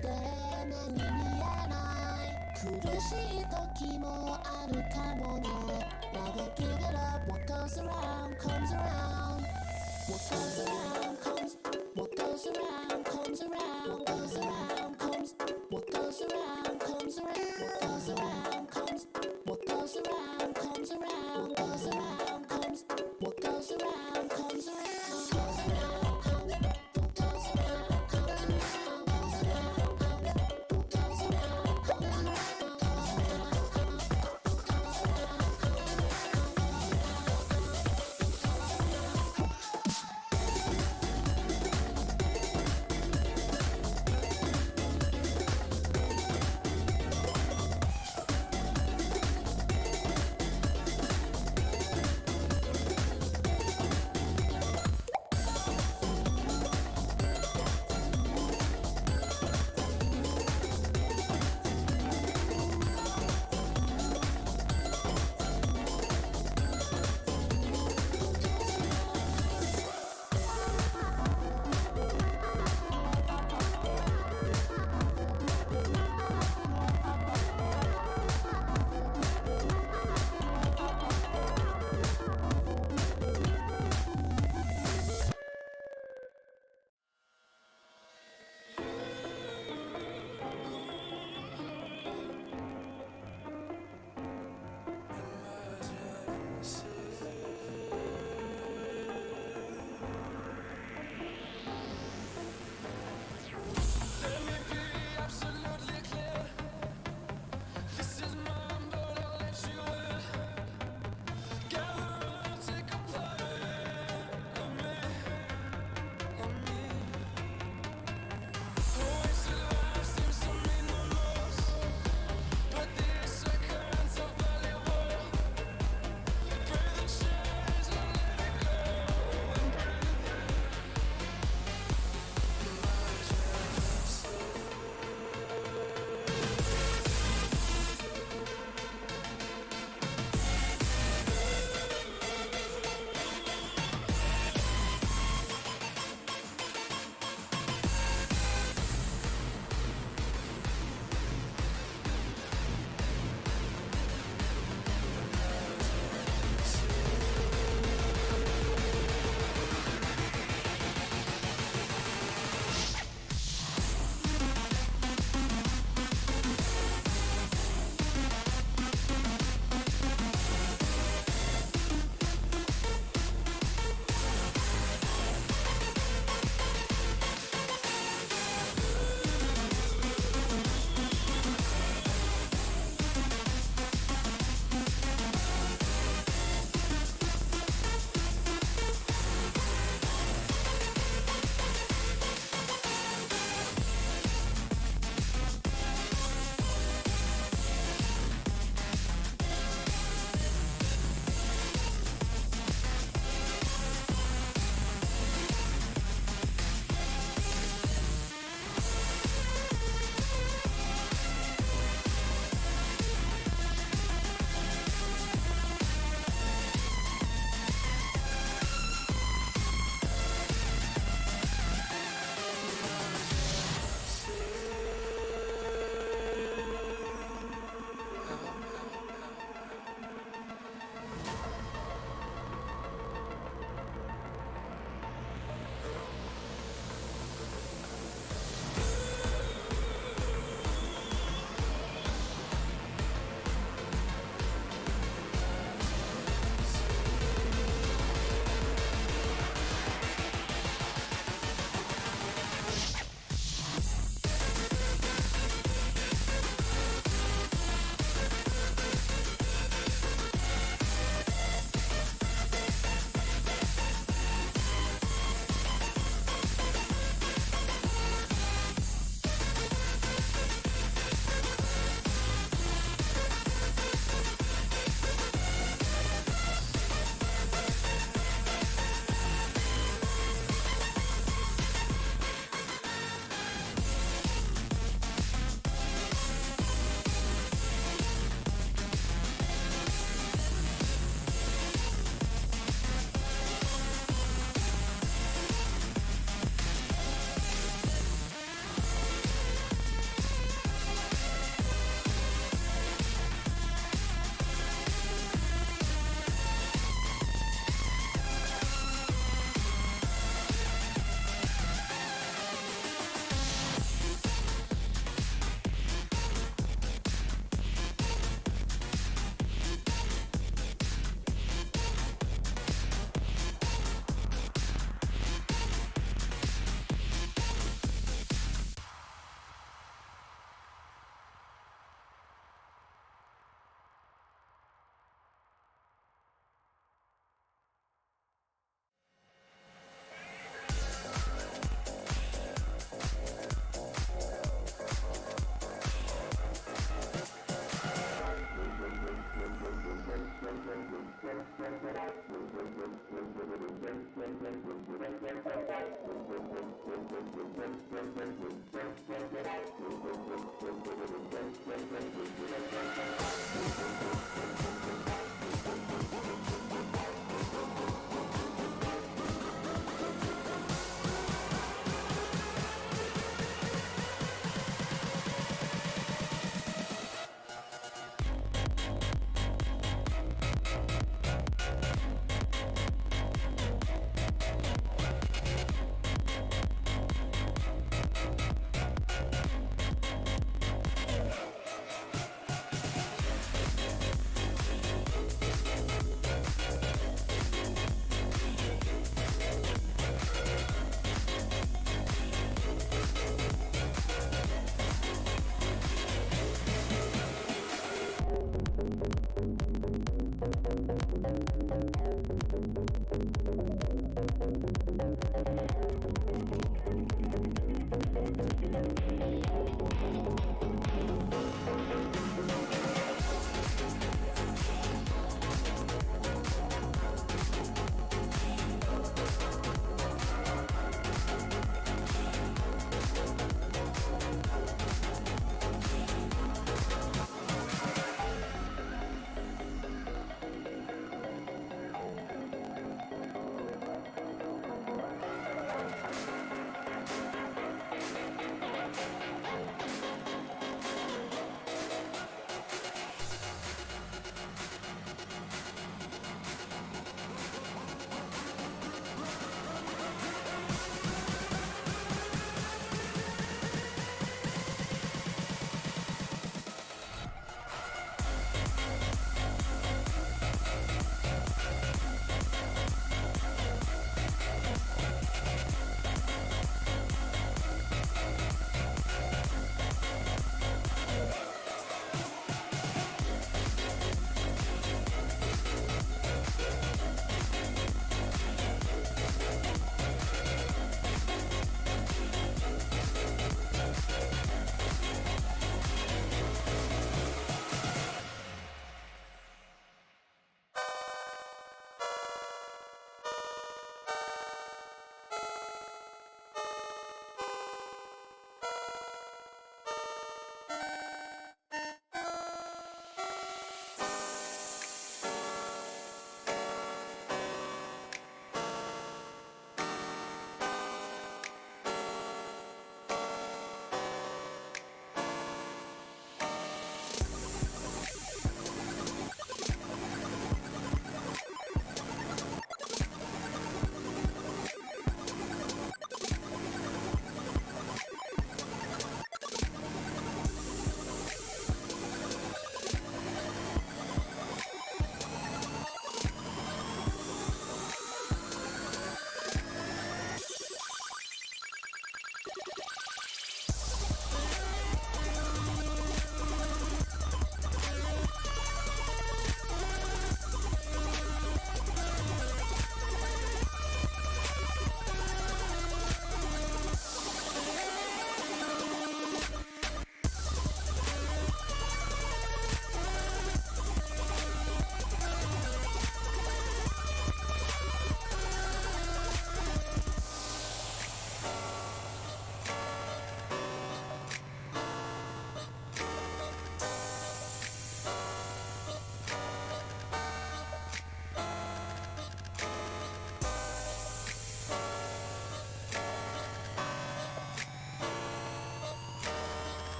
て目に見えない苦しい時もあるかもね Never give it up What goes around comes around What goes around comes What goes around comes around Goes around comes What goes around comes around What goes around comes What goes around comes around Goes around comes What goes around comes around Goes around comes What goes around comes around Goes around comes What goes around comes around Goes around comes What goes around comes around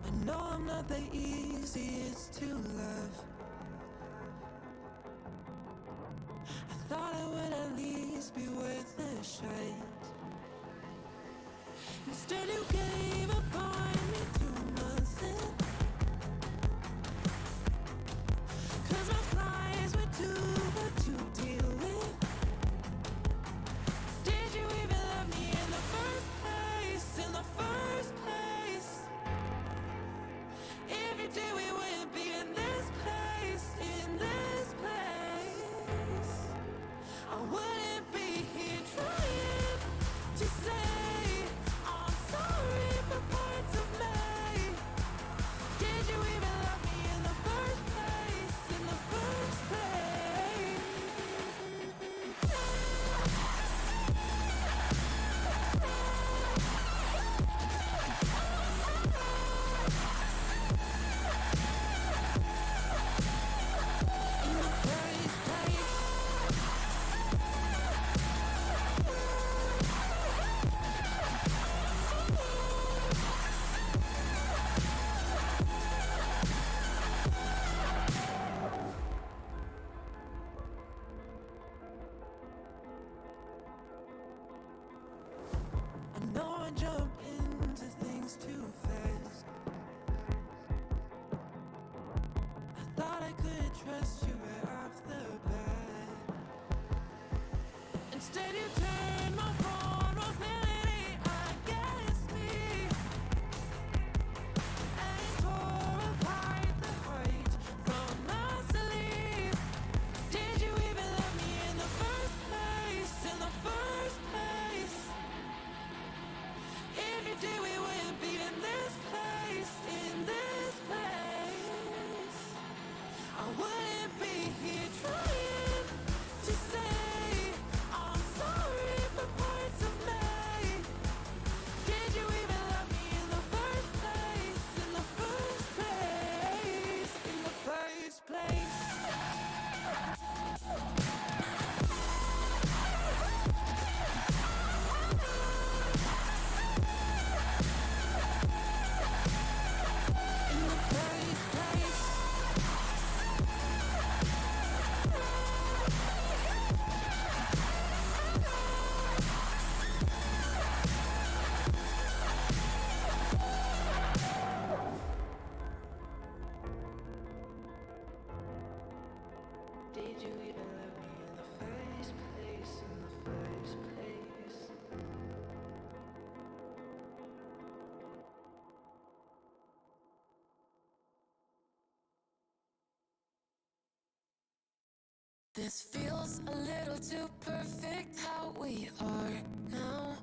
I know I'm not the easiest to love. I thought I would at least be worth a shot. Instead you gave up on me 2 months in, 'cause my flies were too hard to deal with. Did you even love me in the first place? In the first place? If you did, we wouldn't be in this place. In this place, I wouldn't be here trying to say I'm sorry for parts of me. Did you even love me in the first place? In the first place? In the first place? I know I jump into things too fast. I thought I could trust you right off the bat. Instead you turned my vulnerability against me, and you tore apart the heart from my sleeve. Did you even love me in the first place? In the first place? If you did, we wouldn't be in this place. In this place, I wouldn't be here trying to say I'm sorry for parts of me. Did you even love me in the first place? In the first place? In the first place? In the first place? Did you even love me in the first place? In the first place? This feels a little too perfect how we are now.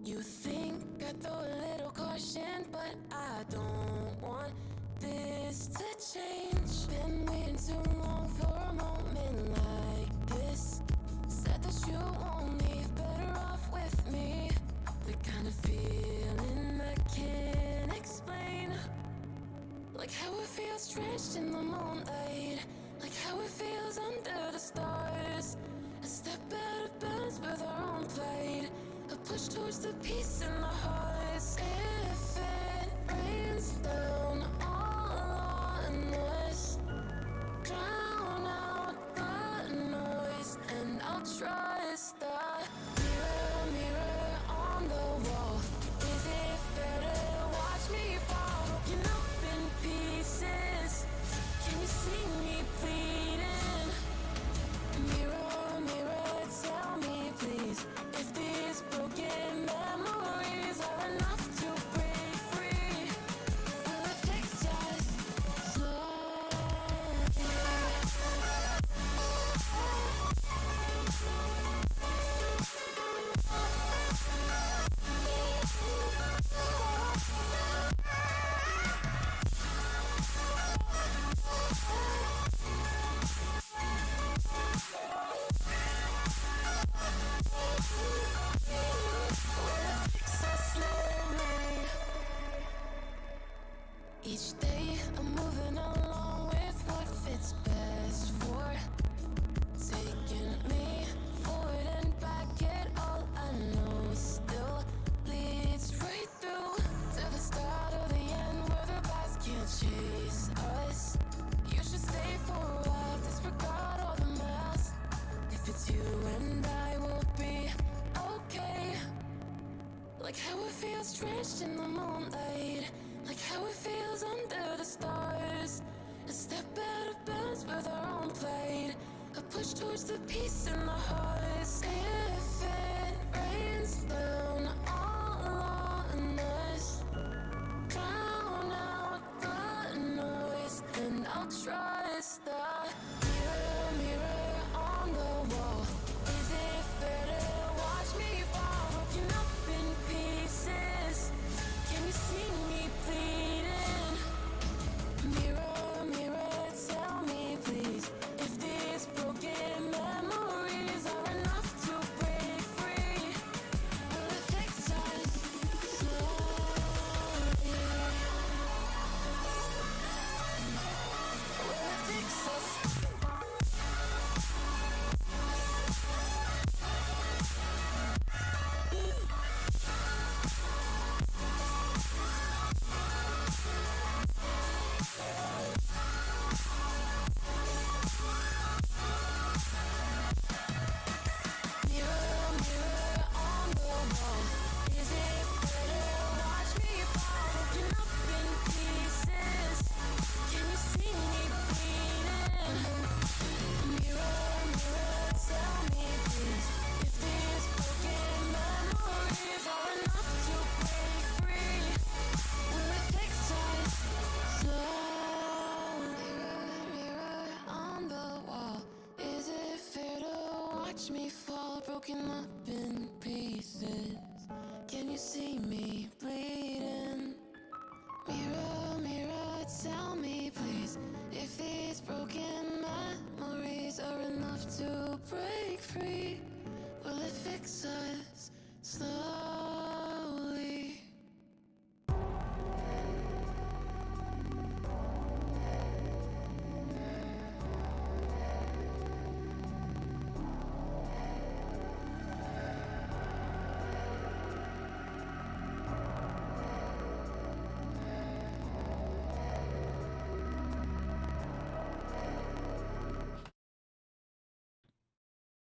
You think I throw a little caution, but I don't want this to change. Been waiting too long for a moment like this. Said that you won't leave, better off with me. The kind of feeling I can't explain. Like how it feels drenched in the moonlight. Like how it feels under the stars. A step out of bounds with our own plight. A push towards the peace in our hearts. If it rains down all on us, drown out the noise, and I'll trust the mirror, mirror on the wall. Is it fair to watch me fall, broken up in pieces? Can you see me bleeding? Mirror, mirror, tell me please, if these broken memories are enough to break free. Will it fix just slowly? Like how it feels drenched in the moonlight, like how it feels under the stars. A step out of bounds with our own plate, a push towards the peace in the hearts. If it rains down all on us, drown out the noise, and I'll trust the mirror, mirror on the wall. Is it fair to watch me fall, broken up in pieces? Can you see me bleeding? Mirror, mirror, tell me please, if these broken memories are enough to break free. Will it fix us slowly? Will it fix us? Mirror, mirror on the wall, is it fair to watch me fall, broken up in pieces? Can you see me bleeding? Mirror, mirror, tell me please, if these broken memories are enough to break free. Will it fix us slowly? Mirror, mirror on the wall, is it fair to watch me fall, broken up in pieces? Can you see me bleeding? Mirror, mirror, tell me please, if these broken memories are enough to break free. Will it fix us slowly?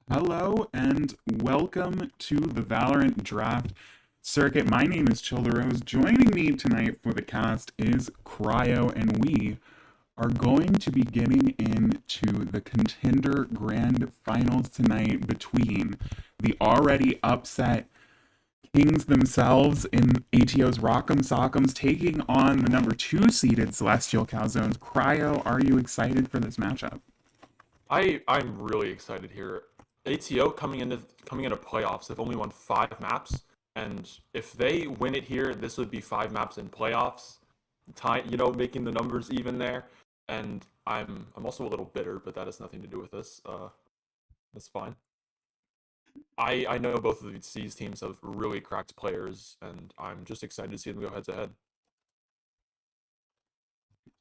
Hello and welcome to the Valorant Draft Circuit. My name is Childerose. Joining me tonight for the cast is Cryo, and we are going to be getting into the Contender Grand Finals tonight between the already upset Kings themselves in ATO's Rock'em Sock'ems taking on the number 2 seeded Celestial Calzones. Cryo, are you excited for this matchup? I'm really excited here. ATO coming into playoffs, they've only won 5 maps, and if they win it here, this would be 5 maps in playoffs. Making the numbers even there. And I'm also a little bitter, but that has nothing to do with this. That's fine. I know both of these teams have really cracked players, and I'm just excited to see them go head to head.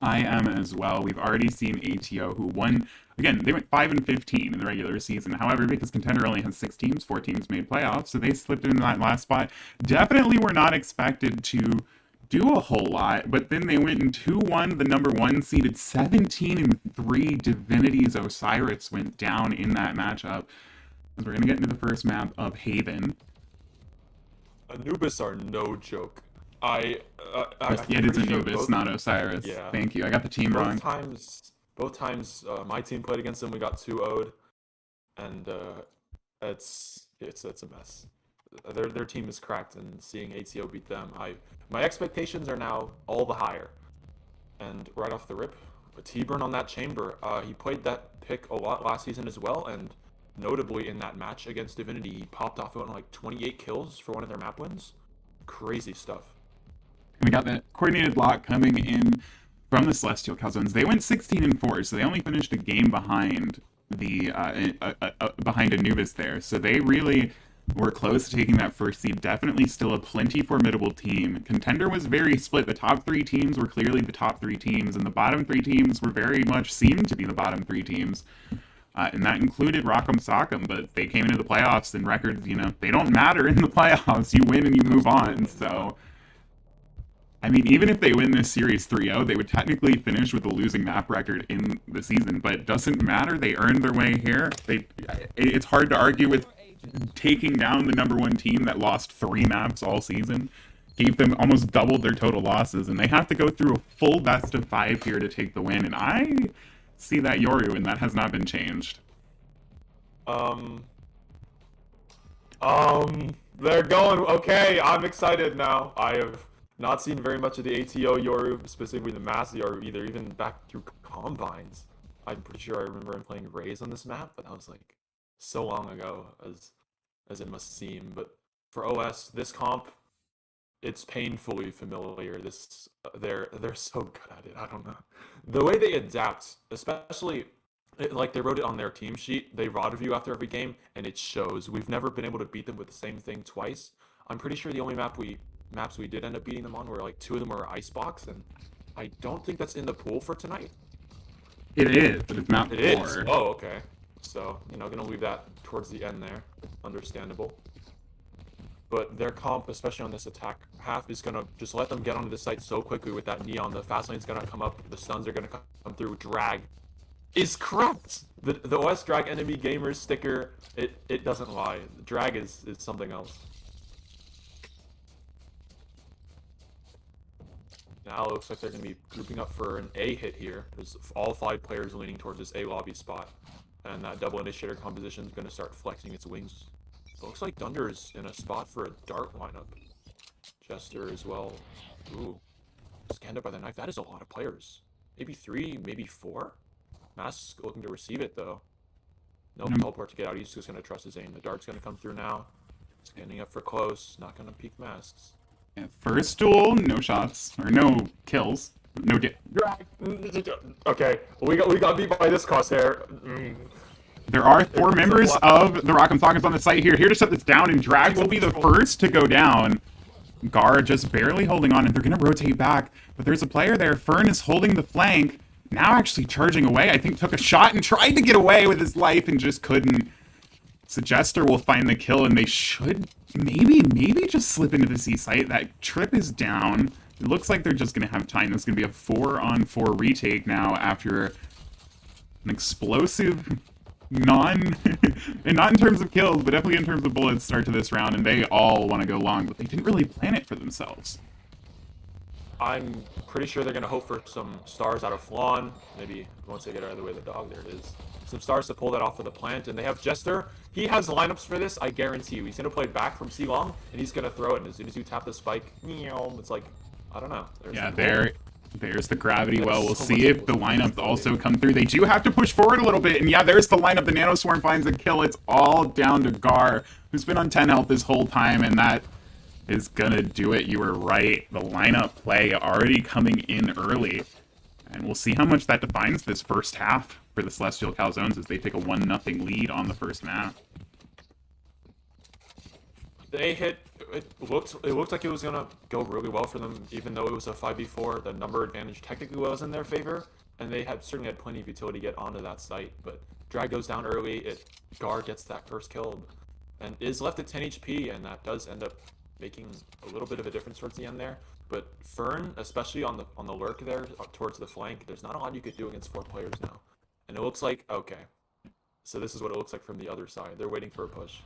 I am as well. We've already seen ATO, who won, again, they went 5-15 in the regular season. However, because Contender only has 6 teams, 4 teams made playoffs, so they slipped in that last spot. Definitely were not expected to do a whole lot, but then they went and 2-1 the number 1 seeded. 17-3 Divinity's Osiris went down in that matchup. As we're going to get into the first map of Haven. Anubis are no joke. Yeah, it is Anubis, not Osiris. Yeah. Thank you. I got the team wrong. Both times my team played against them, we got 2-0'd, and it's a mess. Their team is cracked, and seeing ATO beat them, my expectations are now all the higher. And right off the rip, a T-burn on that chamber. He played that pick a lot last season as well, and notably in that match against Divinity, he popped off on like 28 kills for one of their map wins. Crazy stuff. We got that coordinated block coming in from the Celestial Calzones. They went 16-4, so they only finished a game behind the behind Anubis there. So they really were close to taking that first seed. Definitely still a plenty formidable team. Contender was very split. The top 3 teams were clearly the top 3 teams, and the bottom 3 teams were very much seemed to be the bottom 3 teams. And that included Rock'em Sock'em, but they came into the playoffs, and records, they don't matter in the playoffs. You win and you move on. So, I mean, even if they win this series 3-0, they would technically finish with a losing map record in the season, but it doesn't matter. They earned their way here. It's hard to argue with taking down the #1 team that lost 3 maps all season. Gave them almost doubled their total losses, and they have to go through a full best of 5 here to take the win, and I see that Yoru, and that has not been changed. They're going, okay, I'm excited now. I have not seen very much of the ATO Yoru, specifically the Mass Yoru either, even back through Combines. I'm pretty sure I remember him playing Raze on this map, but that was like so long ago as it must seem. But for OS, this comp, it's painfully familiar. They're so good at it. I don't know. The way they adapt, especially like they wrote it on their team sheet. They ROD review after every game, and it shows. We've never been able to beat them with the same thing twice. I'm pretty sure the only maps we did end up beating them on were like 2 of them were Icebox, and I don't think that's in the pool for tonight. It is, but it's not. It is. Oh, okay. So gonna leave that towards the end there. Understandable. But their comp, especially on this attack half, is gonna just let them get onto the site so quickly with that neon. The fast lane's gonna come up. The stuns are gonna come through. Drag is correct. The OS drag enemy gamers sticker, it doesn't lie. Drag is something else. Now it looks like they're going to be grouping up for an A hit here. There's all 5 players leaning towards this A lobby spot. And that double initiator composition is going to start flexing its wings. It looks like Thunder's in a spot for a dart lineup. Jester as well. Ooh. Scanned up by the knife. That is a lot of players. Maybe 3, maybe 4? Mask's looking to receive it though. No teleport to get out. He's just going to trust his aim. The dart's going to come through now. Scanning up for close. Not going to peek Masks. Yeah, first duel, no shots, or no kills. No Okay, we got beat by this crosshair. There are 4 members of the Rock'em Sock'ems on the site here to shut this down, and Drag will be the first to go down. Gar just barely holding on, and they're going to rotate back, but there's a player there. Fern is holding the flank, now actually charging away. I think took a shot and tried to get away with his life and just couldn't. So Jester will find the kill, and they should maybe just slip into the C site. That trip is down. It looks like they're just going to have time. This is going to be a 4-on-4 retake now after an explosive, and not in terms of kills, but definitely in terms of bullets start to this round, and they all want to go long, but they didn't really plan it for themselves. I'm pretty sure they're going to hope for some stars out of Flan. Maybe once they get out of the way of the dog, there it is. Some stars to pull that off of the plant, and they have Jester. He has lineups for this, I guarantee you. He's going to play back from C long, and he's going to throw it, and as soon as you tap the spike, it's like, I don't know. There's the gravity well. We'll see if the lineup also come through. They do have to push forward a little bit, and yeah, there's the lineup. The Nanoswarm finds a kill. It's all down to Gar, who's been on 10 health this whole time, and that is gonna do it. You were right. The lineup play already coming in early, and we'll see how much that defines this first half for the Celestial Calzones as they take a 1-0 lead on the first map. They hit. It looked like it was gonna go really well for them, even though it was a 5v4. The number advantage technically was in their favor, and they certainly had plenty of utility to get onto that site. But Drag goes down early. Gar gets that first kill, and is left at 10 HP, and that does end up making a little bit of a difference towards the end there. But Fern, especially on the lurk there towards the flank, there's not a lot you could do against 4 players now. And it looks like, okay, so this is what it looks like from the other side. They're waiting for a push,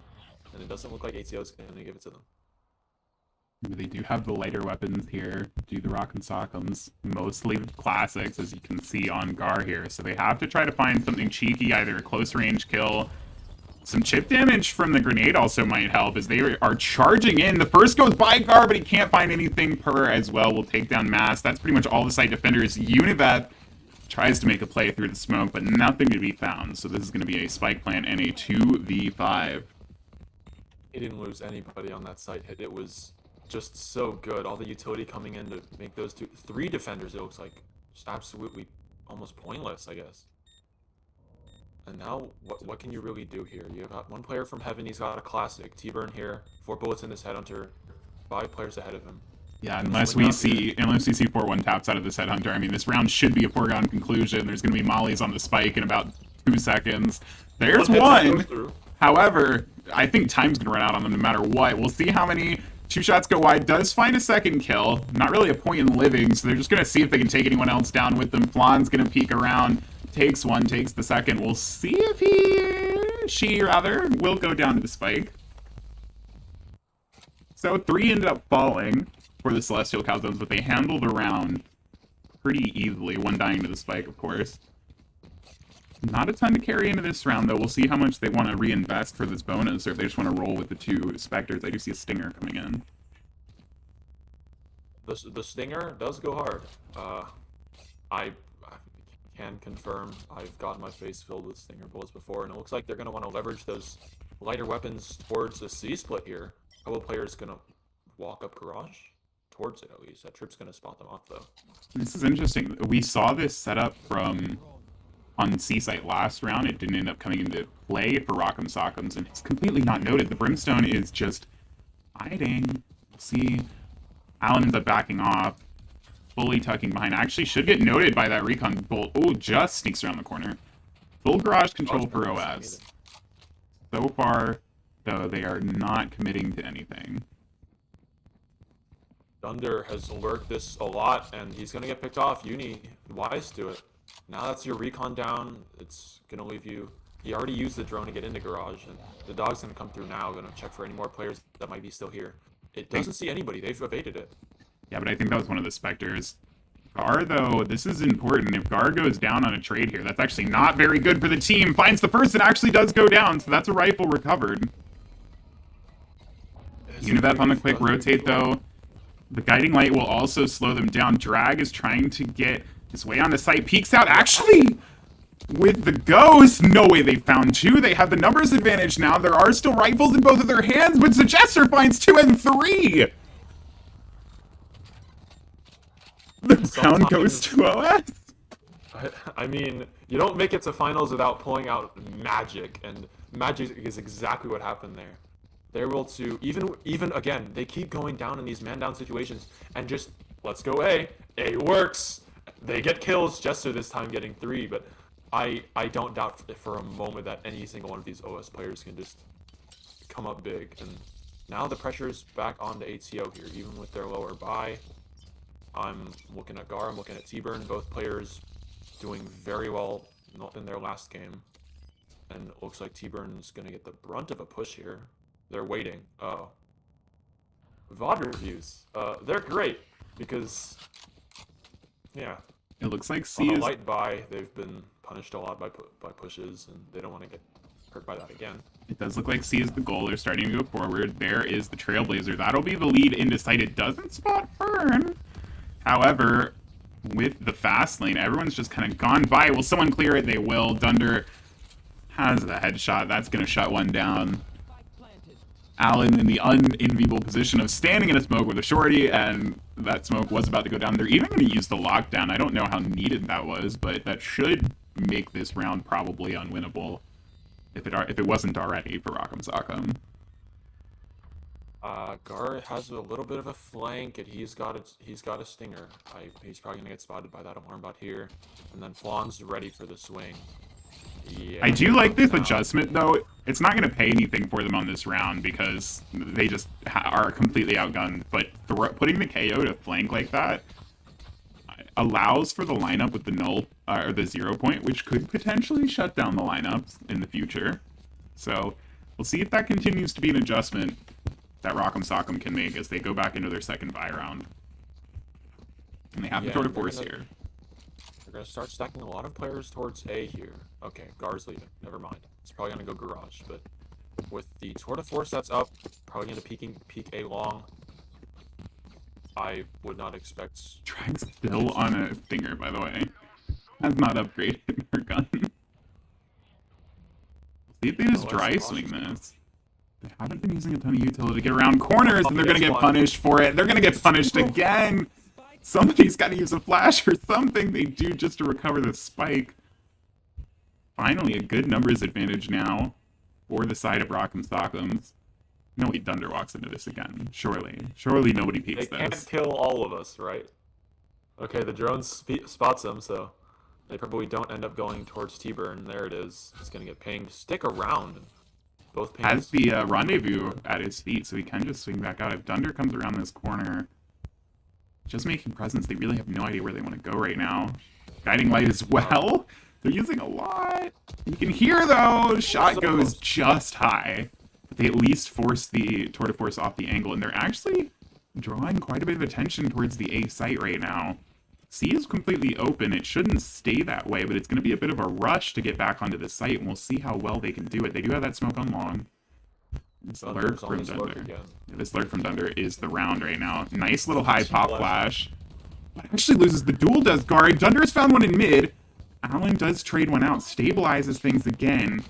and it doesn't look like ATO is going to give it to them. They do have the lighter weapons here, do the Rock'em Sock'ems, mostly classics, as you can see on Gar here. So they have to try to find something cheeky, either a close range kill. Some chip damage from the grenade also might help, as they are charging in. The first goes by Gar, but he can't find anything per as well. We'll take down Mass. That's pretty much all the site defenders. Univeth tries to make a play through the smoke, but nothing to be found. So this is going to be a spike plant and a 2v5. He didn't lose anybody on that site hit. It was just so good. All the utility coming in to make those 3 defenders, it looks like, just absolutely almost pointless, I guess. And now, what can you really do here? You got 1 player from Heaven, he's got a classic. T-Burn here, 4 bullets in this Headhunter, 5 players ahead of him. Yeah, unless we see 4-1 taps out of this Headhunter. I mean, this round should be a foregone conclusion. There's going to be mollies on the spike in about 2 seconds. There's one! However, I think time's going to run out on them no matter what. We'll see how many 2 shots go wide. Does find a second kill. Not really a point in living, so they're just going to see if they can take anyone else down with them. Flan's going to peek around. Takes one, takes the second. We'll see if he she rather, will go down to the spike. So 3 ended up falling for the Celestial Calzones, but they handled the round pretty easily. 1 dying to the spike, of course. Not a ton to carry into this round, though. We'll see how much they want to reinvest for this bonus, or if they just want to roll with the 2 Spectres. I do see a Stinger coming in. The Stinger does go hard. I can confirm I've gotten my face filled with Stinger bullets before, and it looks like they're going to want to leverage those lighter weapons towards a C-split here. A couple players going to walk up garage? Towards it, at least. That trip's going to spot them off, though. This is interesting. We saw this setup from on C-Site last round. It didn't end up coming into play for Rock'em Sock'ems, and it's completely not noted. The Brimstone is just hiding. See, Allen ends up backing off, fully tucking behind. Actually should get noted by that recon bolt. Oh, just sneaks around the corner. Full garage control for OS. So far, though, they are not committing to anything. Thunder has lurked this a lot, and he's going to get picked off. Uni, wise to it. Now that's your recon down. It's going to leave you... He already used the drone to get into garage, and the dog's going to come through now, going to check for any more players that might be still here. It doesn't see anybody. They've evaded it. Yeah, but I think that was one of the Spectres. Gar, though, this is important. If Gar goes down on a trade here, that's actually not very good for the team. Finds the first and actually does go down, so that's a rifle recovered. Univep on the quick rotate, though. The Guiding Light will also slow them down. Drag is trying to get his way on the site. Peeks out, actually, with the Ghost. No way, they found 2. They have the numbers advantage now. There are still rifles in both of their hands, but Suggester finds 2 and 3. The crown goes to OS. I mean, you don't make it to finals without pulling out magic, and magic is exactly what happened there. They're able to, even again, they keep going down in these man-down situations, and just, let's go A. A works. They get kills. Jester this time getting 3, but I don't doubt for a moment that any single one of these OS players can just come up big. And now the pressure is back on the ATO here, even with their lower buy. I'm looking at Gar, I'm looking at T-Burn, both players doing very well in their last game. And it looks like T-Burn's going to get the brunt of a push here. They're waiting. Oh. VOD reviews. They're great, because, yeah. It looks like On C a is... light buy, they've been punished a lot by pushes, and they don't want to get hurt by that again. It does look like C is the goal. They're starting to go forward. There is the Trailblazer. That'll be the lead into sight. It doesn't spot Fern. However, with the fast lane, everyone's just kind of gone by. Will someone clear it? They will. Dunder has the headshot. That's going to shut one down. Allen in the unenviable position of standing in a smoke with a shorty, and that smoke was about to go down. They're even going to use the lockdown. I don't know how needed that was, but that should make this round probably unwinnable if it wasn't already for Rock'em Sock'em. Gar has a little bit of a flank, and he's got a stinger. He's probably gonna get spotted by that alarm bot here, and then Flawn's ready for the swing. Yeah, I do like this adjustment, though. It's not going to pay anything for them on this round because they just are completely outgunned. But putting the KO to flank like that allows for the lineup with the null or the 0 point, which could potentially shut down the lineups in the future. So we'll see if that continues to be an adjustment that Rock'em Sock'em can make as they go back into their second buy round. And they have the Tour de Force here. They're going to start stacking a lot of players towards A here. Okay, Gar's leaving. Never mind. It's probably going to go garage, but with the Tour de Force that's up, probably going to peek A long. I would not expect... Drag's still on a stinger, by the way. Has not upgraded her gun. See if they just dry swing this. They haven't been using a ton of utility to get around corners, and they're going to get punished for it. They're going to get punished again. Somebody's got to use a flash or something. They do just to recover the spike. Finally, a good numbers advantage now for the side of Rock'em Sock'ems. No way Dunder walks into this again. Surely. Surely nobody peeks They this. can't kill all of us, right? Okay, the drone spots them, so they probably don't end up going towards T-Burn. There it is. He's going to get pinged. Stick around. Both pings. Has the rendezvous at his feet, so he can just swing back out. If Dunder comes around this corner, just making presence, they really have no idea where they want to go right now. Guiding Light as well. They're using a lot. You can hear, though, shot goes just high. But they at least force the tour de force off the angle, and they're actually drawing quite a bit of attention towards the A site right now. C is completely open. It shouldn't stay that way, but it's going to be a bit of a rush to get back onto the site, and we'll see how well they can do it. They do have that smoke on long. This lurk from Dunder. Yeah, this lurk from Dunder is the round right now. Nice little high pop flash. But actually loses the duel, does Gari. Dunder has found one in mid. Allen does trade one out, stabilizes things again.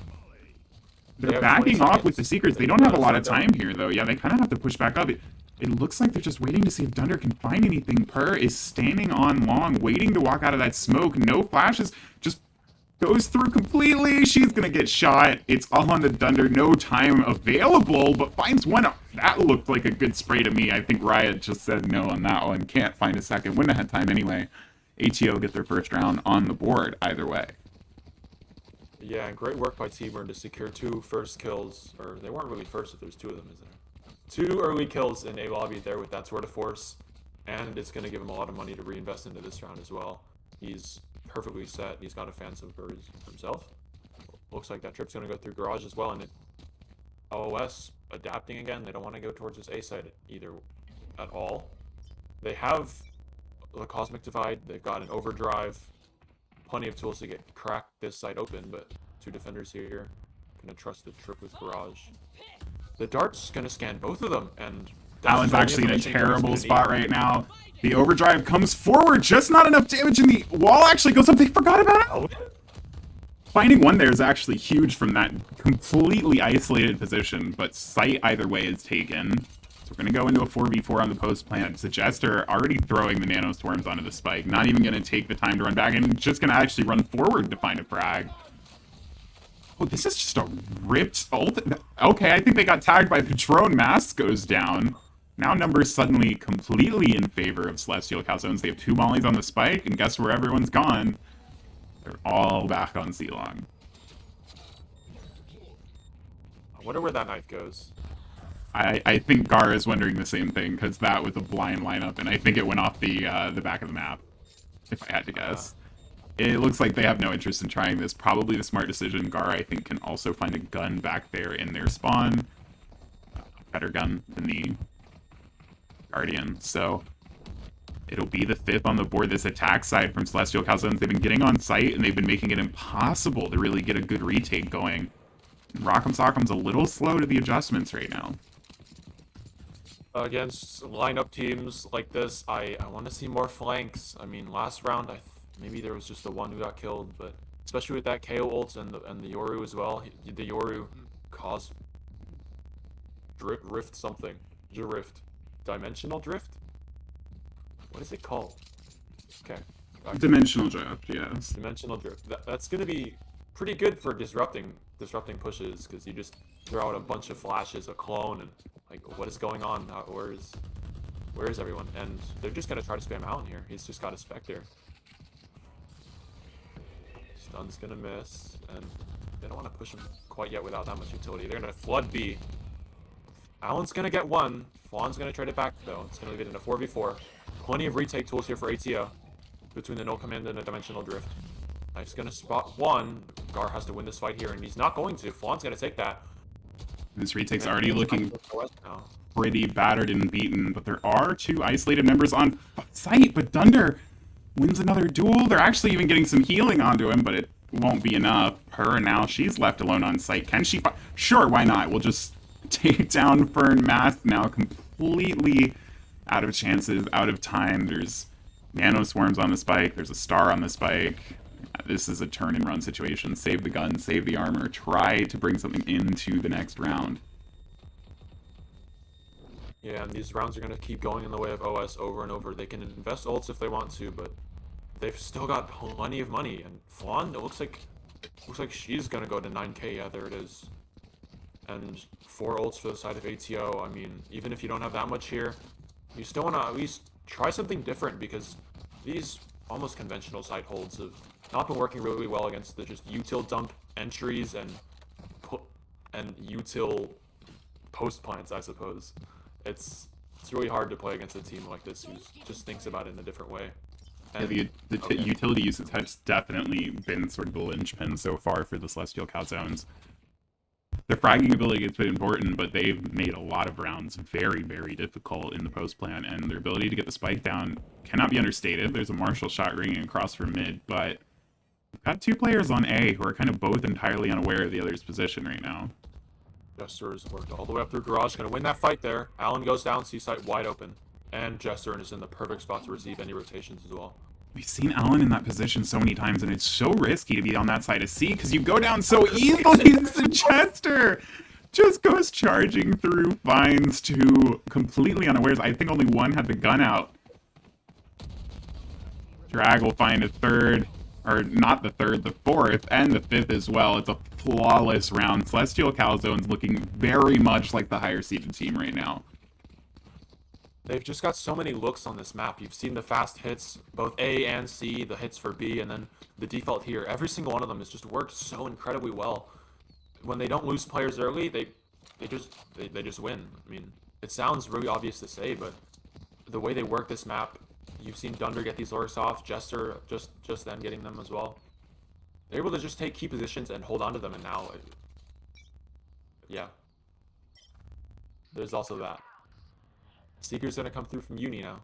They're backing off with the secrets. They don't have a lot of time here, though. Yeah, they kind of have to push back up. It looks like they're just waiting to see if Dunder can find anything. Purr is standing on long, waiting to walk out of that smoke. No flashes, just goes through completely. She's going to get shot. It's all on the Dunder. No time available, but finds one. That looked like a good spray to me. I think Riot just said no on that one. Can't find a second. Wouldn't have had time anyway. ATO get their first round on the board either way. Yeah, great work by T-Burn to secure 2 first kills. Or they weren't really first if there's 2 of them, is there? 2 early kills in A lobby there with that tour de force, and it's going to give him a lot of money to reinvest into this round as well. He's perfectly set. He's got a fan sub for himself. Looks like that trip's going to go through garage as well, and OS adapting again. They don't want to go towards this A side either at all. They have the Cosmic Divide. They've got an overdrive. Plenty of tools to crack this side open, but 2 defenders here. Going to trust the trip with garage. The dart's gonna scan both of them, and Allen's actually in a terrible spot right now. The overdrive comes forward, just not enough damage, and the wall actually goes up. They forgot about it. Finding one there is actually huge from that completely isolated position, but sight either way is taken. So we're gonna go into a 4v4 on the post plant. Suggester already throwing the nano swarms onto the spike, not even gonna take the time to run back, and just gonna actually run forward to find a frag. Oh, this is just a ripped ult. Okay, I think they got tagged by Patron. Mask goes down. Now numbers suddenly completely in favor of Celestial Calzones. They have 2 mollies on the spike, and guess where everyone's gone? They're all back on C-Long. I wonder where that knife goes. I think Gar is wondering the same thing, because that was a blind lineup, and I think it went off the back of the map, if I had to guess. It looks like they have no interest in trying this. Probably the smart decision. Gar, I think, can also find a gun back there in their spawn. A better gun than the Guardian. So it'll be the 5th on the board. This attack side from Celestial Calzones. They've been getting on site, and they've been making it impossible to really get a good retake going. Rock'em Sock'em's a little slow to the adjustments right now. Against lineup teams like this, I want to see more flanks. I mean, last round, maybe there was just the one who got killed, but especially with that KO ult and the Yoru as well. The Yoru caused rift something. Drift. Dimensional drift? What is it called? Okay. Dimensional drift, yes. Dimensional drift. That's going to be pretty good for disrupting pushes, because you just throw out a bunch of flashes, a clone, and like, what is going on? Where is everyone? And they're just going to try to spam Allen here. He's just got a Spectre. Stun's gonna miss, and they don't want to push him quite yet without that much utility. They're gonna flood B. Allen's gonna get one. Flawn's gonna trade it back though. It's gonna leave it in a 4v4. Plenty of retake tools here for ATO between the no command and a dimensional drift. Knife's gonna spot one. Gar has to win this fight here, and he's not going to. Flawn's gonna take that. This retake's already looking pretty battered and beaten, but there are 2 isolated members on site, but Dunder wins another duel. They're actually even getting some healing onto him, but it won't be enough. Her now, she's left alone on site. Can she? Sure, why not? We'll just take down Fern. Mask now completely out of chances, out of time. There's nano swarms on the spike. There's a star on the spike. This is a turn and run situation. Save the gun, save the armor. Try to bring something into the next round. Yeah, and these rounds are going to keep going in the way of OS over and over. They can invest ults if they want to, but they've still got plenty of money. And Flan, it looks like she's going to go to 9k. Yeah, there it is. And 4 ults for the side of ATO. I mean, even if you don't have that much here, you still want to at least try something different, because these almost conventional side holds have not been working really well against the just util dump entries and util post plants, I suppose. It's really hard to play against a team like this who just thinks about it in a different way. Yeah, And the utility usage has definitely been sort of the linchpin so far for the Celestial Calzones. Their fragging ability has been important, but they've made a lot of rounds very, very difficult in the post plant, and their ability to get the spike down cannot be understated. There's a Marshall shot ringing across from mid, but we've got 2 players on A who are kind of both entirely unaware of the other's position right now. Jester has worked all the way up through garage, gonna win that fight there. Allen goes down, C-site wide open. And Jester is in the perfect spot to receive any rotations as well. We've seen Allen in that position so many times, and it's so risky to be on that side of C because you go down so easily. The Chester just goes charging through, finds 2 completely unawares. I think only 1 had the gun out. Drag will find a 3rd, or not the 3rd, the 4th, and the 5th as well. It's a flawless round. Celestial Calzones looking very much like the higher seeded team right now. They've just got so many looks on this map. You've seen the fast hits, both A and C, the hits for B, and then the default here. Every single one of them has just worked so incredibly well. When they don't lose players early, they just win. I mean, it sounds really obvious to say, but the way they work this map, you've seen Dunder get these lurks off, Jester just then getting them as well. They're able to just take key positions and hold on to them, and now, yeah. There's also that. Seeker's gonna come through from Uni now.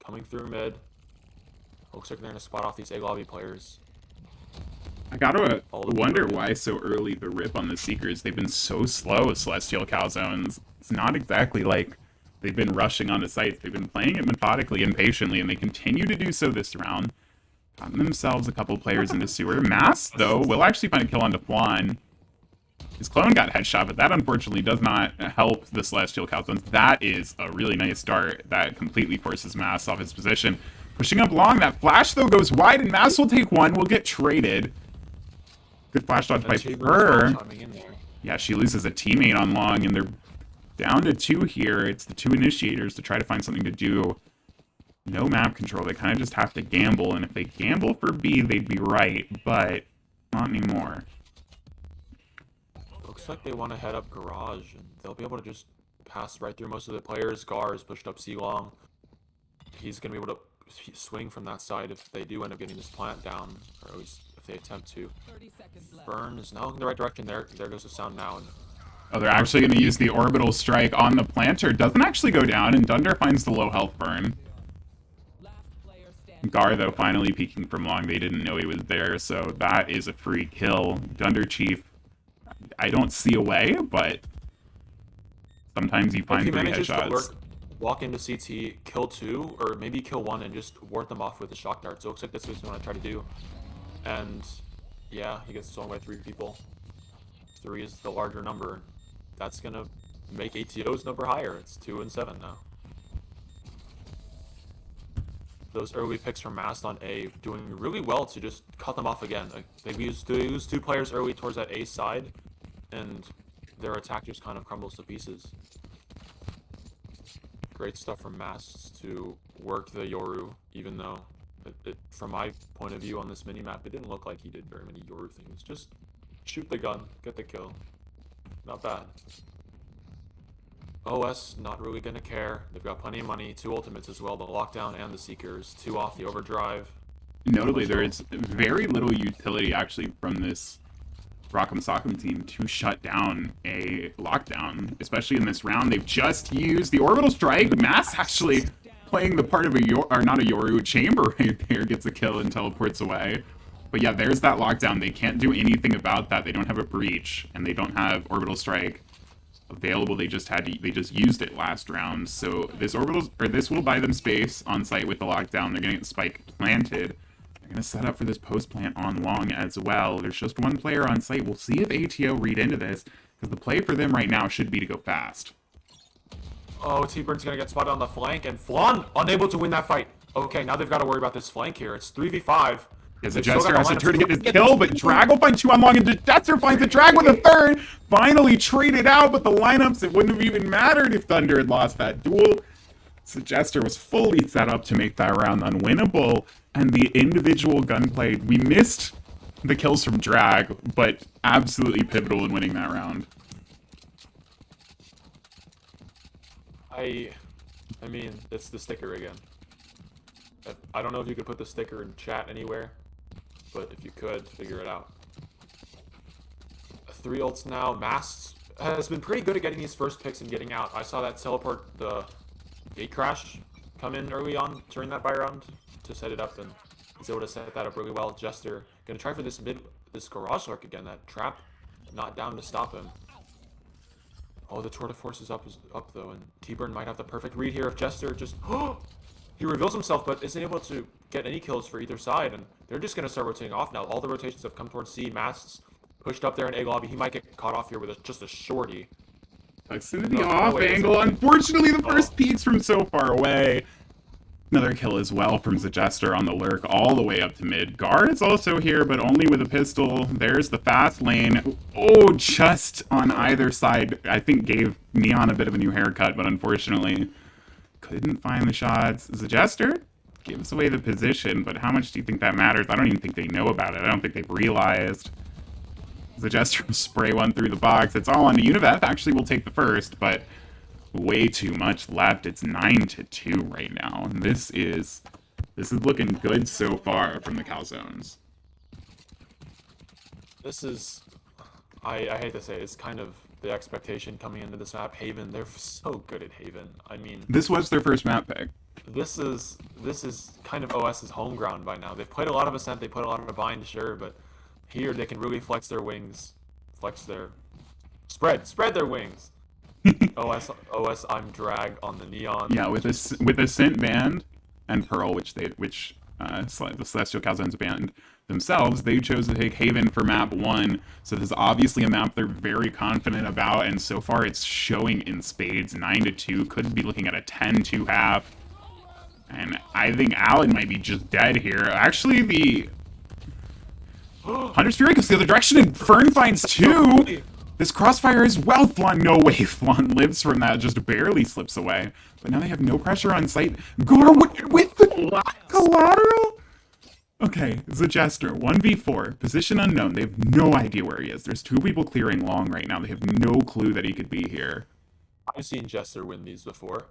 Coming through mid. Looks like they're gonna spot off these A lobby players. I gotta wonder why so early the rip on the Seekers. They've been so slow with Celestial Calzones. It's not exactly like they've been rushing onto sites. They've been playing it methodically and patiently, and they continue to do so this round. Gotten themselves a couple players into sewer. Mass, though, will actually find a kill onto Flan. His clone got headshot, but that unfortunately does not help the Celestial Calzones. That is a really nice start. That completely forces Mass off his position. Pushing up long, that flash, though, goes wide, and Mass will take 1, will get traded. Good flash dodge by her. Yeah, she loses a teammate on long, and they're down to 2 here. It's the 2 initiators to try to find something to do. No map control. They kind of just have to gamble, and if they gamble for B, they'd be right, but not anymore. Looks like they want to head up garage, and they'll be able to just pass right through most of the players. Gar is pushed up C long. He's going to be able to swing from that side if they do end up getting this plant down, or at least if they attempt to. Burn is now in the right direction. There goes the sound now. And oh, they're actually going to use the orbital strike on the planter. Doesn't actually go down, and Dunder finds the low health burn. Gar, though, finally peeking from long. They didn't know he was there, so that is a free kill. Dunder Chief, I don't see a way, but sometimes you find 3 headshots. Walk into CT, kill 2, or maybe kill 1 and just ward them off with the shock dart. So it looks like that's what he's going to try to do. And yeah, he gets thrown by 3 people. 3 is the larger number. That's going to make ATO's number higher. It's 2 and 7 now. Those early picks from Mast on A doing really well to just cut them off again. Like, they lose 2 players early towards that A side, and their attack just kind of crumbles to pieces. Great stuff from Mast to work the Yoru, even though, from my point of view on this minimap, it didn't look like he did very many Yoru things. Just shoot the gun, get the kill. Not bad. OS not really gonna care. They've got plenty of money, 2 ultimates as well, the lockdown and the seekers, 2 off the overdrive. Notably, there is very little utility actually from this Rock'em Sock'em team to shut down a lockdown, especially in this round. They've just used the orbital strike. Mass actually playing the part of a not a Yoru chamber right there, gets a kill and teleports away. But yeah, there's that lockdown. They can't do anything about that. They don't have a breach, and they don't have orbital strike available. They just used it last round. So this will buy them space on site with the lockdown. They're gonna get the spike planted. They're gonna set up for this post plant on long as well. There's just 1 player on site. We'll see if ATO read into this, because the play for them right now should be to go fast. Oh, T-Burn's gonna get spotted on the flank, and Flan unable to win that fight. Okay, now they've got to worry about this flank here. It's 3v5. Yes, the Jester has to try to get this kill, but Drag will find 2 on long, and the Jester finds the Drag with a 3rd. Finally traded out, but the lineups, it wouldn't have even mattered if Thunder had lost that duel. So Jester was fully set up to make that round unwinnable, and the individual gunplay, we missed the kills from Drag, but absolutely pivotal in winning that round. I mean, it's the sticker again. I don't know if you could put the sticker in chat anywhere, but if you could, figure it out. 3 ults now. Mast has been pretty good at getting these first picks and getting out. I saw that teleport, the gate crash, come in early on during that buy round to set it up, and he's able to set that up really well. Jester gonna try for this garage arc again. That trap not down to stop him. Oh, the Tour de Force is up though, and T-Burn might have the perfect read here if Jester just he reveals himself, but isn't able to get any kills for either side, and they're just gonna start rotating off now. All the rotations have come towards C. Masts pushed up there in A lobby. He might get caught off here with just a shorty. Proximity off angle. Unfortunately, the first peaks from so far away. Another kill as well from Zajester on the lurk all the way up to mid. Guard is also here, but only with a pistol. There's the fast lane. Oh, just on either side. I think gave Neon a bit of a new haircut, but unfortunately couldn't find the shots. Zajester gives away the position, but how much do you think that matters? I don't even think they know about it. I don't think they've realized. Zajester will spray one through the box. It's all on to Univeth. Actually, will take the first, but way too much left. It's 9-2 right now. And this is looking good so far from the Calzones. This is, I hate to say it, it's kind of the expectation coming into this map. Haven, they're so good at Haven. I mean, this was their first map pick. This is kind of OS's home ground by now. They've played a lot of Ascent, they played a lot of Bind, sure, but here they can really flex their wings, spread their wings. OS, I'm drag on the Neon. Yeah, with Ascent banned and Pearl, which the Celestial Calzones banned themselves, they chose to take Haven for map 1. So this is obviously a map they're very confident about, and so far it's showing in spades. 9-2, could be looking at a 10-2 half. And I think Allen might be just dead here. Actually, the Hunter's Fury goes the other direction, and Fern finds 2. This crossfire is well. Flan, no way. Flan lives from that, just barely slips away. But now they have no pressure on site. Gar with the collateral? Okay, Zajester, 1v4, position unknown. They have no idea where he is. There's 2 people clearing long right now. They have no clue that he could be here. I've seen Jester win these before.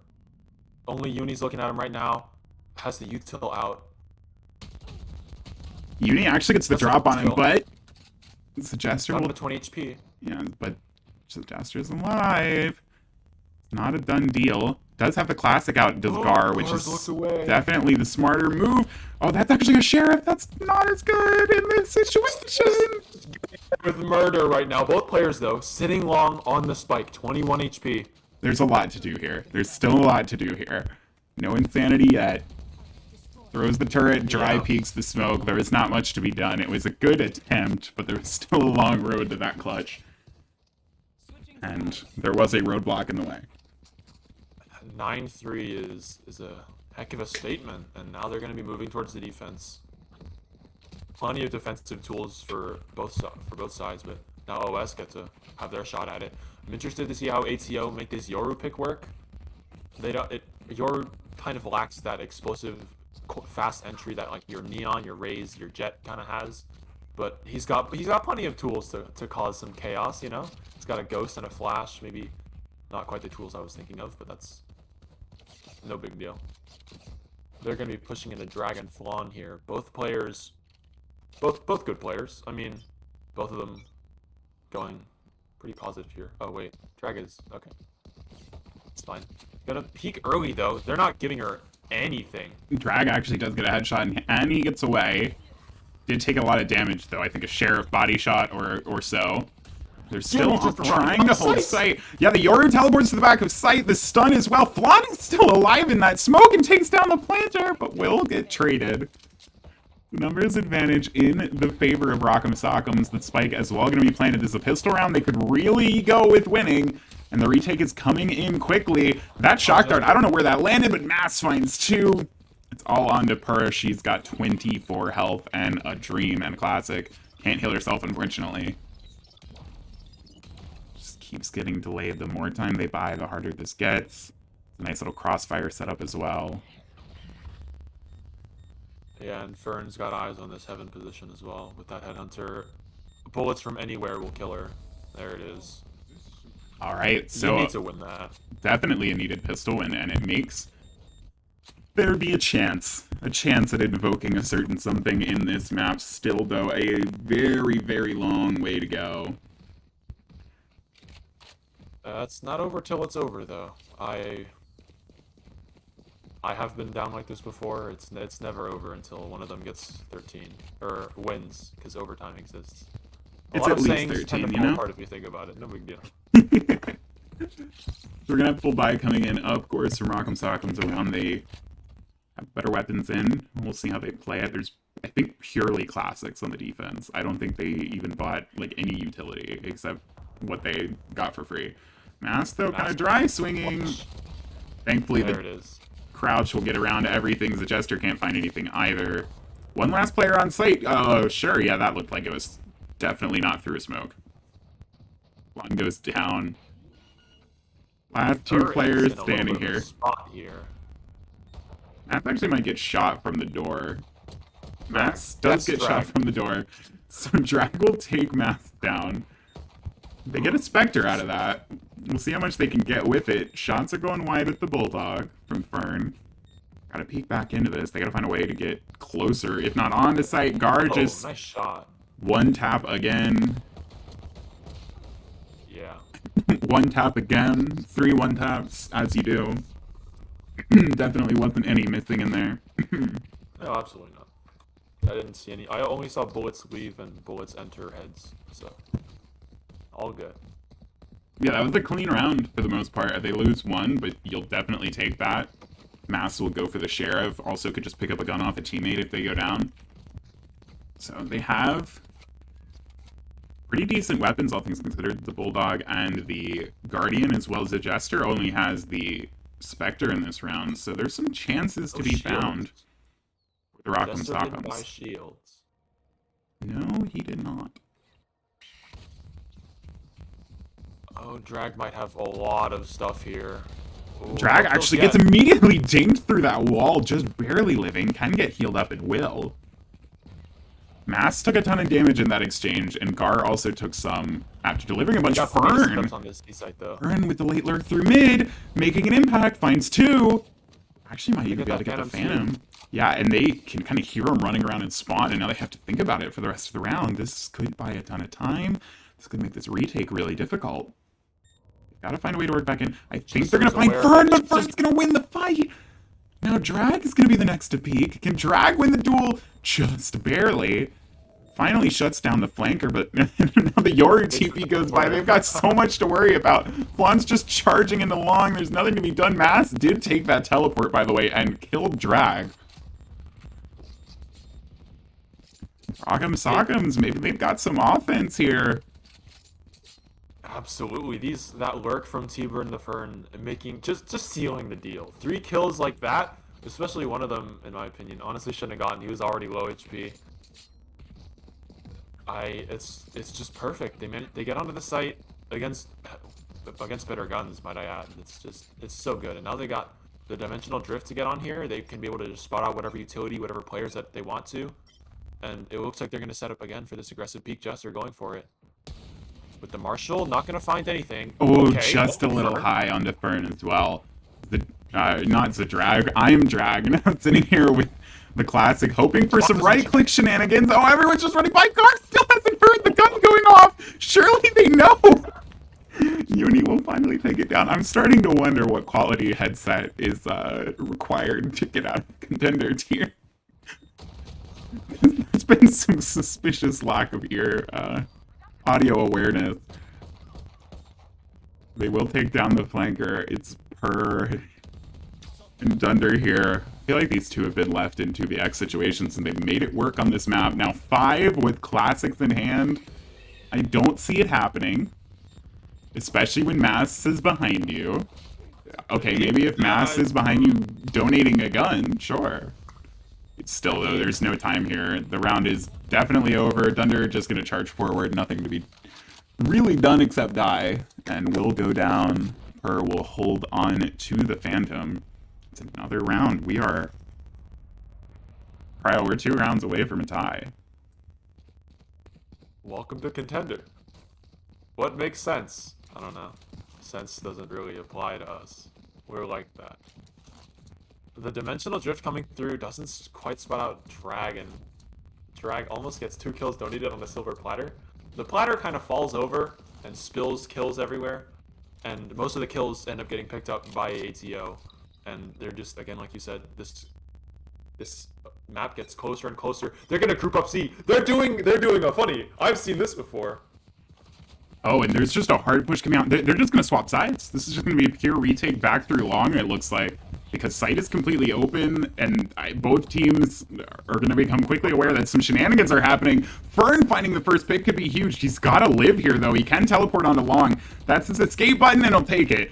Only Uni's looking at him right now. Has the util out. Uni actually gets the drop on him, but Zajester will... 20 HP. Yeah, but Zajester's alive. It's not a done deal. Does have the classic out, does Gar, which is definitely the smarter move. Oh, that's actually a Sheriff. That's not as good in this situation. With murder right now. Both players, though, sitting long on the spike. 21 HP. There's a lot to do here. There's still a lot to do here. No insanity yet. Throws the turret, dry peeks the smoke. There was not much to be done. It was a good attempt, but there was still a long road to that clutch. And there was a roadblock in the way. 9-3 is a heck of a statement, and now they're going to be moving towards the defense. Plenty of defensive tools for both sides, but now OS get to have their shot at it. I'm interested to see how ATO make this Yoru pick work. Yoru kind of lacks that explosive, fast entry that like your Neon, your Raze, your Jet kind of has, but he's got plenty of tools to cause some chaos. You know, he's got a Ghost and a Flash. Maybe not quite the tools I was thinking of, but that's no big deal. They're going to be pushing in the Dragon Flan here. Both players, both good players. I mean, both of them going pretty positive here. Oh wait, Drag is okay. It's fine. Gonna peek early though. They're not giving her anything. Drag actually does get a headshot, and he gets away. Did take a lot of damage though. I think a Sheriff body shot or so. They're still trying to hold sight. Yeah, the Yoru teleports to the back of sight. The stun as well. Flan is still alive in that smoke and takes down the planter, but will get traded. The numbers advantage in the favor of Rock'em Sock'ems. The spike as well going to be planted as a pistol round. They could really go with winning. And the retake is coming in quickly. That shock dart, I don't know where that landed, but Mass finds 2. It's all on to Purr. She's got 24 health and a Dream and a Classic. Can't heal herself, unfortunately. Just keeps getting delayed. The more time they buy, the harder this gets. It's a nice little crossfire setup as well. Yeah, and Fern's got eyes on this Heaven position as well with that Headhunter. Bullets from anywhere will kill her. There it is. All right, so you need to win that. Definitely a needed pistol win, and it makes There'd be a chance at invoking a certain something in this map. Still, though, a very, very long way to go. It's not over till it's over, though. I have been down like this before. It's never over until one of them gets 13 or wins, because overtime exists. It's at least 13, you know? Hard if you think about it. No big deal. We're gonna have full buy coming in, of course, from Rock'em Sock'em, so when they have better weapons in, we'll see how they play it. There's, I think, purely classics on the defense. I don't think they even bought, like, any utility, except what they got for free. Mass, though, kind of dry swinging. Thankfully, There the it is. crouch will get around everything. The Jester can't find anything either. One last player on site. Oh, sure, yeah, that looked like it was definitely not through a smoke. One goes down. Last two Turret's players in a little standing bit of a here. Spot here. Matt actually might get shot from the door. Max does That's get Drag. shot from the door. So Drag will take Max down. They get a Spectre out of that. We'll see how much they can get with it. Shots are going wide at the Bulldog from Fern. Gotta peek back into this. They gotta find a way to get closer. If not on the site, Gar Oh, just nice shot. one tap again. Yeah. One tap again. 3 1-taps, as you do. Definitely wasn't any missing in there. No, absolutely not. I didn't see any. I only saw bullets leave and bullets enter heads. So, all good. Yeah, that was a clean round for the most part. They lose one, but you'll definitely take that. Mass will go for the Sheriff. Also could just pick up a gun off a teammate if they go down. So they have pretty decent weapons, all things considered. The Bulldog and the Guardian, as well as the Jester, only has the Spectre in this round. So there's some chances to be found with the Rock'em Jester didn't buy Sock'ems. shields. No, he did not. Oh, Drag might have a lot of stuff here. Ooh, Drag what they'll actually get. gets immediately dinged through that wall, just barely living. Can get healed up at will. Mass took a ton of damage in that exchange, and Gar also took some after delivering a bunch of Got plenty Fern. steps on this B site though. Fern with the late lurk through mid, making an impact, finds 2. Actually might even get be able to that get the Phantom Phantom. Yeah, and they can kind of hear him running around and spawn, and now they have to think about it for the rest of the round. This could buy a ton of time. This could make this retake really difficult. Gotta find a way to work back in. I think they're gonna find aware. Fern, but Fern's gonna win the fight! Now Drag is gonna be the next to peak. Can Drag win the duel? Just barely. Finally shuts down the flanker, but now the Yoru TP goes by. They've got so much to worry about. Flan's just charging into long. There's nothing to be done. Mass did take that teleport, by the way, and killed Drag. Rock'em Sock'ems, maybe they've got some offense here. Absolutely, that lurk from T-Burn the Fern making just sealing the deal. 3 kills like that, especially one of them, in my opinion, honestly shouldn't have gotten. He was already low HP. It's just perfect. They get onto the site against better guns, might I add. It's so good. And now they got the dimensional drift to get on here. They can be able to just spot out whatever utility, whatever players that they want to. And it looks like they're going to set up again for this aggressive peak Jester going for it. With the Marshal, not going to find anything. Oh, Okay, just a little Fern. high on the Fern as well. Not the Drag. I am Drag. Now sitting here with the classic, hoping for some right-click shenanigans. Oh, everyone's just running by. Gar still hasn't heard the gun going off. Surely they know. Uni will finally take it down. I'm starting to wonder what quality headset is required to get out of Contender tier. There's been some suspicious lack of ear audio awareness. They will take down the flanker. It's Per and Dunder here. I feel like these two have been left in 2vx situations and they've made it work on this map. Now 5 with classics in hand. I don't see it happening. Especially when Mass is behind you. Okay, maybe if Mass is behind you donating a gun, sure. It's still, though, there's no time here. The round is definitely over. Dunder just going to charge forward. Nothing to be really done except die. And will go down. Per will hold on to the Phantom. It's another round. We are... Cryo, we're 2 rounds away from a tie. Welcome to Contender. What makes sense? I don't know. Sense doesn't really apply to us. We're like that. the dimensional drift coming through doesn't quite spot out Drag, and Drag almost gets 2 kills donated on the silver platter. The platter kind of falls over and spills kills everywhere, and most of the kills end up getting picked up by ATO, and they're just, again, like you said, this map gets closer and closer. They're gonna group up C. They're doing a funny. I've seen this before. Oh, and there's just a hard push coming out. They're just going to swap sides. This is just going to be a pure retake back through long, it looks like. Because site is completely open, and both teams are going to become quickly aware that some shenanigans are happening. Fern finding the first pick could be huge. He's got to live here, though. He can teleport onto long. That's his escape button, and he'll take it.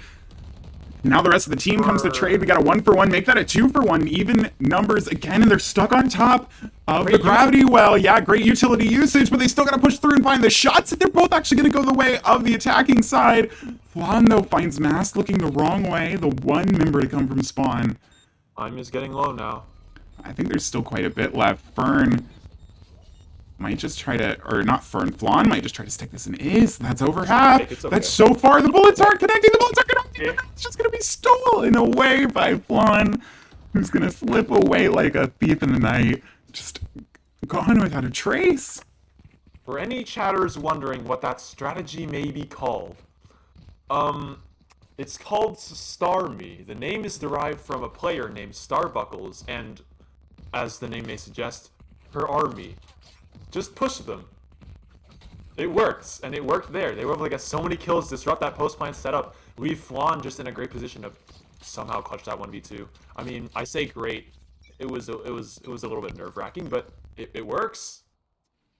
Now the rest of the team comes to trade. We got a 1-for-1. Make that a 2-for-1. Even numbers again, and they're stuck on top of the gravity well. Yeah, great utility usage, but they still got to push through and find the shots. They're both actually going to go the way of the attacking side. Flan, though, finds Mask looking the wrong way. The one member to come from spawn. Time is getting low now. I think there's still quite a bit left. Fern might just try to, or not Fern, Flan might just try to stick this in Is. That's over half. It's okay. That's so far. The bullets aren't connecting. The bullets aren't connecting. It's just going to be stolen away by Flan, who's going to slip away like a thief in the night. Just gone without a trace. For any chatters wondering what that strategy may be called, it's called Star Me. The name is derived from a player named Starbuckles, and as the name may suggest, her army. Just push them. It works, and it worked there. They were able to get so many kills, disrupt that post-plant setup, leave Flan just in a great position to somehow clutch that 1v2. I mean, I say great. It was a little bit nerve-wracking, but it works.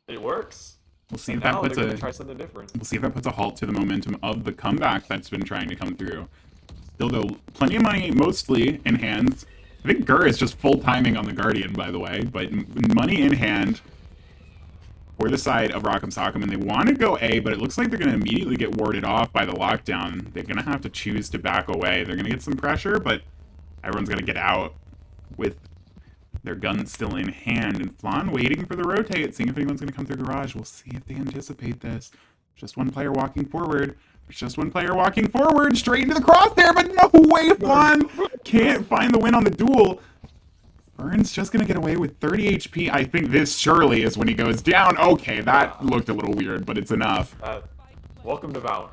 It works. We'll see And if that now puts they're a gonna try something different. we'll see if that puts a halt to the momentum of the comeback that's been trying to come through. Still, though, plenty of money mostly in hand. I think Gur is just full timing on the Guardian, by the way, but money in hand for the side of Rock'em Sock'em, and they want to go A, but it looks like they're going to immediately get warded off by the lockdown. They're going to have to choose to back away. They're going to get some pressure, but everyone's going to get out with their guns still in hand. And Flan waiting for the rotate, seeing if anyone's going to come through garage. We'll see if they anticipate this. Just one player walking forward. There's just one player walking forward, straight into the crosshair, but no way, Flan can't find the win on the duel. Fern's just going to get away with 30 HP. I think this surely is when he goes down. Okay, that looked a little weird, but it's enough. Welcome to Valorant.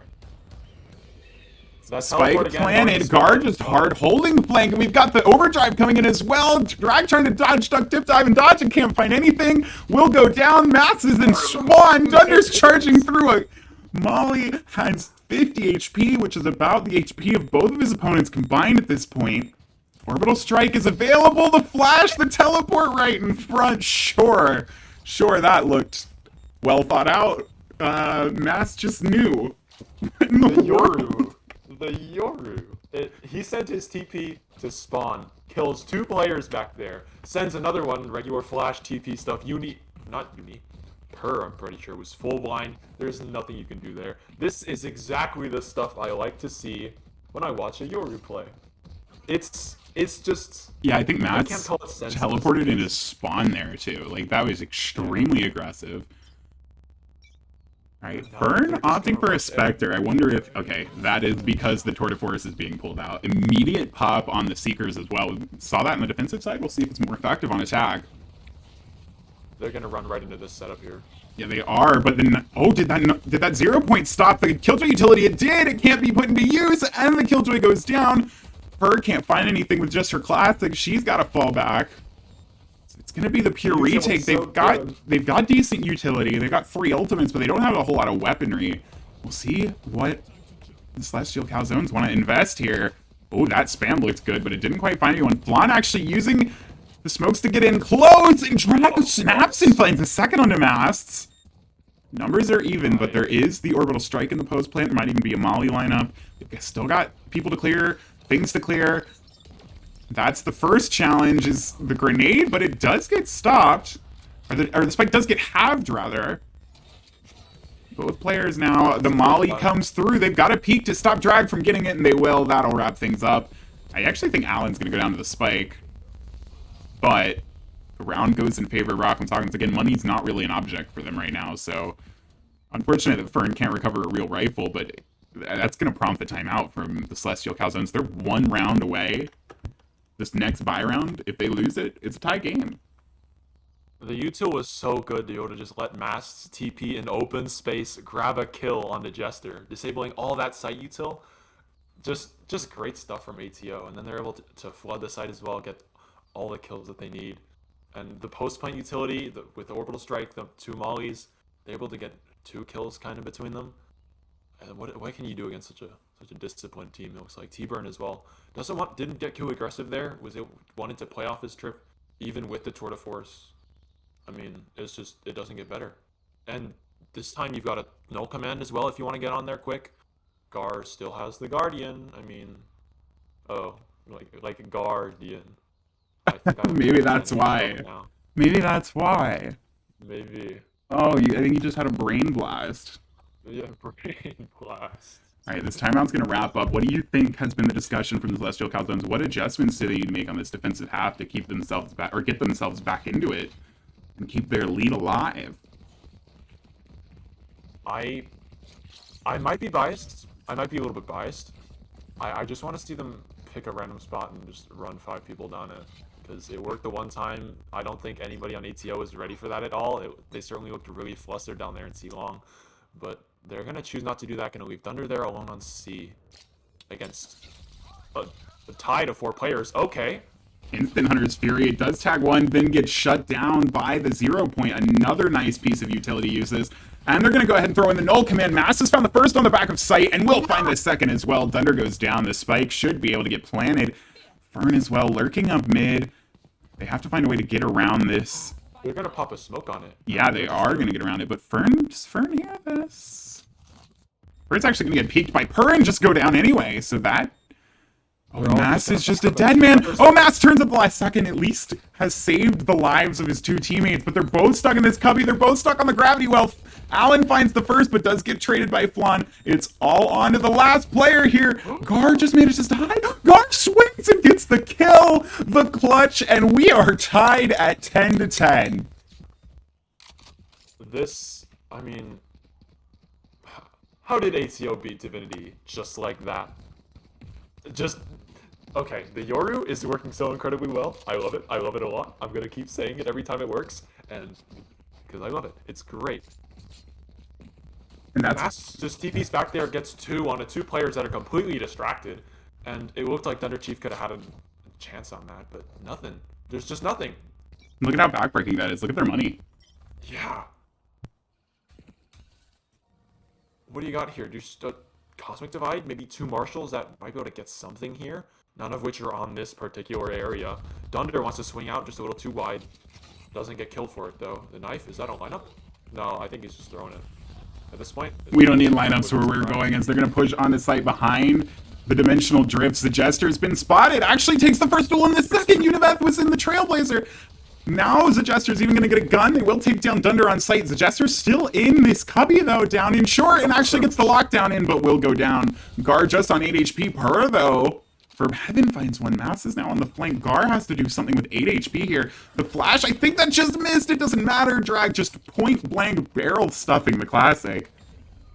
That's Spike planted, guard just hard holding the flank, and we've got the overdrive coming in as well. Drag trying to dodge, duck, dip, dive, and dodge, and can't find anything. Will go down, Masses and Swan. Dunder's charging through a Molly has 50 HP, which is about the HP of both of his opponents combined at this point. Orbital Strike is available. The flash, the teleport right in front. Sure, that looked well thought out. Mass just knew. The Yoru. The Yoru. He sent his TP to spawn, kills 2 players back there, sends another one, regular flash TP stuff. Her, I'm pretty sure, was full blind. There's nothing you can do there. This is exactly the stuff I like to see when I watch a Yoru play. It's just... Yeah, I think Matt's teleported into spawn there, too. Like, that was extremely aggressive. Alright, Fern opting for a Spectre. I wonder if... Okay, that is because the Tour de Force is being pulled out. Immediate pop on the Seekers as well. We saw that on the defensive side. We'll see if it's more effective on attack. They're going to run right into this setup here. Yeah, they are, but then... Oh, did that 0 point stop the Killjoy utility? It did! It can't be put into use, and the Killjoy goes down. Her can't find anything with just her classic. She's got to fall back. It's gonna be the pure retake. They've got decent utility. They've got 3 ultimates, but they don't have a whole lot of weaponry. We'll see what the Celestial Calzones want to invest here. Oh, that spam looked good, but it didn't quite find anyone. Flan actually using the smokes to get in close, and Draco snaps and finds a second onto Masts. Numbers are even, but there is the orbital strike in the post plant. There might even be a Molly lineup. They've still got people to clear, things to clear. That's the first challenge, is the grenade, but it does get stopped. Or the spike does get halved, rather. Both players now, the Molly comes through. They've got a peek to stop Drag from getting it, and they will. That'll wrap things up. I actually think Allen's going to go down to the spike. But the round goes in favor of Rock'em Sock'em. Again, money's not really an object for them right now, so unfortunate that Fern can't recover a real rifle, but that's going to prompt the timeout from the Celestial Calzones. They're 1 round away this next buy round, if they lose it, it's a tie game. The util was so good to be able to just let Mass TP in open space, grab a kill on the Jester, disabling all that site util. Just great stuff from ATO, and then they're able to flood the site as well, get all the kills that they need. And the post-plant utility, with the Orbital Strike, the 2 mollies, they're able to get 2 kills kind of between them. And what can you do against such a disciplined team? It looks like T-Burn as well didn't get too aggressive there. Wanted to play off his trip, even with the Tour de Force. I mean, it doesn't get better. And this time you've got a null command as well if you want to get on there quick. Gar still has the Guardian. I mean, like a Guardian. Maybe that's why. Maybe that's why. Maybe. Oh, I think you just had a brain blast. Yeah, brain blast. All right, this timeout's going to wrap up. What do you think has been the discussion from the Celestial Calzones? What adjustments do they need to make on this defensive half to keep themselves back, or get themselves back into it, and keep their lead alive? I might be biased. I might be a little bit biased. I just want to see them pick a random spot and just run 5 people down it. Because it worked the one time. I don't think anybody on ATO is ready for that at all. They certainly looked really flustered down there in C long. But they're going to choose not to do that. Going to leave Thunder there alone on C. Against a tide of 4 players. Okay. Instant Hunter's Fury. It does tag 1, then gets shut down by the 0 point. Another nice piece of utility uses. And they're going to go ahead and throw in the null command. Mass has found the first on the back of sight, and will find the second as well. Thunder goes down. The spike should be able to get planted. Fern as well, lurking up mid. They have to find a way to get around this. They're going to pop a smoke on it. Yeah, they are going to get around it, but does Fern hear this? Fern's actually going to get peeked by Purr and just go down anyway, so that... Oh, Mass is just a dead man. Oh, Mass turns up the last second, at least has saved the lives of his 2 teammates, but they're both stuck in this cubby. They're both stuck on the gravity well. Allen finds the first, but does get traded by Flan. It's all on to the last player here. Gar just manages to hide. Gar swings and gets the kill, the clutch, and we are tied at 10-10. This, I mean, how did ATO beat Divinity just like that? Okay, the Yoru is working so incredibly well. I love it. I love it a lot. I'm going to keep saying it every time it works, and because I love it. It's great. And that's Mass just TP's back there, gets 2 on 2 players that are completely distracted, and it looked like Thunder Chief could have had a chance on that, but nothing. There's just nothing. Look at how backbreaking that is. Look at their money. Yeah. What do you got here? Just a Cosmic Divide? Maybe 2 Marshals that might be able to get something here? None of which are on this particular area. Dunder wants to swing out just a little too wide. Doesn't get killed for it, though. The knife, is that a lineup? No, I think he's just throwing it. At this point... We don't need lineups where we're going, as they're going to push on the site behind the dimensional drifts. The Jester's been spotted. Actually takes the first duel in the second. Univeth was in the Trailblazer. Now the Jester's even going to get a gun. They will take down Dunder on sight. The Jester's still in this cubby, though, down in short, and actually gets the lockdown in, but will go down. Gar just on 8 HP. Purr, though, for Heaven finds 1. Mass is now on the flank. Gar has to do something with 8 HP here. The flash, I think that just missed. It doesn't matter. Drag just point-blank barrel stuffing the classic.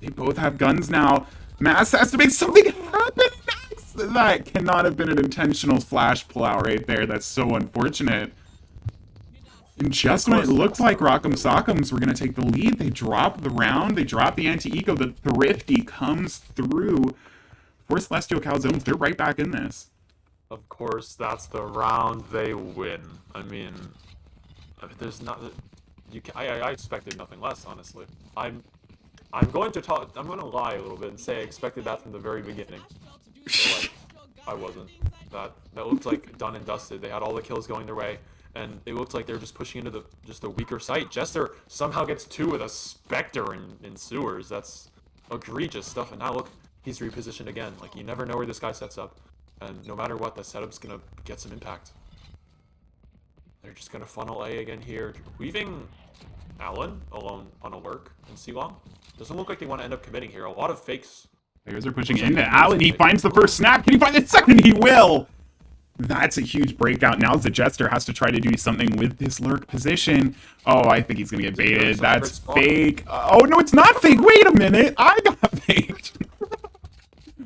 They both have guns now. Mass has to make something happen next. That cannot have been an intentional flash pull-out right there. That's so unfortunate. And just when it looked like Rock'em Sock'ems were going to take the lead, they drop the round, they drop the anti-eco, the Thrifty comes through. For Celestial Calzones, they're right back in this. Of course, that's the round they win. I mean there's not... I expected nothing less, honestly. I'm going to lie a little bit and say I expected that from the very beginning. But, I wasn't. That looked like done and dusted. They had all the kills going their way. And it looked like they were just pushing into just a weaker site. Jester somehow gets 2 with a Spectre in sewers. That's egregious stuff. And now look, he's repositioned again. Like, you never know where this guy sets up. And no matter what, the setup's going to get some impact. They're just going to funnel A again here. Leaving Allen alone on a lurk in C-Long. Doesn't look like they want to end up committing here. A lot of fakes. Players are pushing into Allen. He finds the first snap. Can he find the second? He will! That's a huge breakout. Now the Jester has to try to do something with this lurk position. Oh, I think he's going to get baited. That's fake. Oh, no, it's not fake. Wait a minute. I got faked.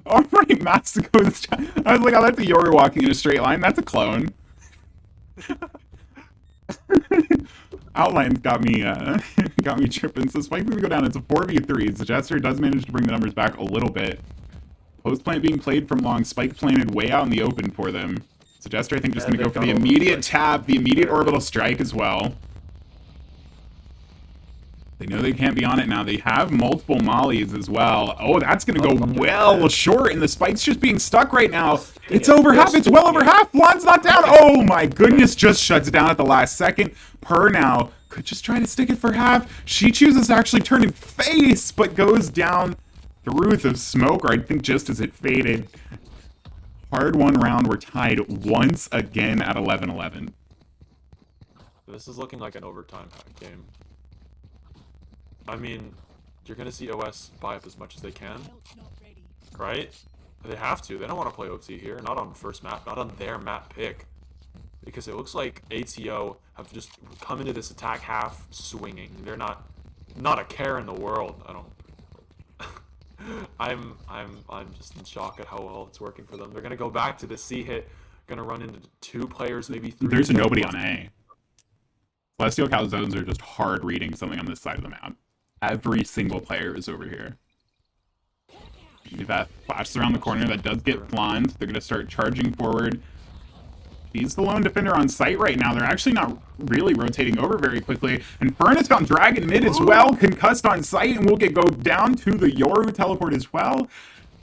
All right, Massico's. I was like, oh, that's a Yoru walking in a straight line. That's a clone. Outlines got me got me tripping. So Spike's gonna go down. It's a 4v3. The Jester does manage to bring the numbers back a little bit. Post plant being played from long. Spike planted way out in the open for them. So Jester, I think, just gonna go for the immediate tap, the immediate orbital strike as well. They know they can't be on it now. They have multiple mollies as well. Oh, that's going to go well short, and the Spike's just being stuck right now. It's over half. It's well over half. Blonde's not down. Oh, my goodness. Just shuts it down at the last second. Per now could just try to stick it for half. She chooses to actually turn and face, but goes down through the smoke, or I think just as it faded. Hard-won round. We're tied once again at 11-11. This is looking like an overtime game. I mean, you're going to see OS buy up as much as they can, right? They have to. They don't want to play OT here. Not on first map. Not on their map pick. Because it looks like ATO have just come into this attack half swinging. They're not a care in the world. I don't... I'm just in shock at how well it's working for them. They're going to go back to the C hit. Going to run into 2 players, maybe 3. There's nobody on A. Celestial Calzones are just hard reading something on this side of the map. Every single player is over here. If that flashes around the corner, that does get blonde. They're going to start charging forward. He's the lone defender on site right now. They're actually not really rotating over very quickly. And Fern has found Dragon mid as well, concussed on site, and will go down to the Yoru teleport as well.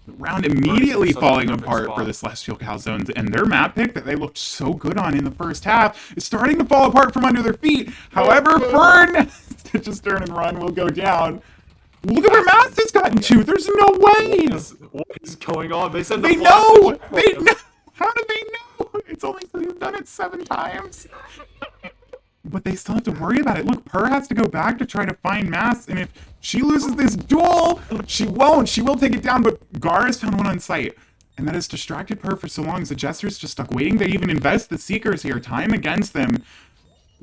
The round immediately falling apart for the Celestial Calzones, and their map pick that they looked so good on in the first half is starting to fall apart from under their feet. However, Fern, just turn and run, will go down. Look at where Mass has gotten to. There's no way. What is going on? They said they know. They know. How do they know? It's only because he's done it 7 times. But they still have to worry about it. Look, Per has to go back to try to find Mass, and if she loses this duel, she won't. She will take it down, but Gar has found one on site. And that has distracted Per for so long as the Jester's just stuck waiting. They even invest the Seekers here. Time against them.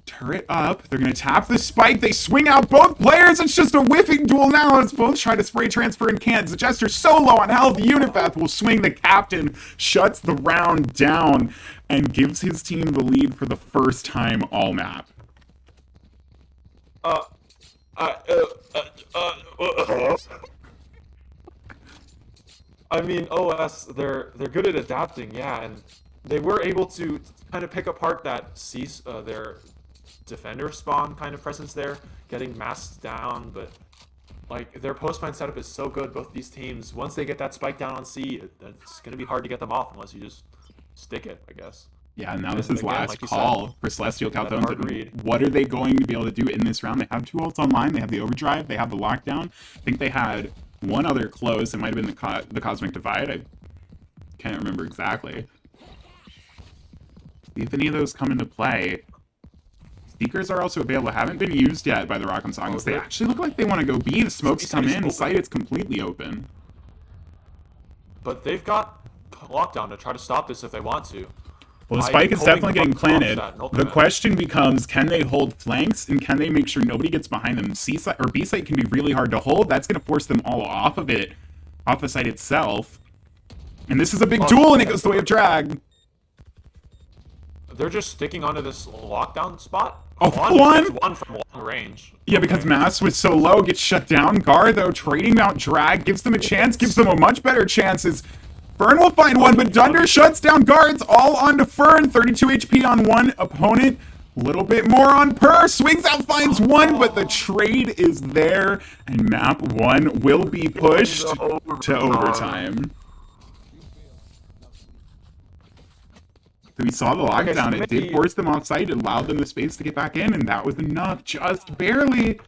Turret up. They're going to tap the spike. They swing out both players. It's just a whiffing duel now as both try to spray transfer and can't. The Jester's so low on health. Unifeth will swing the captain, shuts the round down, and gives his team the lead for the first time all map. I mean, OS, they're good at adapting, yeah, and they were able to kind of pick apart that their defender spawn kind of presence there, getting masked down, but like their post-mine setup is so good. Both these teams, once they get that spike down on C, it's going to be hard to get them off unless you just stick it, I guess. Yeah, now this is last call for Celestial Calzones. What are they going to be able to do in this round? They have 2 ults online. They have the overdrive. They have the lockdown. I think they had one other close. It might have been the Cosmic Divide. I can't remember exactly. See if any of those come into play. Seekers are also available. Haven't been used yet by the Rock'em Songs. They actually look like they want to go B. The smokes come in. Site is completely open. But they've got lockdown to try to stop this if they want to. Well, the spike is definitely getting planted. The question becomes, can they hold flanks, and can they make sure nobody gets behind them? C site or B site can be really hard to hold. That's going to force them all off of it, off the site itself. And this is a big duel, and it goes the way of drag. They're just sticking onto this lockdown spot. Oh, one from long range. Yeah, because Mass was so low, gets shut down. Gar, though, trading out drag, gives them a chance, gives them a much better chance. Fern will find one, but Dunder shuts down guards all onto Fern. 32 HP on one opponent. A little bit more on Per. Swings out, finds one, but the trade is there. And map 1 will be pushed to overtime. So we saw the lockdown. It did force them off site. It allowed them the space to get back in, and that was enough. Just barely.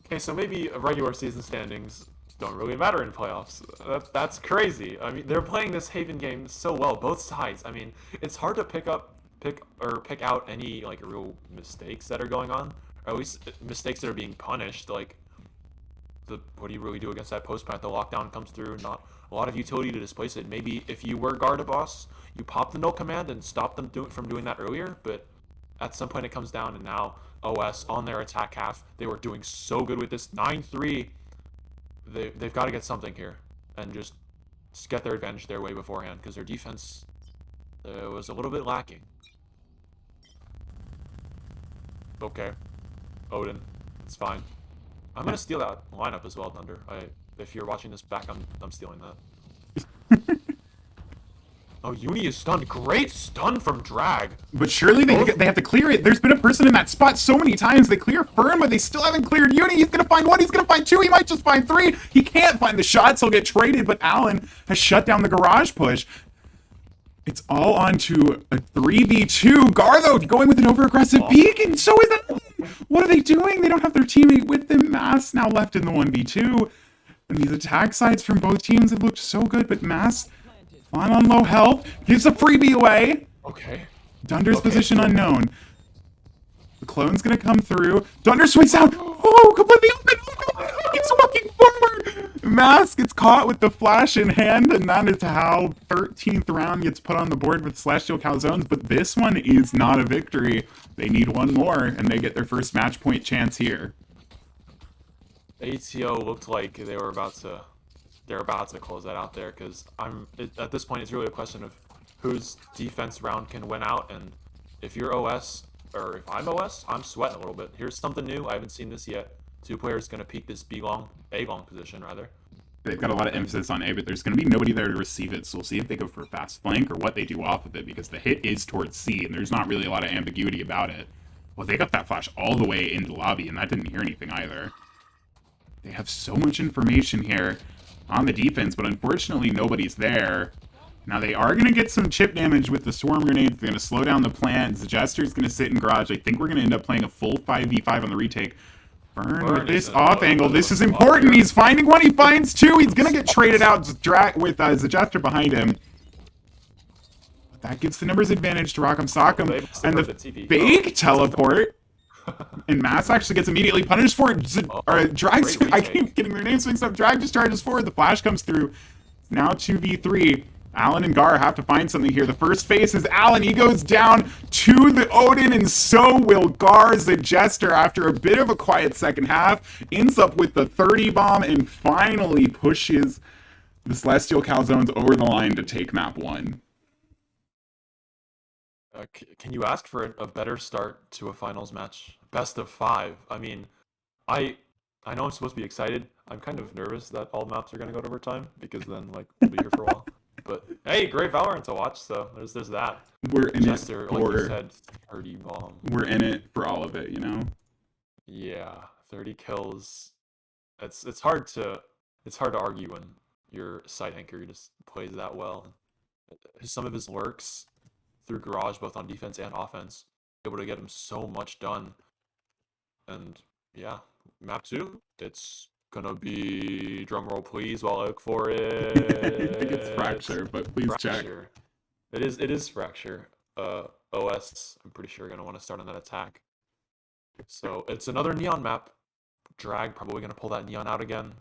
Okay, so maybe regular season standings don't really matter in playoffs. That's crazy. I mean, they're playing this Haven game so well, both sides. I mean, it's hard to pick out any like real mistakes that are going on, or at least mistakes that are being punished. Like, what do you really do against that post plant? The lockdown comes through, not a lot of utility to displace it. Maybe if you were guard a boss, you pop the null command and stop them from doing that earlier. But at some point it comes down, and now OS on their attack half, they were doing so good with this 9-3. they've got to get something here and just get their advantage their way beforehand because their defense was a little bit lacking. Okay, Odin, it's fine. I'm gonna steal that lineup as well, Thunder. If you're watching this back, I'm stealing that. Oh, Uni is stunned. Great stun from Drag. But surely they have to clear it. There's been a person in that spot so many times. They clear Fern, but they still haven't cleared Uni. He's going to find 1. He's going to find 2. He might just find 3. He can't find the shots. He'll get traded, but Allen has shut down the garage push. It's all on to a 3v2. Gar, though, going with an over-aggressive peek, and so is that. What are they doing? They don't have their teammate with them. Mass now left in the 1v2. And these attack sides from both teams have looked so good, but Mass on low health, gives a freebie away. Okay. Dunder's position unknown. The clone's gonna come through. Dunder swings out. Oh, completely open. Oh, he's walking forward. Mask gets caught with the flash in hand, and that is how 13th round gets put on the board with Celestial Calzones. But this one is not a victory. They need one more, and they get their first match point chance here. ATO looked like they were about to close that out there because at this point it's really a question of whose defense round can win out, and if you're OS or if I'm OS, I'm sweating a little bit. Here's something new. I haven't seen this yet. 2 players gonna peek this A-long position rather. They've got a lot of emphasis on A, but there's going to be nobody there to receive it, so we'll see if they go for a fast flank or what they do off of it, because the hit is towards C, and there's not really a lot of ambiguity about it. Well, they got that flash all the way into the lobby, and that didn't hear anything either. They have so much information here on the defense, but unfortunately nobody's there. Now they are going to get some chip damage with the swarm grenades. They're going to slow down the plant. The Jester's going to sit in garage. I think we're going to end up playing a full 5v5 on the retake. Fern with this off angle. This is important. He's finding 1. He finds 2. He's going to get traded out with the Jester behind him. That gives the numbers advantage to Rock'em Sock'em. And the fake teleport. And Mass actually gets immediately punished for it. Drag, I keep getting their names mixed up. Drag just charges forward. The flash comes through. It's now 2v3. Allen and Gar have to find something here. The first phase is Allen. He goes down to the Odin, and so will Gar. The Jester, after a bit of a quiet second half, ends up with the 30 bomb and finally pushes the Celestial Calzones over the line to take map 1. Can you ask for a better start to a finals match? Best of 5. I mean, I know I'm supposed to be excited. I'm kind of nervous that all maps are going to go to overtime because then we'll be here for a while. But hey, great Valorant to watch. So there's that. We're in Jester, it for, like you said, 30 bomb. We're in it for all of it, you know. Yeah, 30 kills. It's hard to argue when your side anchor just plays that well. Some of his lurks through garage, both on defense and offense, able to get him so much done. And yeah, map 2, it's gonna be, drumroll please while I look for it. I think it's Fracture, but please Fracture. check. It is Fracture. OS, I'm pretty sure gonna want to start on that attack. So it's another Neon map. Drag probably gonna pull that Neon out again.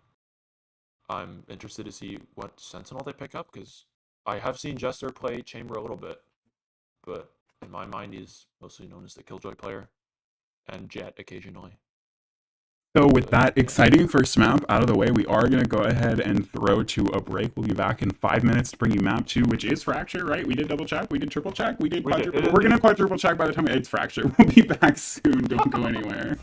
I'm interested to see what Sentinel they pick up, because I have seen Jester play Chamber a little bit, but in my mind he's mostly known as the Killjoy player, and Jet occasionally. So with that exciting first map out of the way, we are going to go ahead and throw to a break. We'll be back in 5 minutes to bring you map 2, which is Fracture, right? We did double check, we did triple check, we did quadruple. We're going to quadruple check by the time it's Fracture. We'll be back soon. Don't go anywhere.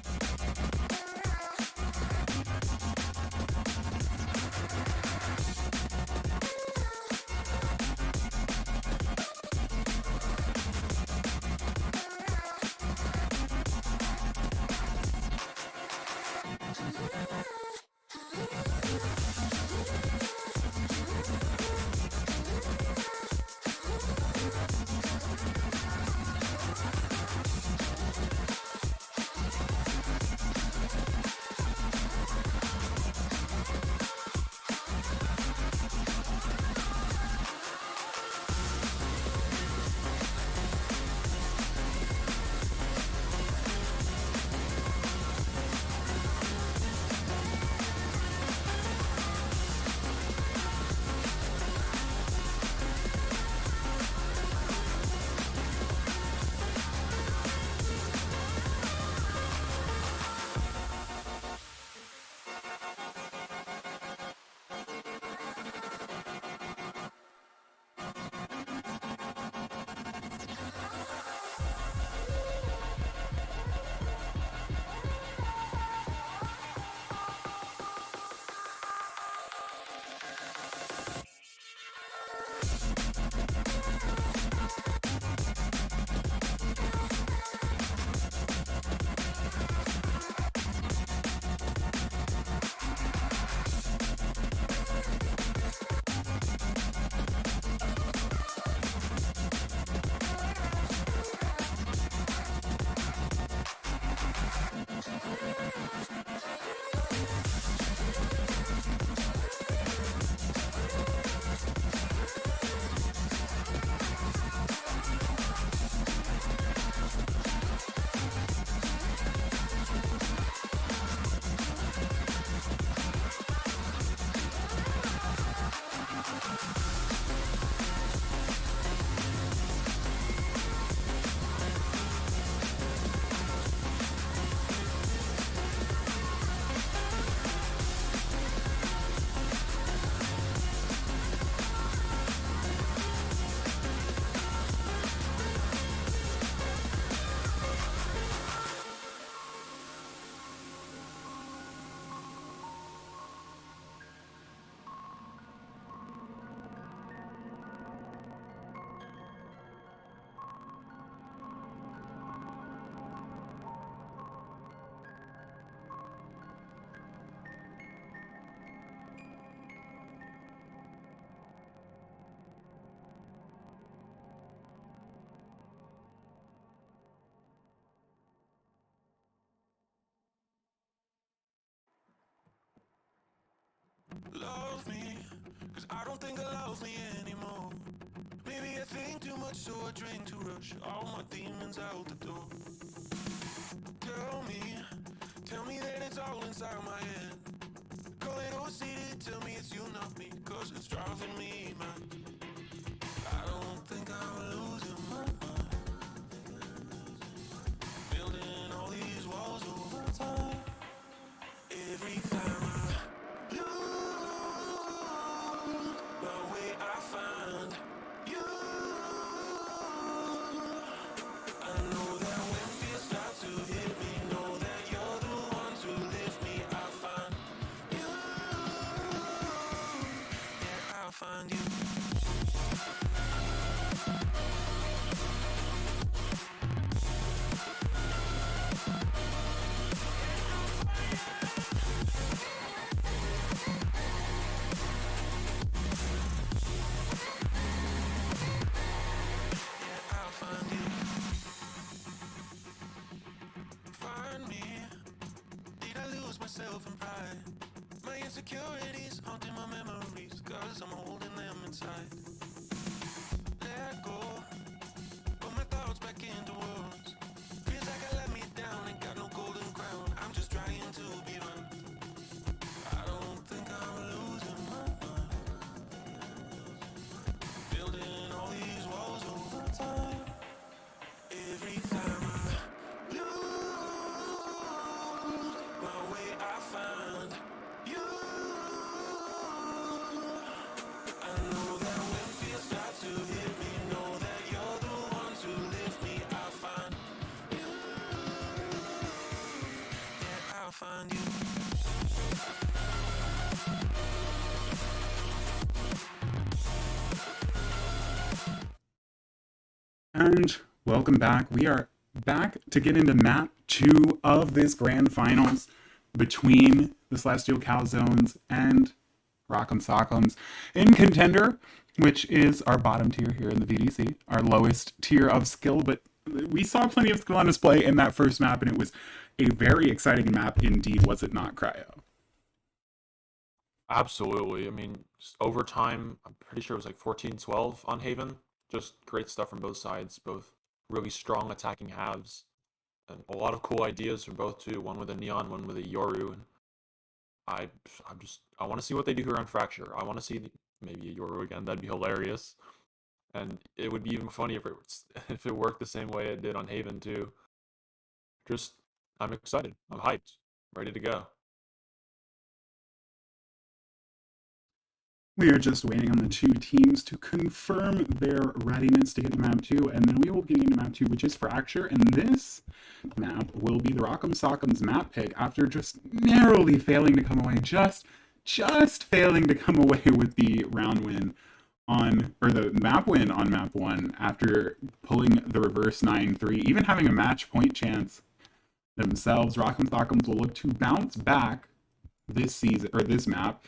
Love me, cause I don't think I love me anymore. Maybe I think too much, so I drink to rush all my demons out the door. Tell me that it's all inside my head. Call it OCD, tell me it's you, not me, cause it's driving me mad. I don't think I'm losing my mind. Building all these walls over time. Every time I lose my way, I find you. I know that when fears start to hit me, know that you're the one to lift me. I find you. Yeah, I'll find you. Yeah, I'll find you. Find me. Did I lose myself in pride? My insecurities haunting my memories, cause I'm holding them inside. Let go, put my thoughts back into words. Feels like I let me down, ain't got no golden crown. I'm just trying to be right. I don't think I'm losing my mind. Building all these walls over time. Every time I lose my way, I find you. I know that when fears start to hit me, know that you're the one to lift me. I find you. Yeah, I'll find you. And welcome back. We are back to get into map 2 of this grand finals between the Celestial Calzones and Rock'em Sock'ems in Contender, which is our bottom tier here in the VDC, our lowest tier of skill, but we saw plenty of skill on display in that first map, and it was a very exciting map indeed, was it not, Cryo? Absolutely. I mean, just overtime, I'm pretty sure it was like 14-12 on Haven. Just great stuff from both sides, both really strong attacking halves, and a lot of cool ideas from both too. One with a Neon, one with a Yoru, and I, I want to see what they do here on Fracture. I want to see maybe a Yoru again. That'd be hilarious, and it would be even funny if if it worked the same way it did on Haven too. Just, I'm excited. I'm hyped, ready to go. We are just waiting on the two teams to confirm their readiness to get to map 2, and then we will get into map 2, which is Fracture, and this map will be the Rock'em Sock'ems map pick after just narrowly failing to come away, just failing to come away with the round win on, or the map win on map 1 after pulling the reverse 9-3, even having a match point chance themselves. Rock'em Sock'ems will look to bounce back this season, or this map,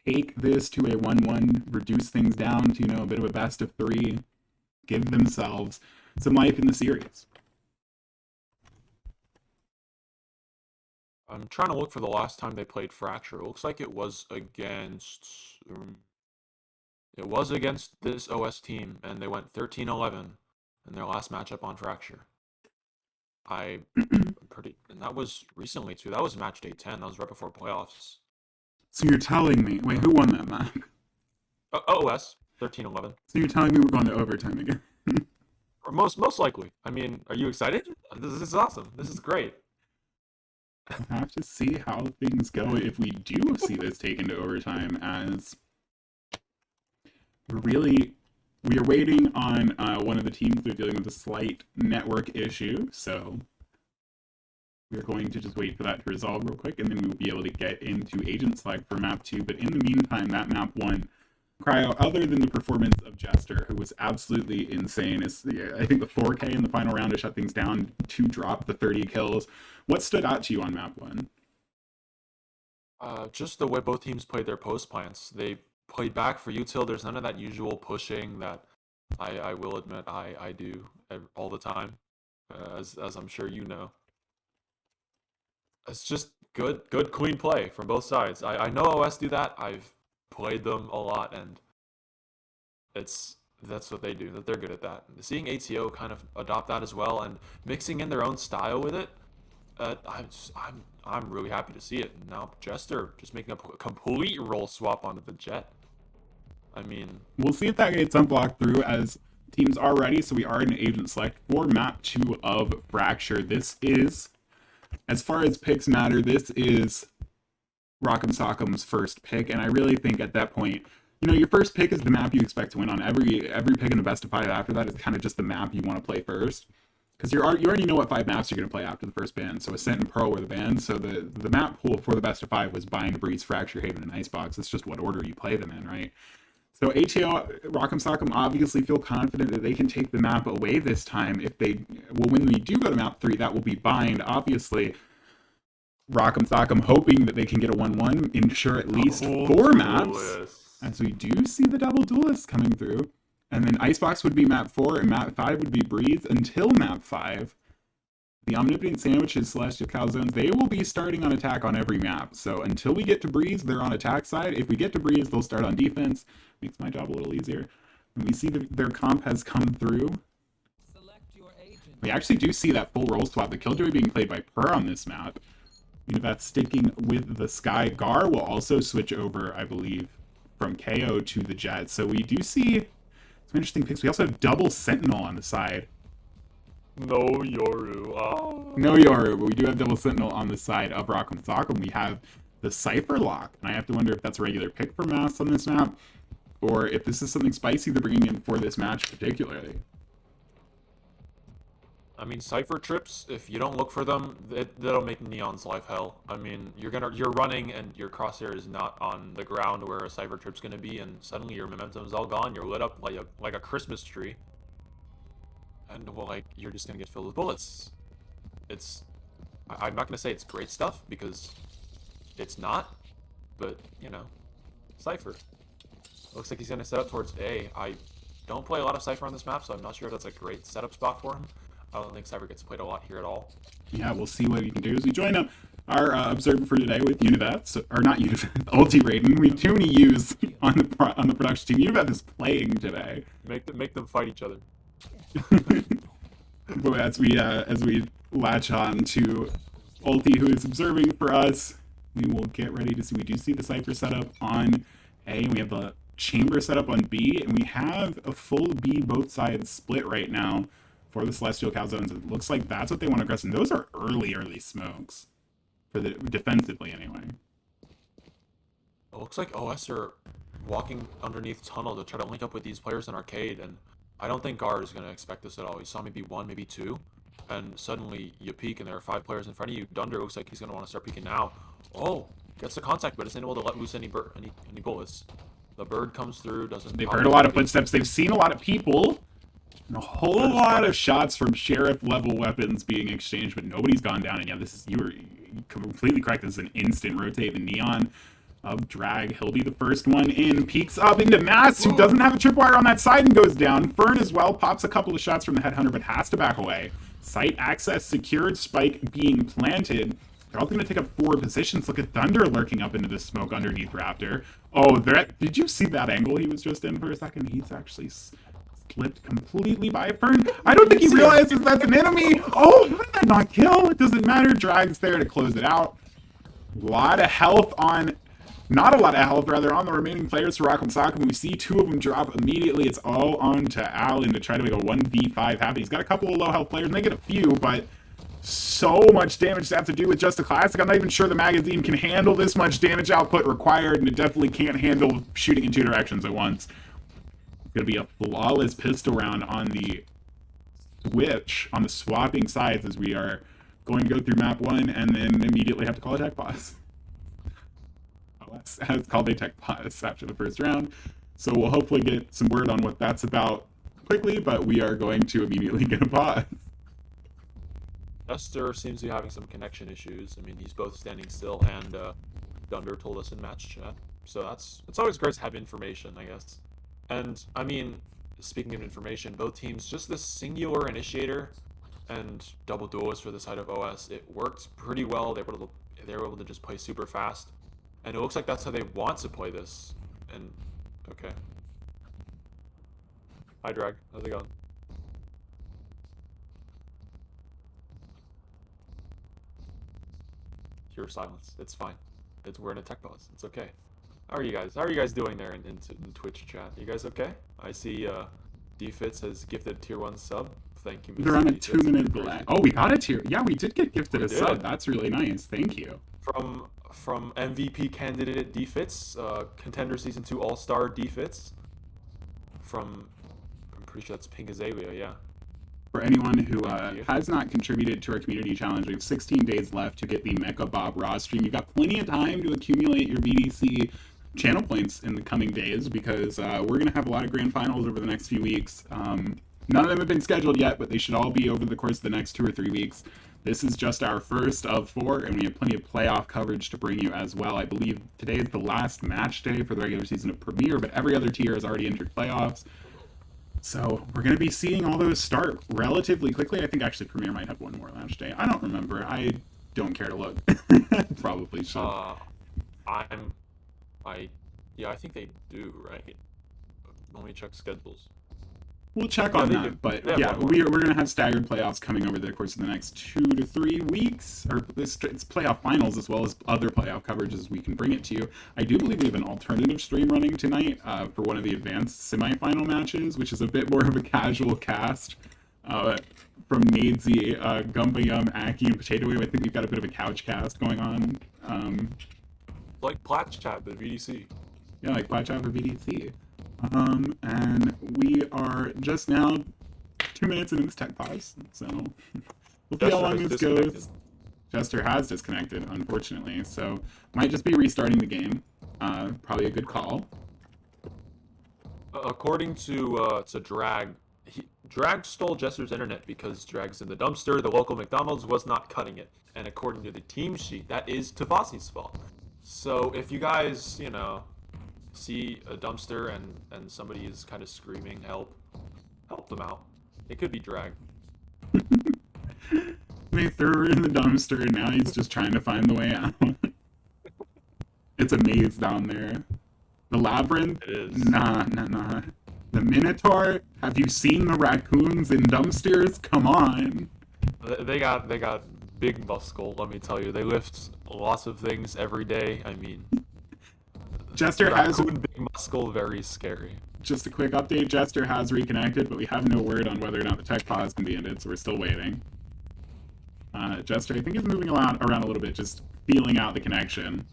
take this to a 1-1, reduce things down to, a bit of a best of 3, give themselves some life in the series. I'm trying to look for the last time they played Fracture. It looks like it was against this OS team, and they went 13-11 in their last matchup on Fracture. And that was recently too. That was match day 10. That was right before playoffs. So you're telling me, wait, who won that map? OS 13-11. So you're telling me we're going to overtime again? Or most likely. I mean, are you excited? This is awesome. This is great. We'll have to see how things go if we do see this taken to overtime, as we are waiting on one of the teams. They're dealing with a slight network issue, so we're going to just wait for that to resolve real quick, and then we will be able to get into agent select for map 2. But in the meantime, that map 1, Cryo, other than the performance of Jester, who was absolutely insane, I think the 4K in the final round to shut things down, to drop the 30 kills. What stood out to you on map 1? Just the way both teams played their post plants. They played back for util. There's none of that usual pushing that I will admit I do all the time, as I'm sure you know. it's just good queen play from both sides. I know OS do that. I've played them a lot, and that's what they do. That they're good at that. Seeing ATO kind of adopt that as well and mixing in their own style with it, I'm really happy to see it. And now Jester just making a complete role swap onto the Jet. I mean, We'll see if that gets unblocked through as teams are ready. So we are in agent select for map 2 of Fracture. This is, as far as picks matter, this is Rock'em Sock'em's first pick, and I really think at that point, you know, your first pick is the map you expect to win on. Every pick in the best of 5 after that is kind of just the map you want to play first, because you already know what 5 maps you're going to play after the first ban. So Ascent and Pro were the bans, so the map pool for the best of 5 was Bind, Breeze, Fracture, Haven, and Icebox. It's just what order you play them in, right? So ATO, Rock'em Sock'em obviously feel confident that they can take the map away this time. When we do go to map 3, that will be Bind, obviously. Rock'em Sock'em hoping that they can get a 1-1, ensure at least 4 maps. As we do see the double duelists coming through. And then Icebox would be map 4, and map 5 would be Breeze until map 5. The Omnipotent Sandwiches, Celestial Calzones, they will be starting on attack on every map. So until we get to Breeze, they're on attack side. If we get to Breeze, they'll start on defense. Makes my job a little easier. And we see that their comp has come through. We actually do see that full role swap. The Killjoy being played by Per on this map. You know, that's sticking with the Sky. Gar will also switch over, I believe, from KO to the Jet. So we do see some interesting picks. We also have double Sentinel on the side. no Yoru. Oh. No Yoru, but we do have double Sentinel on the side of Rock'em Sock'em. We have the Cypher Lock, and I have to wonder if that's a regular pick for Mass on this map, or if this is something spicy they're bringing in for this match particularly. I mean, Cypher trips, if you don't look for them, that'll make Neon's life hell. I mean, you're running and your crosshair is not on the ground where a Cypher trip's gonna be, and suddenly your momentum's all gone. You're lit up like a Christmas tree, and well, like you're just gonna get filled with bullets. I'm not gonna say it's great stuff because it's not, but you know, Cypher. Looks like he's gonna set up towards A. I don't play a lot of Cypher on this map, so I'm not sure if that's a great setup spot for him. I don't think Cypher gets played a lot here at all. Yeah, we'll see what we can do as we join up our observer for today with Univeth, or not Univeth, Ulti Raiden. We have too many U's on the production team. Univeth is playing today. Make them fight each other. But as we latch on to Ulti, who is observing for us, we will get ready to see. We do see the Cypher setup on A, and we have the Chamber setup on B, and we have a full B both sides split right now for the Celestial Calzones. It looks like that's what they want to aggress, and those are early smokes for the defensively anyway. It looks like OS are walking underneath tunnel to try to link up with these players in arcade, and I don't think Gar is going to expect this at all. He saw maybe 1, maybe 2, and suddenly you peek and there are 5 players in front of you. Dunder looks like he's going to want to start peeking now. Oh, gets the contact, but isn't able to let loose any bullets. The bird comes through, doesn't. They've heard a lot of footsteps. They've seen a lot of people. And a whole lot of shots from sheriff level weapons being exchanged, but nobody's gone down. And yeah, you were completely correct. This is an instant rotate. The Neon of Drag, he'll be the first one in. Peeks up into Mass, who doesn't have a tripwire on that side and goes down. Fern as well pops a couple of shots from the Headhunter, but has to back away. Site access secured, spike being planted. They're also going to take up 4 positions. Look at Thunder lurking up into the smoke underneath Raptor. Oh, did you see that angle he was just in for a second? He's actually slipped completely by Fern. I don't think he realizes that's an enemy. Oh, how did that not kill? It doesn't matter. Drag's there to close it out. Not a lot of health, rather, on the remaining players for Rock'em Sock'em. We see 2 of them drop immediately. It's all on to Allen to try to make a 1v5 happen. He's got a couple of low health players, and they get a few, but so much damage to have to do with just a classic. I'm not even sure the magazine can handle this much damage output required, and it definitely can't handle shooting in 2 directions at once. It's going to be a flawless pistol round on the switch, on the swapping sides, as we are going to go through map 1 and then immediately have to call a tech pause. Has called a tech pause after the first round, so we'll hopefully get some word on what that's about quickly, but we are going to immediately get a pause. Esther seems to be having some connection issues. I mean, he's both standing still, and Dunder told us in match chat. So it's always great to have information, I guess. And I mean, speaking of information, both teams, just this singular initiator and double duelist for the side of OS. It worked pretty well. They were able to just play super fast, and it looks like that's how they want to play this. And okay, hi Drag, how's it going? Your silence. It's fine. We're in a tech pause. It's okay. How are you guys? How are you guys doing there in Twitch chat? You guys okay? I see DFitz has gifted tier 1 sub. Thank you, Mr. They're on a DFitz. 2-minute delay. Oh, we got a tier. Yeah, we did get gifted We a sub. did. That's really nice. Thank you. From MVP candidate DFitz, Contender Season 2 All-Star DFitz. I'm pretty sure that's Pink Azalea, yeah. For anyone who Thank you. has not contributed to our community challenge, we have 16 days left to get the Mecha Bob Raw stream. You've got plenty of time to accumulate your VDC channel points in the coming days, because we're going to have a lot of grand finals over the next few weeks. None of them have been scheduled yet, but they should all be over the course of the next 2 or 3 weeks. This is just our first of 4, and we have plenty of playoff coverage to bring you as well. I believe today is the last match day for the regular season of Premier, but every other tier has already entered playoffs. So we're going to be seeing all those start relatively quickly. I think actually Premier might have one more launch day. I don't remember. I don't care to look. Probably should. Yeah, I think they do, right? Let me check schedules. We'll check Yeah, on they that, do. but Yeah, yeah, one more. we're going to have staggered playoffs coming over the course of the next 2 to 3 weeks, or it's playoff finals as well as other playoff coverages we can bring it to you. I do believe we have an alternative stream running tonight for one of the advanced semifinal matches, which is a bit more of a casual cast from Nadesy, Gumba Yum, Aki, and Potato Wave. I think we've got a bit of a couch cast going on. Like Plat Chat, but VDC. Yeah, like Watch Out for VDC. And we are just now 2 minutes into this tech pause, so we'll see how long this goes. Jester has disconnected, unfortunately, so might just be restarting the game. Probably a good call. According to Drag, Drag stole Jester's internet because Drag's in the dumpster. The local McDonald's was not cutting it, and according to the team sheet, that is Tavasi's fault. So if you guys, see a dumpster and somebody is kind of screaming help them out. It could be Drag. They threw her in the dumpster, and now he's just trying to find the way out. It's a maze down there. The labyrinth? It is. Nah. The Minotaur? Have you seen the raccoons in dumpsters? Come on. They got big muscle, let me tell you. They lift lots of things every day. I mean, Jester has... raccoon big muscle, very scary. Just a quick update, Jester has reconnected, but we have no word on whether or not the tech pause can be ended, so we're still waiting. Jester, I think, is moving around a little bit, just feeling out the connection.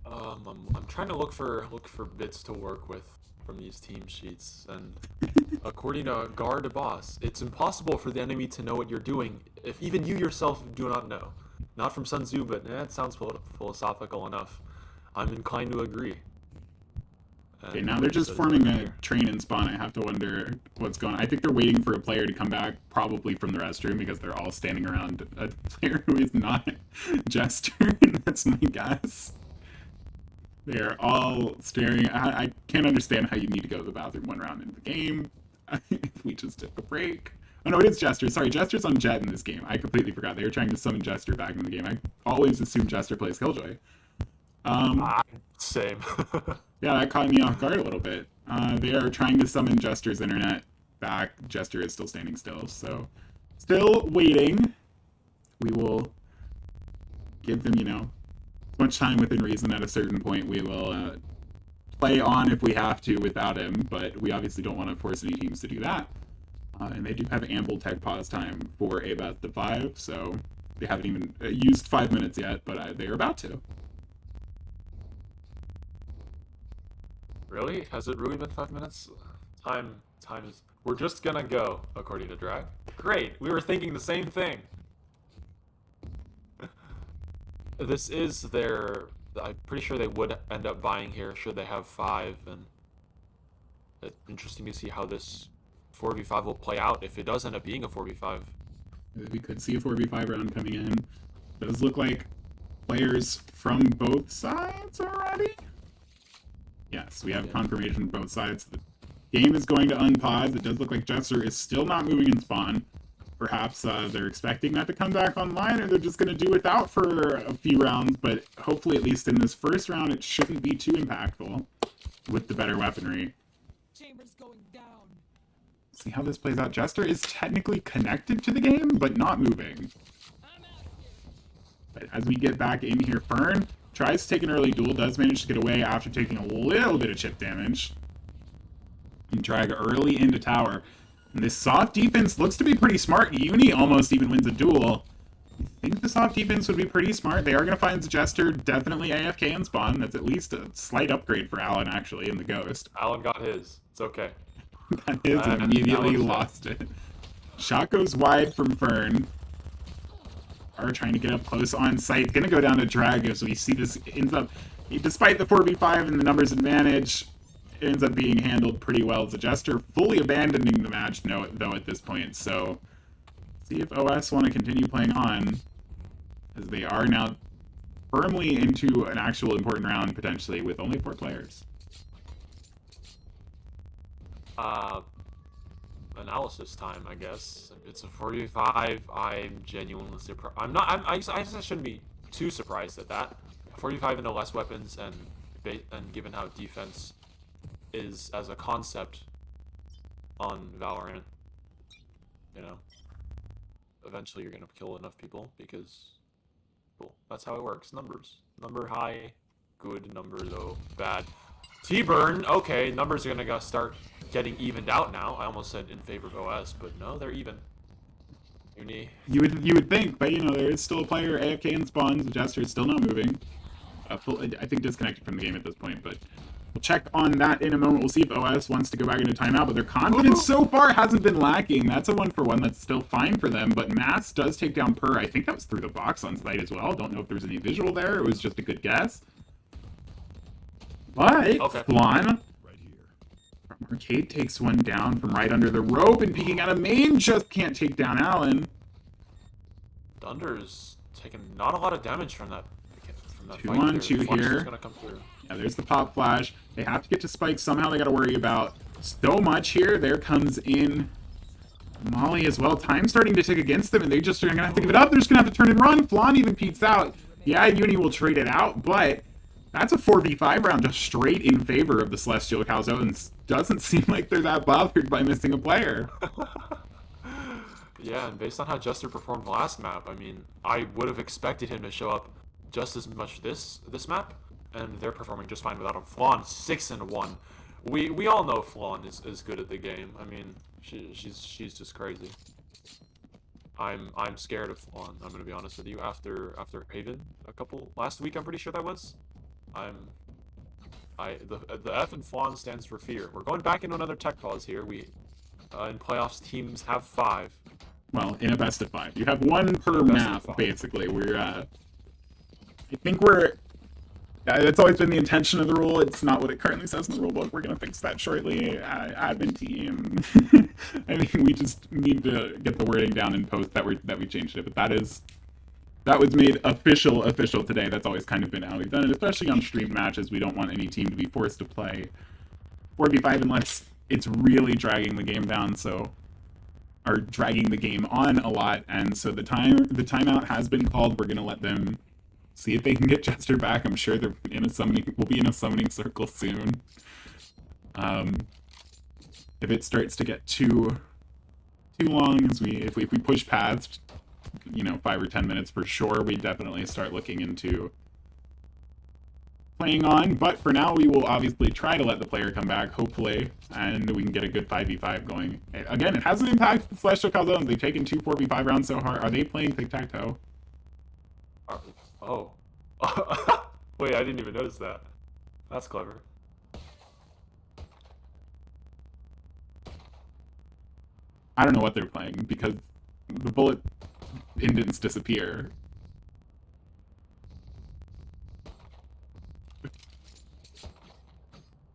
I'm trying to look for bits to work with from these team sheets, and according to Guard Boss, it's impossible for the enemy to know what you're doing if even you yourself do not know. Not from Sun Tzu, but it sounds philosophical enough. I'm inclined to agree. Okay, now they're just forming a train and spawn. I have to wonder what's going on. I think they're waiting for a player to come back, probably from the restroom, because they're all standing around a player who is not Jester. That's my guess. They are all staring. I can't understand how you need to go to the bathroom 1 round into the game. If we just took a break. Oh no, it is Jester. Sorry, Jester's on Jet in this game. I completely forgot. They were trying to summon Jester back in the game. I always assume Jester plays Killjoy. Same. Yeah, that caught me off guard a little bit. They are trying to summon Jester's internet back. Jester is still standing still, so still waiting. We will give them, as much time within reason. At a certain point, we will play on if we have to without him, but we obviously don't want to force any teams to do that. And they do have ample tech pause time for a best of 5, so they haven't even used 5 minutes yet, but they are about to. Really? Has it really been 5 minutes? Time is... We're just gonna go, according to Drag. Great! We were thinking the same thing! This is their... I'm pretty sure they would end up buying here should they have 5, and... It's interesting to see how this 4v5 will play out if it does end up being a 4v5. We could see a 4v5 round coming in. Does look like players from both sides already? Yes, we have confirmation from both sides. The Game is going to unpause. It does look like Jester is still not moving in spawn. Perhaps they're expecting that to come back online, or they're just going to do without for a few rounds, but hopefully at least in this first round it shouldn't be too impactful with the better weaponry. Chambers going down. See how this plays out. Jester is technically connected to the game, but not moving. But as we get back in here, Fern tries to take an early duel, does manage to get away after taking a little bit of chip damage. And drag early into tower. And this soft defense looks to be pretty smart. Uni almost even wins a duel. I think the soft defense would be pretty smart. They are going to find Jester definitely AFK in spawn. That's at least a slight upgrade for Alan, actually, in the Ghost. Alan got his. It's okay. That is immediately lost it. Shot goes wide from Fern. Are trying to get up close on site. Gonna go down to drag, so we see this ends up, despite the 4v5 and the numbers advantage, it ends up being handled pretty well. The Jester fully abandoning the match though at this point. So see if OS want to continue playing on, as they are now firmly into an actual important round potentially with only 4 players. Analysis time, I guess. It's a 45. I'm genuinely surprised. I guess I shouldn't be too surprised at that. 45 and no less weapons, and given how defense is as a concept on Valorant, you know, eventually you're gonna kill enough people because, well, that's how it works. Numbers. Number high, good. Number low, bad. T-burn. Okay, numbers are gonna start getting evened out now. I almost said in favor of OS, but no, they're even. Uni. You would think, but you know, there is still a player AFK in spawns. The Jester is still not moving. I think disconnected from the game at this point, but we'll check on that in a moment. We'll see if OS wants to go back into timeout, but their confidence so far hasn't been lacking. That's a 1-for-1 that's still fine for them, but Mass does take down Per. I think that was through the box on site as well. Don't know if there was any visual there. It was just a good guess. But okay. Flan from Arcade takes one down from right under the rope, and peeking out of main just can't take down Allen. Thunder's taking not a lot of damage from that. 2 on 2 here. Gonna come through. Yeah, there's the pop flash. They have to get to Spike somehow. They got to worry about so much here. There comes in Molly as well. Time's starting to tick against them, and they just are going to have to give it up. They're just going to have to turn and run. Flan even peeks out. Yeah, Uni will trade it out, but that's a 4v5 round just straight in favor of the Celestial Calzones. Doesn't seem like they're that bothered by missing a player. Yeah, and based on how Jester performed last map, I mean, I would have expected him to show up just as much this map, and they're performing just fine without him. Flan 6-1. We all know Flan is good at the game. I mean, she's just crazy. I'm scared of Flan. I'm gonna be honest with you. After Haven last week, I'm pretty sure that was. The F in Flan stands for fear. We're going back into another tech pause here. We in playoffs teams have 5. Well, in a best of 5, you have 1 per map basically. I think that's always been the intention of the rule. It's not what it currently says in the rulebook. We're going to fix that shortly. Admin team. I think we just need to get the wording down in post that we changed it. But that was made official today. That's always kind of been how we've done it, especially on stream matches. We don't want any team to be forced to play 4v5 unless it's really dragging the game down. Or dragging the game on a lot. And so the timeout has been called. We're going to let them see if they can get Jester back. I'm sure we'll be in a summoning circle soon. If it starts to get too long, if we push past, 5 or 10 minutes for sure, we definitely start looking into playing on. But for now, we will obviously try to let the player come back, hopefully, and we can get a good 5v5 going. Again, it hasn't impacted the Celestial Calzones. They've taken 2 4v5 rounds so far. Are they playing tic-tac-toe? Oh. Wait, I didn't even notice that. That's clever. I don't know what they're playing because the bullet indents disappear.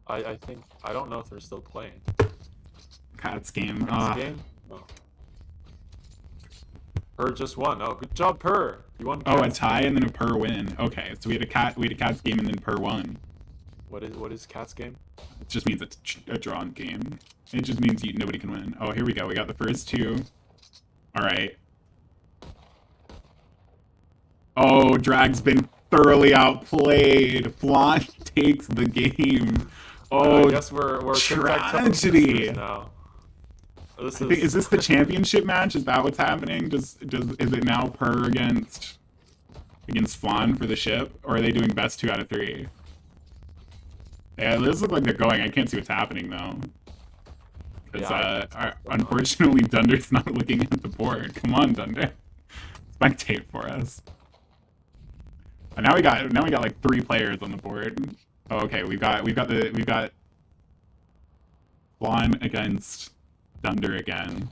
I don't know if they're still playing. Cat's game. Game? No. Per just won. Oh, good job, Per. You won. Oh, a tie and then a Per win. Okay, so we had a Cat's game and then Per won. What is Cat's game? It just means it's a drawn game. It just means nobody can win. Oh, here we go. We got the first two. All right. Oh, Drag's been thoroughly outplayed. Flan takes the game. Oh, I guess we're tragedy. now. Is this the championship match? Is that what's happening? Is it now Per against Flan for the ship, or are they doing best 2 out of 3? Yeah, this looks like they're going. I can't see what's happening though. Because unfortunately, Dunder's not looking at the board. Come on, Dunder, spectate for us. And now we got like 3 players on the board. Oh, okay, we've got Flan against Dunder again.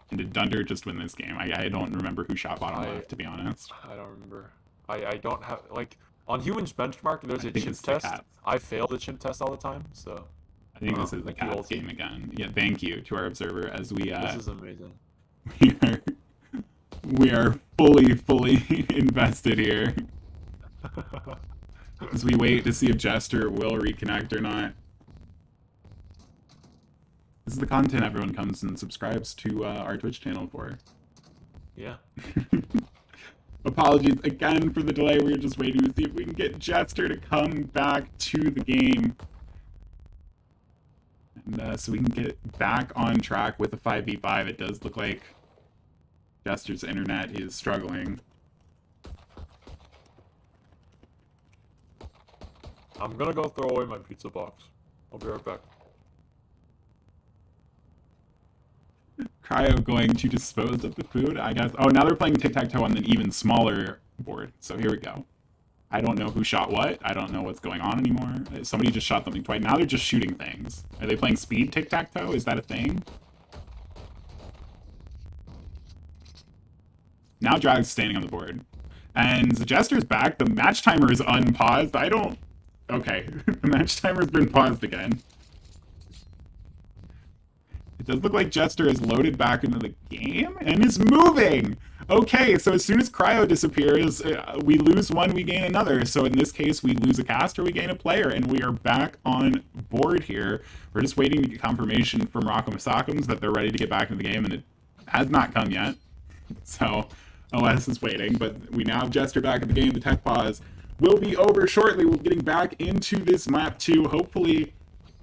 And did Dunder just win this game? I don't remember who shot bottom left, to be honest. I don't remember. I don't have, like, on Human's benchmark, there's a chip test. I fail the chip test all the time, so... I think this is the Cats game again. Yeah, thank you to our observer as we... This is amazing. We are fully invested here. As we wait to see if Jester will reconnect or not. This is the content everyone comes and subscribes to our Twitch channel for. Yeah. Apologies again for the delay. We were just waiting to see if we can get Jester to come back to the game. And so we can get back on track with the 5v5. It does look like Jester's internet is struggling. I'm gonna go throw away my pizza box. I'll be right back. Cryo going to dispose of the food, I guess. Oh, now they're playing tic-tac-toe on an even smaller board. So here we go. I don't know who shot what. I don't know what's going on anymore. Somebody just shot something twice. Now they're just shooting things. Are they playing speed tic-tac-toe? Is that a thing? Now Drag's standing on the board. And the Jester's back. The match timer is unpaused. I don't... Okay. The match timer's been paused again. It does look like Jester is loaded back into the game and is moving! Okay, so as soon as Cryo disappears, we lose one, we gain another. So in this case, we lose a caster, we gain a player, and we are back on board here. We're just waiting to get confirmation from Rock'em Sock'ems that they're ready to get back into the game, and it has not come yet. So OS is waiting, but we now have Jester back in the game. The tech pause will be over shortly. We're getting back into this map 2. Hopefully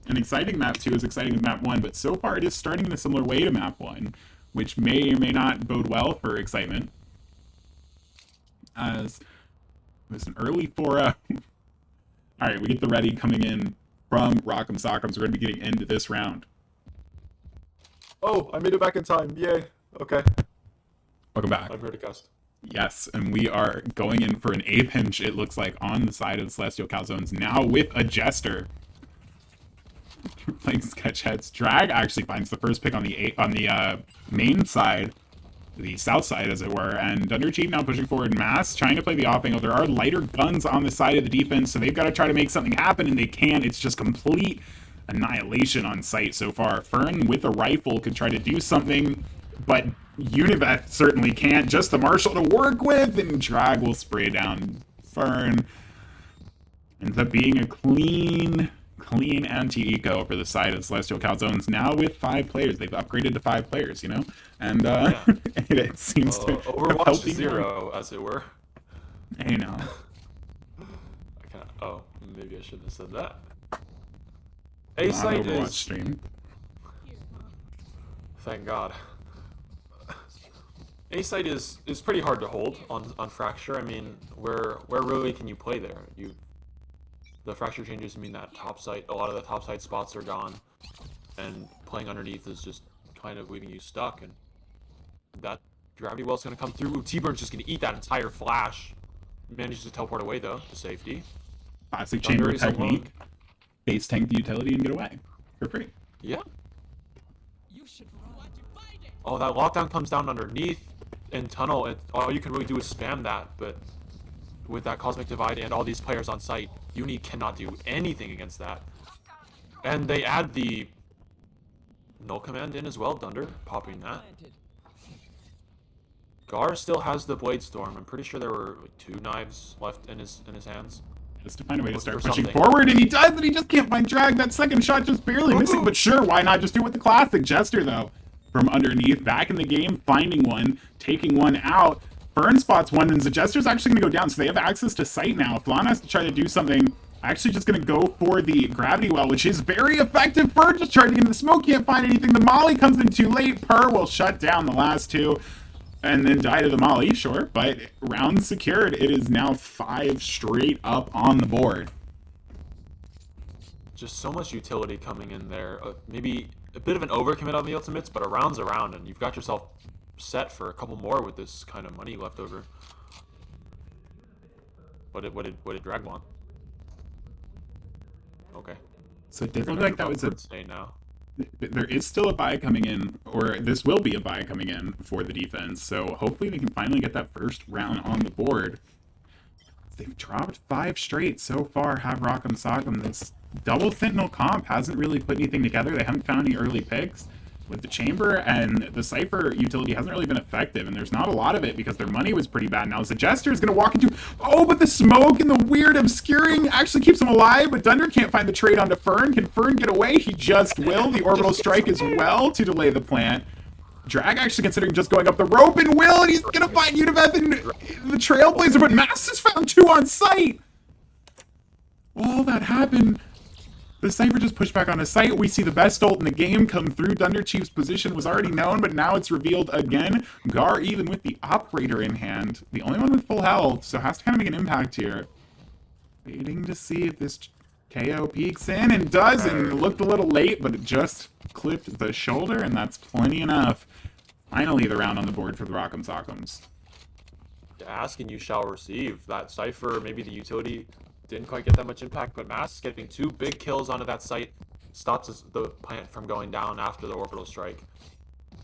an exciting map 2 is exciting as map 1, but so far it is starting in a similar way to map 1, which may or may not bode well for excitement. As it was an early 4-0. Alright, we get the ready coming in from Rock'em Sock'ems. We're going to be getting into this round. Oh, I made it back in time. Yay. Okay. Welcome back. I'm here to cast. Yes, and we are going in for an A pinch, it looks like, on the side of the Celestial Calzones, now with a Jester. Playing Sketchheads. Drag actually finds the first pick on the main side, the south side as it were, and Underachieve now pushing forward mass, trying to play the off angle. There are lighter guns on the side of the defense, so they've got to try to make something happen, and they can. It's just complete annihilation on site so far. Fern with a rifle could try to do something, but Univeth certainly can't. Just the Marshal to work with, and Drag will spray down Fern. Ends up being a clean anti-eco for the side of Celestial Calzones, now with 5 players. They've upgraded to 5 players, you know? And Yeah. it seems to Overwatch 0, as it were. I know. Oh, maybe I shouldn't have said that. A-site Overwatch is... stream. Thank God. A-site is pretty hard to hold on Fracture. I mean, where really can you play there? The Fracture changes mean that a lot of the top side spots are gone, and playing underneath is just kind of leaving you stuck, and that Gravity Well's going to come through. Ooh, T-Burn's just going to eat that entire flash. Manages to teleport away, though, to safety. Classic chamber technique. Base tank the utility and get away. For free. Yeah. Oh, that lockdown comes down underneath in tunnel, and all you can really do is spam that, but with that Cosmic Divide and all these players on site, Uni cannot do anything against that. And they add the null command in as well, Dunder, popping that. Gar still has the Blade Storm. I'm pretty sure there were like 2 knives left in his hands. Has to find a way to Look start for pushing something. forward, and he does, and he just can't find drag. That second shot just barely missing, but sure, why not just do it with the classic Jester, though? From underneath, back in the game, finding one, taking one out. Fern spots one, and the Jester's actually going to go down, so they have access to sight now. Flan has to try to do something. Actually just going to go for the gravity well, which is very effective. Fern just tried to get into the smoke, can't find anything. The molly comes in too late. Per will shut down the last two. And then die to the molly, sure, but round secured. It is now 5 straight up on the board. Just so much utility coming in there. Maybe a bit of an overcommit on the ultimates, but a round's a round, and you've got yourself set for a couple more with this kind of money left over. What did Drag want? Okay. So it did look like that was a... Stay now. There is still a buy coming in, or this will be a buy coming in for the defense. So hopefully they can finally get that first round on the board. They've dropped 5 straight so far. Have Rock'em Sock'em. This double Sentinel comp hasn't really put anything together. They haven't found any early picks. With the Chamber and the Cypher utility hasn't really been effective, and there's not a lot of it because their money was pretty bad. Now, as the Jester is going to walk into... Oh, but the smoke and the weird obscuring actually keeps him alive, but Dunder can't find the trade onto Fern. Can Fern get away? He just will. The Orbital Strike as well to delay the plant. Drag actually considering just going up the rope, and will, and he's going to find Univeth and the Trailblazer, but Mass has found 2 on sight. All that happened... The Cypher just pushed back on his sight. We see the best ult in the game come through. Thunder Chief's position was already known, but now it's revealed again. Gar, even with the Operator in hand, the only one with full health, so has to kind of make an impact here. Waiting to see if this KO peeks in, and does, and looked a little late, but it just clipped the shoulder, and that's plenty enough. Finally, the round on the board for the Rock'em Sock'ems. Ask and you shall receive. That Cypher, maybe the utility didn't quite get that much impact, but Mass is getting 2 big kills onto that site, stops the plant from going down after the Orbital Strike.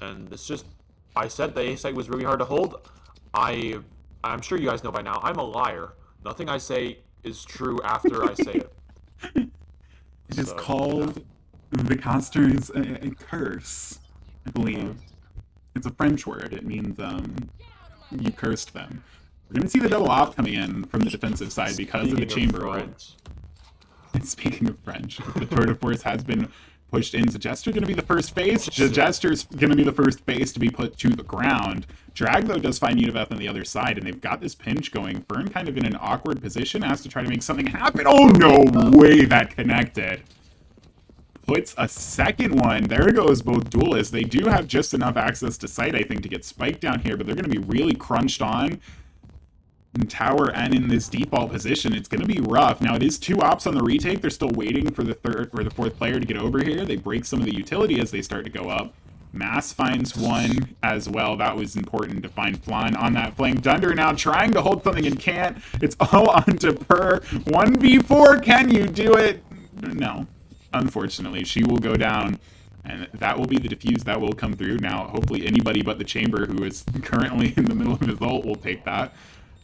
And it's just, I said the A site was really hard to hold. I'm sure you guys know by now, I'm a liar. Nothing I say is true after I say it. It is called the caster's a curse, I believe. It's a French word. It means you cursed them. We're going to see the double op coming in from the defensive side because of the Chamber ult. And speaking of French, the Tour de Force has been pushed in. The Jester going to be the first face. The Jester's going to be the first face to be put to the ground. Drag, though, does find Univeth on the other side, and they've got this pinch going. Fern kind of in an awkward position, has to try to make something happen. Oh, no way that connected. Puts a second one. There goes both duelists. They do have just enough access to sight, I think, to get spiked down here, but they're going to be really crunched on in tower and in this default position. It's going to be rough. Now, it is 2 ops on the retake. They're still waiting for the third or the 4th player to get over here. They break some of the utility as they start to go up. Mass finds one as well. That was important to find Flan on that flank. Dunder now trying to hold something and can't. It's all onto Per. 1v4. Can you do it? No. Unfortunately, she will go down. And that will be the defuse that will come through. Now, hopefully anybody but the Chamber, who is currently in the middle of his ult, will take that.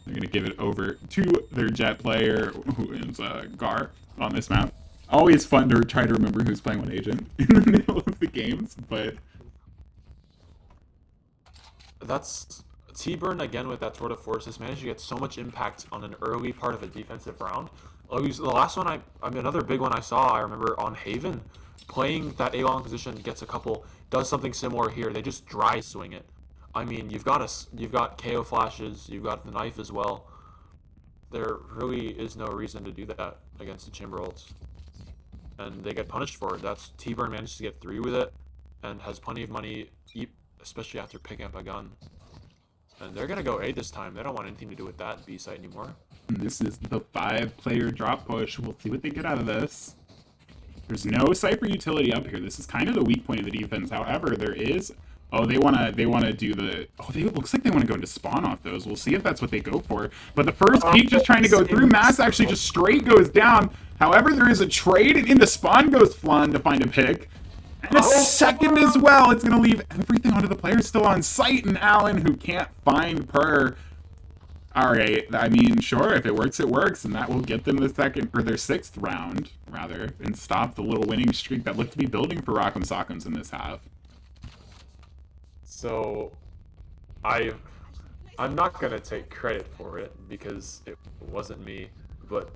They're going to give it over to their Jet player, who is Gar on this map. Always fun to try to remember who's playing what agent in the middle of the games, but... That's... T-Burn, again, with that Tour de Force, has managed to get so much impact on an early part of a defensive round. The last one, another big one I saw, I remember on Haven, playing that A-long position, gets a couple, does something similar here. They just dry swing it. I mean, you've got KO flashes, you've got the knife as well. There really is no reason to do that against the Chamber ults. And they get punished for it. That's T-Burn managed to get 3 with it, and has plenty of money, especially after picking up a gun. And they're going to go A this time. They don't want anything to do with that B site anymore. This is the 5-player drop push. We'll see what they get out of this. There's no Cypher utility up here. This is kind of the weak point of the defense. However, there is... Oh, they wanna do the... Oh, it looks like they want to go into spawn off those. We'll see if that's what they go for. But the first peak just trying to go through. Mass actually just straight goes down. However, there is a trade, and into spawn goes Flan to find a pick. And a second as well. It's going to leave everything onto the player still on site, and Allen, who can't find Per. Alright, I mean, sure, if it works, it works, and that will get them the second, or their 6th round, rather, and stop the little winning streak that looked to be building for Rock'em Sock'ems in this half. So, I'm not gonna take credit for it because it wasn't me, but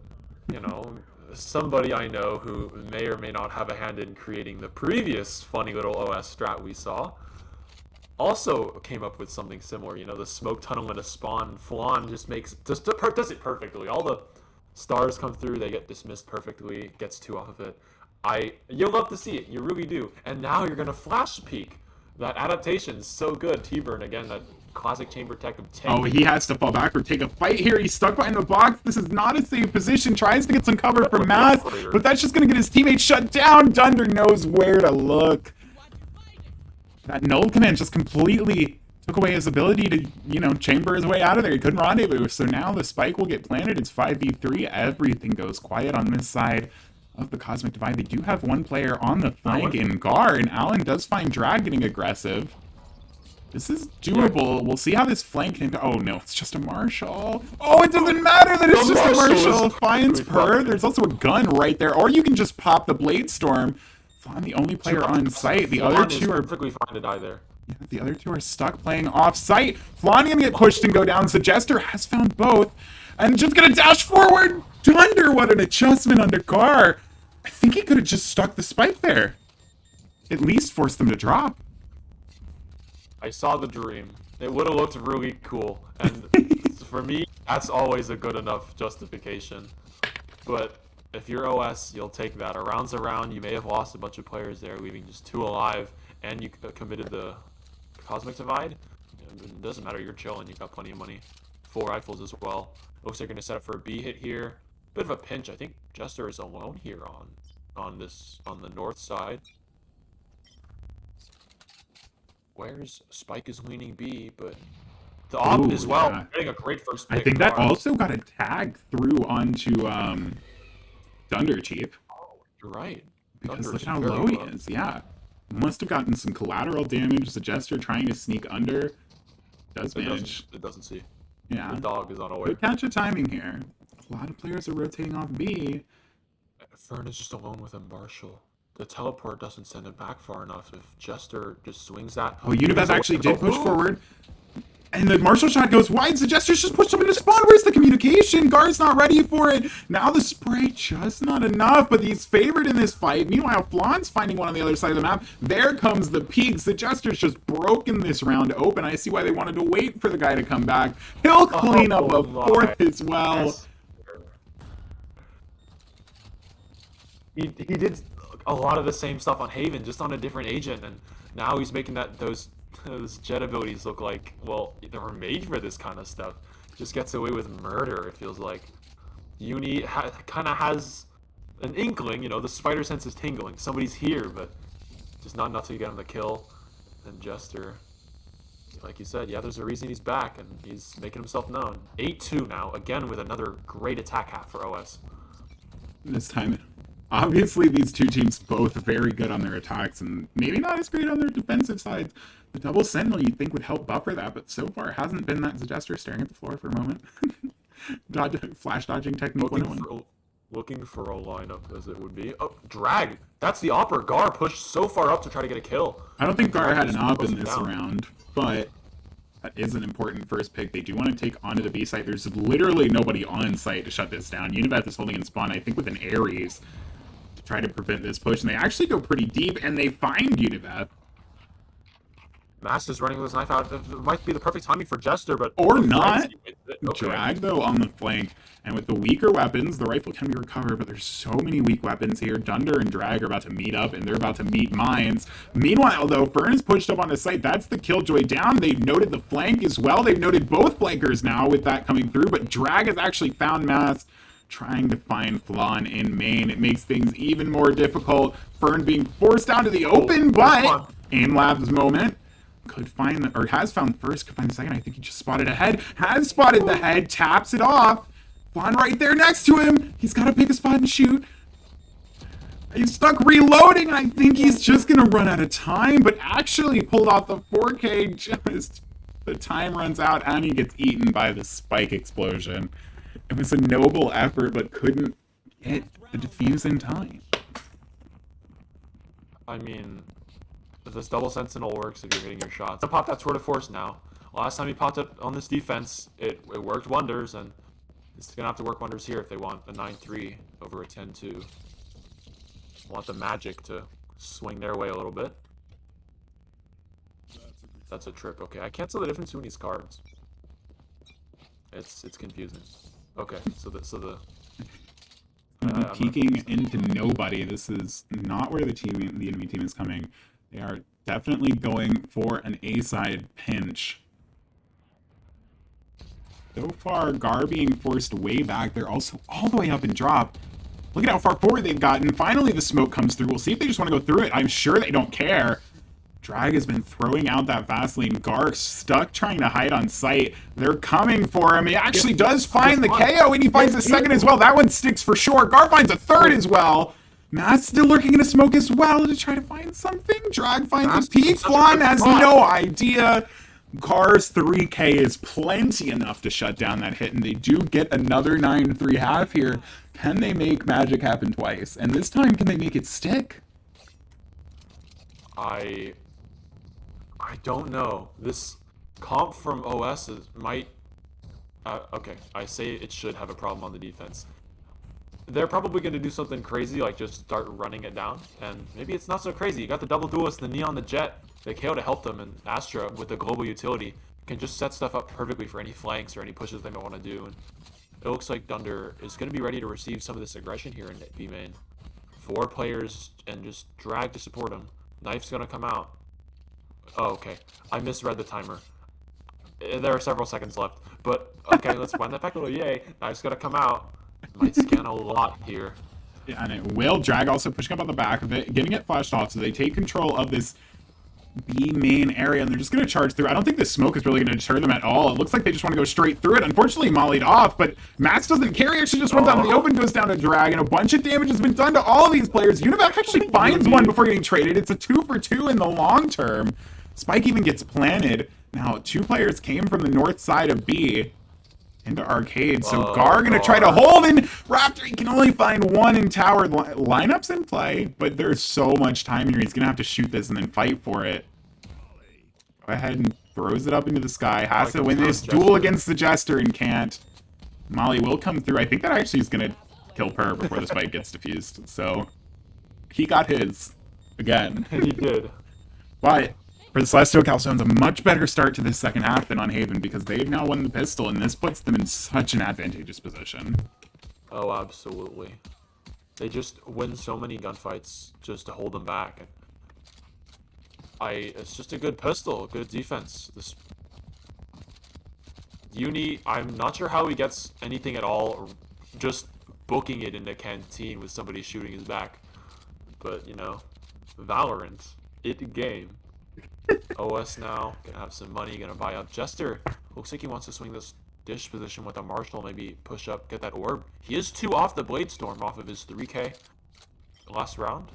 you know, somebody I know who may or may not have a hand in creating the previous funny little OS strat we saw also came up with something similar. You know, the smoke tunnel in a spawn. Flan just does it perfectly. All the stars come through, they get dismissed perfectly, gets 2 off of it. You'll love to see it, you really do. And now you're gonna flash peek. That adaptation is so good. T-Burn again, that classic chamber tech of 10. Oh, he has to fall back or take a fight here. He's stuck behind the box. This is not a safe position. Tries to get some cover from Mass, but that's just going to get his teammate shut down. Dunder knows where to look. That null command just completely took away his ability to, you know, chamber his way out of there. He couldn't rendezvous. So now the spike will get planted. It's 5v3. Everything goes quiet on this side of the Cosmic Divide. They do have one player on the flank in Gar, and Allen does find Drag getting aggressive. This is doable. We'll see how this flank can... Oh, no, it's just a Marshall. Oh, it doesn't matter that it's just a Marshall. Finds Per. There's also a gun right there. Or you can just pop the Blade Storm. Flan, the only player on site. The other two are... perfectly fine to die there. Yeah, the other two are stuck playing off-site. Flan gonna get pushed and go down. Suggester has found both. And just gonna dash forward. Dunder, what an adjustment under Gar. I think he could have just stuck the spike there. At least forced them to drop. I saw the dream. It would have looked really cool. And for me, that's always a good enough justification. But if you're OS, you'll take that. A round's a round. You may have lost a bunch of players there, leaving just 2 alive, and you committed the Cosmic Divide. It doesn't matter. You're chilling. You've got plenty of money. 4 rifles as well. Looks like they're going to set up for a B hit here. Bit of a pinch. I think Jester is alone here on the north side. Where's Spike is leaning B, but the op as well. Yeah. Getting a great first pick. I think that also got a tag through onto Dunder, Chief. Oh, you're right. Because look how low he is. Yeah. Must have gotten some collateral damage. The Jester trying to sneak under. Does manage. It doesn't see. Yeah. The dog is unaware. Good catch of timing here. A lot of players are rotating off B. Fern is just alone with a Marshall. The teleport doesn't send it back far enough. If Jester just swings that... Oh, Univac actually did push forward. And the Marshall shot goes wide. The Jester's just pushed him into spawn. Where's the communication? Gar's not ready for it. Now the spray just not enough, but he's favored in this fight. Meanwhile, Flan's finding one on the other side of the map. There comes the peaks. The Jester's just broken this round open. I see why they wanted to wait for the guy to come back. He'll clean up a 4th as well. Yes. He did a lot of the same stuff on Haven, just on a different agent, and now he's making those jet abilities look like, well, they were made for this kind of stuff. Just gets away with murder, it feels like. Uni kind of has an inkling, you know, the spider sense is tingling. Somebody's here, but just not enough to get him the kill. And Jester, like you said, yeah, there's a reason he's back, and he's making himself known. 8-2 now, again with another great attack half for OS. This time... Obviously, these two teams both very good on their attacks and maybe not as great on their defensive sides. The double sentinel you'd think would help buffer that, but so far hasn't been that. Jester staring at the floor for a moment. Flash dodging technique 101. Looking for a lineup as it would be. Oh, Drag! That's the Opera. Gar pushed so far up to try to get a kill. I don't think Gar had an op in this round, but that is an important first pick. They do want to take onto the B site. There's literally nobody on site to shut this down. Univac is holding in spawn, I think, with an Ares. Try to prevent this push, and they actually go pretty deep, and they find Univac. Mass is running with his knife out. It might be the perfect timing for Jester, but... Or not. Okay. Drag, though, on the flank. And with the weaker weapons, the rifle can be recovered, but there's so many weak weapons here. Dunder and Drag are about to meet up, and they're about to meet Mines. Meanwhile, though, Fern is pushed up on the site. That's the Killjoy down. They've noted the flank as well. They've noted both flankers now with that coming through, but Drag has actually found Mass. Trying to find Flan in main. It makes things even more difficult. Fern being forced down to the open, but AimLab's moment could find, or has found first, could find the second. I think he just spotted ahead. Has spotted the head, taps it off. Flan right there next to him. He's got to pick a spot and shoot. He's stuck reloading. I think he's just going to run out of time, but actually pulled off the 4K. Just the time runs out and he gets eaten by the spike explosion. It was a noble effort, but couldn't get the defuse in time. I mean, if this double sentinel works, if you're hitting your shots. Pop that Sword of Force now. Last time he popped it on this defense, it worked wonders, and It's gonna have to work wonders here if they want a 9-3 over a 10-2. Want the Magic to swing their way a little bit. That's a trip. Okay, I can't tell the difference between these cards. It's confusing. Okay, so the peeking into nobody. This is not where the enemy team is coming. They are definitely going for an A-side pinch. So far, Gar being forced way back. They're also all the way up in drop. Look at how far forward they've gotten. Finally, the smoke comes through. We'll see if they just want to go through it. I'm sure they don't care. Drag has been throwing out that Vaseline. Gar stuck trying to hide on sight. They're coming for him. He actually does find the KO, and he finds a second as well. That one sticks for sure. Gar finds a third as well. Matt's still lurking in the smoke as well to try to find something. Drag finds a peek. Flan has no idea. Gar's 3K is plenty enough to shut down that hit, and they do get another 9-3 half here. Can they make magic happen twice? And this time, can they make it stick? I don't know. This comp from OS might... okay, I say it should have a problem on the defense. They're probably going to do something crazy, like just start running it down. And maybe it's not so crazy. You got the double duelist, the Neon, the Jet, the KO to help them, and Astra with the global utility can just set stuff up perfectly for any flanks or any pushes they might want to do. And it looks like Dunder is going to be ready to receive some of this aggression here in B main. 4 players and just Drag to support him. Knife's going to come out. Oh, okay. I misread the timer. There are several seconds left. But, okay, let's wind that back a little. Yay. Knife's going to come out. Might scan a lot here. Yeah, and it will. Drag also pushing up on the back of it, getting it flashed off, so they take control of this B main area, and they're just going to charge through. I don't think this smoke is really going to deter them at all. It looks like they just want to go straight through it. Unfortunately, mollied off, but Max doesn't care. He actually just runs out in the open, goes down to Drag, and a bunch of damage has been done to all of these players. Univac actually finds one before getting traded. It's a 2-for-2 in the long term. Spike even gets planted. Now, 2 players came from the north side of B into Arcade, so Gar gonna try to hold, and Raptor, he can only find one in tower. Lineups in play, but there's so much time here. He's gonna have to shoot this and then fight for it. Go ahead and throws it up into the sky. Has to win this duel against the Jester and can't. Molly will come through. I think that actually is gonna kill Per before the spike gets diffused. So he got his again. He did. But for the Celestial, Calzones a much better start to this second half than on Haven, because they've now won the pistol, and this puts them in such an advantageous position. Oh, absolutely. They just win so many gunfights just to hold them back. It's just a good pistol, good defense. This Uni, I'm not sure how he gets anything at all, or just booking it in the canteen with somebody shooting his back. But, you know, Valorant, it game. OS now, gonna have some money, gonna buy up. Jester looks like he wants to swing this dish position with a Marshall, maybe push up, get that orb. He is 2 off the Blade Storm off of his 3K last round.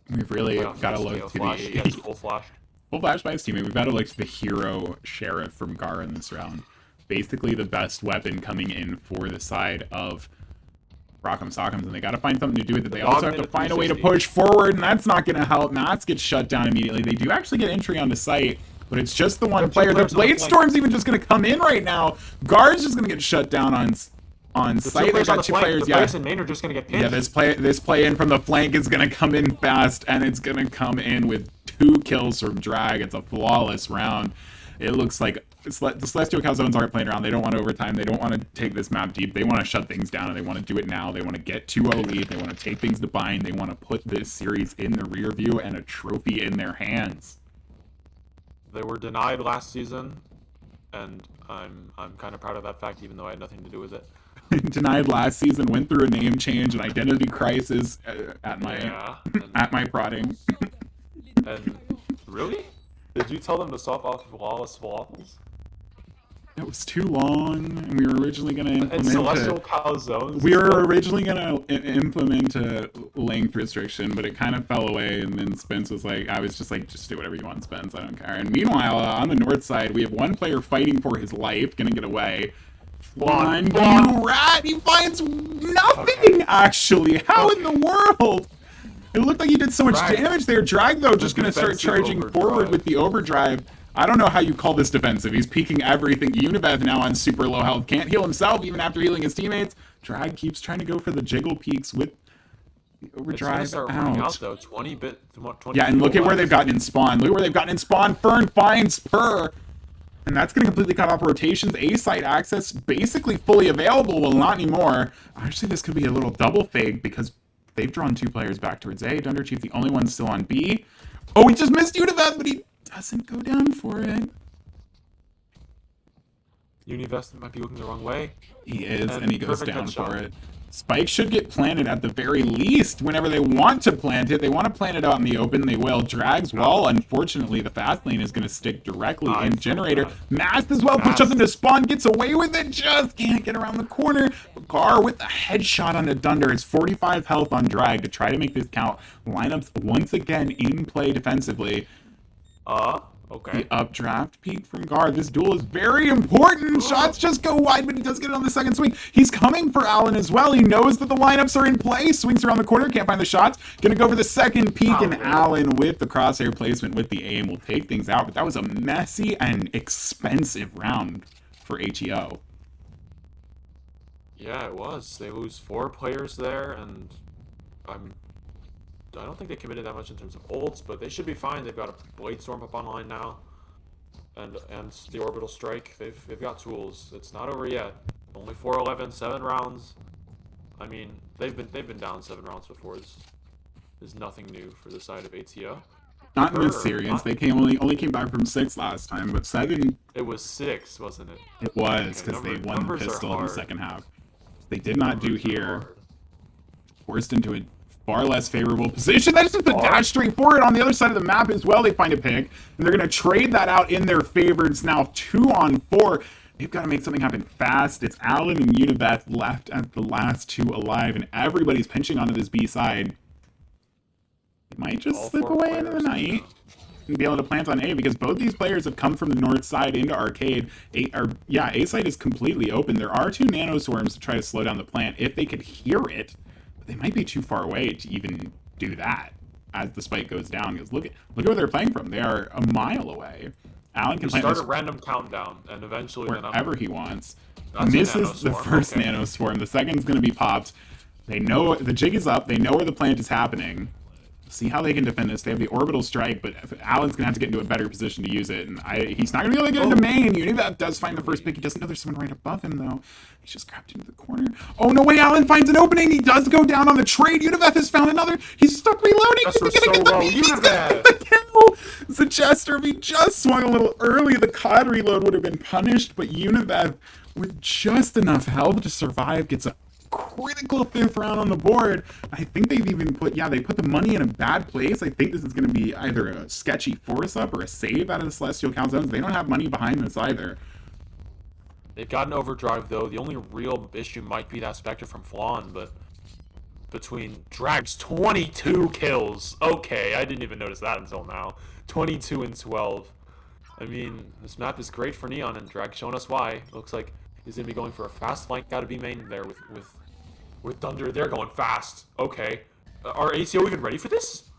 We've really got to look to the... He has full flash. Full flash by his teammate. We've got to look to the hero Sheriff from Gar in this round. Basically the best weapon coming in for the side of Rock'em Sock'ems, and they got to find something to do with it. They also have to find a way to push forward, and that's not going to help. Mats gets shut down immediately. They do actually get entry onto site, but it's just the one player. The Blade Storm's even just going to come in right now. Guard's just going to get shut down on site. They got 2 players. Yeah, and main are just going to get pinned. Yeah, this play in from the flank is going to come in fast, and it's going to come in with 2 kills from Drag. It's a flawless round. It looks like the Celestial Calzones aren't playing around. They don't want overtime. They don't want to take this map deep. They want to shut things down, and they want to do it now. They want to get 2-0 lead. They want to take things to bind. They want to put this series in the rear view and a trophy in their hands. They were denied last season, and I'm kind of proud of that fact, even though I had nothing to do with it. Denied last season, went through a name change, an identity crisis at my prodding. And really? Did you tell them to stop off Flawless Falafels? It was too long, and we were originally going to implement and Celestial Calzones. We were originally going to implement a length restriction, but it kind of fell away, and then Spence was like, I was just like, just do whatever you want, Spence, I don't care. And meanwhile, on the north side, we have one player fighting for his life, going to get away. One, you rat! He finds nothing, actually! How in the world? It looked like he did so much damage there. Drag, though, just going to start charging forward with the overdrive. I don't know how you call this defensive. He's peeking everything. Unibeth now on super low health. Can't heal himself even after healing his teammates. Drag keeps trying to go for the jiggle peaks with the overdrive out. Though. 20 yeah, and look at where they've gotten in spawn. Look at where they've gotten in spawn. Fern finds Purr. And that's going to completely cut off rotations. A-site access basically fully available. Well, not anymore. Actually, this could be a little double fake because they've drawn 2 players back towards A. Dunderchief, the only one still on B. Oh, he just missed Univest, but he doesn't go down for it. Univest might be looking the wrong way. He is, and he goes down for it. Spike should get planted at the very least whenever they want to plant it. They want to plant it out in the open. They will. Drag's wall, unfortunately, the fast lane is going to stick directly in Generator. Mast as well. Puts up into spawn. Gets away with it. Just can't get around the corner. Gar with a headshot on a Dunder. It's 45 health on Drag to try to make this count. Lineups once again in play defensively. Okay. The updraft peak from Gar. This duel is very important. Shots just go wide, but he does get it on the second swing. He's coming for Allen as well. He knows that the lineups are in play. Swings around the corner. Can't find the shots. Gonna go for the second peak, and Allen with the crosshair placement with the aim will take things out. But that was a messy and expensive round for ATO. Yeah, it was. They lose 4 players there, and I don't think they committed that much in terms of ults, but they should be fine. They've got a Blade Storm up online now, and the Orbital Strike. They've got tools. It's not over yet. Only 4-11, 7 rounds. I mean, they've been down 7 rounds before. There's nothing new for the side of ATO. Not in this series. They only came back from 6 last time, but 7. It was 6, wasn't it? It was because they won the pistol in the second half. They did not do here. Forced into a far less favorable position. That's just a dash straight forward on the other side of the map as well. They find a pick, and they're going to trade that out in their favor. It's now 2-on-4. They've got to make something happen fast. It's Allen and Unibeth left at the last 2 alive, and everybody's pinching onto this B side. They might just slip away into the night and be able to plant on A, because both these players have come from the north side into Arcade. A side is completely open. There are 2 nanoswarms to try to slow down the plant if they could hear it. They might be too far away to even do that as the spike goes down. Because look at where they're playing from. They are a mile away. Allen can start a random countdown, and eventually wherever he wants. Misses the first nanoswarm. The second's going to be popped. They know the jig is up. They know where the plant is happening. See how they can defend this. They have the orbital strike, but Allen's going to have to get into a better position to use it. And he's not going to be able to get into main. Unibeth does find the first pick. He doesn't know there's someone right above him, though. He's just grabbed into the corner. Oh, no way. Allen finds an opening. He does go down on the trade. Unibeth has found another. He's stuck reloading. He's going to get the kill. Zechester, if he just swung a little early, the COD reload would have been punished. But Unibeth, with just enough health to survive, gets a critical 5th round on the board. I think they've even put the money in a bad place. I think this is going to be either a sketchy force up or a save out of the Celestial Calzones. They don't have money behind this either. They've got an overdrive, though. The only real issue might be that Spectre from Flan, but between Drag's 22 kills. Okay, I didn't even notice that until now. 22 and 12. I mean, this map is great for Neon, and Drag showing us why. Looks like he's going to be going for a fast flank out of B main there with Thunder. They're going fast. Okay. Are ATO even ready for this?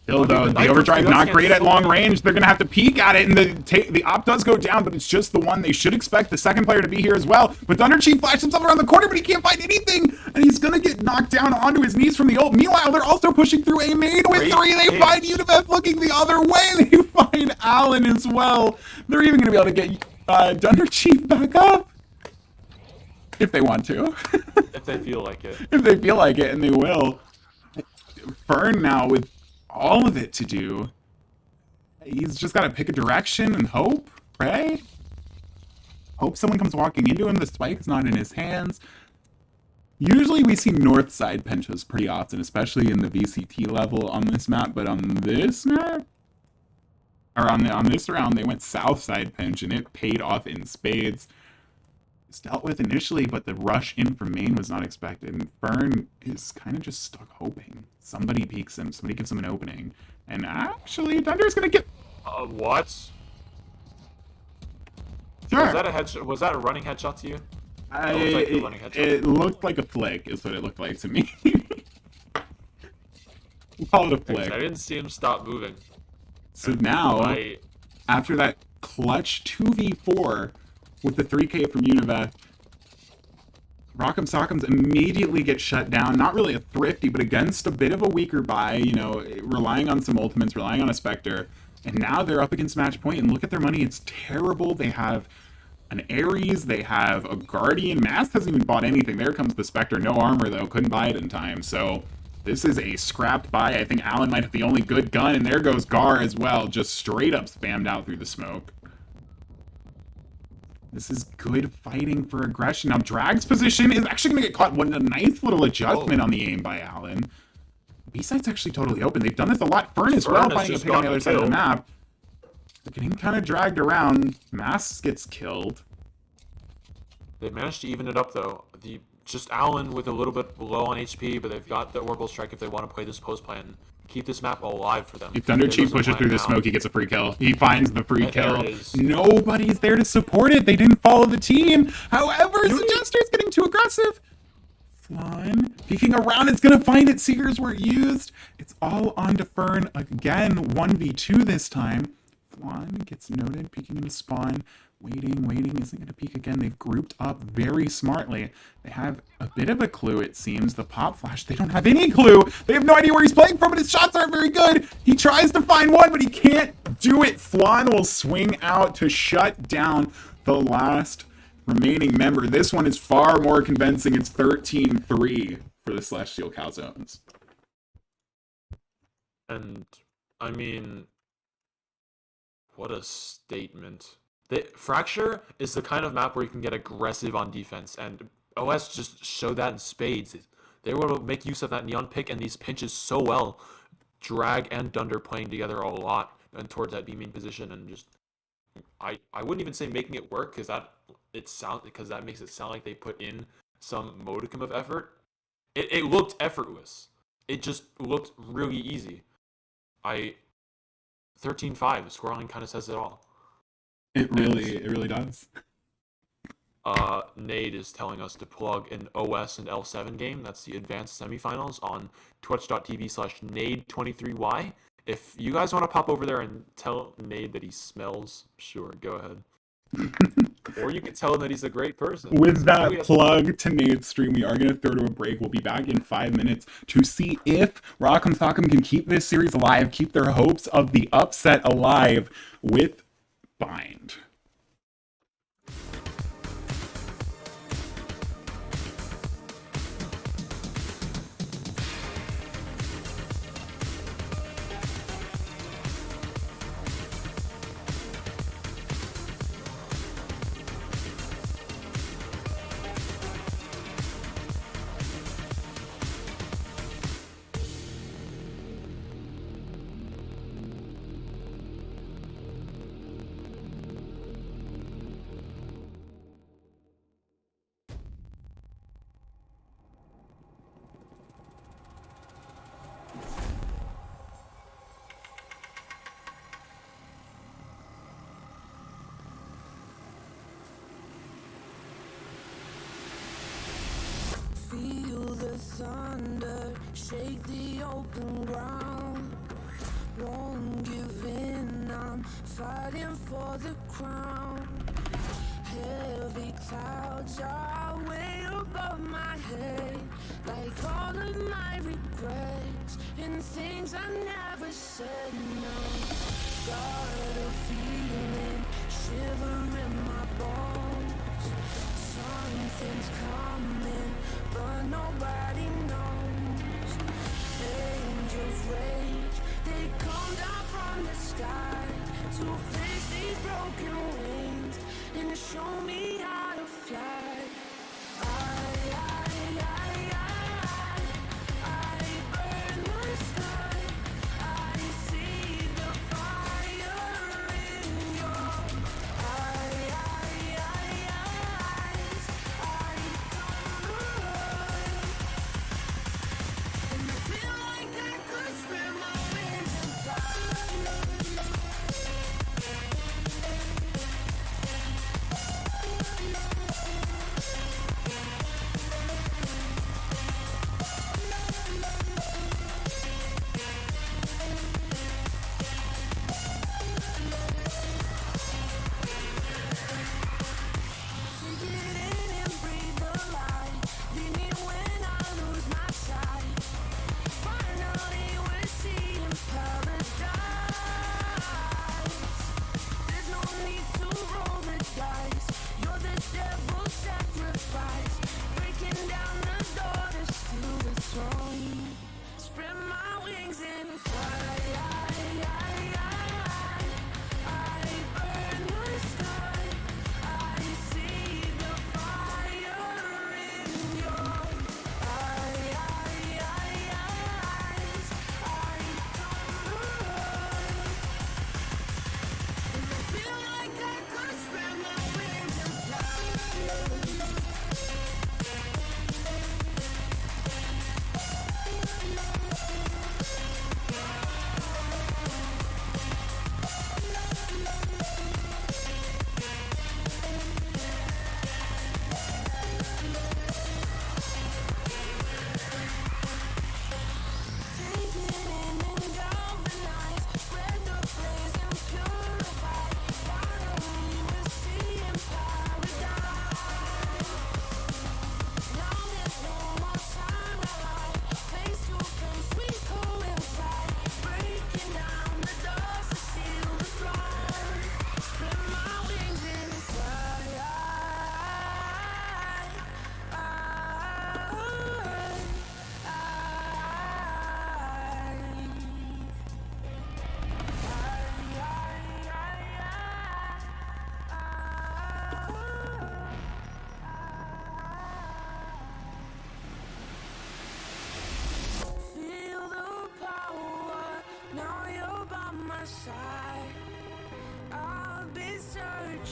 Still, though, the overdrive not great at long range. They're going to have to peek at it, and the op does go down, but it's just the one. They should expect the second player to be here as well. But Thunderchief flashed himself around the corner, but he can't find anything, and he's going to get knocked down onto his knees from the ult. Meanwhile, they're also pushing through A main with 3. They find Unibeth looking the other way. They find Allen as well. They're even going to be able to get Thunderchief back up. If they want to. If they feel like it. If they feel like it, and they will. Fern now with all of it to do. He's just got to pick a direction and hope, right? Hope someone comes walking into him. The spike's not in his hands. Usually we see north side pinches pretty often, especially in the VCT level on this map. But on this map, or on this round, they went south side pinch, and it paid off in spades. It's dealt with initially, but the rush in from main was not expected. And Fern is kind of just stuck hoping. Somebody peeks him. Somebody gives him an opening. And actually, Thunder's going to get... What? Sure. Was that a headshot? Was that a running headshot to you? It looked like a flick, is what it looked like to me. Call it a flick. I didn't see him stop moving. So now... after that clutch 2v4 with the 3K from Univeth, Rock'em Sock'ems immediately get shut down. Not really a thrifty, but against a bit of a weaker buy, you know, relying on some ultimates, relying on a Spectre. And now they're up against match point, and look at their money. It's terrible. They have an Ares, they have a Guardian. Mask hasn't even bought anything. There comes the Spectre. No armor, though. Couldn't buy it in time. So this is a scrapped buy. I think Allen might have the only good gun, and there goes Gar as well. Just straight up spammed out through the smoke. This is good fighting for aggression. Now, Drag's position is actually going to get caught. What a nice little adjustment on the aim by Allen. B-side's actually totally open. They've done this a lot. Fern as well, fighting a pick on the other side of the map. They're getting kind of dragged around. Masks gets killed. They managed to even it up, though. Just Allen with a little bit low on HP, but they've got the Orbital Strike if they want to play this post plan. Keep this map alive for them. If Thunder Chief pushes through the smoke, he gets a free kill. He finds the free kill. Nobody's there to support it. They didn't follow the team. However, Suggester's getting too aggressive. Flan peeking around. It's going to find it. Seekers were used. It's all on to Fern again. 1v2 this time. Flan gets noted. Peeking in spawn. Waiting. Isn't going to peek again. They've grouped up very smartly. They have a bit of a clue, it seems. The pop flash, they don't have any clue. They have no idea where he's playing from, but his shots aren't very good. He tries to find one, but he can't do it. Flan will swing out to shut down the last remaining member. This one is far more convincing. It's 13-3 for the Celestial Calzones. And, I mean, what a statement. Fracture is the kind of map where you can get aggressive on defense, and OS just showed that in spades. They were able to make use of that neon pick and these pinches so well. Drag and Dunder playing together a lot and towards that B-main position, and just I wouldn't even say making it work because that makes it sound like they put in some modicum of effort. It looked effortless. It just looked really easy. 13-5. The scoreline kind of says it all. It really does. Nade is telling us to plug an OS and L7 game. That's the advanced semifinals on twitch.tv/Nade23Y. If you guys want to pop over there and tell Nade that he smells, sure, go ahead. Or you can tell him that he's a great person. With that plug to Nade's stream, we are going to throw to a break. We'll be back in 5 minutes to see if Rock'em Sock'em can keep this series alive, keep their hopes of the upset alive with Bind. Feel the thunder, shake the open ground. Won't give in, I'm fighting for the crown. Heavy clouds are way above my head, like all of my regrets and things I never said. No, got a feeling, shiver in my bones. Something's coming, but nobody knows. Angels rage, they come down from the sky to fix these broken wings and show me how to fly. I burn the sky. I see the fire in your eyes. I come alive, and I feel like I could spread my wings and fly.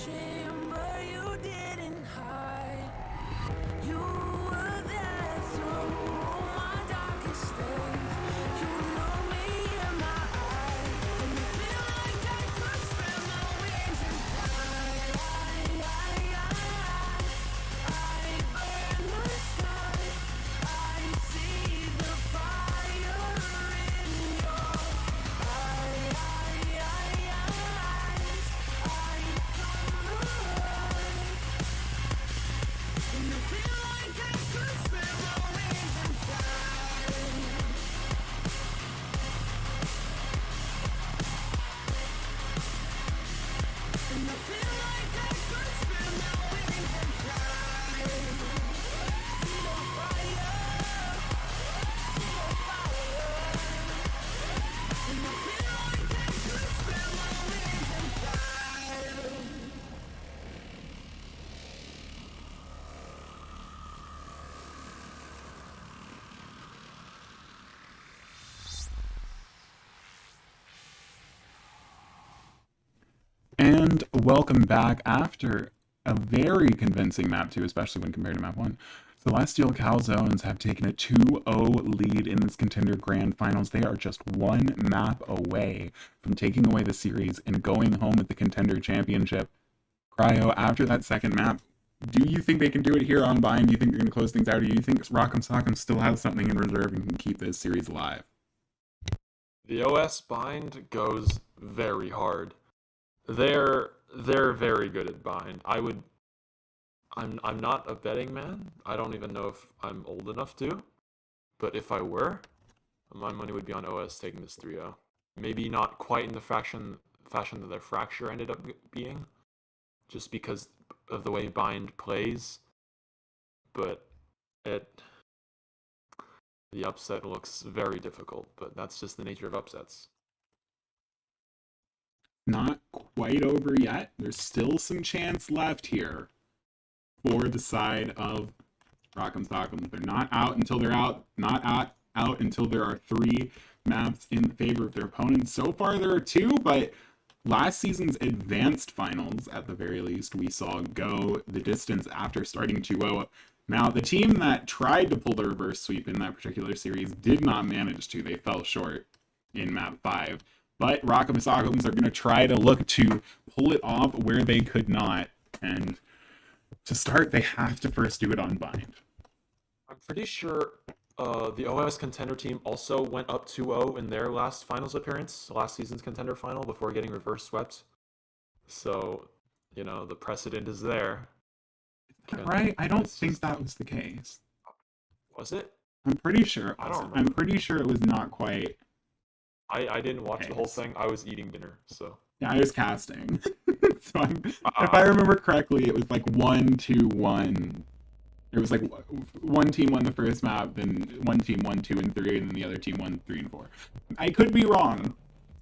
chamber you didn't hide. You were there through my darkest days. You know me in my eyes, and you feel like I could spread my wings and fly. I burn the sky. I see the fire in your eyes. I come alive, and you feel like I could spread my wings and fly. And I feel like I could spread my wings and fly. Feel on fire, feel on fire. And I feel like I could spread my wings and fly. And welcome back after a very convincing map 2, especially when compared to map 1. Celestial Calzones have taken a 2-0 lead in this Contender Grand Finals. They are just one map away from taking away the series and going home with the Contender Championship. Cryo, after that second map, do you think they can do it here on Bind? Do you think they're going to close things out? Or do you think Rock'em Sock'em still has something in reserve and can keep this series alive? The OS bind goes very hard. They're very good at bind. I'm not a betting man. I don't even know if I'm old enough to. But if I were, my money would be on OS taking this 3-0. Maybe not quite in the fashion that their Fracture ended up being, just because of the way bind plays. But the upset looks very difficult, but that's just the nature of upsets. Not quite over yet. There's still some chance left here for the side of Rock'em Sock'em. They're not out until they're out. Not out until there are 3 maps in favor of their opponents. So far there are 2, but last season's advanced finals, at the very least, we saw go the distance after starting 2-0. Now, the team that tried to pull the reverse sweep in that particular series did not manage to. They fell short in map 5. But Rock'em Sock'ems are going to try to look to pull it off where they could not. And to start, they have to first do it on Bind. I'm pretty sure the OS Contender team also went up 2-0 in their last finals appearance, last season's Contender final, before getting reverse swept. So, the precedent is there. Right? I don't think that was the case. Was it? I'm pretty sure it I don't wasn't. remember. I'm pretty sure it was not quite. I didn't watch the whole Case. thing. I was eating dinner, so. Yeah, I was casting. So if I remember correctly, it was like 1-2-1. It was like one team won the first map, then one team won 2 and 3, and then the other team won 3 and 4. I could be wrong,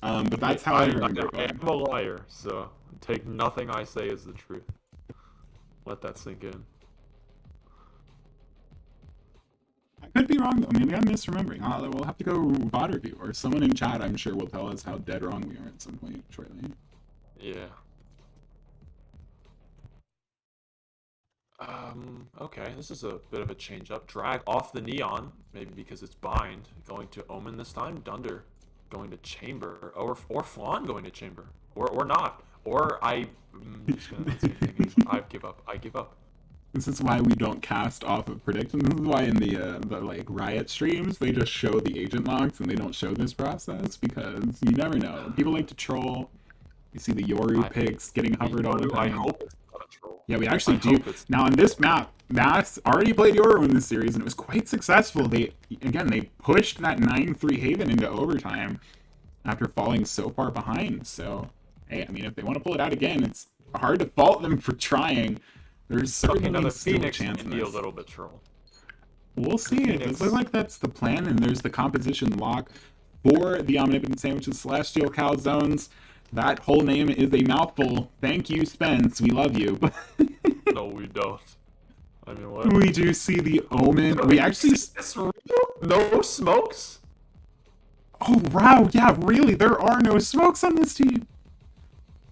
but that's how I remember it I going. am a liar, so take nothing I say as the truth. Let that sink in. I could be wrong though. Maybe I'm misremembering. We'll have to go VOD review, or someone in chat, I'm sure, will tell us how dead wrong we are at some point shortly. Yeah. Okay, this is a bit of a change up. Drag off the Neon, maybe because it's Bind, going to Omen this time. Dunder going to Chamber, or Flan going to Chamber, or not. Or I give up. I give up. This is why we don't cast off of predictions. This is why in the like Riot streams they just show the agent logs and they don't show this process, because you never know. People like to troll. You see the Yoru picks getting hovered all the I time. hope it's not a troll. Yeah, we actually I do. hope it's- Now, on this map, Mass already played Yoru in this series, and it was quite successful. They pushed that 9-3 Haven into overtime after falling so far behind. So, hey, I mean, if they want to pull it out again, it's hard to fault them for trying. There's certainly Okay, now the still a Phoenix chance can in be a this. little bit troll. We'll see. It Phoenix. looks like that's the plan, and there's the composition lock for the Omnipotent Sandwiches Celestial Calzones. That whole name is a mouthful. Thank you, Spence. We love you. No, we don't. I mean, what? We do see the Omen. We actually... It's real? No smokes? Oh, wow. Yeah, really. There are no smokes on this team.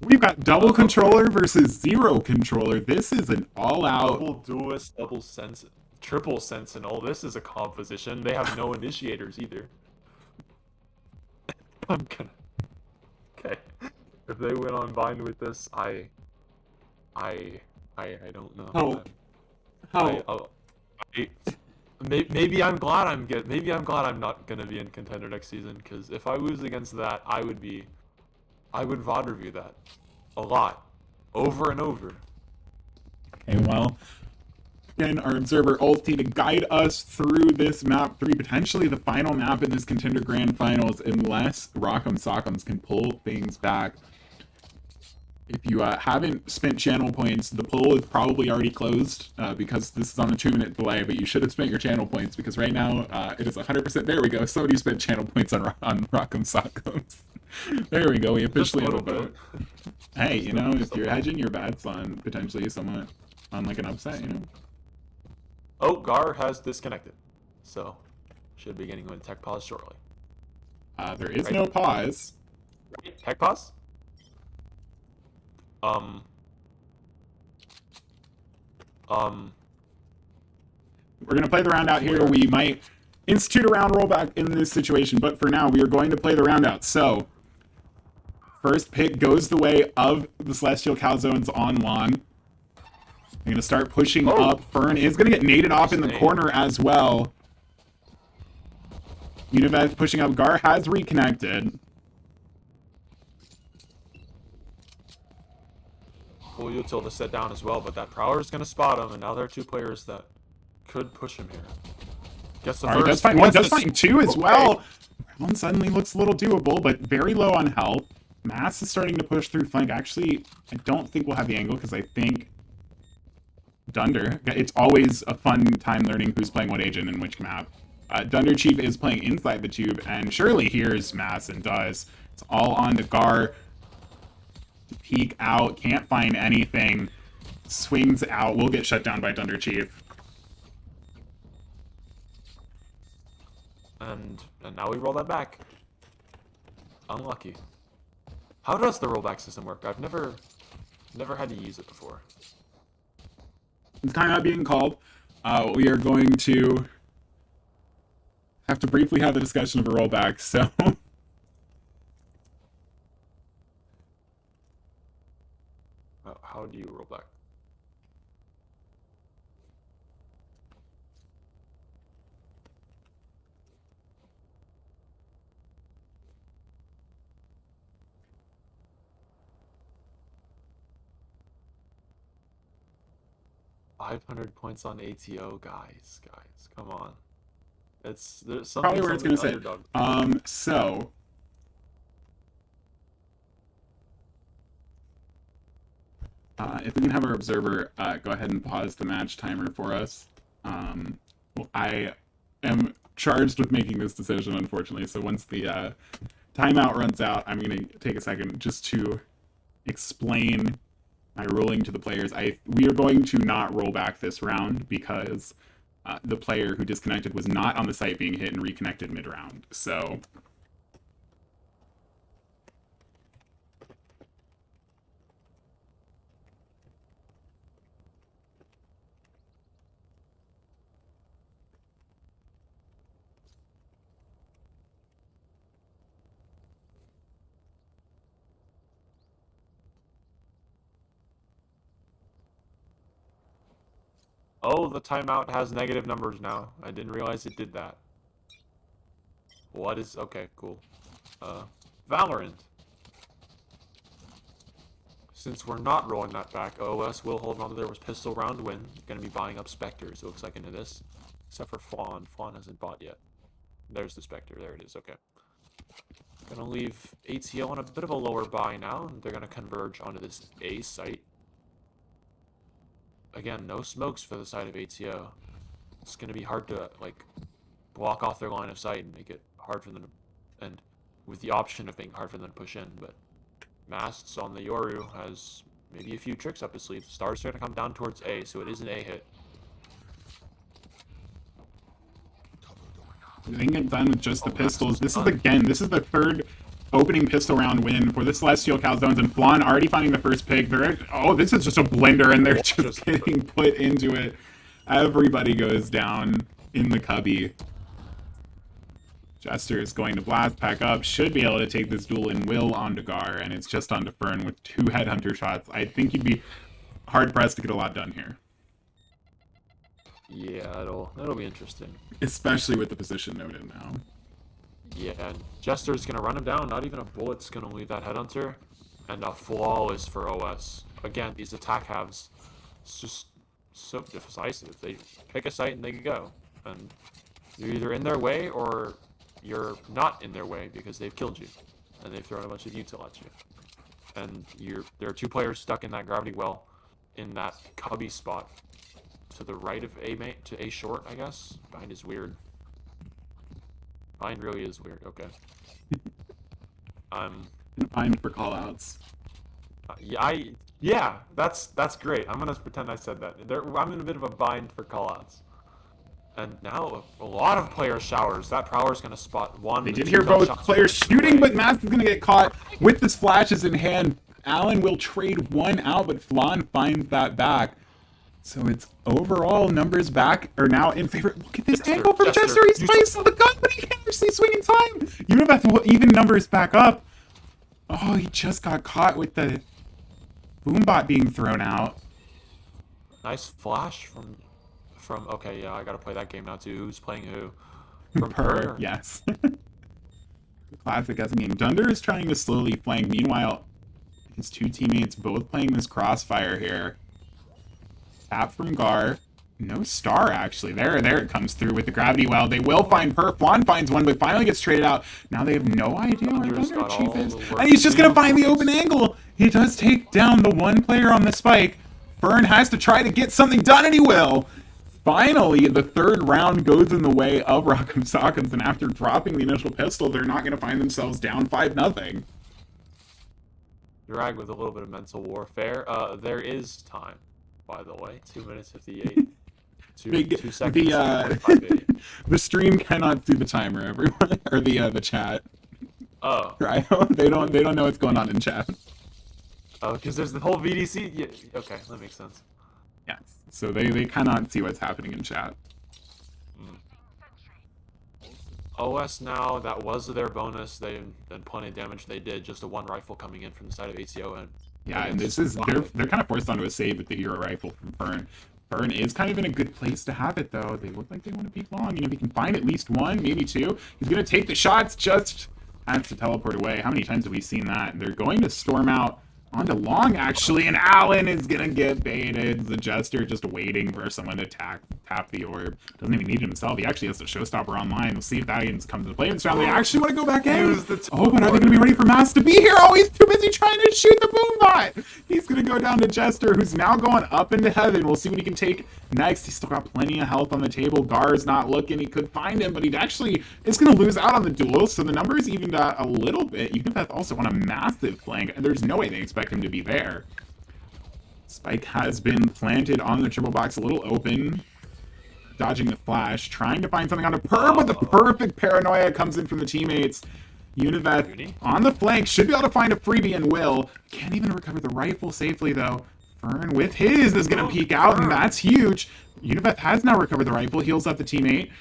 We've got double controller versus zero controller. This is an all-out. Double duelist, triple sentinel. This is a composition. They have no initiators either. I'm gonna. Okay. If they went on bind with this, I don't know. Maybe I'm glad I'm not gonna be in contender next season, because if I lose against that, I would VOD review that a lot, over and over. Okay, well, again, our observer ulti to guide us through this map 3, potentially the final map in this contender grand finals, unless Rock'em Sock'ems can pull things back. If you haven't spent channel points, the poll is probably already closed because this is on a 2-minute delay, but you should have spent your channel points because right now it is 100%. There we go. Somebody spent channel points on Rock'em Sock'ems. There we go. We officially have a vote. Hey, you know, if you're hedging your bets on potentially someone on like an upset, you know. Oh, Gar has disconnected, so should be getting a tech pause shortly. There is no pause. Tech pause? We're going to play the round out here. We might institute a round rollback in this situation, but for now, we are going to play the round out. So, first pick goes the way of the Celestial Calzones on long. They're going to start pushing up. Fern is going to get naded off in the corner as well. Univet pushing up. Gar has reconnected. Full util to set down as well, but that Prowler is going to spot him, and now there are 2 players that could push him here. Guess the All right, first. that's fine. One does find 2 as well. One suddenly looks a little doable, but very low on health. Mass is starting to push through flank. Actually, I don't think we'll have the angle because I think Dunder. It's always a fun time learning who's playing what agent in which map. Dunder Chief is playing inside the tube, and surely hears Mass and does. It's all on the Gar. Peek out, can't find anything. Swings out, will get shut down by Dunder Chief. And now we roll that back. Unlucky. How does the rollback system work? I've never had to use it before. It's timeout being called. We are going to have to briefly have the discussion of a rollback, so... How do you roll back? $500 points on ATO, guys, come on. There's something, probably where it's going to say. Underdog. So... if we can have our observer go ahead and pause the match timer for us. I am charged with making this decision, unfortunately, so once the timeout runs out, I'm going to take a second just to explain my ruling to the players. We are going to not roll back this round because the player who disconnected was not on the site being hit and reconnected mid-round. So... Oh, the timeout has negative numbers now. I didn't realize it did that. What is... Okay, cool. Valorant. Since we're not rolling that back, OS will hold on to their pistol round win. Gonna be buying up Spectres, it looks like, into this. Except for Fawn. Fawn hasn't bought yet. There's the Spectre. There it is. Okay. Gonna leave ATO on a bit of a lower buy now, and they're gonna converge onto this A site. Again, no smokes for the side of ATO. It's going to be hard to, like, block off their line of sight and make it hard for them to, and with the option of being hard for them to push in, but Masts on the Yoru has maybe a few tricks up his sleeve. Stars are going to come down towards A, so it is an A hit. They can get done with just the pistols. This is the third opening pistol round win for the Celestial Calzones, and Flan already finding the first pick. This is just a blender, and they're just getting put into it. Everybody goes down in the cubby. Jester is going to blast pack up, should be able to take this duel in Will onto Gar, and it's just onto Fern with 2 headhunter shots. I think he'd be hard-pressed to get a lot done here. Yeah, that'll be interesting. Especially with the position noted now. Yeah, Jester's gonna run him down. Not even a bullet's gonna leave that headhunter, and a flawless for OS. Again, these attack halves, it's just so decisive. They pick a site and they go, and you're either in their way or you're not in their way because they've killed you, and they've thrown a bunch of util at you. And there are 2 players stuck in that gravity well, in that cubby spot, to the right of A main to A short, I guess. Bind is weird. Bind really is weird. Okay. Bind for callouts. Yeah, that's great. I'm gonna pretend I said that. I'm in a bit of a bind for callouts. And now a lot of player showers. That prowler's gonna spot one. They did hear both players shooting, but Mask is gonna get caught with the splashes in hand. Allen will trade 1 out, but Flan finds that back. So it's overall numbers back are now in favor. Look at this angle from Jester. He's placed the gun, but he can't actually swing in time. Univeth will even numbers back up. Oh, he just got caught with the boombot being thrown out. Nice flash from. Okay, yeah, I gotta play that game now too. Who's playing who? From Per, yes. Classic as a game. Dunder is trying to slowly flank. Meanwhile, his 2 teammates both playing this crossfire here. Tap from Gar. No star, actually. There it comes through with the gravity well. They will find Per. Flan finds one, but finally gets traded out. Now they have no idea where Thunder Chief is. And he's just going to find the open angle. He does take down the 1 player on the spike. Fern has to try to get something done, and he will. Finally, the 3rd round goes in the way of Rock'em Sock'ems, and after dropping the initial pistol, they're not going to find themselves down 5-0. Drag with a little bit of mental warfare. There is time, by the way. 2 minutes 58. 2 seconds. The stream cannot see the timer, everyone, or the chat. Oh, right? They don't know what's going on in chat. Oh, because there's the whole VDC. Yeah, okay, that makes sense. Yes. So they cannot see what's happening in chat. OS now, that was their bonus. They did plenty of damage. They did just a 1 rifle coming in from the side of ATO, and yeah, and this is they're kind of forced onto a save with the hero rifle from Fern. Fern is kind of in a good place to have it though. They look like they want to peek long, and if he can find at least 1, maybe 2, he's gonna take the shots. Just has to teleport away. How many times have we seen that? They're going to storm out onto long, actually, and Allen is gonna get baited. The Jester just waiting for someone to tap the orb. Doesn't even need it himself. He actually has the showstopper online. We'll see if that comes into play in this round. They actually want to go back in. Oh, but are they gonna be ready for Mass to be here? Oh, he's too busy trying to shoot the boombot. He's gonna go down to Jester, who's now going up into heaven. We'll see what he can take next. He's still got plenty of health on the table. Gar's not looking. He could find him, but he actually is gonna lose out on the duel. So the numbers evened out a little bit. Univeth also on a massive flank, and there's no way they expect him to be there. Spike has been planted on the triple box, a little open, dodging the flash, trying to find something on a Per, but the perfect paranoia comes in from the teammates. Univeth on the flank, should be able to find a freebie and will. Can't even recover the rifle safely though. Fern with his is going to peek out, and that's huge. Univeth has now recovered the rifle, heals up the teammate.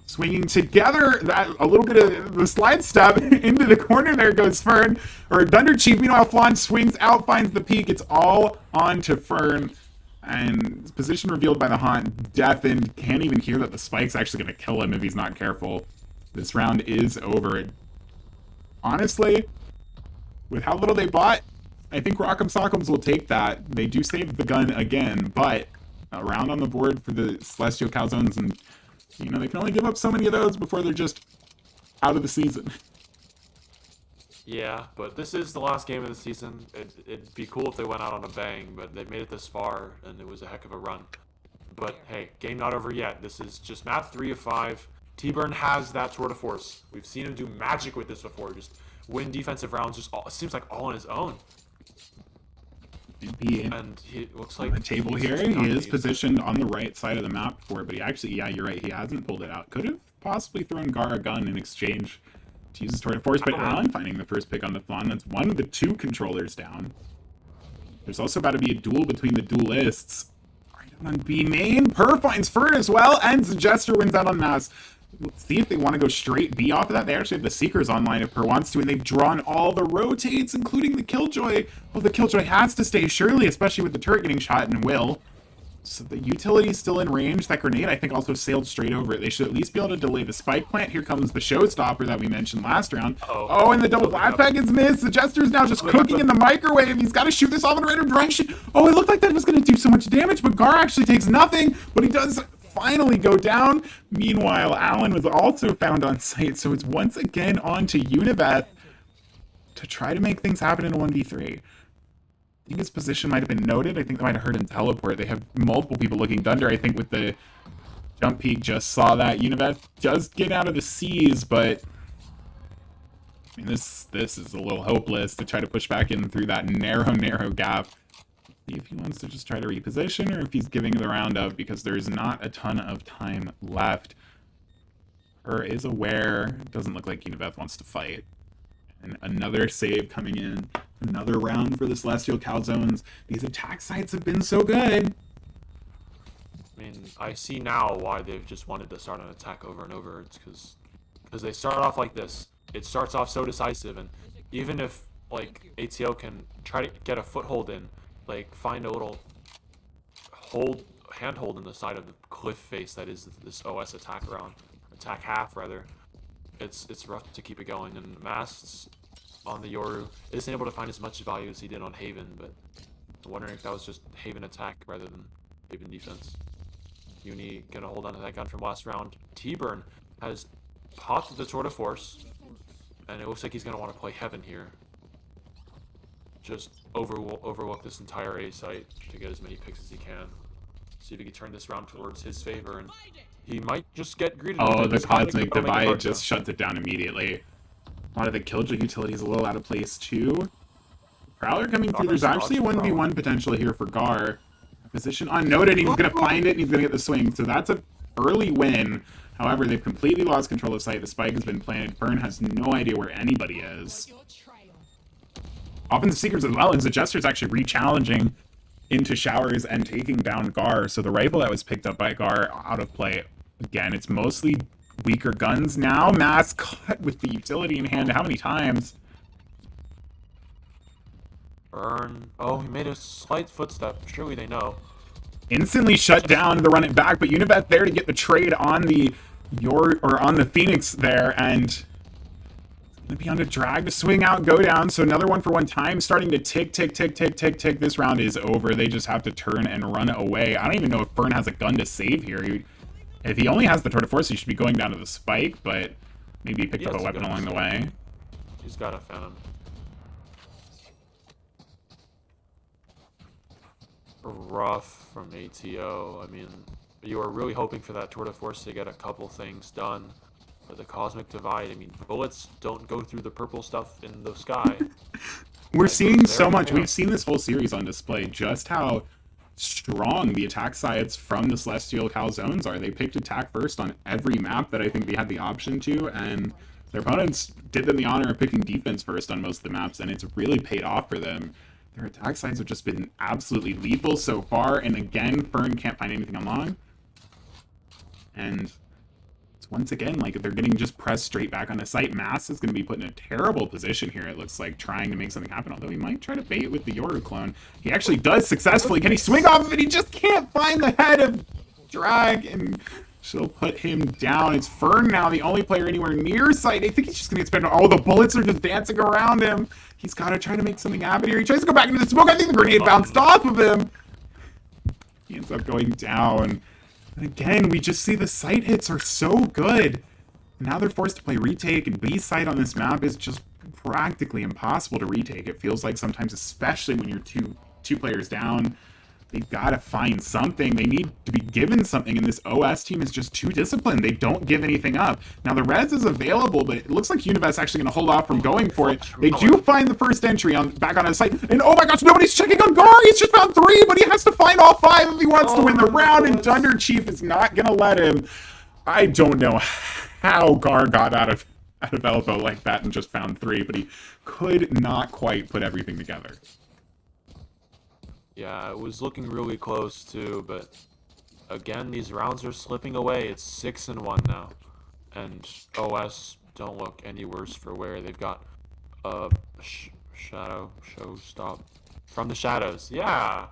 Swinging together, a little bit of the slide step into the corner. There goes Fern, or Thunder Chief. Meanwhile, Flan swings out, finds the peak. It's all on to Fern, and position revealed by the Haunt. Deafened, can't even hear that the spike's actually going to kill him if he's not careful. This round is over. Honestly, with how little they bought, I think Rock'em Sock'ems will take that. They do save the gun again, but a round on the board for the Celestial Calzones, and you know, they can only give up so many of those before they're just out of the season. Yeah, but this is the last game of the season. It'd be cool if they went out on a bang, but they've made it this far, and it was a heck of a run. But hey, game not over yet. This is just map 3 of 5. T-Burn has that sort of force. We've seen him do magic with this before. Just win defensive rounds, just it seems like all on his own. And he looks like on the table here. He is positioned on the right side of the map for it, but he actually, yeah, you're right. He hasn't pulled it out. Could have possibly thrown Gar a gun in exchange to use his Tour de Force, but Allen finding the first pick on the Thrawn. That's one of the 2 controllers down. There's also about to be a duel between the duelists. Right on B main. Per finds Fern as well, and Jester wins out on Mass. Let's see if they want to go straight B off of that. They actually have the Seekers online if Per wants to, and they've drawn all the rotates, including the Killjoy. Well, the Killjoy has to stay, surely, especially with the turret getting shot, and will. So the utility's still in range. That grenade, I think, also sailed straight over it. They should at least be able to delay the spike plant. Here comes the showstopper that we mentioned last round. Oh, and the double blast pack is missed. The Jester's now just cooking in the microwave. He's got to shoot this off in a random direction. Oh, it looked like that was going to do so much damage, but Gar actually takes nothing. But he does finally go down. Meanwhile, Allen was also found on site. So it's once again on to Univeth to try to make things happen in a 1v3. I think his position might have been noted. I think they might have heard him teleport. They have multiple people looking Dunder. I think with the jump peak just saw that. Univeth does get out of the seas, but I mean, this is a little hopeless to try to push back in through that narrow gap. See if he wants to just try to reposition or if he's giving the round up, because there's not a ton of time left. Her is aware. It doesn't look like Univeth wants to fight. And another save coming in. Another round for the Celestial Calzones. These attack sites have been so good. I mean, I see now why they've just wanted to start an attack over and over. It's because they start off like this. It starts off so decisive, and even if like ATO can try to get a foothold in, like find a little handhold in the side of the cliff face that is this OS attack half rather. It's rough to keep it going, and Masts on the Yoru isn't able to find as much value as he did on Haven, but I'm wondering if that was just Haven attack rather than Haven defense. Uni gonna hold on to that gun from last round. T-Burn has popped the Tour de Force, and it looks like he's gonna want to play Heaven here. Just overlook this entire A site to get as many picks as he can. See if he can turn this round towards his favor, and he might just get greeted. Oh, the Cosmic Divide just shuts it down immediately. A lot of the Killjoy utility is a little out of place too. Prowler coming through. There's actually a 1v1 potential here for Gar. Position unnoted. He's going to find it, and he's going to get the swing. So that's an early win. However, they've completely lost control of site. The spike has been planted. Fern has no idea where anybody is. Offensive Seekers as well, and the Jester's actually re-challenging into Showers and taking down Gar. So the rifle that was picked up by Gar out of play. Again, it's mostly weaker guns now. Mass caught with the utility in hand. How many times? Burn. Oh, he made a slight footstep. Surely they know. Instantly shut down to run it back, but Univeth there to get the trade on the on the Phoenix there, and it's gonna be on a drag to swing out, go down. So another one for one time, starting to tick. This round is over. They just have to turn and run away. I don't even know if Fern has a gun to save here. If he only has the Tour de Force, he should be going down to the spike, but maybe he picked up a weapon along the way. He's got a Phantom. Rough from ATO. I mean, you were really hoping for that Tour de Force to get a couple things done. But the Cosmic Divide, I mean, bullets don't go through the purple stuff in the sky. We're seeing so much. We've seen this whole series on display, just how strong the attack sides from the Celestial Calzones are. They picked attack first on every map that I think they had the option to, and their opponents did them the honor of picking defense first on most of the maps, and it's really paid off for them. Their attack sides have just been absolutely lethal so far, and again, Fern can't find anything on long. And it's once again, like, they're getting just pressed straight back on the site. Mass is going to be put in a terrible position here, it looks like, trying to make something happen, although he might try to bait with the Yoru clone. He actually does successfully. Can he swing off of it? He just can't find the head of Drag, and she'll put him down. It's Fern now, the only player anywhere near site. I think he's just going to get spent. Oh, the bullets are just dancing around him. He's got to try to make something happen here. He tries to go back into the smoke. I think the grenade bounced off of him. He ends up going down. And again, we just see the site hits are so good. Now they're forced to play retake, and B site on this map is just practically impossible to retake. It feels like sometimes, especially when you're two players down, they've got to find something. They need to be given something, and this OS team is just too disciplined. They don't give anything up. Now, the res is available, but it looks like Univeth's actually going to hold off from going for it. They do find the first entry back on his site, and oh my gosh, nobody's checking on Gar! He's just found 3, but he has to find all 5 if he wants to win the round, and Thunder Chief is not going to let him. I don't know how Gar got out of out of elbow like that and just found 3, but he could not quite put everything together. Yeah, it was looking really close too, but again, these rounds are slipping away. It's 6-1 now, and OS don't look any worse for wear. They've got shadow show stop from the shadows. Yeah,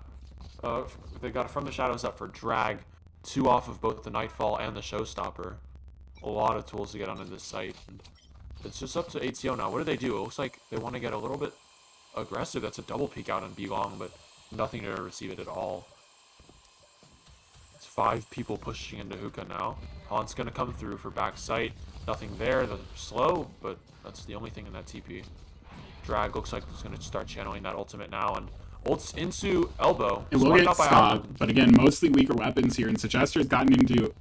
they got from the shadows up for drag, 2 off of both the Nightfall and the Showstopper. A lot of tools to get onto this site. And it's just up to ATO now. What do they do? It looks like they want to get a little bit aggressive. That's a double peek out on B long, but nothing to receive it at all. It's 5 people pushing into hookah now. Han's gonna come through for back sight. Nothing there. They're slow, but that's the only thing in that TP. Drag looks like he's gonna start channeling that ultimate now, and ults into elbow. It will get stopped, but again, mostly weaker weapons here, and Suggester gotten into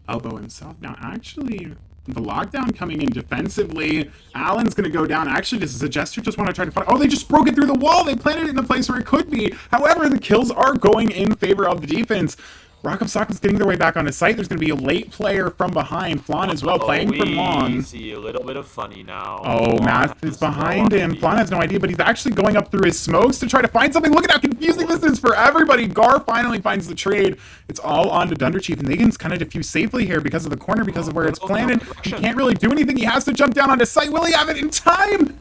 elbow himself. Now, actually, the lockdown coming in defensively. Allen's going to go down. Actually, does Suggester just want to try to fight? Oh, they just broke it through the wall. They planted it in the place where it could be. However, the kills are going in favor of the defense. Rock'em Sock'em's getting their way back on his site. There's going to be a late player from behind. Flan as well, playing from long. See a little bit of funny now. Oh, Math is behind him. Flan has no idea, but he's actually going up through his smokes to try to find something. Look at how confusing this is for everybody. Gar finally finds the trade. It's all on to Dunderchief, and they can kind of defuse safely here because of the corner, because of where it's planted. He can't really do anything. He has to jump down onto site. Will he have it in time?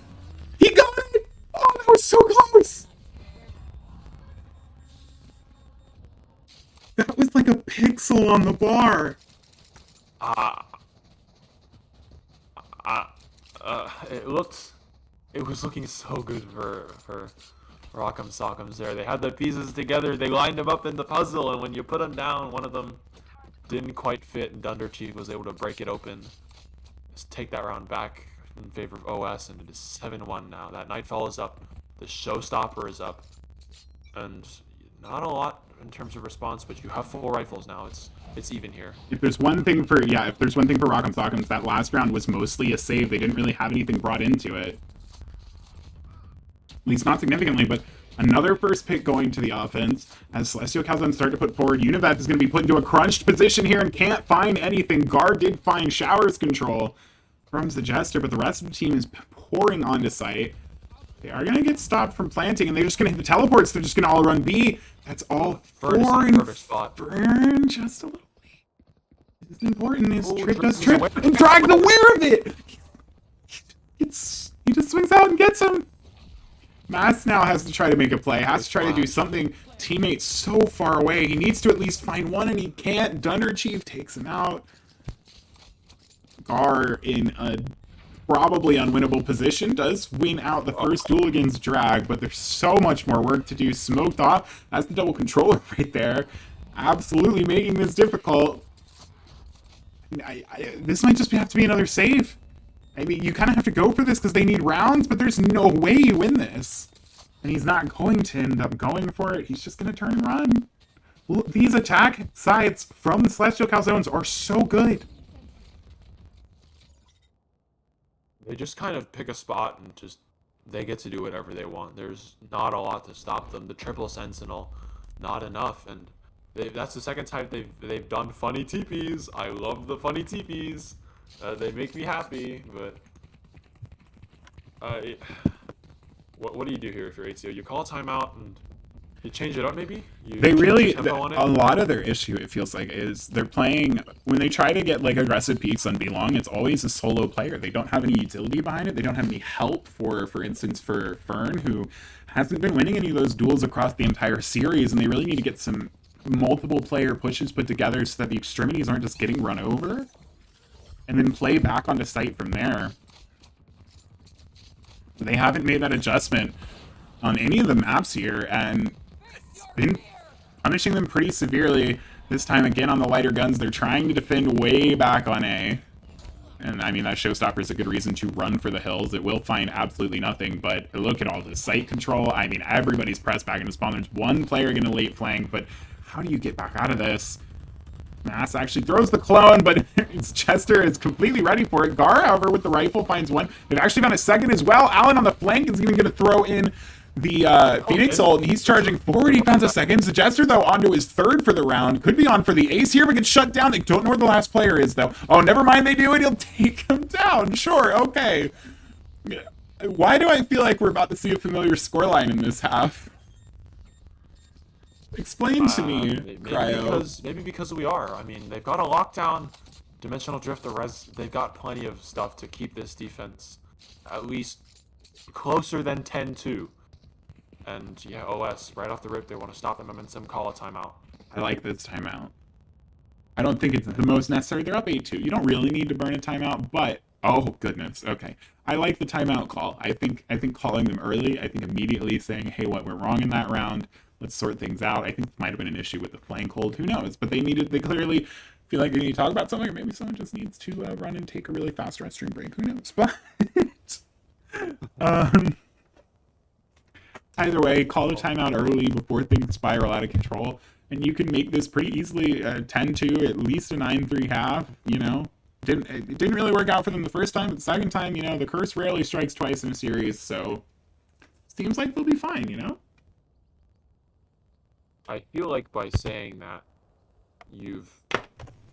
He got it! Oh, that was so close! That was like a pixel on the bar. It was looking so good for Rock'em Sock'ems there. They had the pieces together, they lined them up in the puzzle, and when you put them down, one of them didn't quite fit, and Dunderchief was able to break it open. Just take that round back in favor of OS, and it is 7-1 now. That Nightfall is up, the Showstopper is up, and not a lot in terms of response, but you have 4 rifles now. It's even here. If there's one thing for Rock'em Sock'ems, that last round was mostly a save. They didn't really have anything brought into it. At least not significantly, but another first pick going to the offense. As Celestial Calzones start to put forward, Univet is going to be put into a crunched position here and can't find anything. Gar did find Showers control from Suggester, but the rest of the team is pouring onto site. They are going to get stopped from planting, and they're just going to hit the teleports. They're just going to all run B. That's all 4 in spot. Burn just a little late. This is important. His trick does trip, and Drag's aware of it. He just swings out and gets him. Mass now has to try to make a play, has to try to do something. Teammate's so far away. He needs to at least find one, and he can't. Dunderchief takes him out. Gar in a probably unwinnable position does win out the first duel against Drag, but there's so much more work to do. Smoked off. That's the double controller right there. Absolutely making this difficult. This might just have to be another save. I mean, you kind of have to go for this because they need rounds, but there's no way you win this. And he's not going to end up going for it. He's just going to turn and run. These attack sides from the Celestial Calzones are so good. They just kind of pick a spot and just they get to do whatever they want. There's not a lot to stop them. The triple sentinel, not enough, and that's the second time they've done funny TPs. I love the funny TPs. They make me happy, but what do you do here if you're ATO? You call a timeout and you change it up, maybe? A lot of their issue, it feels like, is they're playing, when they try to get like aggressive peaks on B-Long, it's always a solo player. They don't have any utility behind it. They don't have any help for instance, for Fern, who hasn't been winning any of those duels across the entire series, and they really need to get some multiple player pushes put together so that the extremities aren't just getting run over, and then play back onto site from there. They haven't made that adjustment on any of the maps here, and it's been punishing them pretty severely. This time again on the lighter guns, they're trying to defend way back on A. And I mean, that Showstopper is a good reason to run for the hills. It will find absolutely nothing, but look at all the site control. I mean, everybody's pressed back into spawn. There's one player getting a late flank, but how do you get back out of this? Mass actually throws the clone, but Chester is completely ready for it. Gar, however, with the rifle finds one. They've actually found a second as well. Allen on the flank is even going to throw in the Phoenix ult, and he's charging 4 defensive seconds. The Jester, though, onto his 3rd for the round. Could be on for the ace here, but gets shut down. They don't know where the last player is, though. Oh, never mind, they do it. He'll take him down. Sure, okay. Why do I feel like we're about to see a familiar scoreline in this half? Explain to me, Cryo. Maybe because we are. I mean, they've got a lockdown, Dimensional Drift, the res. They've got plenty of stuff to keep this defense at least closer than 10-2. And yeah, OS, right off the rip, they want to stop the momentum, call a timeout. I like this timeout. I don't think it's the most necessary. They're up 8-2. You don't really need to burn a timeout, but oh goodness, okay. I like the timeout call. I think calling them early, I think immediately saying, hey, what went wrong in that round? Let's sort things out. I think it might have been an issue with the flank hold. Who knows? But they clearly feel like they need to talk about something, or maybe someone just needs to run and take a really fast restroom break. Who knows? But either way, call a timeout early before things spiral out of control, and you can make this pretty easily 10-2, at least a 9-3 half. You know, it didn't really work out for them the first time, but the second time, you know, the curse rarely strikes twice in a series, so seems like they'll be fine. You know. I feel like by saying that,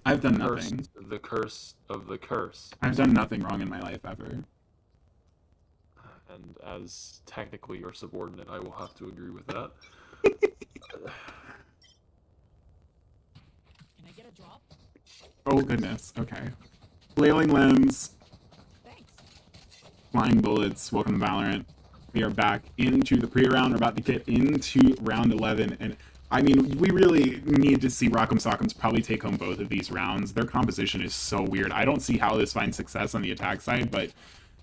I've done nothing. The curse of the curse. I've done nothing wrong in my life ever. And as technically your subordinate, I will have to agree with that. Can I get a drop? Oh goodness, okay. Flailing limbs. Thanks. Flying bullets. Welcome to Valorant. We are back into the pre-round. We're about to get into round 11, and I mean, we really need to see Rock'em Sock'ems probably take home both of these rounds. Their composition is so weird. I don't see how this finds success on the attack side, but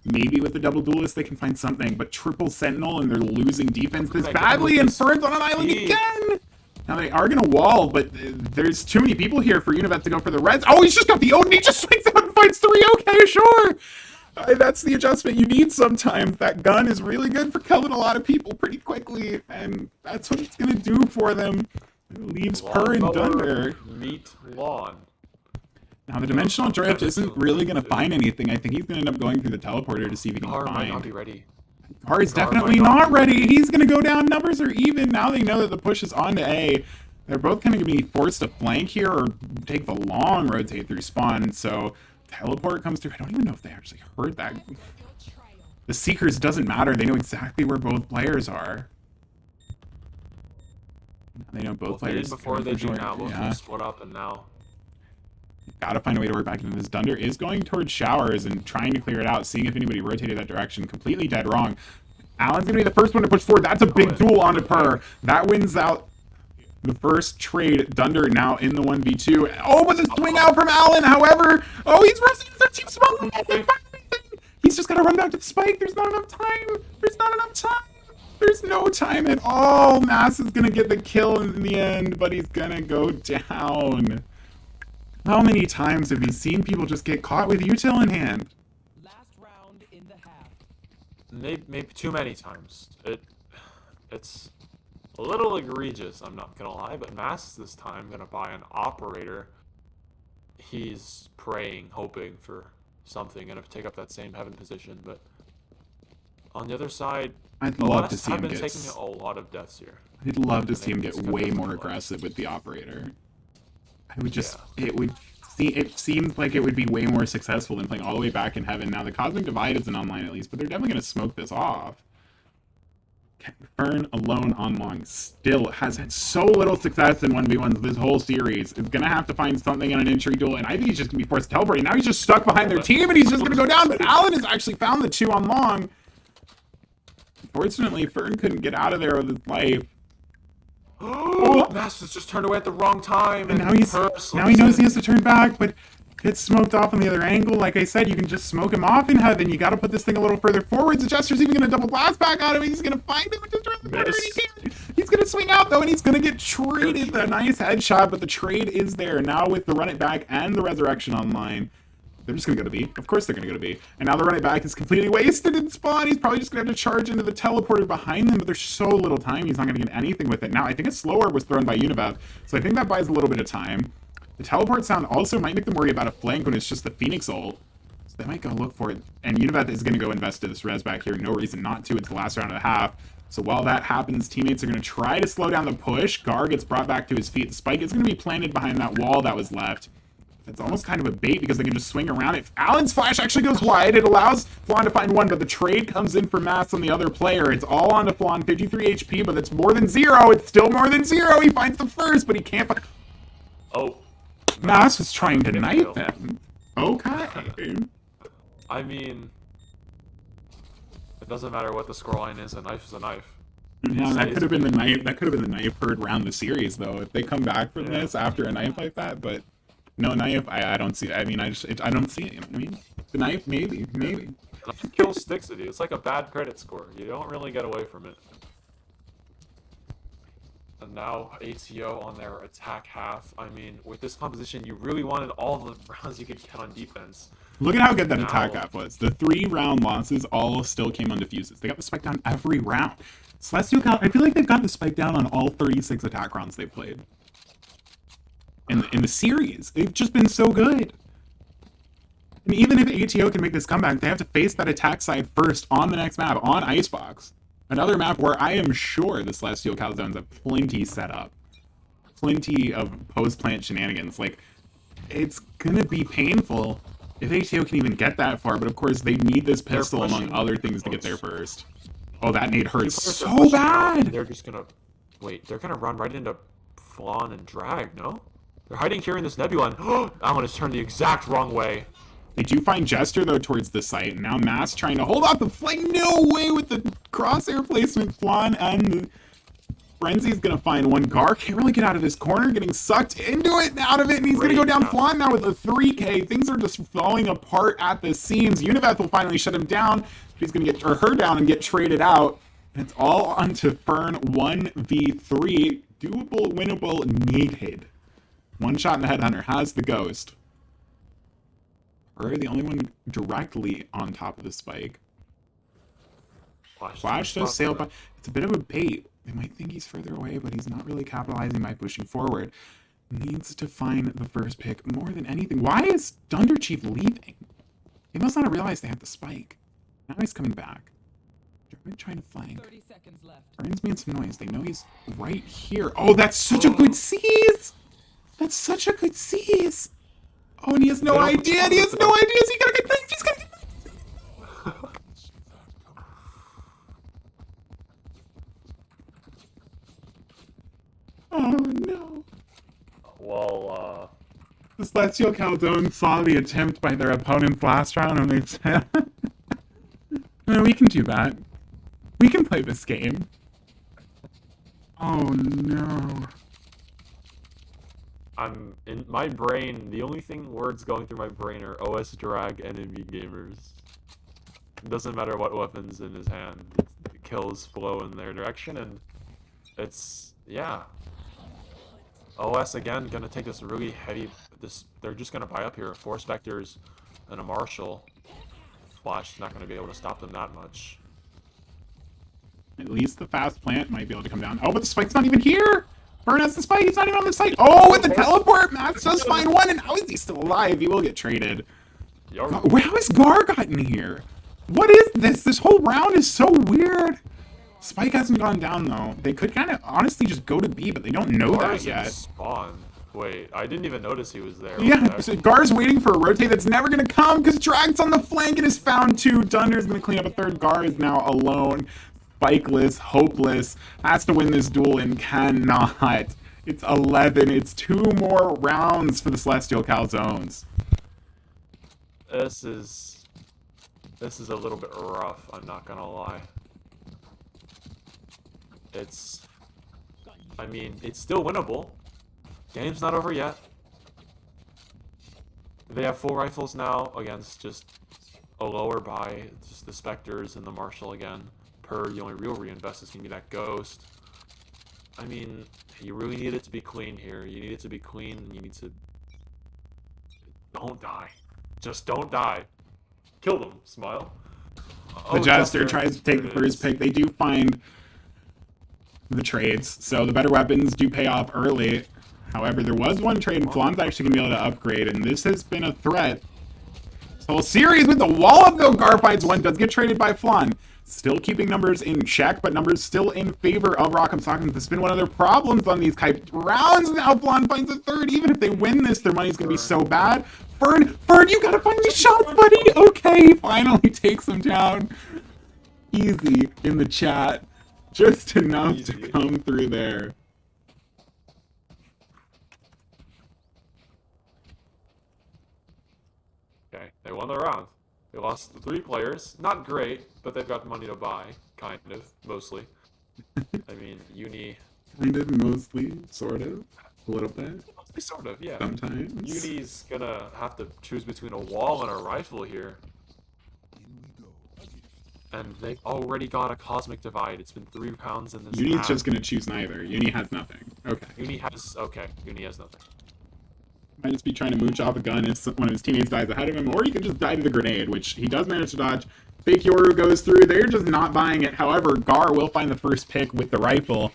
maybe with the double duelist they can find something. But triple sentinel, and they're losing defense this badly, and Fern's on an island again! Now they are gonna wall, but there's too many people here for Univet to go for the reds. Oh, he's just got the Odin, he just swings out and fights 3, okay, sure! That's the adjustment you need sometimes. That gun is really good for killing a lot of people pretty quickly, and that's what it's going to do for them. It leaves Per and Dunder. Meet Lawn. Now, the Dimensional Drift isn't really going to find anything. I think he's going to end up going through the teleporter to see if he can Gar might not find. be ready. Gar is definitely not ready. He's going to go down. Numbers are even. Now they know that the push is on to A. They're both kind of going to be forced to flank here or take the long rotate through spawn, so teleport comes through. I don't even know if they actually heard that. The Seekers doesn't matter. They know exactly where both players are. They know both players. Before they do now. Both yeah. split up, and now Gotta find a way to work back into this. Dunder is going towards showers and trying to clear it out, seeing if anybody rotated that direction. Completely dead wrong. Alan's gonna be the first one to push forward. That's a big duel onto Per. That wins out the first trade. Dunder now in the 1v2. Oh, but the swing out from Alan, however. Oh, he's rushing into the team smoke. He's just got to run back to the spike. There's not enough time. There's not enough time. There's no time at all. Mass is going to get the kill in the end, but he's going to go down. How many times have you seen people just get caught with util in hand? Last round in the half. maybe too many times. It's a little egregious, I'm not gonna lie, but Mass this time gonna buy an operator. He's praying, hoping for something, gonna take up that same heaven position, but on the other side, I'd love to see him been get taking a lot of deaths here. I'd love to see him get way more aggressive with the operator. I would just, it seems like it would be way more successful than playing all the way back in heaven. Now the Cosmic Divide isn't online at least, but they're definitely going to smoke this off. Fern alone on long still has had so little success in 1v1s this whole series. Is going to have to find something in an entry duel, and I think he's just going to be forced to teleport. Now he's just stuck behind their team, and he's just going to go down, but Alan has actually found the 2 on long. Unfortunately, Fern couldn't get out of there with his life. Oh, Master's just turned away at the wrong time. And now he knows he has to turn back, but gets smoked off on the other angle. Like I said, you can just smoke him off in heaven. You got to put this thing a little further forward. The Jester's even going to double blast back on him. He's going to find him and just turn the corner. He's going to swing out, though, and he's going to get traded. A nice headshot, but the trade is there. Now with the run it back and the resurrection online, they're just going to go to B. Of course they're going to go to B. And now the run it back is completely wasted in spawn. He's probably just going to have to charge into the teleporter behind them, but there's so little time. He's not going to get anything with it. Now, I think a slower was thrown by Univav, so I think that buys a little bit of time. The teleport sound also might make them worry about a flank when it's just the Phoenix ult. So they might go look for it. And Univav is going to go invest to this res back here. No reason not to. It's the last round and a half. So while that happens, teammates are going to try to slow down the push. Gar gets brought back to his feet. The spike is going to be planted behind that wall that was left. It's almost kind of a bait because they can just swing around it. Allen's flash actually goes wide. It allows Flan to find one, but the trade comes in for Mass on the other player. It's all onto Flan, 53 HP, but it's more than 0. It's still more than 0. He finds the first, but he can't find... Oh. Mass is trying to knife him. Okay. I mean, it doesn't matter what the scoreline is. A knife is a knife. Yeah, that could have been the knife. That could have been the knife heard round the series, though. If they come back from this after a knife like that, but no knife, I don't see it. I mean, I don't see it. You know what I mean? The knife, maybe. Kill sticks with you. It's like a bad credit score. You don't really get away from it. And now ATO on their attack half. I mean, with this composition, you really wanted all the rounds you could get on defense. Look at how good that attack half was. The 3-round losses all still came on defuses. They got the spike down every round. Celestial Cal, I feel like they've got the spike down on all 36 attack rounds they've played. In the series. They've just been so good. And even if ATO can make this comeback, they have to face that attack side first on the next map, on Icebox. Another map where I am sure the Celestial Calzones have plenty set up. Plenty of post-plant shenanigans. Like, it's gonna be painful if ATO can even get that far, but of course they need this pistol among other things to get there first. Oh, that nade hurts so bad! They're just gonna... Wait, they're gonna run right into Flan and Drag, no? They're hiding here in this nebula, and I'm gonna turn the exact wrong way. They do find Jester, though, towards the site. Now Mass trying to hold off the flank. No way with the crosshair placement. Flan and Frenzy's going to find one. Gar can't really get out of this corner. Getting sucked into it and out of it. And he's going to go down Flan now with a 3K. Things are just falling apart at the seams. Univeth will finally shut him down. He's going to get her down and get traded out. And it's all onto Fern 1v3. Doable, winnable, needed. One shot in the Headhunter has the ghost. Or the only one directly on top of the spike. Flash does sail by. It's a bit of a bait. They might think he's further away, but he's not really capitalizing by pushing forward. Needs to find the first pick more than anything. Why is Thunderchief leaving? He must not have realized they had the spike. Now he's coming back. They're trying to flank. 30 seconds left. Ern's made some noise. They know he's right here. Oh, that's such a good seize! That's such a good seize! Oh, and he has no idea. He has no idea. He's gonna get knifed. He's gonna get knifed. Oh no. Well, the Celestial Calzone saw the attempt by their opponents last round, and they said, "No, we can do that. We can play this game." Oh no. I'm in my brain. The only words going through my brain are OS Drag enemy gamers. It doesn't matter what weapons in his hand. Kills flow in their direction, and it's OS again gonna take this really heavy. They're just gonna buy up here. 4 Spectres and a Marshal. Flash is not gonna be able to stop them that much. At least the fast plant might be able to come down. Oh, but the spike's not even here. Fern has the spike. He's not even on the site. Oh, with the teleport, Max does find one, and how is he still alive? He will get traded. How has Gar gotten here? What is this? This whole round is so weird. Spike hasn't gone down, though. They could kind of honestly just go to B, but they don't know that yet. Spawn. Wait, I didn't even notice he was there. Yeah, so Gar's waiting for a rotate that's never going to come because Drag's on the flank and is found too. Dunder's going to clean up a third. Gar is now alone. Spikeless, hopeless, has to win this duel and cannot. It's 11. It's 2 more rounds for the Celestial Calzones. This is a little bit rough, I'm not gonna lie. I mean, it's still winnable. Game's not over yet. They have full rifles now against just a lower buy, just the Spectres and the Marshal again. The only real reinvest is going to be that Ghost. I mean, you really need it to be clean here. You need it to be clean, and you need to... Don't die. Just don't die. Kill them, Smile. The Jester tries to take the first pick. They do find the trades, so the better weapons do pay off early. However, there was one trade, and Flan's actually going to be able to upgrade, and this has been a threat. whole series with the wall up, though. Gar finds one, does get traded by Flan. Still keeping numbers in check, but numbers still in favor of Rock'em Sock'em. This has been one of their problems on these type rounds. Now Flan finds a third. Even if they win this, their money's going to be so bad. Fern, you got to find me shots, buddy. Okay, finally takes him down. Easy in the chat. Just enough to come through there. Okay, they won the round. They lost 3 players. Not great, but they've got money to buy. Kind of. Mostly. I mean, Uni... Kind of, mostly, sort of, a little bit. Mostly, sort of, yeah. Sometimes. Uni's gonna have to choose between a wall and a rifle here. And they've already got a Cosmic Divide. It's been 3 rounds in this Uni's map. just gonna choose neither. Uni has nothing. Okay. Uni has... Okay, Uni has nothing. Might just be trying to mooch off a gun if one of his teammates dies ahead of him, or he could just die to the grenade, which he does manage to dodge. Fake Yoru goes through. They're just not buying it. However, Gar will find the first pick with the rifle.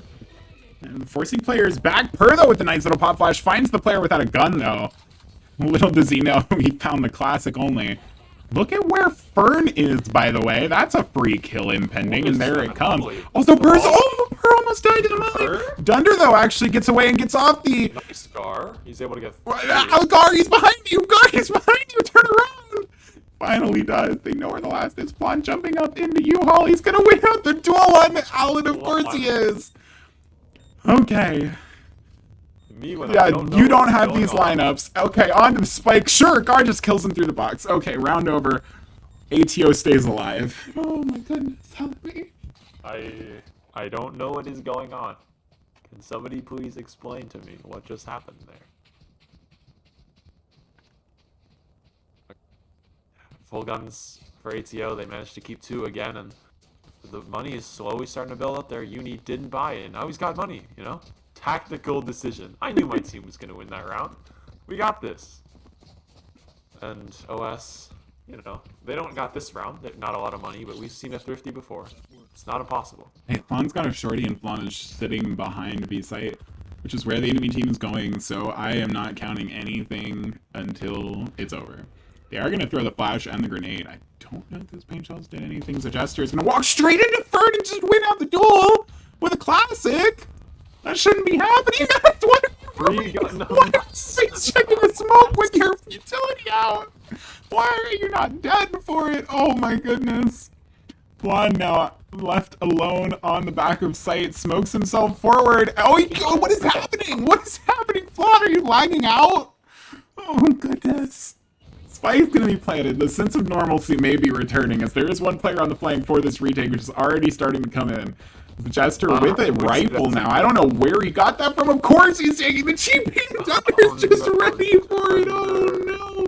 And forcing players back. Though, with the nice little pop flash, finds the player without a gun, though. Little does he know he found the classic only. Look at where Fern is, by the way. That's a free kill impending, and there it comes. Also, Purr's... Oh, Purr almost died to the molly. Dunder, though, actually gets away and gets off the... Nice, Gar. He's able to get... Gar, he's behind you! Gar, he's behind you! Turn around! Finally does. They know where the last is. Flan jumping up into U-Haul. He's gonna win out the duel on Alan. Of course he is. Okay. Yeah, you don't have these lineups. Okay, on to the spike. Sure, Gar just kills him through the box. Okay, round over. ATO stays alive. Oh my goodness, help me. I don't know what is going on. Can somebody please explain to me what just happened there? Full guns for ATO. They managed to keep 2 again, and the money is slowly starting to build up there. Uni didn't buy it. Now he's got money, you know? Tactical decision. I knew my team was going to win that round. We got this. And OS, you know, they don't got this round. They're not a lot of money, but we've seen a thrifty before. It's not impossible. Hey, Flan's got a shorty, and Flan is sitting behind B-site, which is where the enemy team is going, so I am not counting anything until it's over. They are going to throw the flash and the grenade. I don't know if those paint shells did anything, so Jester is going to walk straight into Fern and just win out the duel with a classic. That shouldn't be happening. What are you checking the smoke with your utility out? Why are you not dead for it? Oh my goodness. Flan now left alone on the back of site, smokes himself forward. Oh, what is happening? What is happening? Flan, are you lagging out? Oh goodness. Spike's going to be planted. The sense of normalcy may be returning, as there is one player on the flank for this retake, which is already starting to come in. Jester with a rifle now. I don't know where he got that from. Of course he's taking the cheap beam. Dunder's just ready for it. Oh no.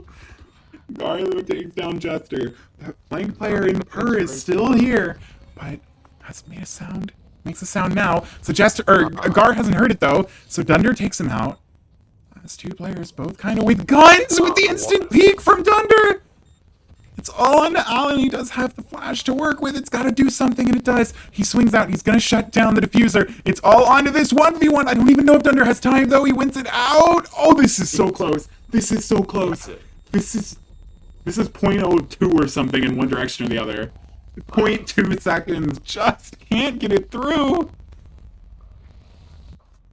Garlo takes down Jester. That flank player in Purr is still here, but hasn't made a sound. Makes a sound now. So Gar hasn't heard it though. So Dunder takes him out. Last 2 players, both kind of with guns, with the instant peek from Dunder. It's all on to Alan. He does have the flash to work with. It's got to do something, and it does. He swings out. He's going to shut down the diffuser. It's all onto this 1v1. I don't even know if Dunder has time, though. He wins it out. Oh, this is so close. This is so close. This is 0.02 or something in one direction or the other. 0.2 seconds. Just can't get it through.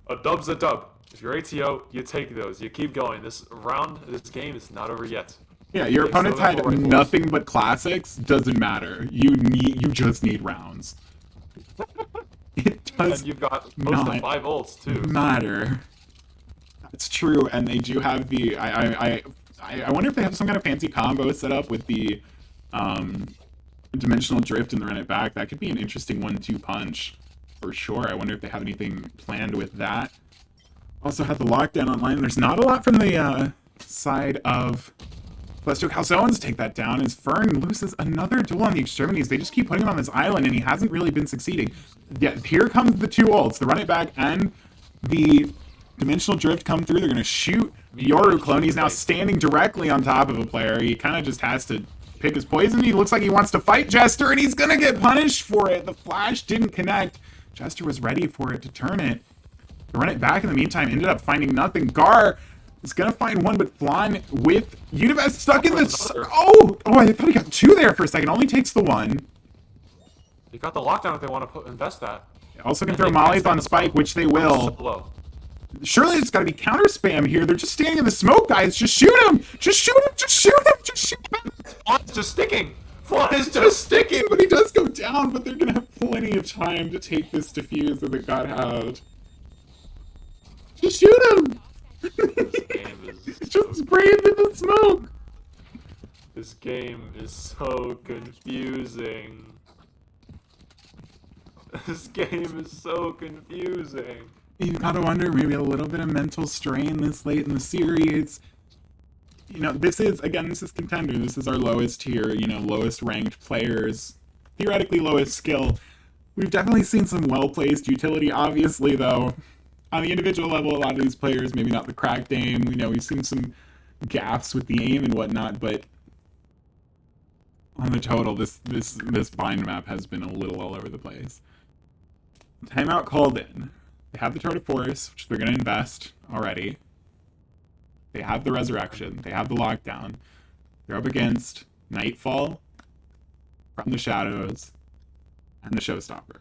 A dub's a dub. If you're ATO, you take those. You keep going. This game is not over yet. Yeah, your opponents had nothing but classics. Doesn't matter. You just need rounds. It does. And you've got close to 5 ults too. Matter. That's true, and they do have the. I wonder if they have some kind of fancy combo set up with the dimensional drift and the run it back. That could be an interesting 1-2 punch for sure. I wonder if they have anything planned with that. Also have the lockdown online. There's not a lot from the side of Celestial Calzones. Take that down as Fern loses another duel on the extremities. They just keep putting him on this island, and he hasn't really been succeeding. Yeah, here comes the 2 ults. The run it back and the dimensional drift come through. They're going to shoot Yoru clone. He's now standing directly on top of a player. He kind of just has to pick his poison. He looks like he wants to fight Jester, and he's going to get punished for it. The flash didn't connect. Jester was ready for it to turn it. The run it back in the meantime ended up finding nothing. Gar He's gonna find one, but Flan with Univest stuck in this. Oh, I thought he got two there for a second. Only takes the one. He got the lockdown if they want to invest that. Also can throw mollies on Spike, which they will. Surely it's got to be counter spam here. They're just standing in the smoke, guys. Just shoot him. Just shoot him. Just shoot him. Just shoot him. Flan's just sticking. Flan is just sticking. But he does go down, but they're going to have plenty of time to take this defuse that they got out. Just shoot him. Just spray him in the smoke. This game is so confusing. This game is so confusing. You gotta wonder, maybe a little bit of mental strain this late in the series. You know, this is Contender. This is our lowest tier, lowest ranked players. Theoretically lowest skill. We've definitely seen some well-placed utility, obviously, though. On the individual level, a lot of these players, maybe not the cracked aim. We've seen some gaps with the aim and whatnot, but on the total, this bind map has been a little all over the place. Timeout called in. They have the Tour de Force, which they're going to invest already. They have the Resurrection. They have the Lockdown. They're up against Nightfall, From the Shadows, and the Showstopper.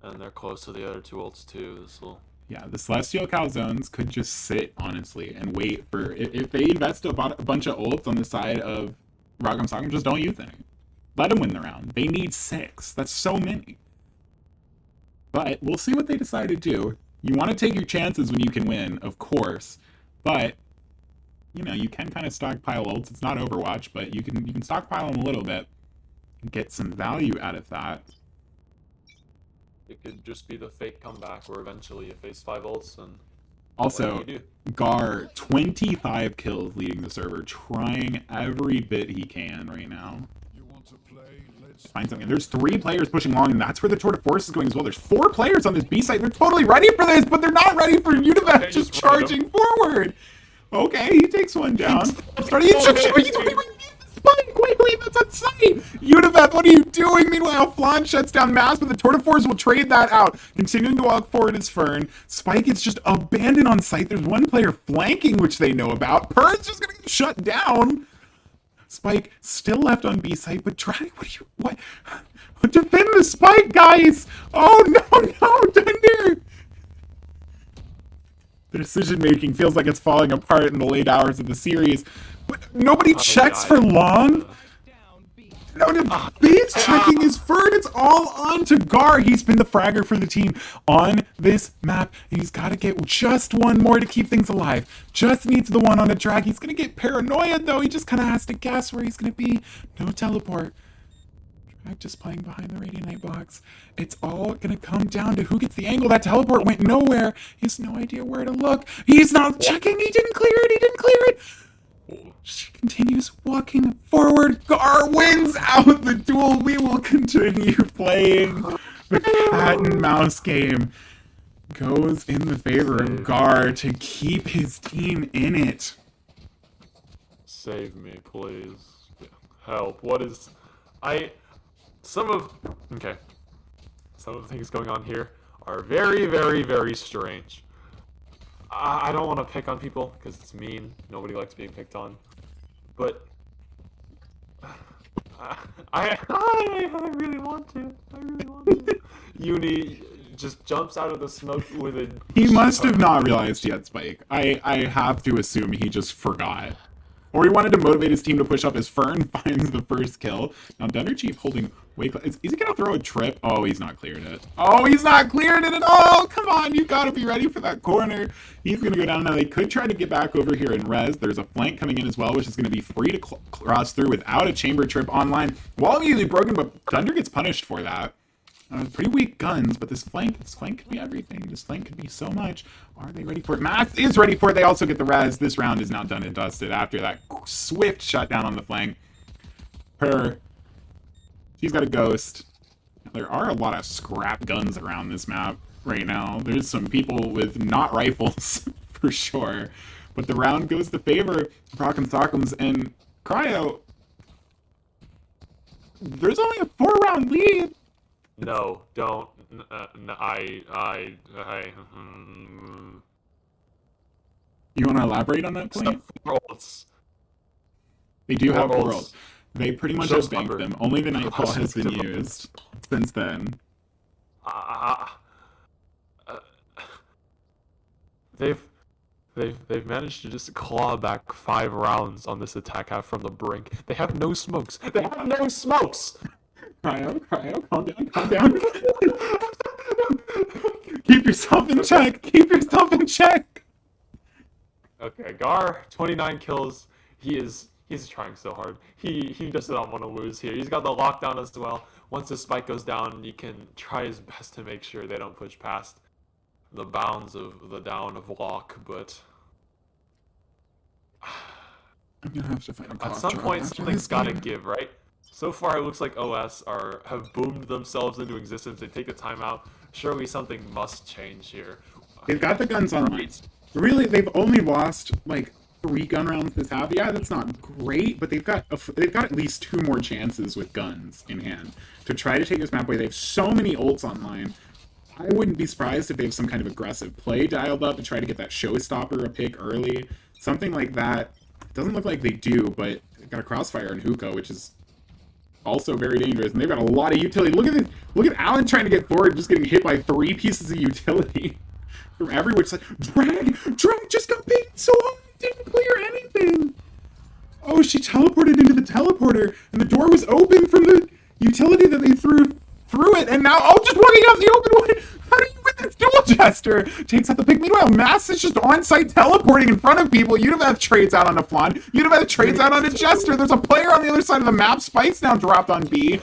And they're close to the other two ults too. Yeah, the Celestial Calzones could just sit, honestly, and wait for... If they invest a bunch of ults on the side of Rock'em Sock'em, just don't use any. Let them win the round. They need 6. That's so many. But we'll see what they decide to do. You want to take your chances when you can win, of course. But, you can kind of stockpile ults. It's not Overwatch, but you can stockpile them a little bit and get some value out of that. It could just be the fake comeback where eventually you face 5 ults and... Also, Gar, 25 kills leading the server, trying every bit he can right now. Find something. There's 3 players pushing long, and that's where the Tour de Force is going as well. There's 4 players on this B site. They're totally ready for this, but they're not ready for Univest just charging forward. Okay, he takes one down. Wait, that's on site! Univest, what are you doing? Meanwhile, Flan shuts down Mass, but the Tour de Force will trade that out. Continuing to walk forward is Fern. Spike is just abandoned on site. There's one player flanking, which they know about. Pern's just gonna get shut down. Spike still left on B site, but what? Defend the Spike, guys! Oh no, Thunder! The decision making feels like it's falling apart in the late hours of the series. But nobody checks for long. No, base checking is Fern. It's all on to Gar. He's been the fragger for the team on this map. And he's got to get just one more to keep things alive. Just needs the one on a drag. He's going to get paranoia, though. He just kind of has to guess where he's going to be. No teleport. Drag just playing behind the Radiant box. It's all going to come down to who gets the angle. That teleport went nowhere. He has no idea where to look. He's not checking. He didn't clear it. She continues walking forward. Gar wins out the duel. We will continue playing. The cat and mouse game goes in the favor of Gar to keep his team in it. Save me, please. Help. What is... Some of the things going on here are very, very, very strange. I don't want to pick on people because it's mean. Nobody likes being picked on. But I really want to. Uni just jumps out of the smoke with a... He must have not realized yet, Spike. I have to assume he just forgot. Or he wanted to motivate his team to push up as Fern finds the first kill. Now, Thunder Chief holding way... Is he going to throw a trip? Oh, he's not cleared it. Oh, he's not cleared it at all! Come on, you got to be ready for that corner. He's going to go down. Now, they could try to get back over here and res. There's a flank coming in as well, which is going to be free to cross through without a chamber trip online. Wall immediately broken, but Thunder gets punished for that. Pretty weak guns, but this flank could be everything. This flank could be so much. Are they ready for it? Math is ready for it. They also get the res. This round is now done and dusted after that swift shutdown on the flank. She's got a ghost. There are a lot of scrap guns around this map right now. There's some people with not rifles, for sure. But the round goes to favor of Rock'em Sock'ems and Cryo. There's only a 4-round lead. No, don't. You want to elaborate on that point? Except for ults. They do have Four 4 ults. ults. They pretty much have banked Showstopper. them. Only the Nightfall has been used since then. They've managed to just claw back 5 rounds on this attack half from the brink. They have no smokes. They have no smokes. Cryo, calm down, calm down. Keep yourself in check. Keep yourself in check. Okay, Gar, 29 kills. He's trying so hard. He does not want to lose here. He's got the lockdown as well. Once his spike goes down, he can try his best to make sure they don't push past the bounds of the down of lock, but I'm gonna have to find a at some point something's gotta give, right? So far it looks like OS have boomed themselves into existence. They take a timeout. Surely something must change here. They've got the guns online. Really, they've only lost like 3 gun rounds this half. Yeah, that's not great, but they've got at least 2 more chances with guns in hand to try to take this map away. They have so many ults online. I wouldn't be surprised if they have some kind of aggressive play dialed up to try to get that showstopper a pick early. Something like that. It doesn't look like they do, but they've got a crossfire in Hookah, which is also very dangerous. And they've got a lot of utility. Look at this. Look at Alan trying to get forward, just getting hit by 3 pieces of utility from every which side. Drag just got baited so hard. Didn't clear anything. Oh, she teleported into the teleporter, and the door was open from the utility that they threw it, and now, oh, just walking out the open one. How do you win this duel, Jester? Takes out the pick. Meanwhile, Mass is just on-site teleporting in front of people. Univath trades out onto Flan. Univath trades out onto Jester. There's a player on the other side of the map. Spike's now dropped on B.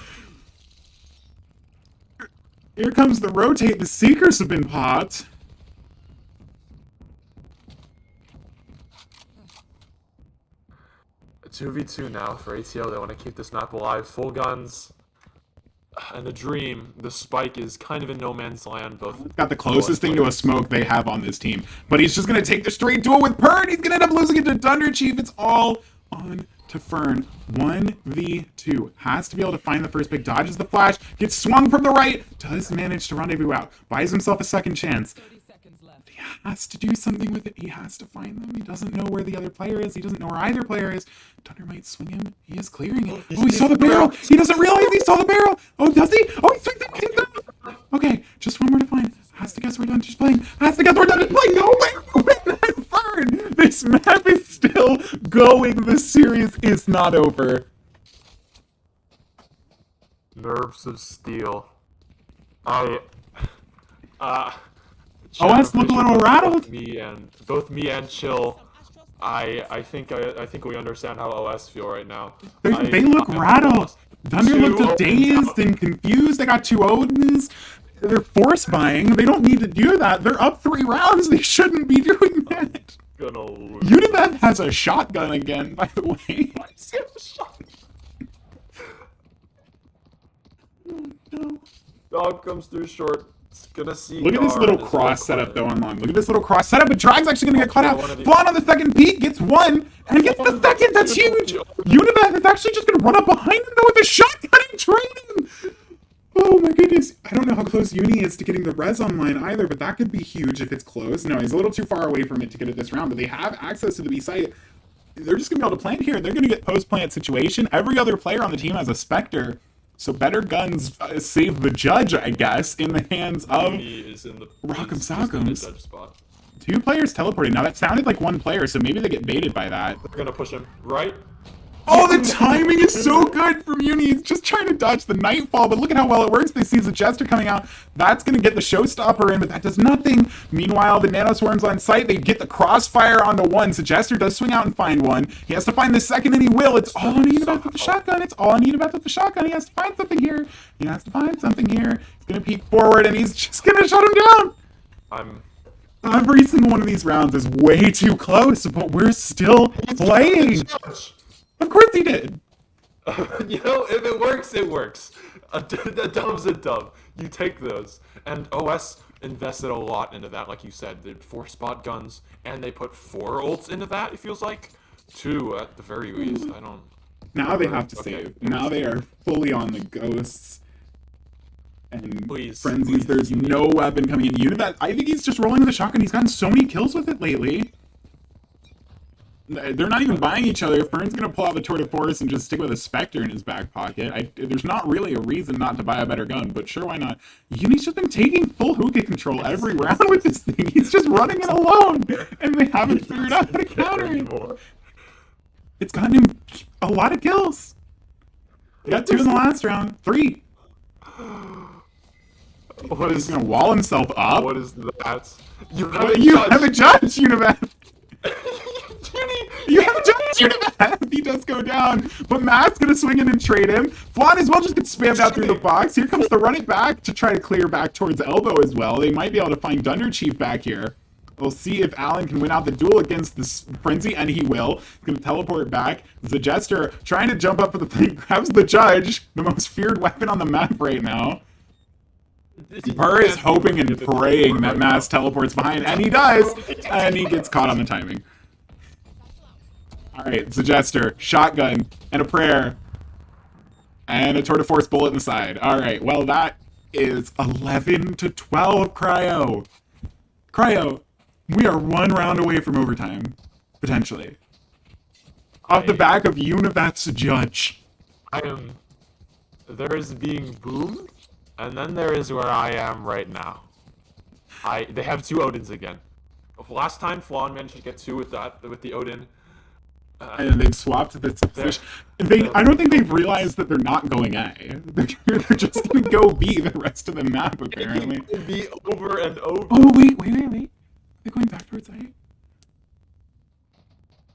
Here comes the rotate. The Seekers have been popped. A 2v2 now for ATO. They want to keep this map alive. Full guns. And a dream. The Spike is kind of in no man's land. Both got the closest thing to a smoke they have on this team. But he's just going to take the straight duel with Pern. He's going to end up losing it to Thunder Chief. It's all on to Fern. 1v2. Has to be able to find the first pick. Dodges the flash. Gets swung from the right. Does manage to rendezvous out. Buys himself a second chance. He has to do something with it. He has to find them. He doesn't know where the other player is. He doesn't know where either player is. Thunder might swing him. He is clearing it. Oh, he saw the barrel. He doesn't realize he saw the barrel. Oh, does he? Oh, he swings it. Okay, just one more to find. Has to guess where Dunder's playing. Has to guess where Dunder's playing. No, wait, Fern. This map is still going. The series is not over. Nerves of steel. OS look a little rattled. Both me and Chill. I think we understand how OS feel right now. They look rattled. Thunder looked dazed and confused. They got 2 Odins. They're force buying. They don't need to do that. They're up 3 rounds. They shouldn't be doing that. Gonna lose. Univath has a shotgun again, by the way. No. Dog comes through short. It's gonna see. Look at this little cross setup though online. Look at this little cross setup, but Drag's actually gonna get caught out. Flan on the second peak gets 1 and gets the second. That's huge. Univath is actually just gonna run up behind him though with a shotgun and train him. Oh my goodness. I don't know how close Uni is to getting the res online either, but that could be huge if it's close. No, he's a little too far away from it to get it this round, but they have access to the B site. They're just gonna be able to plant here. They're gonna get post-plant situation. Every other player on the team has a Spectre. So better guns save the judge, I guess, in the hands of Rock'em Sock'ems. 2 players teleporting. Now that sounded like 1 player, so maybe they get baited by that. They're gonna push him right. Oh, the timing is so good from Uni. He's just trying to dodge the Nightfall, but look at how well it works. They see the Jester coming out. That's going to get the Showstopper in, but that does nothing. Meanwhile, the Nanoswarm's on site. They get the Crossfire onto 1, so Jester does swing out and find 1. He has to find the second, and he will. It's all on Univath with the shotgun. It's all on Univath with the shotgun. He has to find something here. He has to find something here. He's going to peek forward, and he's just going to shut him down. Every single one of these rounds is way too close, but we're still playing. Of course he did. You know, if it works, it works. A dub's a dub. You take those. And OS invested a lot into that, like you said. They 4 spot guns, and they put 4 ults into that, it feels like. 2 at the very least. I don't... Now they have to save. Now they are fully on the ghosts. And frenzies. There's no weapon coming in. Univath, I think he's just rolling with a shotgun. He's gotten so many kills with it lately. They're not even buying each other. Fern's gonna pull out the Tour de Force and just stick with a Spectre in his back pocket. There's not really a reason not to buy a better gun, but sure, why not? Uni's just been taking full hookah control every round with this thing. He's just running it alone, and they haven't figured out how to counter it. It's gotten him a lot of kills. He got 2 in the last round. 3. What He's gonna wall himself up. What is that? You have a judge, Univath. You have a judge, Univath. He does go down, but Matt's gonna swing in and trade him. Flan as well just gets spammed out through the box. Here comes the run it back to try to clear back towards Elbow as well. They might be able to find Dunder Chief back here. We'll see if Allen can win out the duel against this Frenzy, and he will. He's going to teleport back. The Jester trying to jump up for the thing, grabs the Judge, the most feared weapon on the map right now. Purr is hoping and praying that Mass teleports behind, and he does, and he gets caught on the timing. Alright, the Jester, shotgun, and a prayer, and a Tour de Force bullet in the side. Alright, well that is 11 to 12, Cryo. Cryo, we are 1 round away from overtime, potentially. Off the back of Univath's Judge. There is being boomed, and then there is where I am right now. They have 2 Odins again. Last time, Flan managed to get 2 with the Odin. And they've swapped this position. I don't think they've realized that they're not going A. They're just going to go B the rest of the map, apparently. B over and over. Oh, wait. They're going back towards A.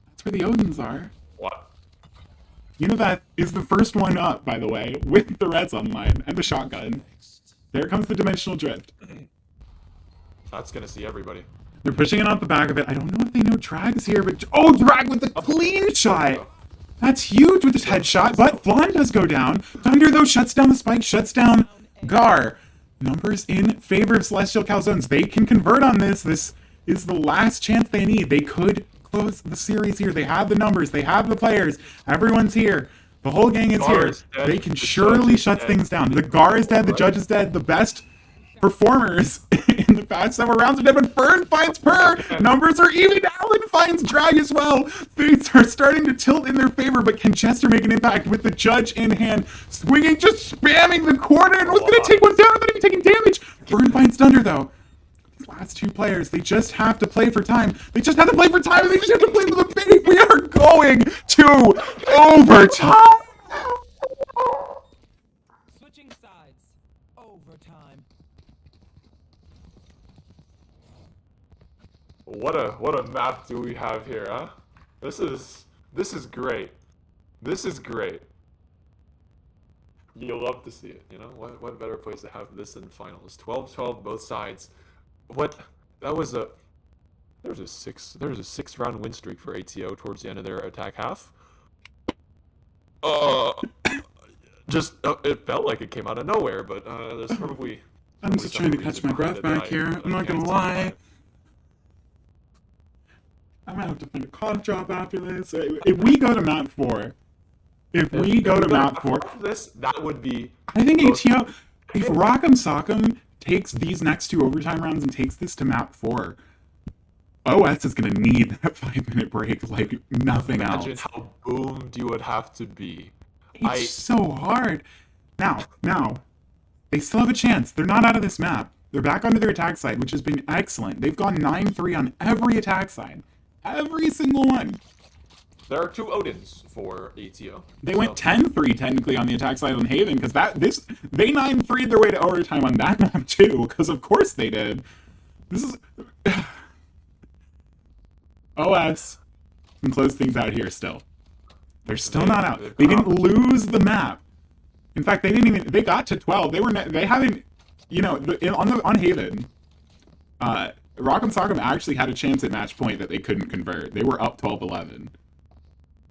That's where the Odins are. What? Univath is the first one up, by the way, with the Reds online and the shotgun. There comes the Dimensional Drift. That's going to see everybody. They're pushing it off the back of it. I don't know if they know Drag's here, but... Oh, Drag with the clean shot! That's huge with his headshot, but Flan does go down. Thunder, though, shuts down the spike, shuts down Gar. Numbers in favor of Celestial Calzones. They can convert on this. This is the last chance they need. They could close the series here. They have the numbers. They have the players. Everyone's here. The whole gang is here. They can surely shut things down. The Gar is dead. The Judge is dead. The best performers in the past several rounds are dead, but Fern finds Purr. Numbers are even. Allen finds Drag as well. Things are starting to tilt in their favor, but can Chester make an impact with the Judge in hand? Swinging, just spamming the corner, and was going to take one down without even taking damage. Fern finds Thunder, though. These last 2 players, they just have to play for time. They just have to play for time, and they just have to play for the bait. We are going to overtime. Switching sides. Overtime. What a map do we have here, huh? This is great. This is great. You'll love to see it, you know? What better place to have this than finals? 12-12 both sides. There was a 6 round win streak for ATO towards the end of their attack half. It felt like it came out of nowhere, but there's probably I'm just trying to catch my breath back here. I'm not gonna lie. I might have to find a cough drop after this. If we go to map 4, that would be. I think ATO, if Rock'em Sock'em takes these next 2 overtime rounds and takes this to map 4, OS is gonna need that 5-minute break like nothing else. Imagine how boomed you would have to be. It's so hard. Now, they still have a chance. They're not out of this map. They're back onto their attack side, which has been excellent. They've gone 9-3 on every attack side. Every single one. There are 2 Odins for ATO. They went 10-3 technically on the attack side on Haven, because they 9-3'd their way to overtime on that map too, because of course they did. This is OS can close things out here still. They're still not out. They didn't lose the map. In fact, they got to 12. They haven't, on Haven, Rock'em Sock'em actually had a chance at match point that they couldn't convert. They were up 12-11.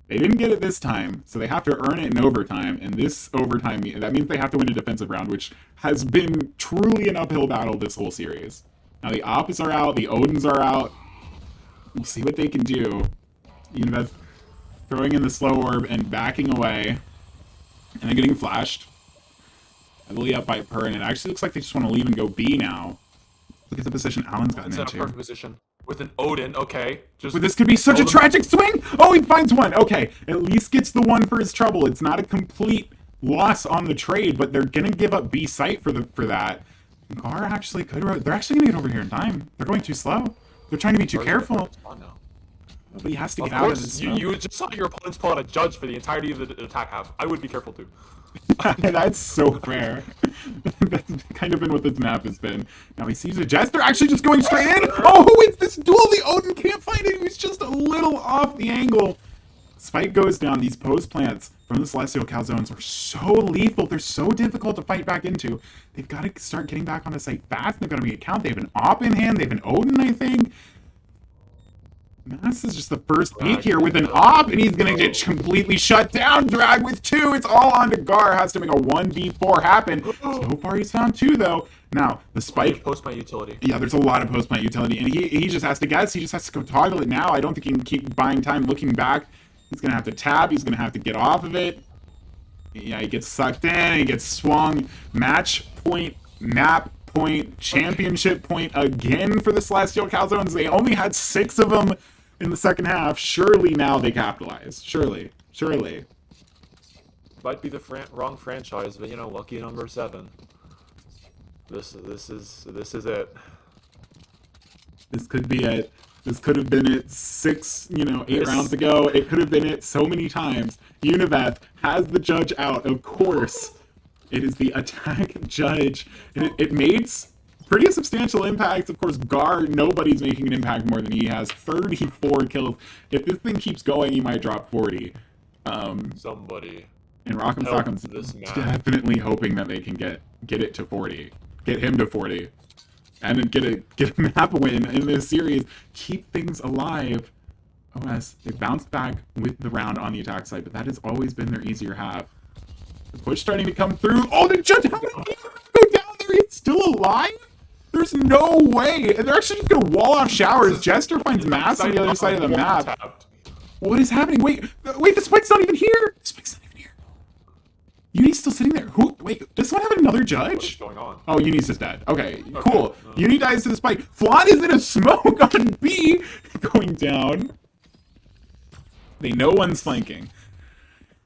They didn't get it this time, so they have to earn it in overtime, and this overtime, that means they have to win a defensive round, which has been truly an uphill battle this whole series. Now the Opps are out, the Odins are out. We'll see what they can do. Univath throwing in the slow orb and backing away, and then getting flashed. Heavily up by Purr, and it actually looks like they just want to leave and go B now. Look at the position Allen's gotten It's in a into. perfect position. With an Odin, okay. Just But this could be such a Odin- tragic swing. Oh, he finds one. Okay, at least gets the one for his trouble. It's not a complete loss on the trade, but they're gonna give up B site for that. Gar actually could. They're actually gonna get over here in time. They're going too slow. They're trying to be too careful. now. But he has to Of get out of course, this. you just saw your opponent's pull out a judge for the entirety of the attack half. I would be careful too. That's so fair. That's kind of been what this map has been. Now he sees a Jester actually just going straight in. Oh, who wins this duel? The Odin can't find it. He was just a little off the angle. Spike goes down. These post plants from the Celestial Calzones are so lethal. They're so difficult to fight back into. They've got to start getting back on the site fast. They've got to be a count. They have an Op in hand. They have an Odin, I think. Mass is just the first peak here with an Op, and he's going to get completely shut down. Drag with 2. It's all on to Gar. Has to make a 1v4 happen. So far, he's found 2, though. Now, the Spike... Post my utility. Yeah, there's a lot of post-plant utility, and he just has to guess. He just has to go toggle it now. I don't think he can keep buying time looking back. He's going to have to tab. He's going to have to get off of it. Yeah, he gets sucked in. He gets swung. Match point, map point, championship point again for the Celestial Calzones. They only had 6 of them in the second half. Surely now they capitalize. Surely. Might be the wrong franchise, but lucky number 7. This is it. This could be it. This could have been it 8 rounds ago. It could have been it so many times. Univeth has the judge out, of course. It is the attack judge. And it made pretty substantial impacts. Of course, Gar, nobody's making an impact more than he has. 34 kills. If this thing keeps going, he might drop 40. Somebody. And Rock'em help Sock'em's this man. definitely hoping that they can get it to 40. Get him to 40. And then get a map win in this series. Keep things alive. OS, they bounced back with the round on the attack side, but that has always been their easier half. The push starting to come through. Oh, the judge, how many people go down there? He's still alive? There's no way. And they're actually just going to wall off showers. Jester finds Mass on the other side of the map. What is happening? Wait, the Spike's not even here. The Spike's not even here. Uni's still sitting there. Wait, does someone have another judge? What's going on? Oh, Uni's just dead. Okay, cool. Uni dies to the Spike. Flan is in a smoke on B, going down. No one's flanking.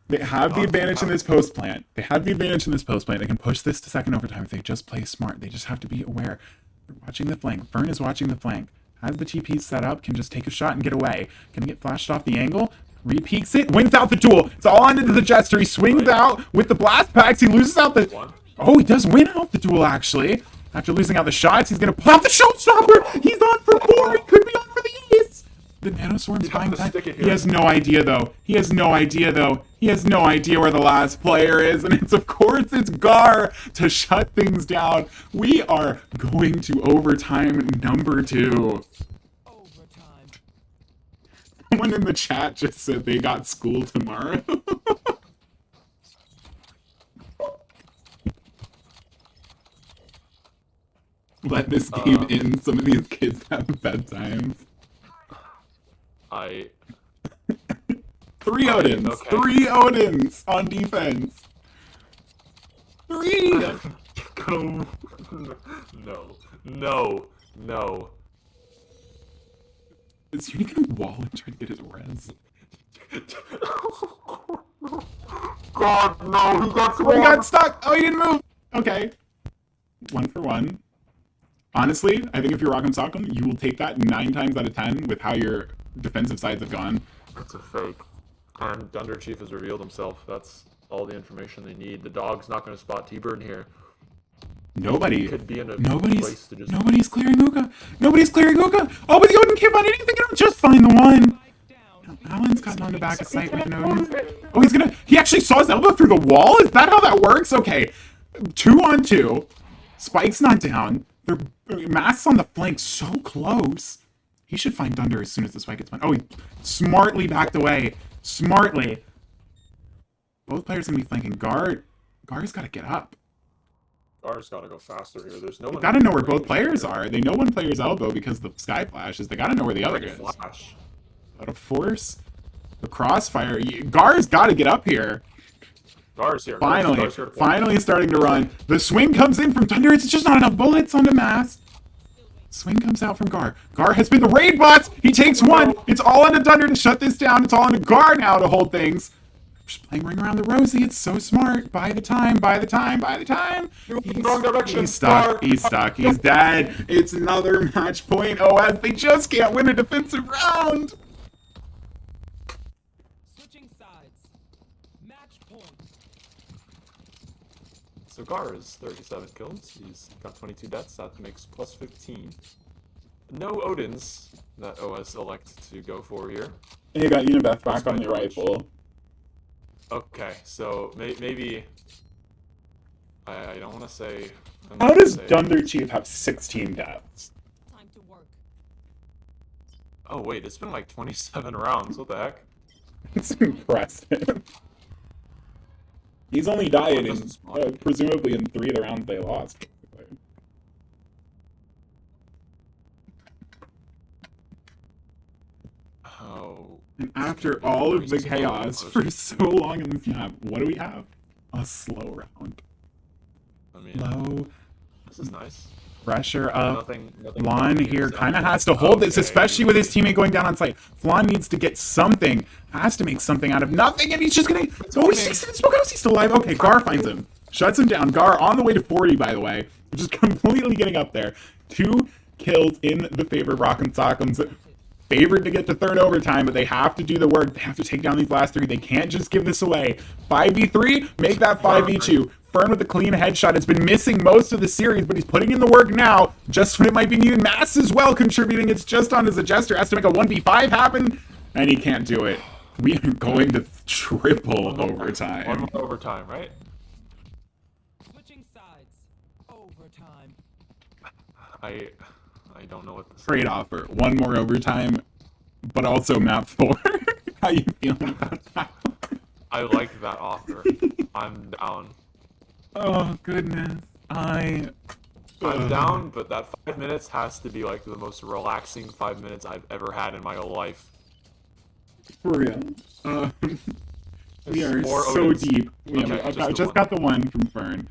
They have the advantage in this post plant. They can push this to second overtime if they just play smart. They just have to be aware. They're watching the flank. Fern is watching the flank. Has the TP set up, can just take a shot and get away. Can get flashed off the angle. Repeaks it, wins out the duel. It's all on into the Jester. He swings out with the blast packs. He loses out the... Oh, he does win out the duel, actually. After losing out the shots, he's going to pull out the showstopper. He's on for 4. He could be on for the ace. The Nanoswarm's buying time. He has no idea, though. He has no idea where the last player is. And of course, it's Gar to shut things down. We are going to overtime number 2. Someone in the chat just said they got school tomorrow. Let this game end. Some of these kids have bedtimes. 3 Odins. Okay. 3 Odins on defense. 3! No. Is Uni gonna wall and try to get his res? God, no, he got Oh, he got stuck! Oh, he didn't move! Okay. 1 for 1. Honestly, I think if you're Rock'em Sock'em, you will take that 9 times out of 10 with how your defensive sides have gone. That's a fake. And Thunder Chief has revealed himself. That's all the information they need. The dog's not going to spot T-Bird here. Nobody. Could be in a Nobody's place to just... clearing Uka. Nobody's clearing Uka. Oh, but the Odin can't find anything. It'll just find the one. Alan's gotten on the back of sight with an Odin. Oh, he actually saw his elbow through the wall? Is that how that works? Okay. 2 on 2. Spike's not down. Their Mask's on the flank so close. He should find Thunder as soon as the Spike gets found. Oh, he smartly backed away. Smartly. Both players gonna be flanking. Gar's gotta get up. Gar's got to go faster here. There's no one... They gotta know where both players are. They know one player's elbow because the sky flashes. They gotta know where the other is. Flash. Out of force. The crossfire. Gar's gotta get up here. Gar's here. Finally. Gar's here. Finally starting to run. The swing comes in from Thunder. It's just not enough bullets onto Mass. Swing comes out from Gar. Gar has been the raid bots. He takes one. It's all on to Thunder to shut this down. It's all on to Gar now to hold things. Just playing Ring Around the Rosie. It's so smart. Buy the time. Buy the time. Buy the time. Wrong direction. He's stuck. He's stuck. He's dead. It's another match point. OS, they just can't win a defensive round. Switching sides. Match point. So Gar is 37 kills. He's got 22 deaths. That makes plus 15. No Odins that OS elect to go for here. And you got Unibeth back on the rifle. Okay, so maybe I don't want to say. How does Thunder Chief have 16 deaths? Time to work. Oh wait, it's been like 27 rounds. What the heck? It's impressive. He's only died in, presumably in 3 of the rounds they lost. Oh. And after all of the chaos for so long in this map, what do we have? A slow round. I mean, Low this is nice. pressure up. Nothing Flan here kind of has to hold this, especially with his teammate going down on site. Flan needs to get something, has to make something out of nothing, and he's just gonna. Oh, he's 16 smoke house. He's still alive. Okay, Gar finds him, shuts him down. Gar on the way to 40, by the way, which is completely getting up there. 2 kills in the favor of Rock'em Sock'em's. Favored to get to third overtime, but they have to do the work. They have to take down these last 3. They can't just give this away. 5v3, make that 5v2. Fern with the clean headshot. It's been missing most of the series, but he's putting in the work now, just when it might be needed. Mass as well contributing. It's just on his adjuster. Has to make a 1v5 happen, and he can't do it. We are going to triple overtime. One more overtime, right? Switching sides. Overtime. I don't know what this is. Great offer. 1 more overtime, but also map 4. How you feeling about that? I like that offer. I'm down. Oh, goodness. I'm down, but that 5 minutes has to be like the most relaxing 5 minutes I've ever had in my whole life. For real. We are More so Odins. deep. Okay, I just got the one from Fern.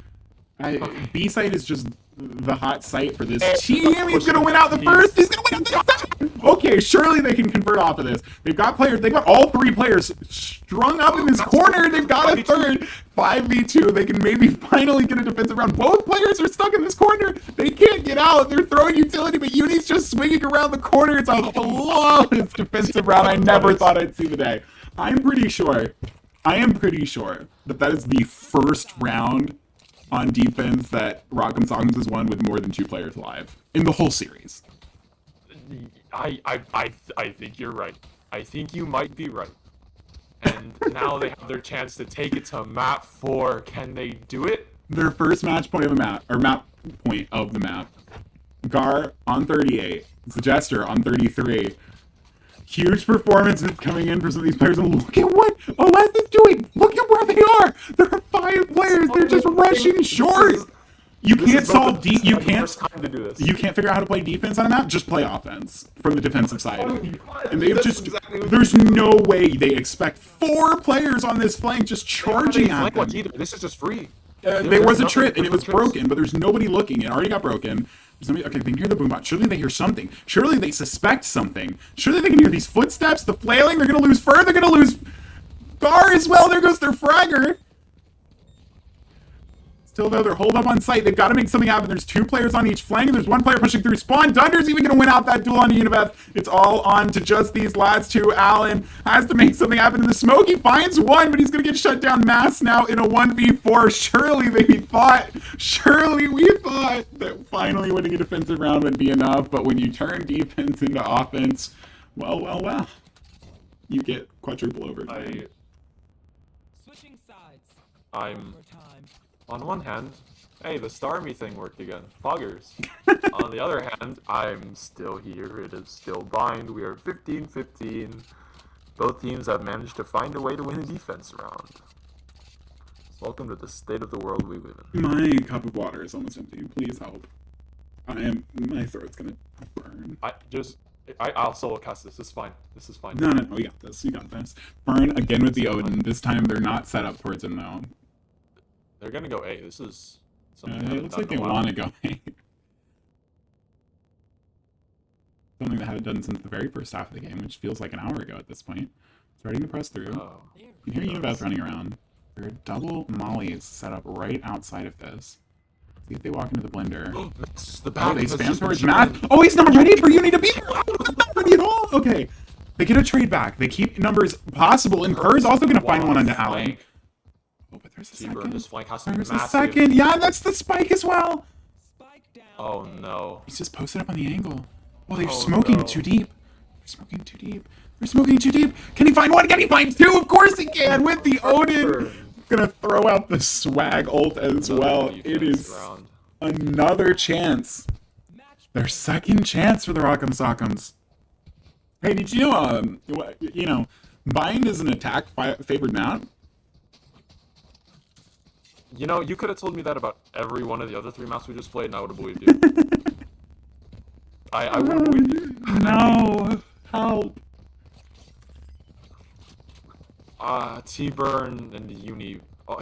B site is just the hot site for this team. He's gonna win out the first. He's gonna win out the second. Okay, surely they can convert off of this. They've got players. They've got all 3 players strung up in this corner. They've got a third. 5v2. They can maybe finally get a defensive round. Both players are stuck in this corner. They can't get out. They're throwing utility, but Uni's just swinging around the corner. It's a flawless defensive round. I never thought I'd see the day. I am pretty sure that is the first round on defense that Rock'em Sock'ems has won with more than 2 players alive in the whole series. I think you're right. I think you might be right. And now they have their chance to take it to map 4. Can they do it? Their first match point of the map, or map point of the map. Gar on 38, Jester on 33. Huge performances coming in for some of these players, and look at what OS is doing! Look at where they are! There are 5 players, they're just rushing short! You can't solve you can't figure out how to play defense on a map, just play offense from the defensive side. And they've just there's no way they expect 4 players on this flank just charging at them. This is just free. There was a trip and it was broken, but there's nobody looking. It already got broken. Okay, they can hear the boombot. Surely they hear something. Surely they suspect something. Surely they can hear these footsteps, the flailing. They're gonna lose Fur. They're gonna lose Gar as well. There goes their fragger. Still though, they're holed up on site. They've got to make something happen. There's 2 players on each flank, and there's 1 player pushing through spawn. Dunder's even gonna win out that duel on Unibeth. It's all on to just these last 2. Allen has to make something happen in the smoke. He finds 1, but he's gonna get shut down. Mass now in a 1v4. Surely we thought that finally winning a defensive round would be enough. But when you turn defense into offense, well, you get quadruple overtime. Switching sides. I'm Overtime. on one hand, hey, the Starmie thing worked again. Poggers. On the other hand, I'm still here. It is still bind. We are 15-15. Both teams have managed to find a way to win a defense round. Welcome to the state of the world we live in. My cup of water is almost empty. Please help. My throat's gonna burn. I'll solo cast this. This is fine. This is fine. No, we got this. We got this. Burn again with the Odin. This time they're not set up towards him though. They're gonna go A. This is something It looks like they want to go A. haven't done since the very first half of the game, which feels like an hour ago at this point. Starting to press through. Oh. You can hear Unibeth running around. There are double mollies set up right outside of this. See if they walk into the blender. The back Oh, they has spam just towards been Matt. shooting. Oh, he's not ready for Uni to be here. Oh, he's not ready at all. Okay. They get a trade back. They keep numbers possible, and Purr's also going to find one onto Allen. Oh, but there's a T-Burn, this second. flank has to be There's a massive. second. Yeah, that's the spike as well. Oh no. He's just posted up on the angle. Oh, they're Oh, smoking no. too deep. They're smoking too deep. They're smoking too deep. Can he find one? Can he find two? Of course he can with the Odin. Gonna throw out the swag ult as well. It is another chance. Their second chance for the Rock'em Sock'ems. Hey, did you know, Bind is an attack favored map? You know, you could have told me that about every one of the other 3 maps we just played, and I would have believed you. I would have believed you. No. Help. T-Burn and Uni, all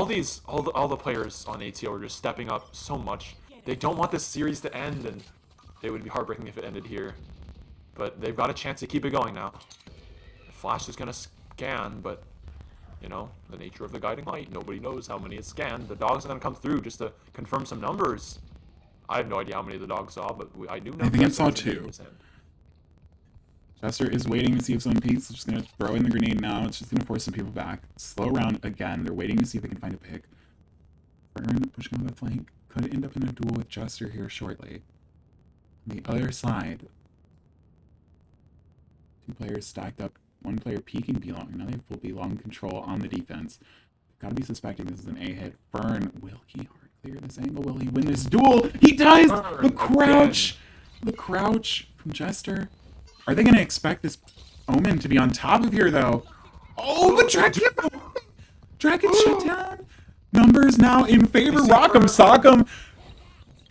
the players on ATO are just stepping up so much. They don't want this series to end, and it would be heartbreaking if it ended here. But they've got a chance to keep it going now. Flash is gonna scan, but you know, the nature of the guiding light. Nobody knows how many is scanned. The dogs are gonna come through just to confirm some numbers. I have no idea how many the dogs saw, but I do know. I think I saw that 2. Jester is waiting to see if someone peeks. Just gonna throw in the grenade now. It's just gonna force some people back. Slow round again. They're waiting to see if they can find a pick. Burn pushing on the flank. Could end up in a duel with Jester here shortly. On the other side, 2 players stacked up. 1 player peeking B-long. Now they have full B-long control on the defense. Gotta be suspecting this is an A hit. Burn. Will he hard clear this angle? Will he win this duel? He does! Burn The crouch! again. The crouch from Jester. Are they gonna expect this Omen to be on top of here, though? Oh, the Dragon! Dragon shut down! Numbers now in favor. Rock'em Sock'em.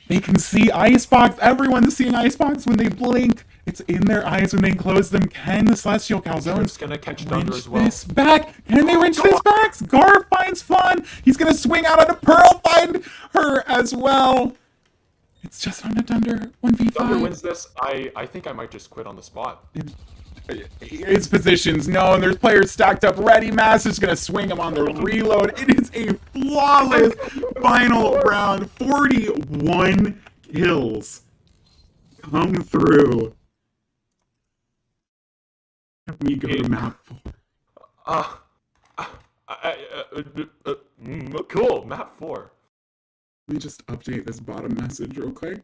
They can see Icebox. Everyone's seeing Icebox when they blink. It's in their eyes when they close them. Can the Celestial Calzones It's gonna catch Thunder wrench as well. this back? Can they wrench this back? Gar finds Fun. He's gonna swing out on a Pearl, find her as well. It's just on a Thunder. 1v5. Thunder wins this. I think I might just quit on the spot. His positions known. There's players stacked up ready. Master's gonna swing him on the reload. It is a flawless final round. 41 kills come through. We go to map 4. Cool. Map 4. Let me just update this bottom message real quick.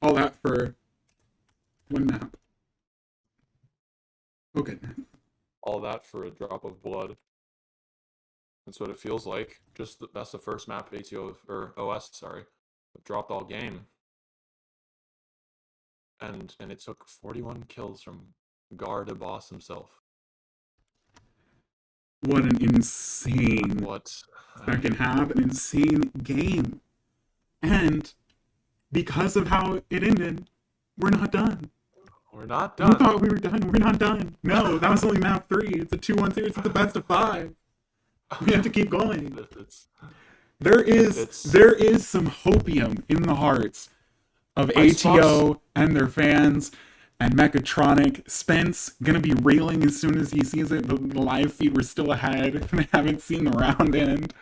All that for 1 map. Oh goodness. All that for a drop of blood. That's what it feels like. That's the first map ATO or OS, sorry, dropped all game. And it took 41 kills from Gar to boss himself. What an insane What? second half, an insane game. And because of how it ended, we're not done. We're not We done. thought we were done. We're not done. No, that was only map 3. It's a 2-1 series. It's the best of 5. We have to keep going. It's- There is some hopium in the hearts of ATO and their fans and Mechatronic. Spence gonna be railing as soon as he sees it. The live feed, we're still ahead. They haven't seen the round end.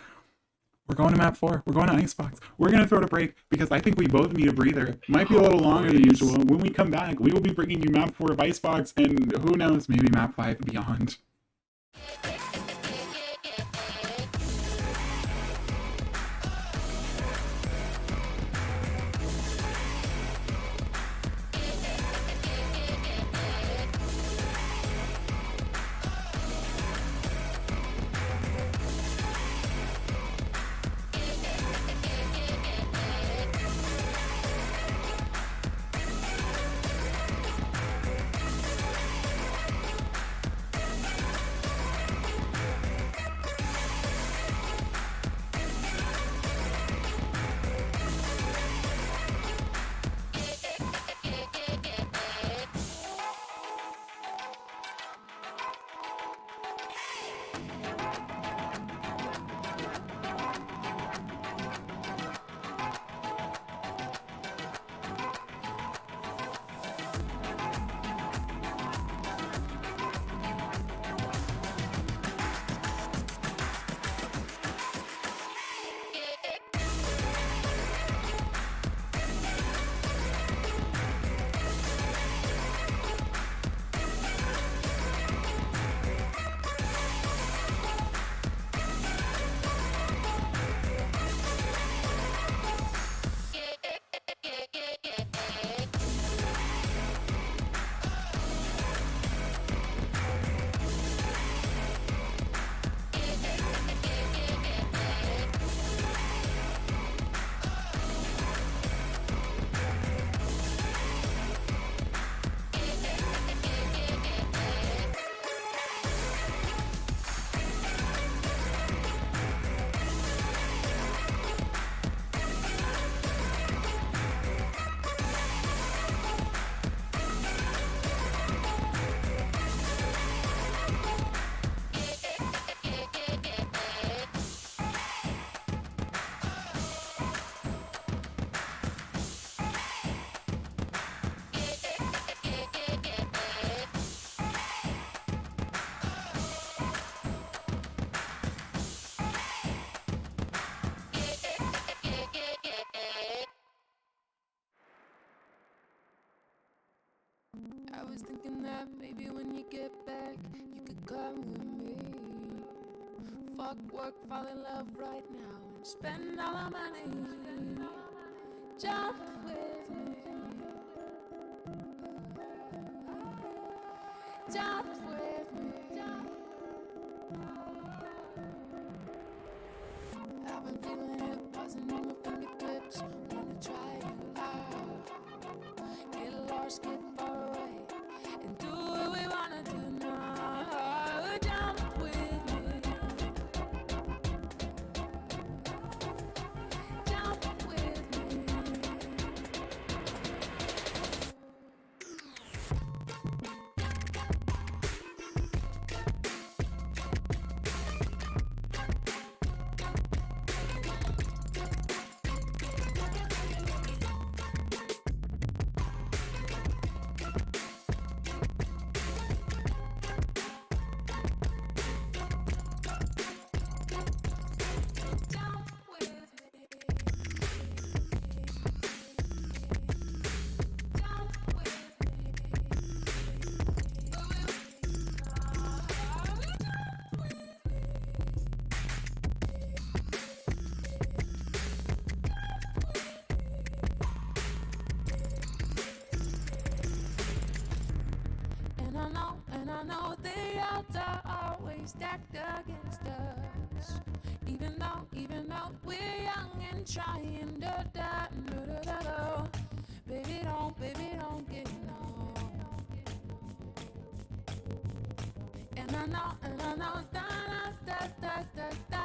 We're going to map 4. We're going to Icebox. We're going to throw it a break because I think we both need a breather. Might be a little longer than usual. When we come back, we will be bringing you map 4 of Icebox and who knows, maybe map 5 and beyond. I was thinking that maybe when you get back, you could come with me. Fuck work, fall in love right now, and spend all our money. Jump with me. Jump with me. I've been feeling it buzzing in my fingertips. Wanna try it out. Get lost, get far away, and do what we wanna do now. Jump with me. Jump with me. And I know the odds are always stacked against us. Even though we're young and trying to die. Baby, don't get no. And I know, da da da da da.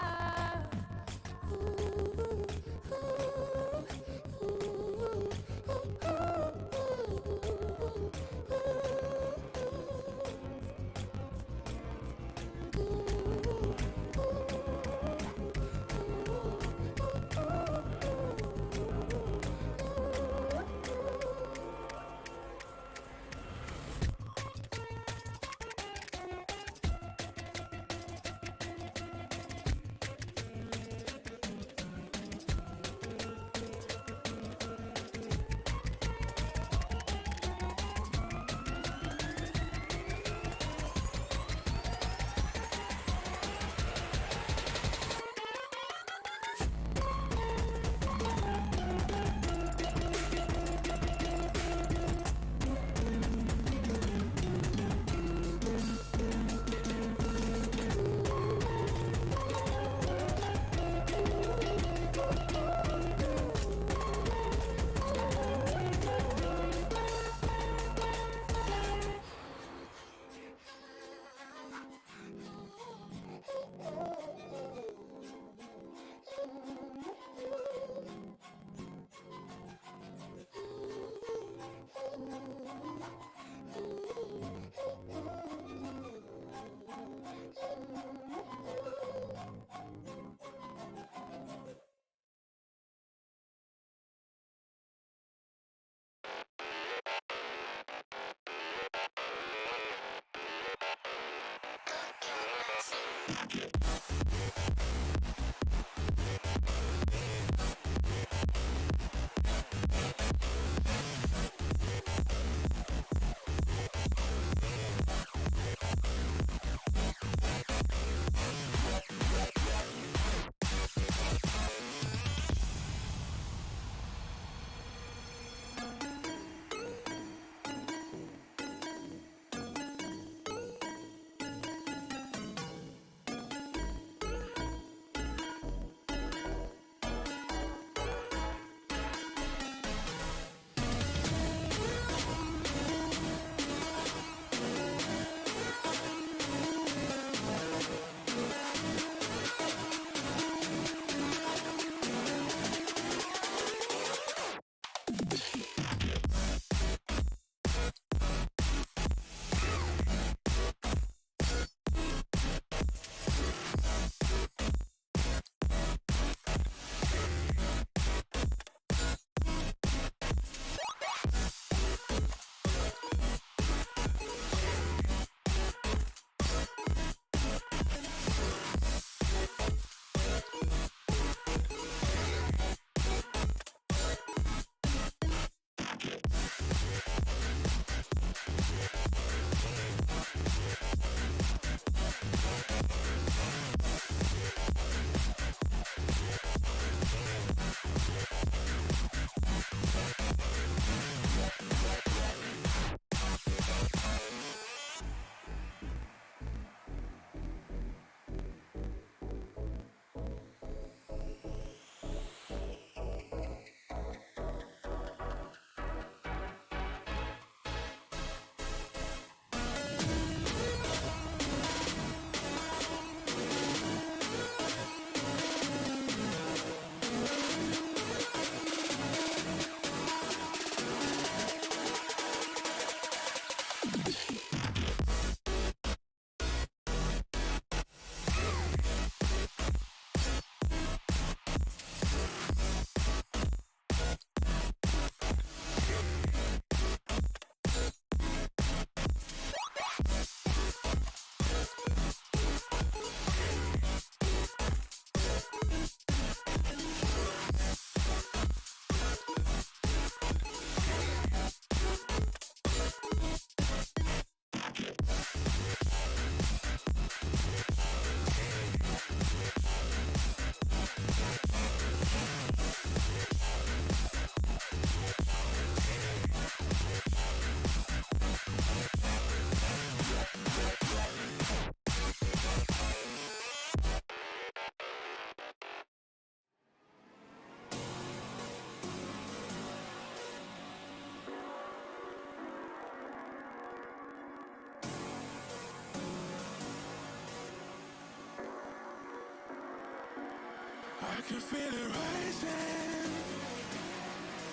can feel it rising.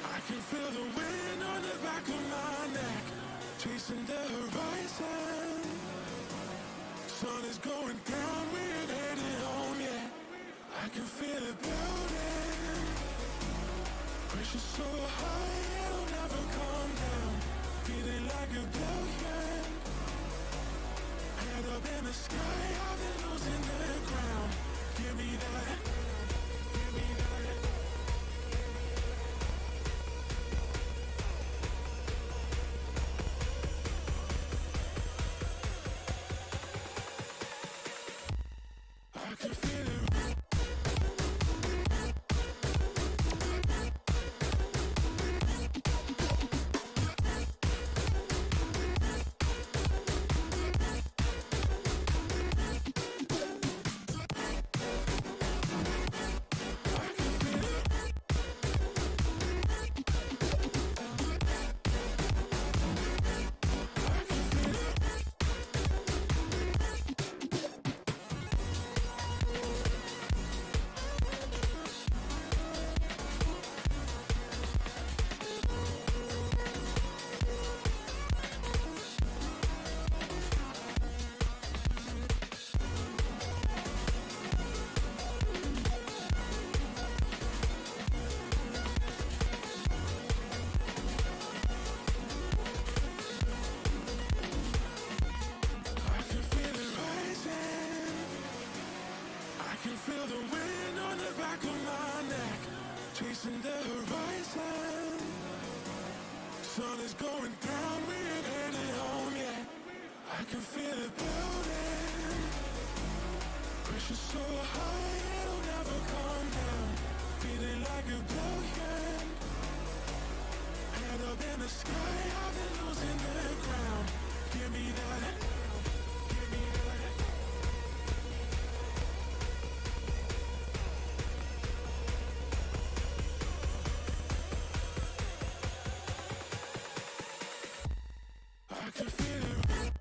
I can feel the wind on the back of my neck, chasing the horizon. Sun is going down, we're headed home, yeah. I can feel it building. Pressure so high, it'll never come down. Feeling like a billion. Head up in the sky, I've been losing the ground. Give me that. Give me that. I can feel it. I can feel the wind on the back of my neck, chasing the horizon. Sun is going down, we're headed home, yeah. I can feel it building. Pressure so high, it'll never come down. Feeling like a billion. Head up in the sky, I've been losing the ground. Give me that. Give me that. I can feel it.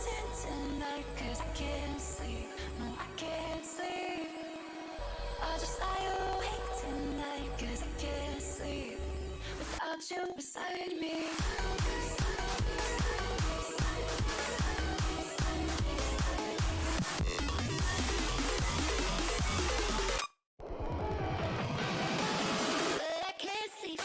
waiting tonight 'cause I can't sleep. No, I can't sleep. I just lie awake tonight 'cause I can't sleep without you beside me. But I can't sleep.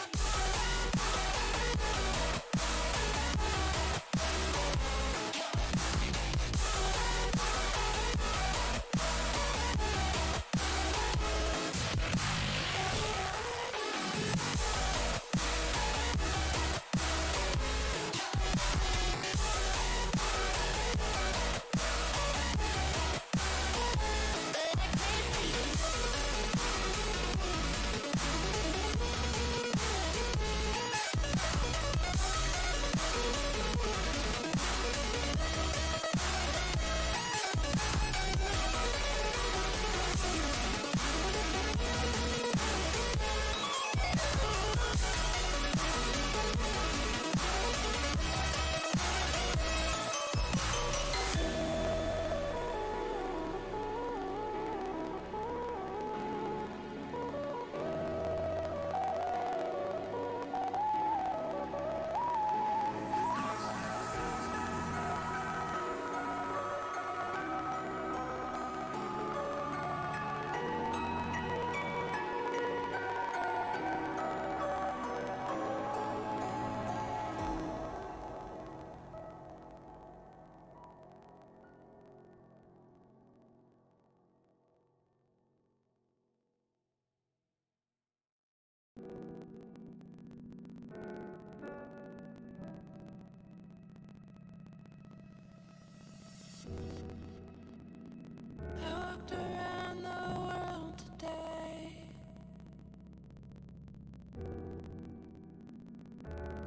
I walked around the world today,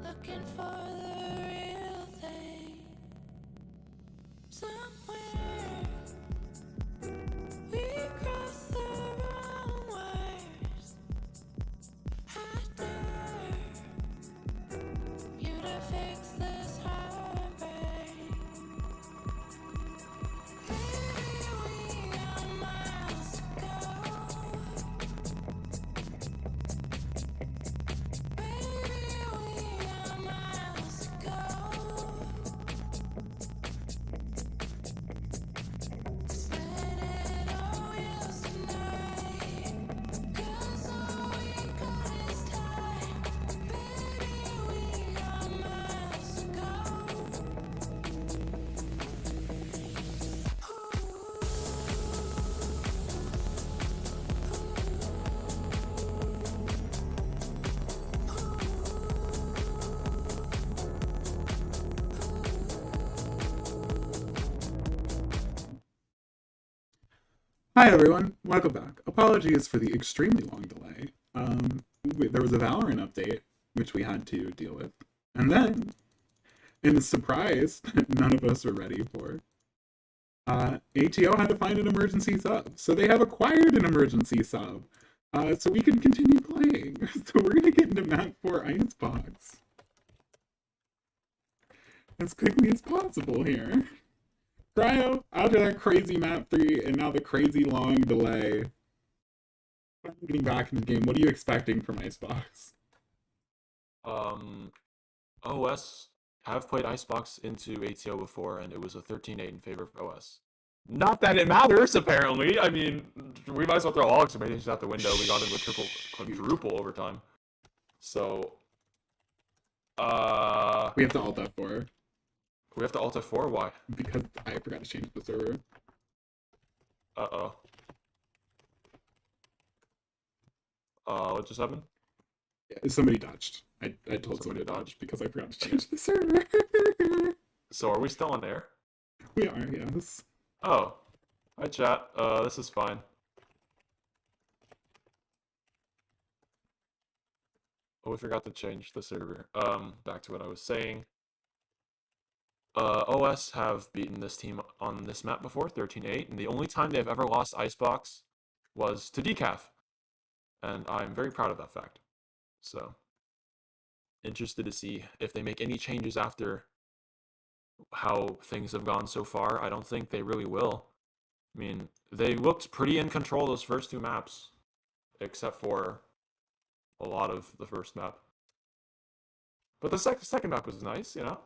looking for the real thing. Somewhere we crossed the wrong wires. I dare you to fix this heartbreak. Baby, we got miles to go. Baby, we got miles to go. Spinning our wheels tonight, 'cause all we got is time. Baby, we got miles to go. Hi everyone, welcome back. Apologies for the extremely long delay. There was a Valorant update, which we had to deal with. And then, in a surprise that none of us were ready for, ATO had to find an emergency sub. So they have acquired an emergency sub. So we can continue playing. So we're gonna get into map 4 Icebox as quickly as possible here. Cryo, after that crazy map 3 and now the crazy long delay, getting back in the game, what are you expecting from Icebox? OS have played Icebox into ATO before, and it was a 13-8 in favor of OS. Not that it matters, apparently. I mean, we might as well throw all expectations out the window. We got into a quadruple overtime. So, We have to alt F4 we have to alt F4? Why? because I forgot to change the server. Uh-oh. What just happened? Yeah, somebody dodged. I told somebody to dodge because I forgot to change the server. So are we still on air? We are, yes. Oh. Hi, chat. This is fine. Oh, we forgot to change the server. Back to what I was saying. OS have beaten this team on this map before, 13-8, and the only time they've ever lost Icebox was to Decaf. And I'm very proud of that fact. So, interested to see if they make any changes after how things have gone so far, I don't think they really will. I mean, they looked pretty in control those first two maps, except for a lot of the first map. But the second map was nice, you know?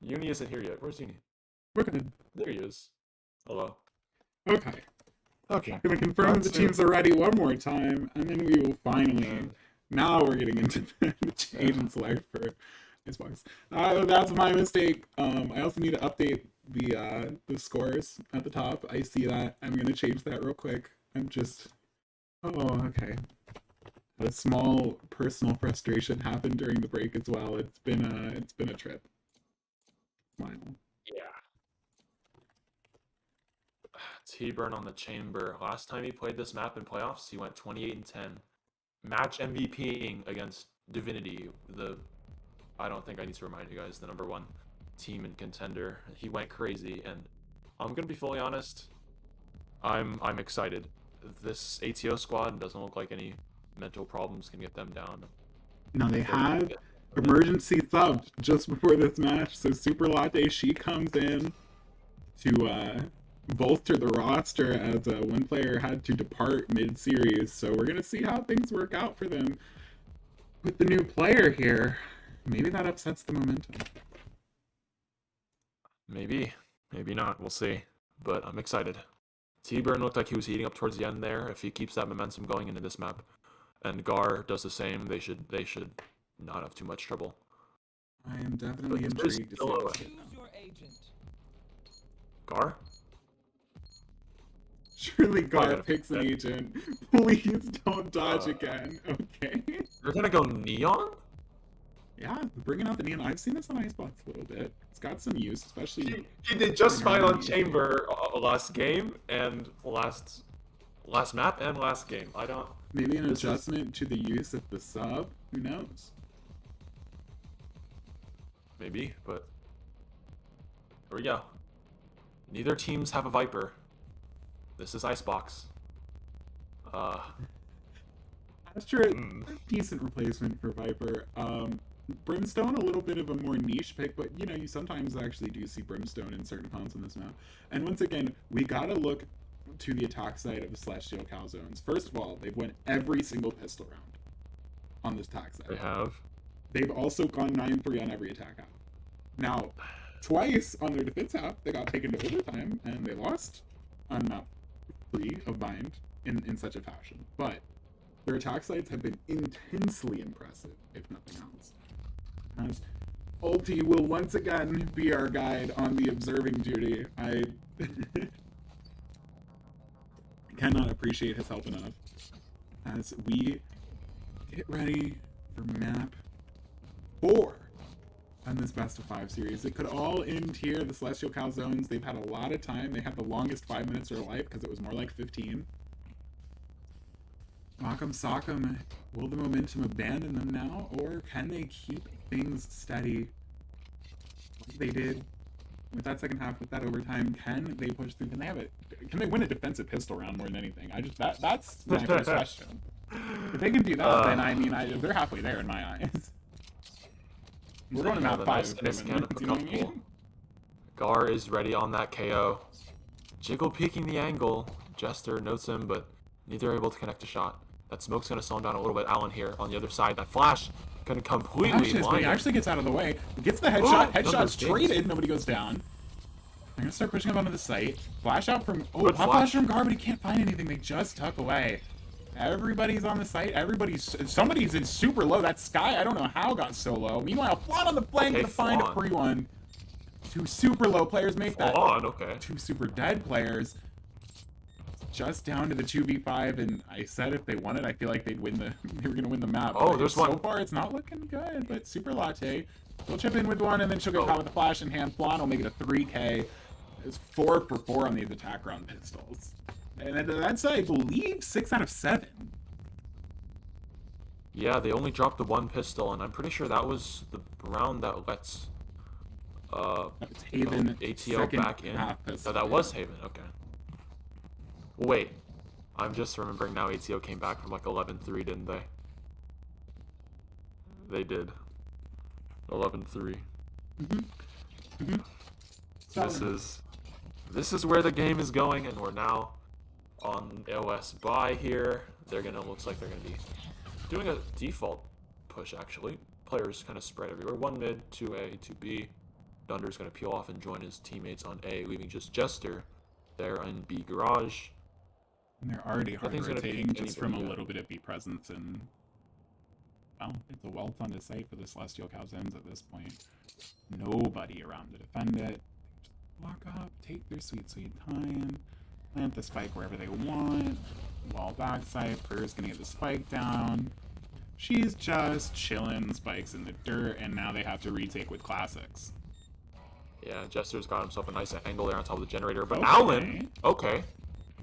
Uni isn't here yet. Where's Uni? We're good. There he is. Hello. Okay. Okay. I'm gonna confirm That's the teams are ready one more time, and then we will finally. Now we're getting into the agent select for Xbox. That's my mistake. I also need to update the scores at the top. I see that. I'm gonna change that real quick. I'm just. Oh, okay. A small personal frustration happened during the break as well. It's been a trip. Final. Yeah. T-Burn on the Chamber. Last time he played this map in playoffs, he went 28-10. Match MVPing against Divinity. I don't think I need to remind you guys, the #1 team in Contender. He went crazy, and I'm gonna be fully honest. I'm excited. This ATO squad doesn't look like any mental problems can get them down. Now they had emergency subbed just before this match, so Super Latte, she comes in to bolster the roster as one player had to depart mid-series. So we're gonna see how things work out for them with the new player here. Maybe that upsets the momentum. Maybe not. We'll see. But I'm excited. T-Burn looked like he was heating up towards the end there. If he keeps that momentum going into this map, and Gar does the same, they should not have too much trouble. I am definitely But intrigued to see still, this. Choose your agent. Gar? Surely Gar gonna picks an pick agent. Please don't dodge again. Okay. You're gonna go Neon? Yeah, bringing out the neon. I've seen this on Icebox a little bit. It's got some use, especially. He did just fine on Chamber last game and last map and last game. I don't. Maybe an This is- adjustment to the use of the sub. Who knows? Maybe, but here we go. Neither teams have a Viper. This is Icebox. Astra, decent replacement for Viper. Brimstone, a little bit of a more niche pick, but you know, you sometimes actually do see Brimstone in certain opponents on this map. And once again, we gotta look to the attack side of the Celestial Calzones. First of all, they've won every single pistol round on this attack side. They have. They've also gone 9-3 on every attack half. Now, twice on their defense half, they got taken to overtime, and they lost on map 3 of Bind in such a fashion. But their attack sides have been intensely impressive, if nothing else. As Ulti will once again be our guide on the observing duty. I cannot appreciate his help enough. As we get ready for map 4 on this best of 5 series. It could all end here. The Celestial Calzones, they've had a lot of time. They had the longest 5 minutes of their life because it was more like 15. Rock'em Sock'em, will the momentum abandon them now, or can they keep things steady like they did with that second half, with that overtime? Can they push through? Can they win a defensive pistol round more than anything? That's my first question. If they can do that, then I mean, they're halfway there in my eyes. We're going to map 5 nice equipment, kind of you know what I couple. mean? Gar is ready on that KO. Jiggle peeking the angle. Jester notes him, but neither are able to connect a shot. That smoke's going to slow him down a little bit. Allen here on the other side. That flash can completely But blind he him. actually gets out of the way. Gets the headshot. Numbers Headshot's games. traded. Nobody goes down. I'm gonna start pushing up onto the site. Flash out from Good hot flash. flash from Gar, but he can't find anything. They just tuck away. Everybody's on the site. Somebody's in super low. That Sky, I don't know how got so low. Meanwhile, Flan on the flank Okay, to find a Flan. free one. 2 super low players make that. On, okay. 2 super dead players. Just down to the 2v5, and I said if they won it, I feel like they'd win they were gonna win the map. Oh, But there's so one. far it's not looking good, but Super Latte will chip in with one, and then she'll get Oh. caught with a flash in hand. Flan will make it a 3k. It's 4 for 4 on these attack round pistols. And that's, I believe, 6 out of 7. Yeah, they only dropped the 1 pistol, and I'm pretty sure that was the round that lets It's Haven, ATO second back in. half No, pistol. that was Haven. Okay. Wait, I'm just remembering now. ATO came back from like 11-3, didn't they? They did. 11-3. So this is where the game is going, and we're now on OS buy here. Looks like they're gonna be doing a default push actually. Players kind of spread everywhere. One mid, two A, two B. Dunder's gonna peel off and join his teammates on A, leaving just Jester there in B garage. And they're already hard Nothing's gonna rotating beat just from a anybody little bit of B presence, and well, it's a well-funded site for the Celestial Calzones at this point. Nobody around to defend it. Just walk up, take their sweet time, plant the spike wherever they want. Wall backside, Purr's gonna get the spike down. She's just chilling, spikes in the dirt, and now they have to retake with classics. Yeah, Jester's got himself a nice angle there on top of the generator, but Okay. Alan, okay.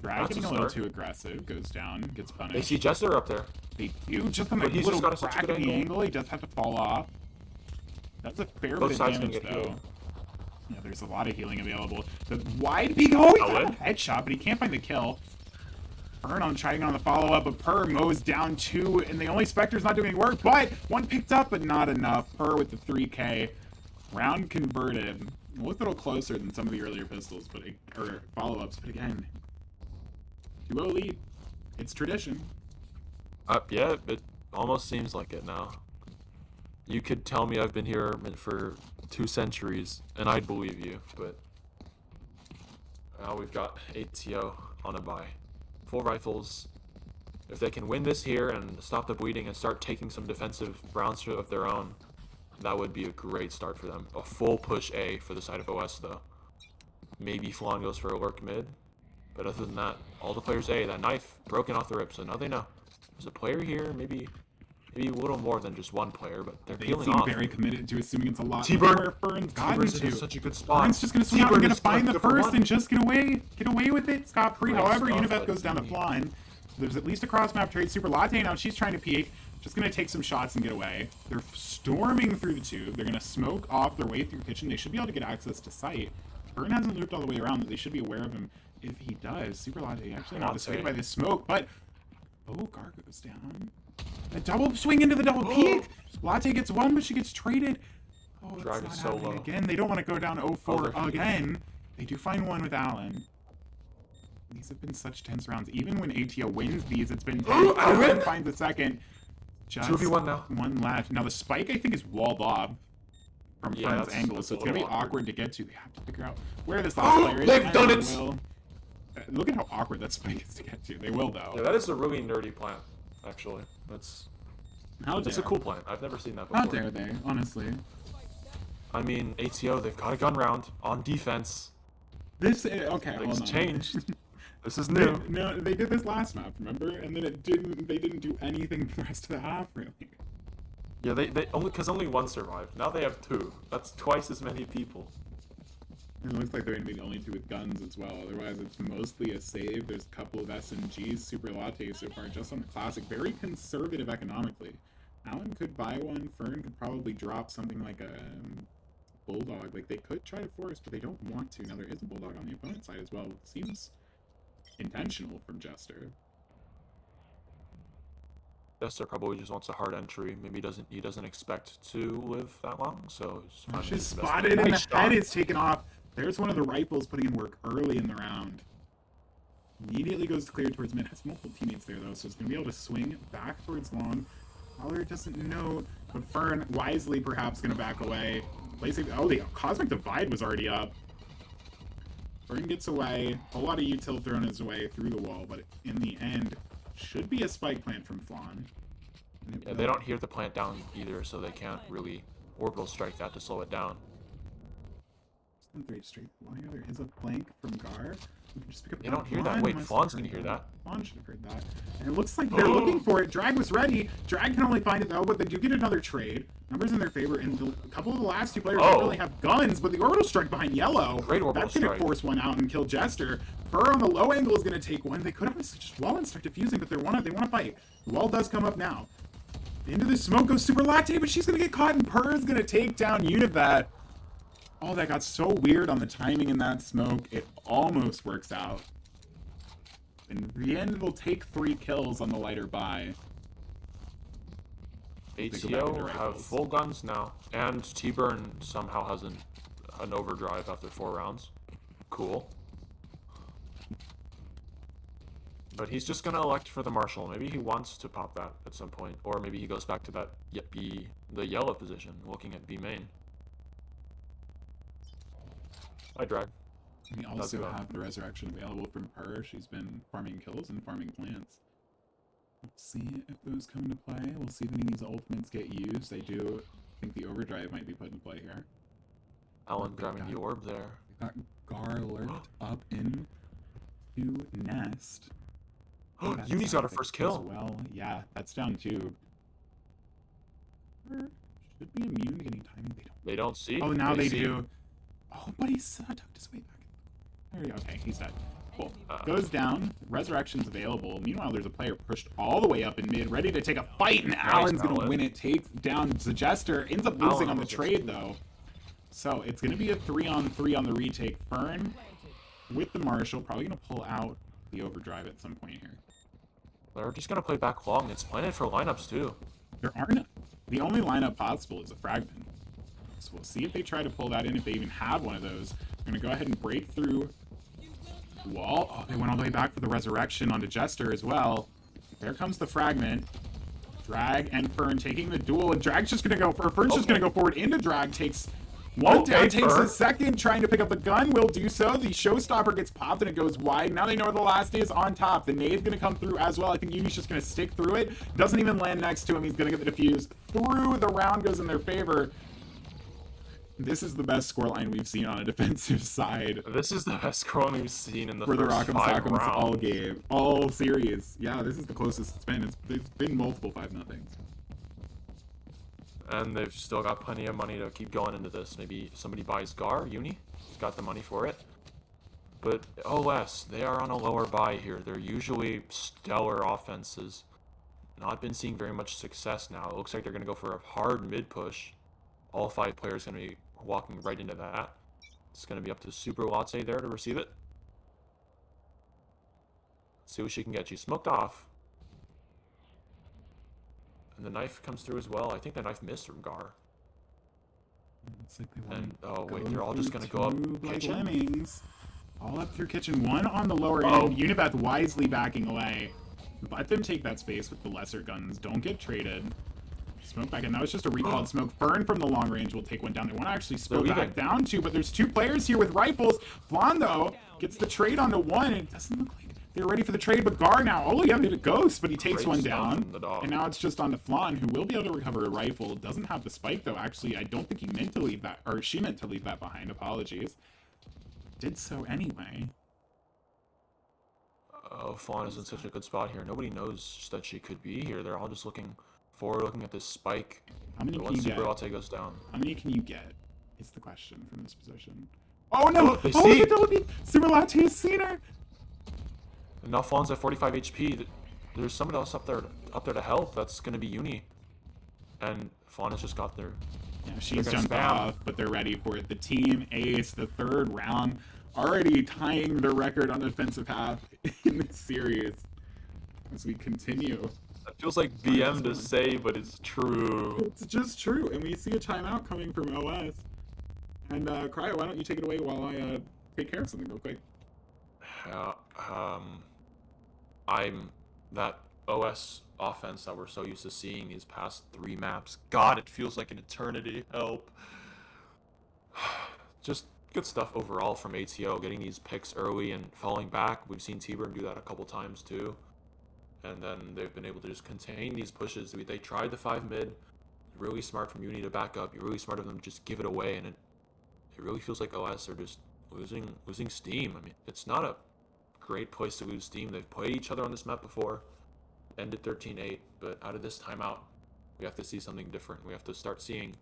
Drag That's getting a a little start. too aggressive, goes down, gets They punished. see Jester up there. They do, just on the But he's little just got such a crack good in the angle. angle, he does have to fall off. That's a fair Both bit of sides damage, can get though. healed. Yeah, there's a lot of healing available. The wide peek, oh, he got Alan? a headshot, but he can't find the kill. Burn on trying on the follow-up, but Purr mows down two, and the only Spectre's not doing any work, but one picked up, but not enough. Purr with the 3K. Round converted. A little closer than some of the earlier pistols, but or follow-ups, but again, 2-0 lead. It's tradition. Yeah, it almost seems like it now. You could tell me I've been here for 2 centuries, and I'd believe you, but now we've got ATO on a buy. Full rifles. If they can win this here and stop the bleeding and start taking some defensive rounds of their own, that would be a great start for them. A full push A for the side of OS, though. Maybe Flan goes for a lurk mid, but other than that, all the players A. That knife broken off the rip, so now they know. There's a player here, maybe a little more than just one player, but they're They peeling seem off. very committed to assuming it's a lot T-Bird. where Fern's gotten T-Bird's in to. such a good spot. Fern's just gonna swing out and T-Bird gonna is find the good for first one. and just get away with it scot-free. Great However, stuff, Univeth like goes down to me. Flan. So there's at least a cross-map trade. Super Latte now, she's trying to peek. Just gonna take some shots and get away. They're storming through the tube. They're gonna smoke off their way through kitchen. They should be able to get access to site. Fern hasn't looped all the way around, but they should be aware of him if he does. Super Latte actually not dissuaded by this smoke, but oh, Gar goes down. A double swing into the double peek. Latte gets one, but she gets traded. Oh, it's Drag not is so happening low. again. They don't want to go down 0-4 they're- again. They do find one with Allen. These have been such tense rounds. Even when ATO wins these, it's been tense. Allen finds a second. Just 2v1 now. one left. Now the spike, I think, is walled off from Yeah, Fern's that's- angle, that's so a it's gonna be little awkward. awkward to get to. They have to figure out where this last player is. They've and done they it! will. Look at how awkward that spike is to get to. They will, though. Yeah, that is a really nerdy plant, actually. That's How a dare. cool plant. I've never seen that before. How dare they, honestly. I mean, ATO, they've got a gun round on defense. This, okay, Things hold on. changed. This is They, new. no, they did this last map, remember? And then they didn't do anything the rest of the half, really. Yeah, they only one survived. Now they have 2. That's twice as many people. It looks like they're going to be the only 2 with guns as well. Otherwise, it's mostly a save. There's a couple of SMGs, Super Latte so far, just on the classic. Very conservative economically. Allen could buy one. Fern could probably drop something like a Bulldog. Like, they could try to force, but they don't want to. Now, there is a Bulldog on the opponent's side as well. It seems intentional from Jester. Jester probably just wants a hard entry. Maybe he doesn't expect to live that long, so he's finding She's his best spotted way. and the Nice head shot. is taken off. There's one of the rifles putting in work early in the round. Immediately goes clear towards mid. Has multiple teammates there, though, so it's going to be able to swing back towards long. Fowler doesn't know, but Fern wisely perhaps going to back away. Oh, the Cosmic Divide was already up. Fern gets away. A lot of util thrown his way through the wall, but in the end, should be a spike plant from Flan. Yeah, they don't hear the plant down either, so they can't really orbital strike that to slow it down. Three straight. Why there is a flank from Gar? We can just pick up They don't hear Flan. that. Wait, Must Flan's have gonna heard hear that. Flan should have heard that. And it looks like they're looking for it. Drag was ready. Drag can only find it though, but they do get another trade. Numbers in their favor, and a couple of the last 2 players don't really have guns, but the orbital strike behind yellow. Great orbital That's gonna strike. force one out and kill Jester. Burr on the low angle is gonna take one. They could honestly just wall and start defusing, but they want to fight. The wall does come up now. Into the smoke goes Super Latte, but she's gonna get caught, and Purr is gonna take down Univat. Oh, that got so weird on the timing in that smoke. It almost works out. In the end, they'll take 3 kills on the lighter buy. They go back ATO into have rifles. full guns now, and T-Burn somehow hasn't an overdrive after 4 rounds. Cool. But he's just gonna elect for the Marshal. Maybe he wants to pop that at some point, or maybe he goes back to that the yellow position, looking at B main. I drag. We also have the Resurrection available from her. She's been farming kills and farming plants. We'll see if those come into play. We'll see if any of these ultimates get used. I do think the overdrive might be put into play here. Alan grabbing the orb there. We got Gar lurked up in to Nest. Uni's got her first kill. Well, yeah, that's down 2. Should be immune to getting timing. They don't see. Oh, now they do. Oh, but he's tucked his way back. There we go. Okay, he's dead. Cool. Goes down. Resurrection's available. Meanwhile, there's a player pushed all the way up in mid, ready to take a fight, and Alan's going to win it. Takes down the Jester. Ends up losing on the trade, though. So it's going to be a 3-on-3 on the retake. Fern with the Marshal. Probably going to pull out the overdrive at some point here. They're just going to play back long. It's planted for lineups, too. There aren't. The only lineup possible is a fragment. So we'll see if they try to pull that in, if they even have one of those. They're going to go ahead and break through the wall. Oh, they went all the way back for the Resurrection onto Jester as well. There comes the fragment. Drag and Fern taking the duel, and Drag's just going to go, or Fern's just going to go forward into Drag, takes one down, takes a second, trying to pick up the gun, will do so. The showstopper gets popped and it goes wide. Now they know where the last is on top. The nade's going to come through as well. I think Uni's just going to stick through it. Doesn't even land next to him. He's going to get the defuse through. The round goes in their favor. This is the best scoreline we've seen on a defensive side. This is the best scoreline we've seen in the for the first Rock'em 5 Sock'ems rounds. all game, all series. Yeah, this is the closest it's been. It's been multiple 5-0s. And they've still got plenty of money to keep going into this. Maybe somebody buys Gar, Uni. He's got the money for it. But OS, they are on a lower buy here. They're usually stellar offenses. Not been seeing very much success now. It looks like they're going to go for a hard mid push. All 5 players going to be walking right into that. It's going to be up to Super Latte there to receive it. Let's see what she can get. She's smoked off. And the knife comes through as well. I think the knife missed from Gar. Looks like they want And, oh wait, they're all just going to go up like kitchen. lemmings. All up through kitchen. One on the lower end. Unibeth wisely backing away. Let them take that space with the lesser guns. Don't get traded. Smoke back in. That was just a recalled smoke. Fern from the long range will take one down. They want to actually smoke back down 2, but there's 2 players here with rifles. Flan, though, gets the trade onto 1. It doesn't look like they're ready for the trade, but Gar now, oh, yeah, hit a ghost, but he takes one down. And now it's just on to Flan, who will be able to recover a rifle. Doesn't have the spike, though. Actually, I don't think he meant to leave that, or she meant to leave that behind. Apologies. Did so anyway. Oh, Fawn is in such a good spot here. Nobody knows that she could be here. They're all just looking forward, looking at this spike. How many But can once you Super get? Latte goes down. How many can you get? Is the question from this position. Oh no! They Oh, see. the double beat! Super Latte has seen her! And now Fawn's at 45 HP. There's someone else up there to help. That's going to be Uni. And Fawn has just got there. Yeah, she's gonna jumped spam. off, but they're ready for it. The team ace, the 3rd round, already tying the record on the defensive half in this series. As we continue. That feels like BM to say, but it's true. It's just true, and we see a timeout coming from OS. And Cryo, why don't you take it away while I take care of something real quick? I'm that OS offense that we're so used to seeing these past 3 maps. God, it feels like an eternity. Help. Just good stuff overall from ATO, getting these picks early and falling back. We've seen T-Burn do that a couple times too. And then they've been able to just contain these pushes. They tried the 5 mid. Really smart from Uni to back up. You're really smart of them to just give it away, and it really feels like OS are just losing steam. I mean, it's not a great place to lose steam. They've played each other on this map before, ended 13-8, but out of this timeout, we have to see something different. We have to start seeing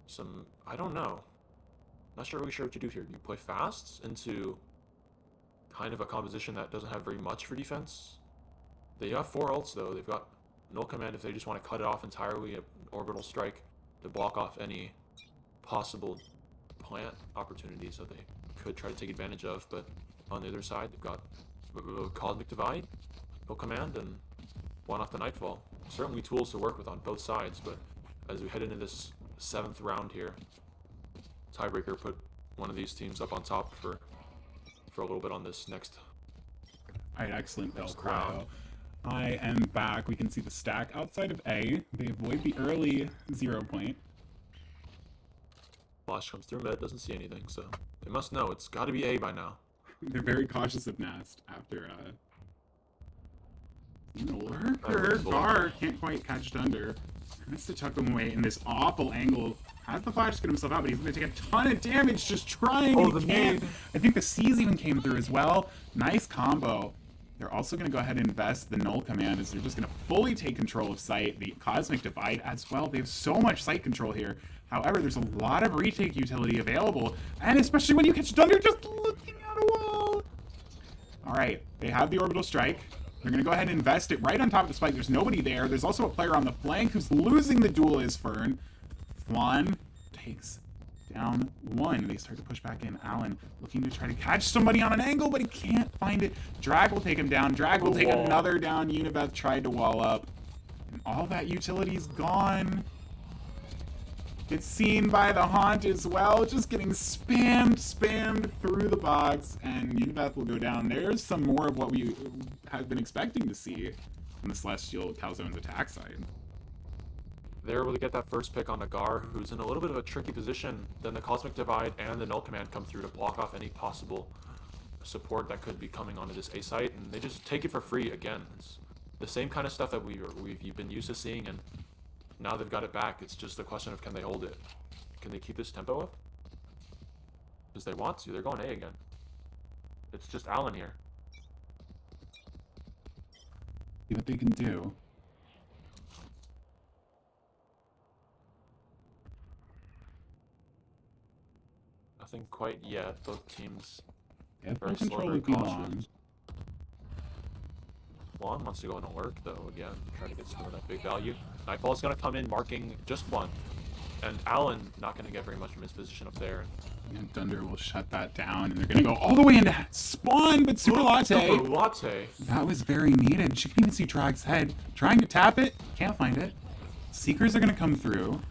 some, I don't know. Not really sure what you do here. You play fast into kind of a composition that doesn't have very much for defense. They have 4 ults though. They've got null command if they just want to cut it off entirely, an orbital strike to block off any possible plant opportunities that they could try to take advantage of. But on the other side, they've got Cosmic Divide, null command, and one off the Nightfall. Certainly tools to work with on both sides, but as we head into this 7th round here, tiebreaker, put one of these teams up on top for a little bit on this next. All right, excellent, Bell round. Cryo. I am back. We can see the stack outside of A. They avoid the early 0 point. Flash comes through mid, doesn't see anything, so they must know it's got to be A by now. They're very cautious of Nast after Lurker. Gar can't quite catch Dunder. Has to tuck him away in this awful angle. Has the flash to get himself out, but he's going to take a ton of damage just trying. Oh, and the he can't. nade. I think the C's even came through as well. Nice combo. They're also going to go ahead and invest the null command as they're just going to fully take control of site. The Cosmic Divide as well. They have so much site control here. However, there's a lot of retake utility available, and especially when you catch Dunder just looking at a wall. All right, they have the orbital strike. They're going to go ahead and invest it right on top of the spike. There's nobody there. There's also a player on the flank who's losing the duel is Fern. Flan takes down one. They start to push back in. Allen looking to try to catch somebody on an angle, but he can't find it. Drag will take him down. Drag will take another down. Univeth tried to wall up. And all that utility's gone. Gets seen by the Haunt as well, just getting spammed through the box, and Univeth will go down. There's some more of what we have been expecting to see on the Celestial Calzones attack side. They're able to get that first pick on Agar, who's in a little bit of a tricky position. Then the Cosmic Divide and the Null Command come through to block off any possible support that could be coming onto this A site, and they just take it for free again. It's the same kind of stuff that we've been used to seeing, and now they've got it back. It's just a question of can they hold it? Can they keep this tempo up? Because they want to. They're going A again. It's just Allen here. See what they can do. Nothing quite yet. Both teams Yeah, very full slow, control very would be cautious. long. Juan wants to go into lurk though again, trying to get some of that big value. Nightfall's gonna come in marking just one. And Allen not gonna get very much from his position up there. And Dunder will shut that down, and they're gonna go all the way into spawn, but Super Latte. Super Latte. That was very needed. She can even see Drag's head. Trying to tap it, can't find it. Seekers are gonna come through.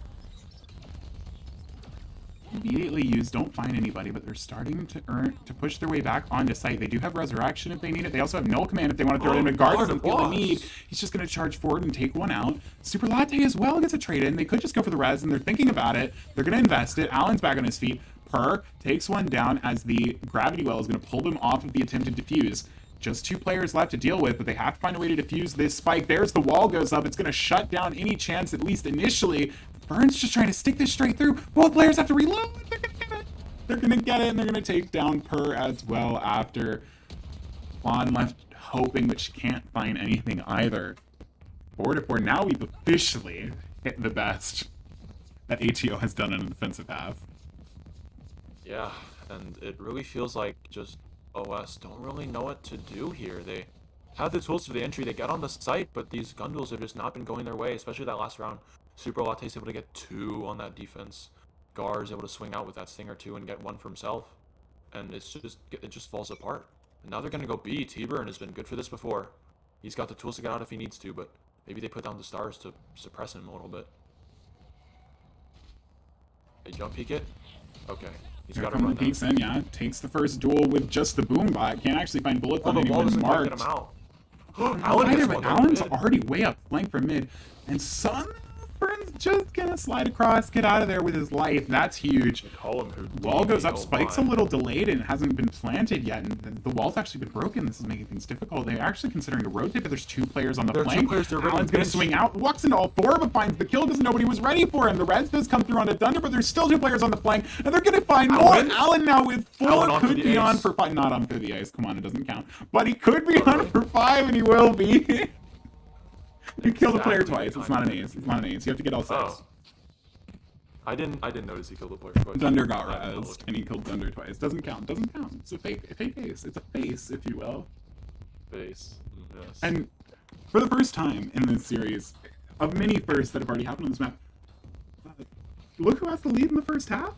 Immediately used, don't find anybody, but they're starting to push their way back onto site. They do have Resurrection if they need it. They also have Null Command if they want to throw it in. Guard doesn't feel the need. He's just going to charge forward and take one out. Super Latte as well gets a trade in. They could just go for the res, and they're thinking about it. They're going to invest it. Allen's back on his feet. Purr takes one down as the Gravity Well is going to pull them off of the attempted defuse. Just two players left to deal with, but they have to find a way to defuse this spike. There's the wall goes up. It's going to shut down any chance, at least initially. Burns just trying to stick this straight through. Both players have to reload. They're going to get it. They're going to get it, and they're going to take down Purr as well after Fawn left hoping, but she can't find anything either. 4-4. Now we've officially hit the best that ATO has done in the defensive half. Yeah, and it really feels like just OS don't really know what to do here. They have the tools for the entry, they get on the site, but these gun duels have just not been going their way, especially that last round. Super Latte's able to get 2 on that defense. Gar is able to swing out with that Stinger 2 and get 1 for himself. And it just falls apart. And now they're going to go B. T-Burn has been good for this before. He's got the tools to get out if he needs to, but maybe they put down the stars to suppress him a little bit. They jump peek it? Okay. He's got to run Peeks in, yeah. Takes the first duel with just the boom bot. Can't actually find bullets on the wall anyone doesn't quite marked. get him out. Allen gets but one Allen's mid. already way up flank from mid. And somehow Burns just gonna slide across, get out of there with his life. That's huge. Call him Houdini, Wall goes up, oh Spike's my. a little delayed and hasn't been planted yet, and the wall's actually been broken. This is making things difficult. They're actually considering to rotate, but there's 2 players on the There are 2 flank. players, they're ready Allen's to gonna pinch. swing out, walks into all 4, but finds the kill because nobody was ready for him. The res does come through onto Thunder, but there's still 2 players on the flank, and they're gonna find more. Allen? Allen now with 4 Allen on for could the be on ace. for 5. Not on for the ice. Come on, it doesn't count. But he could be on for 5, and he will be. You killed a player Exactly twice. It's not an ace. It's not an ace. You have to get all 6. Oh. I didn't notice he killed the player twice. Thunder got I didn't rezzed, look. and he killed Thunder twice. Doesn't count. Doesn't count. It's a fake ace. It's a face, if you will. Face. Yes. And for the first time in this series, of many firsts that have already happened on this map, look who has the lead in the first half.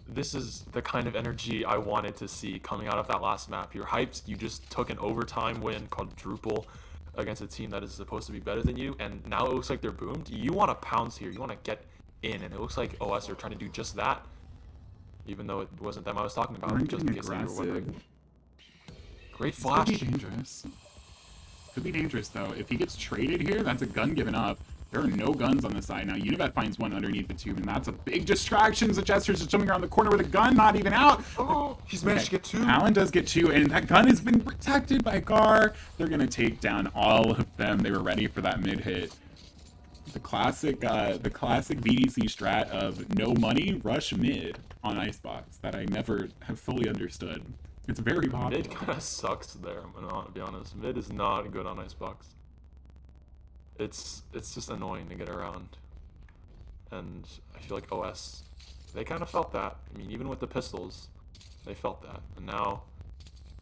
This is the kind of energy I wanted to see coming out of that last map. You're hyped. You just took an overtime win, quadruple, against a team that is supposed to be better than you, and now it looks like they're boomed. You want to pounce here. You want to get in, and it looks like OS are trying to do just that. even though it wasn't them I was talking about. Aren't Just in getting case that you were aggressive. wondering. Great This flash. could be dangerous. Could be dangerous, though. If he gets traded here, that's a gun given up. There are no guns on the side. Now, Univet finds one underneath the tube, and that's a big distraction. The Jester's just jumping around the corner with a gun, not even out. Oh, he's managed to get 2. Allen does get 2, and that gun has been protected by Gar. They're going to take down all of them. They were ready for that mid-hit. The classic VDC strat of no money, rush mid on Icebox that I never have fully understood. It's very popular. Mid kind of sucks there, I'm gonna be honest. Mid is not good on Icebox. It's just annoying to get around. And I feel like OS, they kind of felt that. I mean, even with the pistols, they felt that. And now,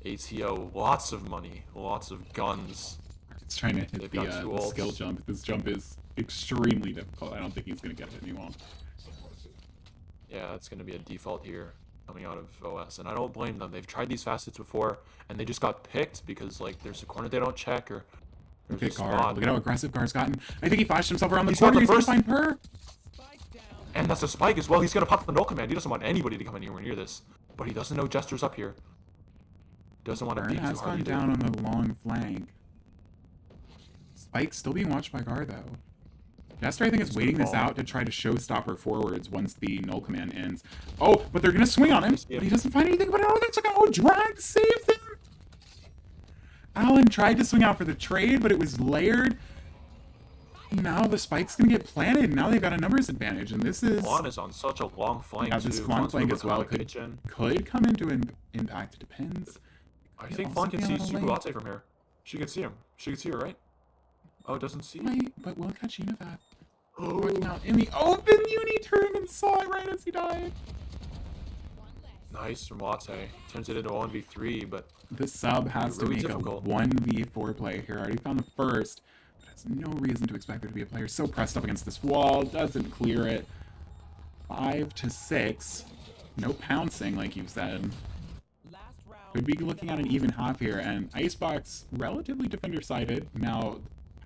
ATO, lots of money, lots of guns. It's trying to hit They've the got 2 ults. skill jump. This jump is extremely difficult. I don't think he's going to get it, and he won't. Yeah, it's going to be a default here coming out of OS. And I don't blame them. They've tried these facets before, and they just got picked because, like, there's a corner they don't check, or there's Okay, a Gar. spot. Look at how aggressive Gar's gotten. I think he flashed himself around the He's got corner. the He's going to first- find Per. And that's a spike as well. He's going to pop the null command. He doesn't want anybody to come anywhere near this. But he doesn't know Jester's up here. Doesn't want to Burn peek too has hard gone either. down on the long flank. Spike's still being watched by Gar, though. Jester, I think, is waiting this fall. out to try to showstopper forwards once the null command ends. Oh, but they're going to swing on him. But he doesn't find anything. But oh, there's like a drag saves him. Allen tried to swing out for the trade, but it was layered. Now the spike's going to get planted. Now they've got a numbers advantage, and this is... Juan is on such a long flank, Yeah, this too. flank Juan's flank moving as well on the could kitchen. come into an impact. It depends. I Could think also Flan can be a see little Super late. Latte from here. She can see him. She can see her, right? Oh, it doesn't see. Right, but we'll catch Univat. Working out in the open Uni-turn and saw it right as he died. Nice from Latte. Turns it into a 1v3, but The sub has Really to make difficult. a 1v4 play here. Already found the first, but has no reason to expect there to be a player so pressed up against this wall. Doesn't clear it. 5 to 6. No pouncing, like you said. Could be looking at an even half here, and Icebox relatively defender-sided. Now,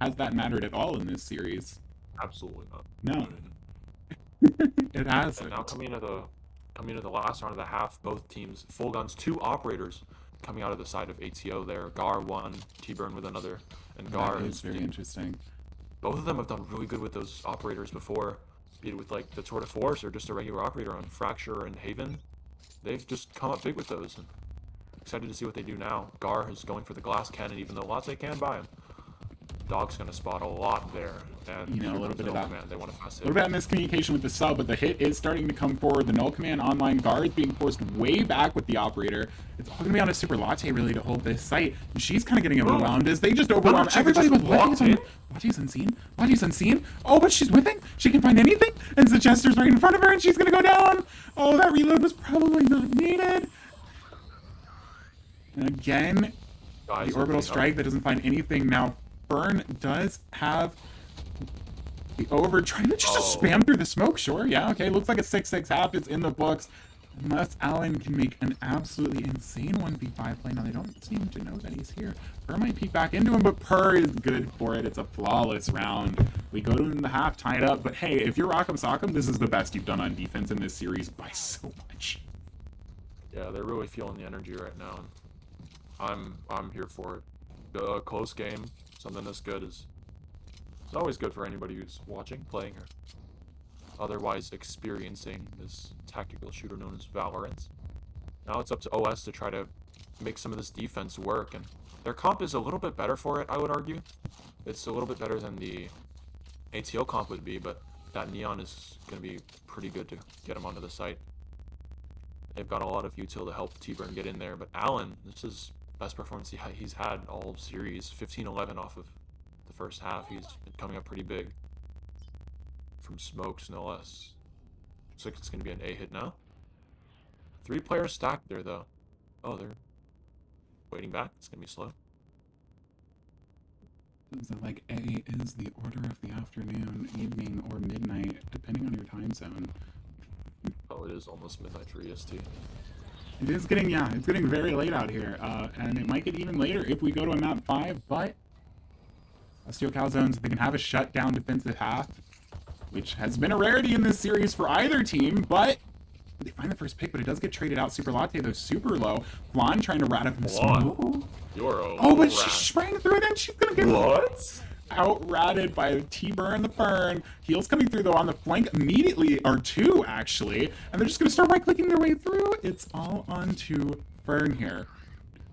has that mattered at all in this series? absolutely not. No. It hasn't. And now coming into the last round of the half, both teams full guns, 2 operators coming out of the side of ATO there. Gar one, T-Burn with another, and Gar That is is very interesting. both of them have done really good with those operators before, be it with like the Tour de Force or just a regular operator on Fracture and Haven. They've just come up big with those. And excited to see what they do now. Gar is going for the glass cannon, even though Latte can buy him. Dog's gonna spot a lot there, and You know, a little bit of that. Command. They want to fast A hit. little bit of miscommunication with the sub, but the hit is starting to come forward. The null command online guard is being forced way back with the operator. It's all going to be on a Super Latte, really, to hold this site. And she's kind of getting overwhelmed as they just overwhelm Check it, everybody just with walked Latte's. in. Latte's unseen. Latte's unseen. Oh, but she's whipping. She can find anything. And the Jester's right in front of her, and she's going to go down. Oh, that reload was probably not needed. And again, Guys the orbital opening up. strike that doesn't find anything. Now, Burn does have the over, trying to just spam through the smoke. Sure, yeah, okay. Looks like a 6-6 half. It's in the books. Unless Allen can make an absolutely insane 1v5 play. Now, they don't seem to know that he's here. Per might peek back into him, but Per is good for it. It's a flawless round. We go to the half, tie it up. But hey, if you're Rock'em Sock'em, this is the best you've done on defense in this series by so much. Yeah, they're really feeling the energy right now. And I'm here for it. A close game, something this good is it's always good for anybody who's watching, playing, or otherwise experiencing this tactical shooter known as Valorant. Now it's up to OS to try to make some of this defense work, and their comp is a little bit better for it, I would argue. It's a little bit better than the ATO comp would be, but that Neon is going to be pretty good to get him onto the site. They've got a lot of util to help T-Burn get in there, but Allen, this is best performance he's had all series. 15-11 off of the first half. He's been coming up pretty big. From smokes, no less. Looks like it's going to be an A hit now. 3 players stacked there, though. Oh, they're waiting back. It's going to be slow. Is it like A is the order of the afternoon, evening, or midnight, depending on your time zone? Oh, it is almost midnight for EST. It is getting, yeah, it's getting very late out here, and it might get even later if we go to a map 5, but Celestial Calzones, they can have a shutdown defensive half, which has been a rarity in this series for either team, but They find the first pick, but it does get traded out. Super Latte, though, super low. Flan trying to rat up the smoke. You're a Oh, but rat. she sprang through it, and she's going to get What? out-ratted by T-Burn the Fern. Heels coming through, though, on the flank immediately, or two, actually. And they're just going to start right-clicking their way through. It's all on to Fern here.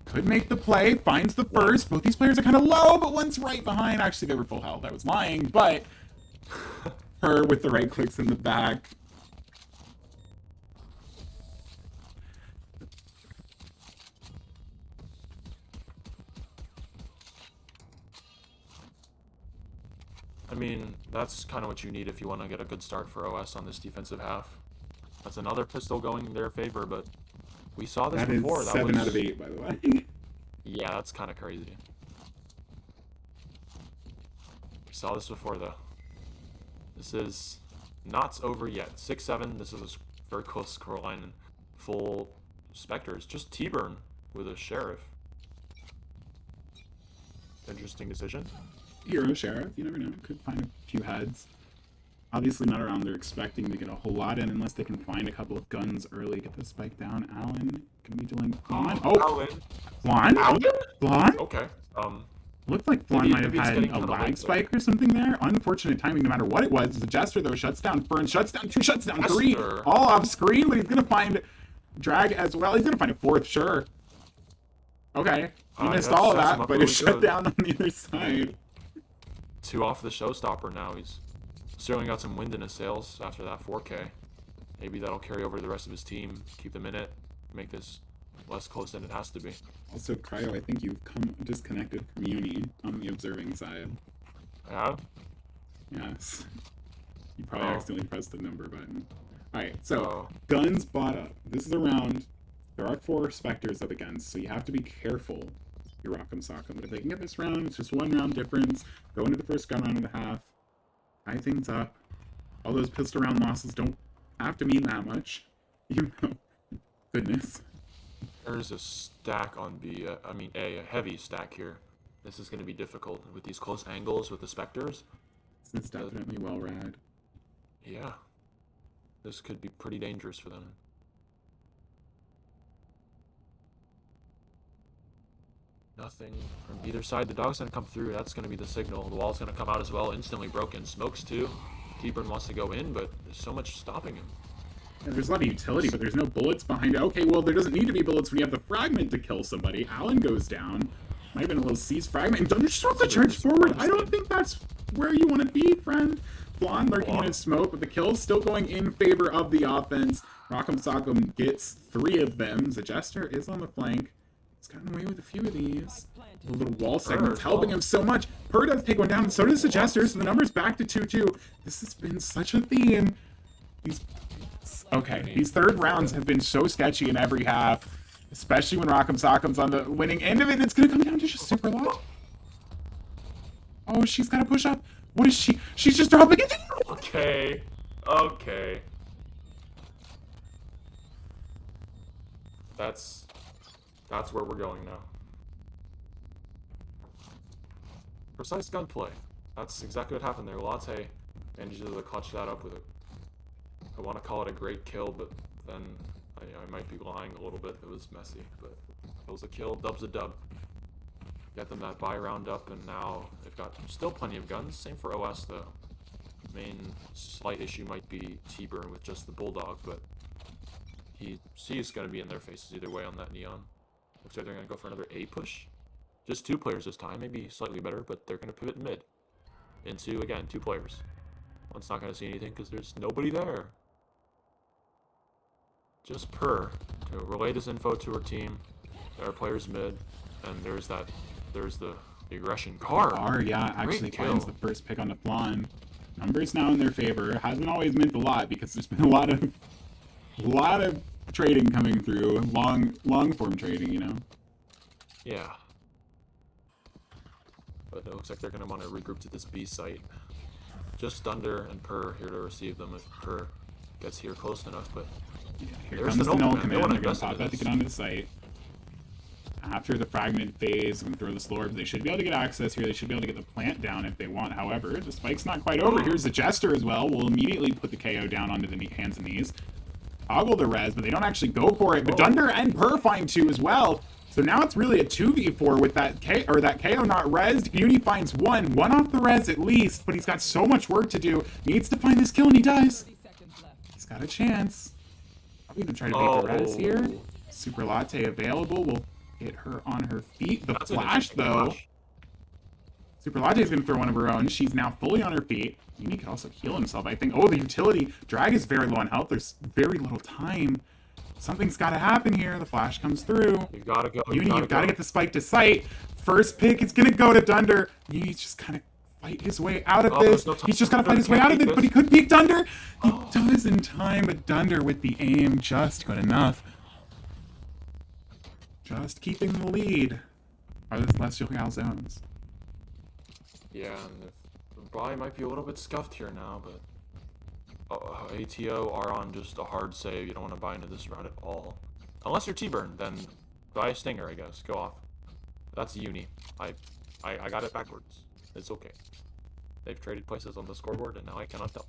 Could make the play, finds the first. Both these players are kind of low, but one's right behind. Actually, they were full health. I was lying, but her with the right clicks in the back. I mean, that's kind of what you need if you want to get a good start for OS on this defensive half. That's another pistol going in their favor, but we saw this That before. is That 7 was... out of 8, by the way. Yeah, that's kind of crazy. We saw this before, though. This is not over yet. 6-7. This is a very close scoreline and full Spectres. Just T-Burn with a Sheriff. Interesting decision. Hero Sheriff, you never know. Could find a few heads. Obviously not around they're expecting to get a whole lot in unless they can find a couple of guns early. Get the spike down. Alan gonna be doing Flan. Oh! Alan. Flan? Alan? Flan? Okay. Looked like Flan Maybe- might have maybe it's had getting a kinda lag late, though. spike or something there. Unfortunate timing no matter what it was. The Jester, though, shuts down Fern, shuts down 2, shuts down 3. Jester. All off screen, but he's gonna find Drag as well. He's gonna find a 4th, sure. Okay. He missed that's- all of that's that, not but really it's shut good. down on the other side. 2 off the showstopper now. He's certainly got some wind in his sails after that 4K. Maybe that'll carry over to the rest of his team, keep them in it, make this less close than it has to be. Also, Cryo, I think you've come disconnected from uni on the observing side. Yeah? Yes. You probably Oh. accidentally pressed the number button. Alright, so, Oh. guns bought up. This is a round. There are 4 Spectres up against, so you have to be careful. You rock'em sock'em. But if they can get this round, it's just 1 round difference. Go into the first gun round and a half. Tie things up. All those pistol round losses don't have to mean that much. You know. Goodness. There's a stack on B. I mean A, a heavy stack here. This is going to be difficult with these close angles with the Spectres. This is definitely well read. Yeah. This could be pretty dangerous for them. Nothing from either side. The dog's going to come through. That's going to be the signal. The wall's going to come out as well. Instantly broken. Smokes too. T-Burn wants to go in, but there's so much stopping him. Yeah, there's a lot of utility, but there's no bullets behind it. Okay, well, there doesn't need to be bullets when you have the fragment to kill somebody. Alan goes down. Might have been a little seized fragment. And Thunder just wants to charge forward. I don't think that's where you want to be, friend. Blonde lurking in his smoke, but the kill's still going in favor of the offense. Rock'em Sock'em gets 3 of them. The Jester is on the flank. He's gotten away with a few of these. The little wall segment's helping him so much. Purr does take one down, and so does the Jester, so the number's back to 2-2. This has been such a theme. These third rounds have been so sketchy in every half, especially when Rock'em Sock'em's on the winning end of it. It's going to come down to just super luck. Oh, she's got to push up. What is she? She's just dropping it. Okay. Okay. That's where we're going now. Precise gunplay. That's exactly what happened there. Latte manages to clutch that up with a, I want to call it a great kill, but then I might be lying a little bit. It was messy, but it was a kill. Dub's a dub. Get them that buy round up, and now they've got still plenty of guns. Same for OS, though. Main slight issue might be T-Burn with just the Bulldog, but he's going to be in their faces either way on that Neon. Looks like they're going to go for another A push. Just 2 players this time, maybe slightly better, but they're going to pivot mid. Into, again, 2 players. One's not going to see anything because there's nobody there. Just Purr to relay this info to her team. There are players mid, and there's the aggression car. Yeah, actually Great finds kill. the first pick on the Flan. Numbers now in their favor. Hasn't always meant a lot because there's been a lot of trading coming through. Long form trading, you know. Yeah. But it looks like they're going to want to regroup to this B site. Just Thunder and Purr here to receive them if Purr gets here close enough, but Here there's comes the the null Nova, man. They command. wanna They're gonna invest pop into that to this. get onto the site. After the fragment phase, I'm gonna throw the Slorb. They should be able to get access here. They should be able to get the plant down if they want. However, the spike's not quite over. Here's the Jester as well. We'll immediately put the KO down onto the hands and knees. toggle the res, but they don't actually go for it. But Dunder and Purr find 2 as well. So now it's really a 2v4 with that KO not rezzed. Uni finds one off the res at least, but he's got so much work to do. Needs to find this kill, and he does. He's got a chance. Probably gonna try to beat the res here. Super Latte available. We'll get her on her feet. The flash, though. Super Latte is gonna throw one of her own. She's now fully on her feet. Uni could also heal himself, I think. Oh, the utility. Drag is very low on health. There's very little time. Something's got to happen here. The flash comes through. You gotta go. Uni, you've got to get the spike to sight. First pick, it's going to go to Dunder. Uni's just kind of fight his way out of this. He's just got to fight his way out of it, but he could peek Dunder. He does in time, but Dunder with the aim just good enough. Just keeping the lead. Are the Celestial Calzones? Yeah, and the buy might be a little bit scuffed here now, but ATO are on just a hard save. You don't want to buy into this round at all. Unless you're T-Burn, then buy a Stinger, I guess. Go off. That's Uni. I got it backwards. It's okay. They've traded places on the scoreboard, and now I cannot tell.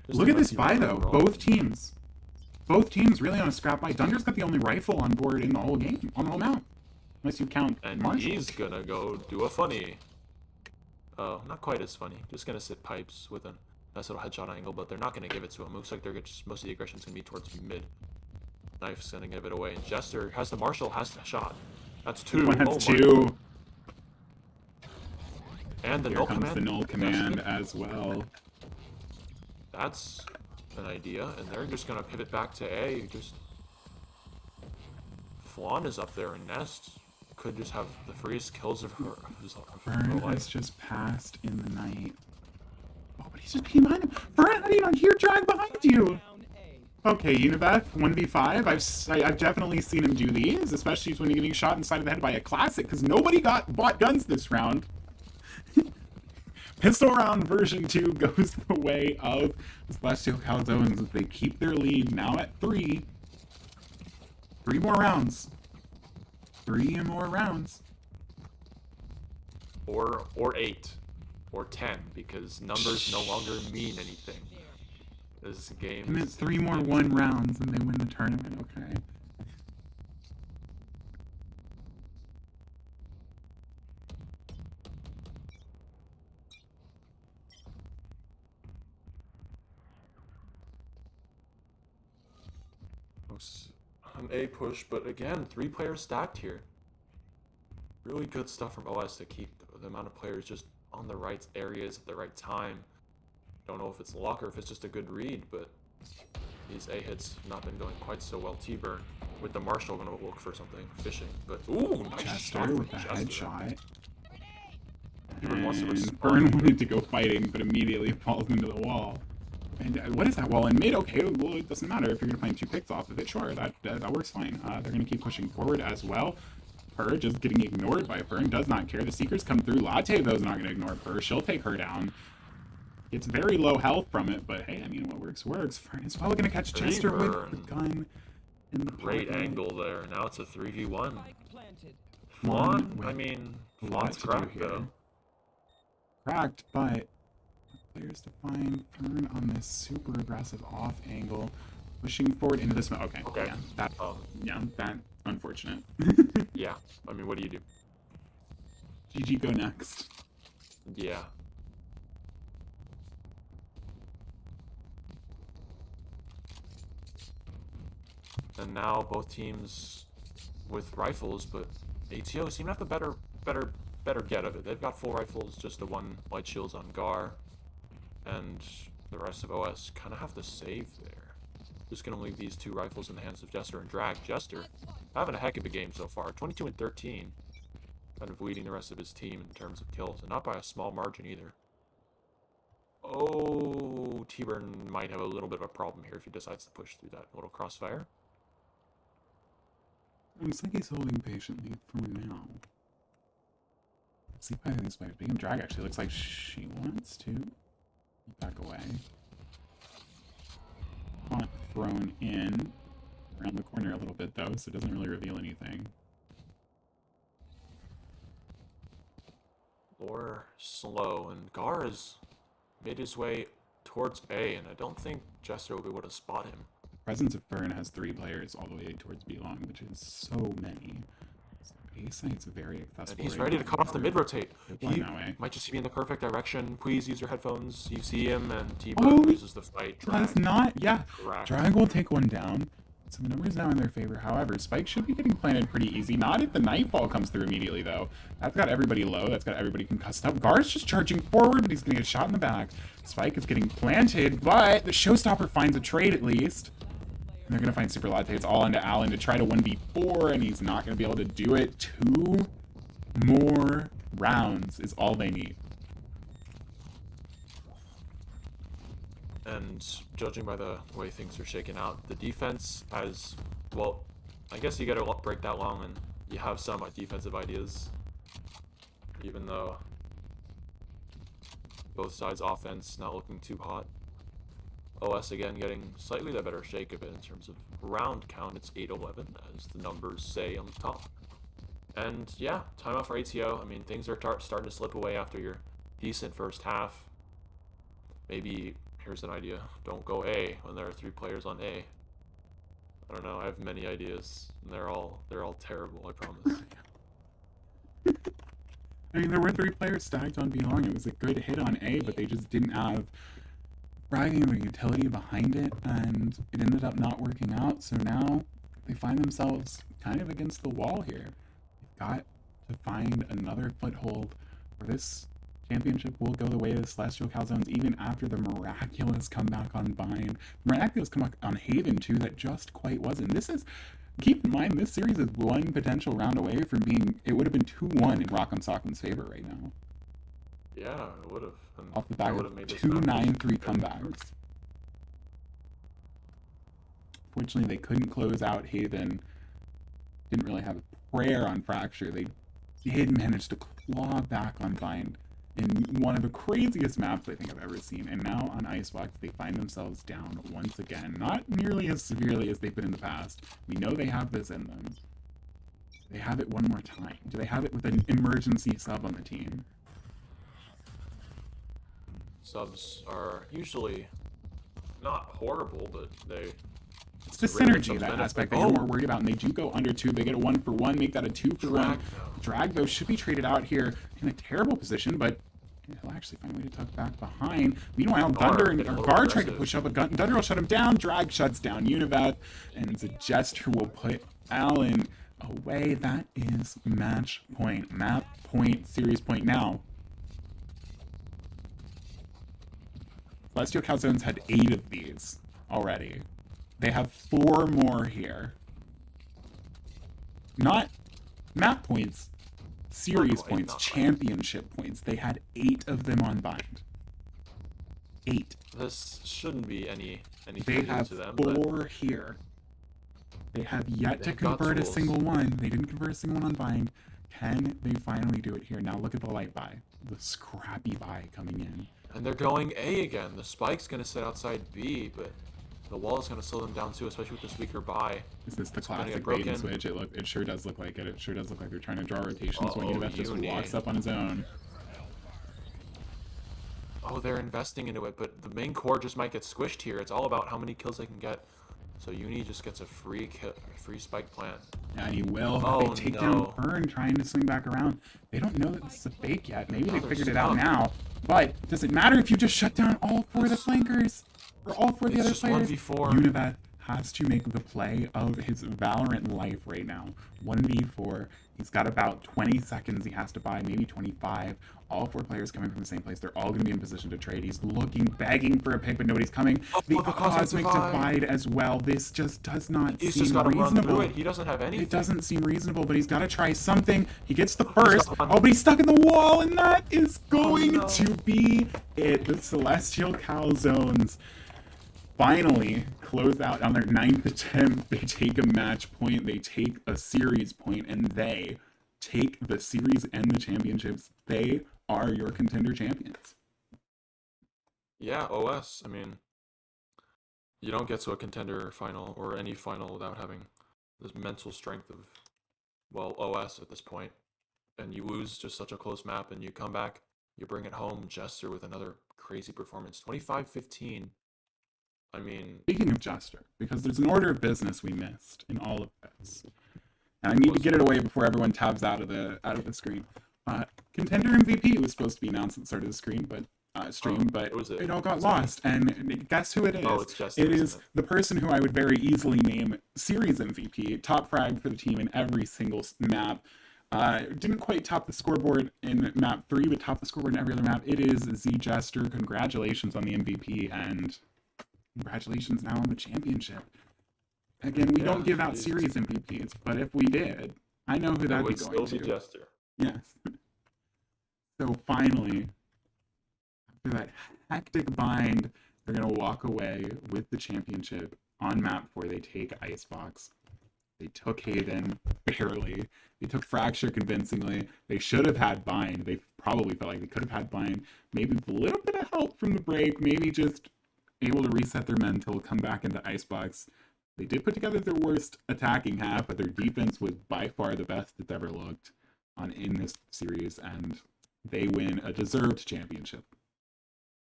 Look at this buy, though. Both teams really on a scrap buy. Dunder's got the only rifle on board in the whole game, on the whole map. Unless you count And Marshall. he's gonna go do a funny. Not quite as funny. Just gonna sit pipes with a nice little headshot angle, but they're not gonna give it to him. Looks like they're just most of the aggression's gonna be towards mid. Knife's gonna give it away, and Jester has the Marshall, has the shot. That's 2. One has Oh my 2. God. And the Here null comes command. the null command as well. That's an idea, and they're just gonna pivot back to A. Just Flan is up there, and Nest could just have the freest kills of her Fern has life. just passed in the night. Oh, but he's just behind him. Fern, how do you not hear Drag behind you? Okay, Unibeth, 1v5. I've definitely seen him do these, especially when you're getting shot inside of the head by a classic, because nobody bought guns this round. Pistol round version 2 goes the way of the Celestial Calzones as they keep their lead now at 3. 3 more rounds. 3 more rounds. Or 8. Or 10, because numbers no longer mean anything. This game I meant is 3 more 1 rounds and they win the tournament, okay. an A push, but again, 3 players stacked here. Really good stuff from OS to keep the amount of players just on the right areas at the right time. Don't know if it's luck or if it's just a good read, but these A hits have not been going quite so well. T-Burn with the Marshall gonna look for something, fishing, but ooh, nice shot Jester from with a Jester. headshot. T-Burn wants to And respond. Burn wanted to go fighting, but immediately falls into the wall. And what is that wall in mid? Okay, well, it doesn't matter if you're gonna find 2 picks off of it. Sure, that works fine. They're gonna keep pushing forward as well. Purr just getting ignored by Fern, does not care. The Seekers come through. Latte, though, is not gonna ignore Purr. She'll take her down. Gets very low health from it, but hey, I mean, what works, works. Fern is well gonna catch Chester with the gun in the Great pocket. angle there. Now it's a 3v1. One Flan, I with mean, a lot Flan's to do cracked here. though. Cracked, but players to find Fern on this super aggressive off angle, pushing forward into this. Okay, Okay. yeah, that unfortunate. Yeah, I mean, what do you do? GG, go next. Yeah. And now both teams with rifles, but ATO seem to have the better get of it. They've got full rifles, just the 1 light shields on Gar, and the rest of OS kind of have to save there. Just gonna leave these 2 rifles in the hands of Jester and Drag. Jester having a heck of a game so far, 22 and 13, kind of leading the rest of his team in terms of kills, and not by a small margin either. Oh, T-Burn might have a little bit of a problem here if he decides to push through that little crossfire. Looks like he's holding patiently for now. See if I think this way. Big Drag actually looks like she wants to back away. Not thrown in around the corner a little bit though, so it doesn't really reveal anything. Or slow, and Gar has made his way towards A, and I don't think Jester will be able to spot him. Presence of Fern has 3 players all the way towards B long, which is so many. So A site's very accessible. And he's right ready now. to cut off the mid rotate. They're going He that way. might just be in the perfect direction. Please use your headphones. You see him, and T Oh, loses the fight. That's Drag. not, yeah. Correct. Drag will take one down. So the numbers now in their favor. However, Spike should be getting planted pretty easy. Not if the Nightfall comes through immediately, though. That's got everybody low. That's got everybody concussed up. Gar's just charging forward, but he's going to get shot in the back. Spike is getting planted, but the Showstopper finds a trade at least. And they're going to find Super Latte. It's all into Allen to try to 1v4, and he's not going to be able to do it. 2 more rounds is all they need. And judging by the way things are shaking out, the defense has, well, I guess you gotta break that long and you have some defensive ideas. Even though both sides' offense not looking too hot. OS again getting slightly the better shake of it in terms of round count. It's 8-11 as the numbers say on the top. And yeah, timeout for ATO. I mean, things are starting to slip away after your decent first half. Maybe, here's an idea, don't go A when there are 3 players on A. I don't know, I have many ideas, and they're all terrible, I promise. I mean, there were 3 players stacked on B long. It was a good hit on A, but they just didn't have fragging or utility behind it, and it ended up not working out. So now they find themselves kind of against the wall here. They've got to find another foothold, or this championship will go the way of the Celestial Calzones even after the miraculous comeback on Bind. Miraculous comeback on Haven, too, that just quite wasn't. This is, keep in mind, this series is 1 potential round away from being, it would have been 2-1 in Rock'em Sock'em's favor right now. Yeah, it would have. Off the back of 2 9-3 comebacks. Fortunately, they couldn't close out Haven. Didn't really have a prayer on Fracture. They did manage to claw back on Bind in one of the craziest maps I think I've ever seen. And now on Icebox, they find themselves down once again. Not nearly as severely as they've been in the past. We know they have this in them. Do they have it one more time? Do they have it with an emergency sub on the team? Subs are usually not horrible, but it's the synergy, that aspect that you're more worried about, and they do go under 2. They get a 1-for-1, make that a 2-for-1. Drag, though, should be traded out here in a terrible position, but he'll actually find a way to tuck back behind. Meanwhile, Thunder and Gar tried to push up, but Thunder will shut him down. Drag shuts down Univeth, and the Jester will put Allen away. That is match point. Map point, series point now. Celestial Calzones had 8 of these already. They have 4 more here. Not map points, series points, championship points. They had 8 of them on Bind. 8. This shouldn't be any They have to them, 4 here. They have yet to convert a single one. They didn't convert a single one on Bind. Can they finally do it here? Now look at the light buy. The scrappy buy coming in. And they're going A again. The spike's going to sit outside B, but the wall is going to slow them down too, especially with this weaker buy. Is this the classic bait and switch? It sure does look like it. It sure does look like they're trying to draw rotations when Univeth just walks up on his own. Oh, they're investing into it, but the main core just might get squished here. It's all about how many kills they can get. So Uni just gets a free spike plant. Yeah, and he will. Oh, they take down Fern trying to swing back around. They don't know that this is a fake yet. Maybe they figured it out now. But does it matter if you just shut down all 4 of the flankers? Or all 4 of the other players? 1v4. Univeth has to make the play of his Valorant life right now. 1v4. He's got about 20 seconds he has to buy, maybe 25. All 4 players coming from the same place. They're all going to be in position to trade. He's looking, begging for a pick, but nobody's coming. The Cosmic Divide as well. This just does not seem just gotta reasonable. Run through it. He doesn't have anything. It doesn't seem reasonable, but he's got to try something. He gets the first. Oh, but he's stuck in the wall, and that is going to be it. The Celestial Calzones finally close out on their 9th attempt. They take a match point, they take a series point, and they take the series and the championships. They are your contender champions. Yeah, OS. I mean, you don't get to a contender final or any final without having this mental strength of, well, OS at this point. And you lose just such a close map, and you come back, you bring it home. Jester with another crazy performance, 25-15. I mean, Speaking of Jester, because there's an order of business we missed in all of this, and I need to get it away before everyone tabs out of the screen. Contender MVP was supposed to be announced at the start of the screen, but it all got lost. And guess who it is? Oh, it's Jester. It is the person who I would very easily name series MVP, top frag for the team in every single map. Didn't quite top the scoreboard in map 3, but topped the scoreboard in every other map. It is Z Jester. Congratulations on the MVP, and congratulations now on the championship. Again, we don't give out series MVPs, but if we did, I know who that'd be going to. Still be Jester. Yes. So finally, after that hectic bind, they're going to walk away with the championship on map 4. They take Icebox. They took Haven, barely. They took Fracture convincingly. They should have had bind. They probably felt like they could have had bind. Maybe a little bit of help from the break. Maybe just able to reset their mental, come back into Icebox. They did put together their worst attacking half, but their defense was by far the best it's ever looked in this series, and they win a deserved championship.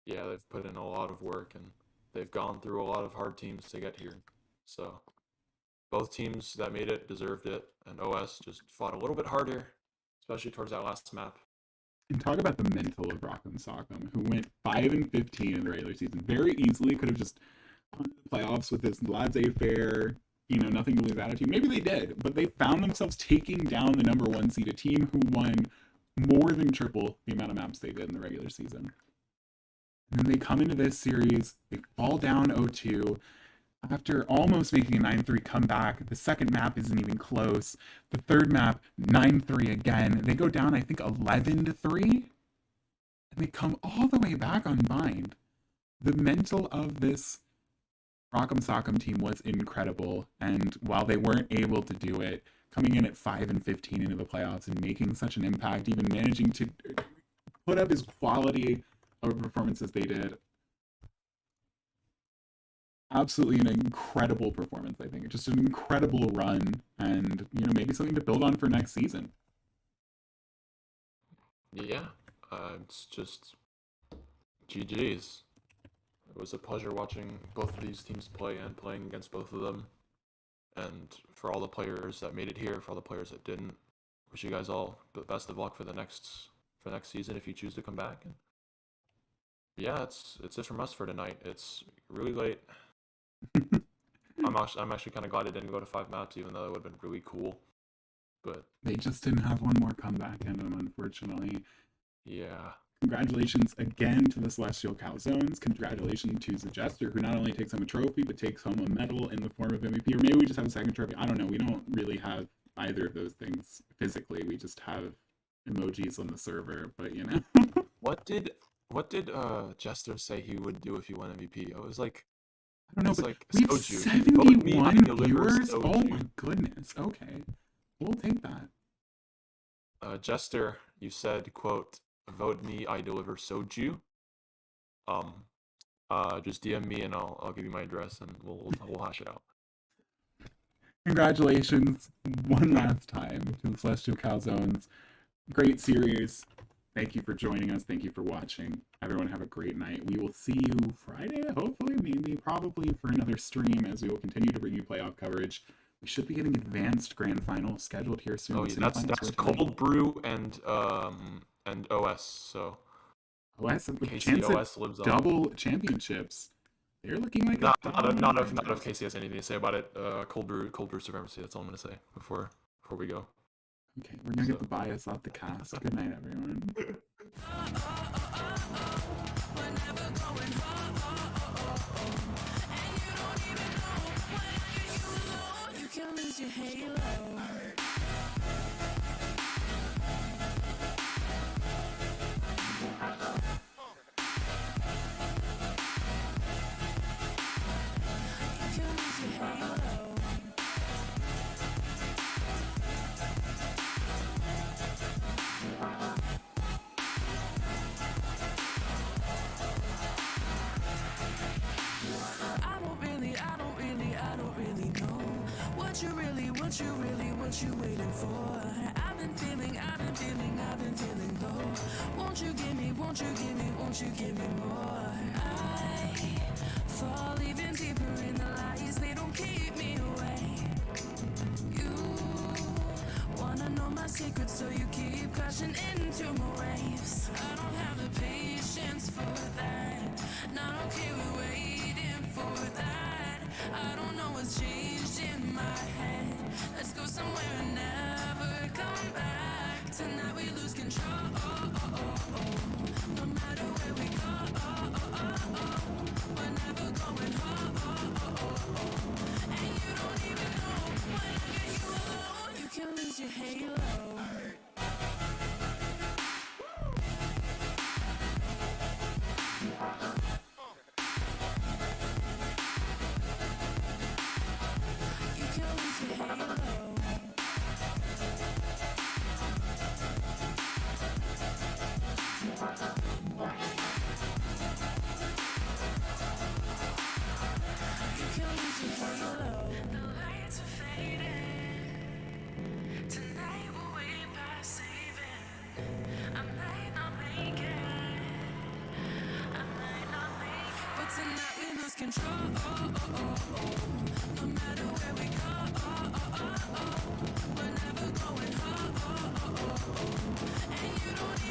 Yeah, they've put in a lot of work, and they've gone through a lot of hard teams to get here. So both teams that made it deserved it, and OS just fought a little bit harder, especially towards that last map. And talk about the mental of Rock'em Sock'em, who went 5-15 in the regular season. Very easily could have just gone to the playoffs with this laissez-faire, nothing to lose attitude. Maybe they did, but they found themselves taking down the number 1 seeded team who won more than triple the amount of maps they did in the regular season. And then they come into this series, they fall down 0-2. After almost making a 9-3 comeback, the second map isn't even close. The third map, 9-3 again. They go down, I think, 11-3. And they come all the way back on bind. The mental of this Rock'em Sock'em team was incredible. And while they weren't able to do it, coming in at 5-15 into the playoffs and making such an impact, even managing to put up as quality of a performance as they did, absolutely an incredible performance, I think. Just an incredible run, and maybe something to build on for next season. Yeah, it's just GG's. It was a pleasure watching both of these teams play and playing against both of them. And for all the players that made it here, for all the players that didn't, wish you guys all the best of luck for the next season if you choose to come back. And yeah, it's it from us for tonight. It's really late. I'm actually kind of glad it didn't go to 5 maps, even though it would have been really cool. But they just didn't have one more comeback in them, unfortunately. Yeah. Congratulations again to the Celestial Calzones. Congratulations to the Jester, who not only takes home a trophy, but takes home a medal in the form of MVP. Or maybe we just have a second trophy. I don't know. We don't really have either of those things physically. We just have emojis on the server, but What did Jester say he would do if he won MVP? It was like, I don't know, but like we have soju. 71 viewers? Soju. Oh my goodness. Okay. We'll take that. Jester, you said, quote, "Vote me, I deliver soju." Just DM me and I'll give you my address and we'll hash it out. Congratulations one last time to the Celestial Calzones. Great series. Thank you for joining us. Thank you for watching. Everyone have a great night. We will see you Friday, hopefully, maybe, probably for another stream, as we will continue to bring you playoff coverage. We should be getting advanced grand finals scheduled here soon. Oh, yeah, that's Cold Brew and OS. So OS with KC chance OS at lives on. double championships. They're looking like not if KC has anything to say about it. Cold Brew supremacy. That's all I'm gonna say before we go. Okay, we're gonna get the bias off the cast. Good night, everyone. You can lose your halo. What you waiting for? I've been feeling low. Won't you give me won't you give me more? I fall even deeper in the lies, they don't keep me away. You wanna know my secrets, so you keep crashing into my waves. I don't have the patience for that, not okay with waiting for that. I don't know what's changed in my head. Let's go somewhere and never come back. Tonight we lose control. No matter where we go, we're never going home. And you don't even know when I get you alone. You can lose your halo. You can lose your halo. You can lose your halo. The lights are fading. Tonight we're way past saving. I might not make it. But tonight we lose control. No matter where we go, we're never going home. And you don't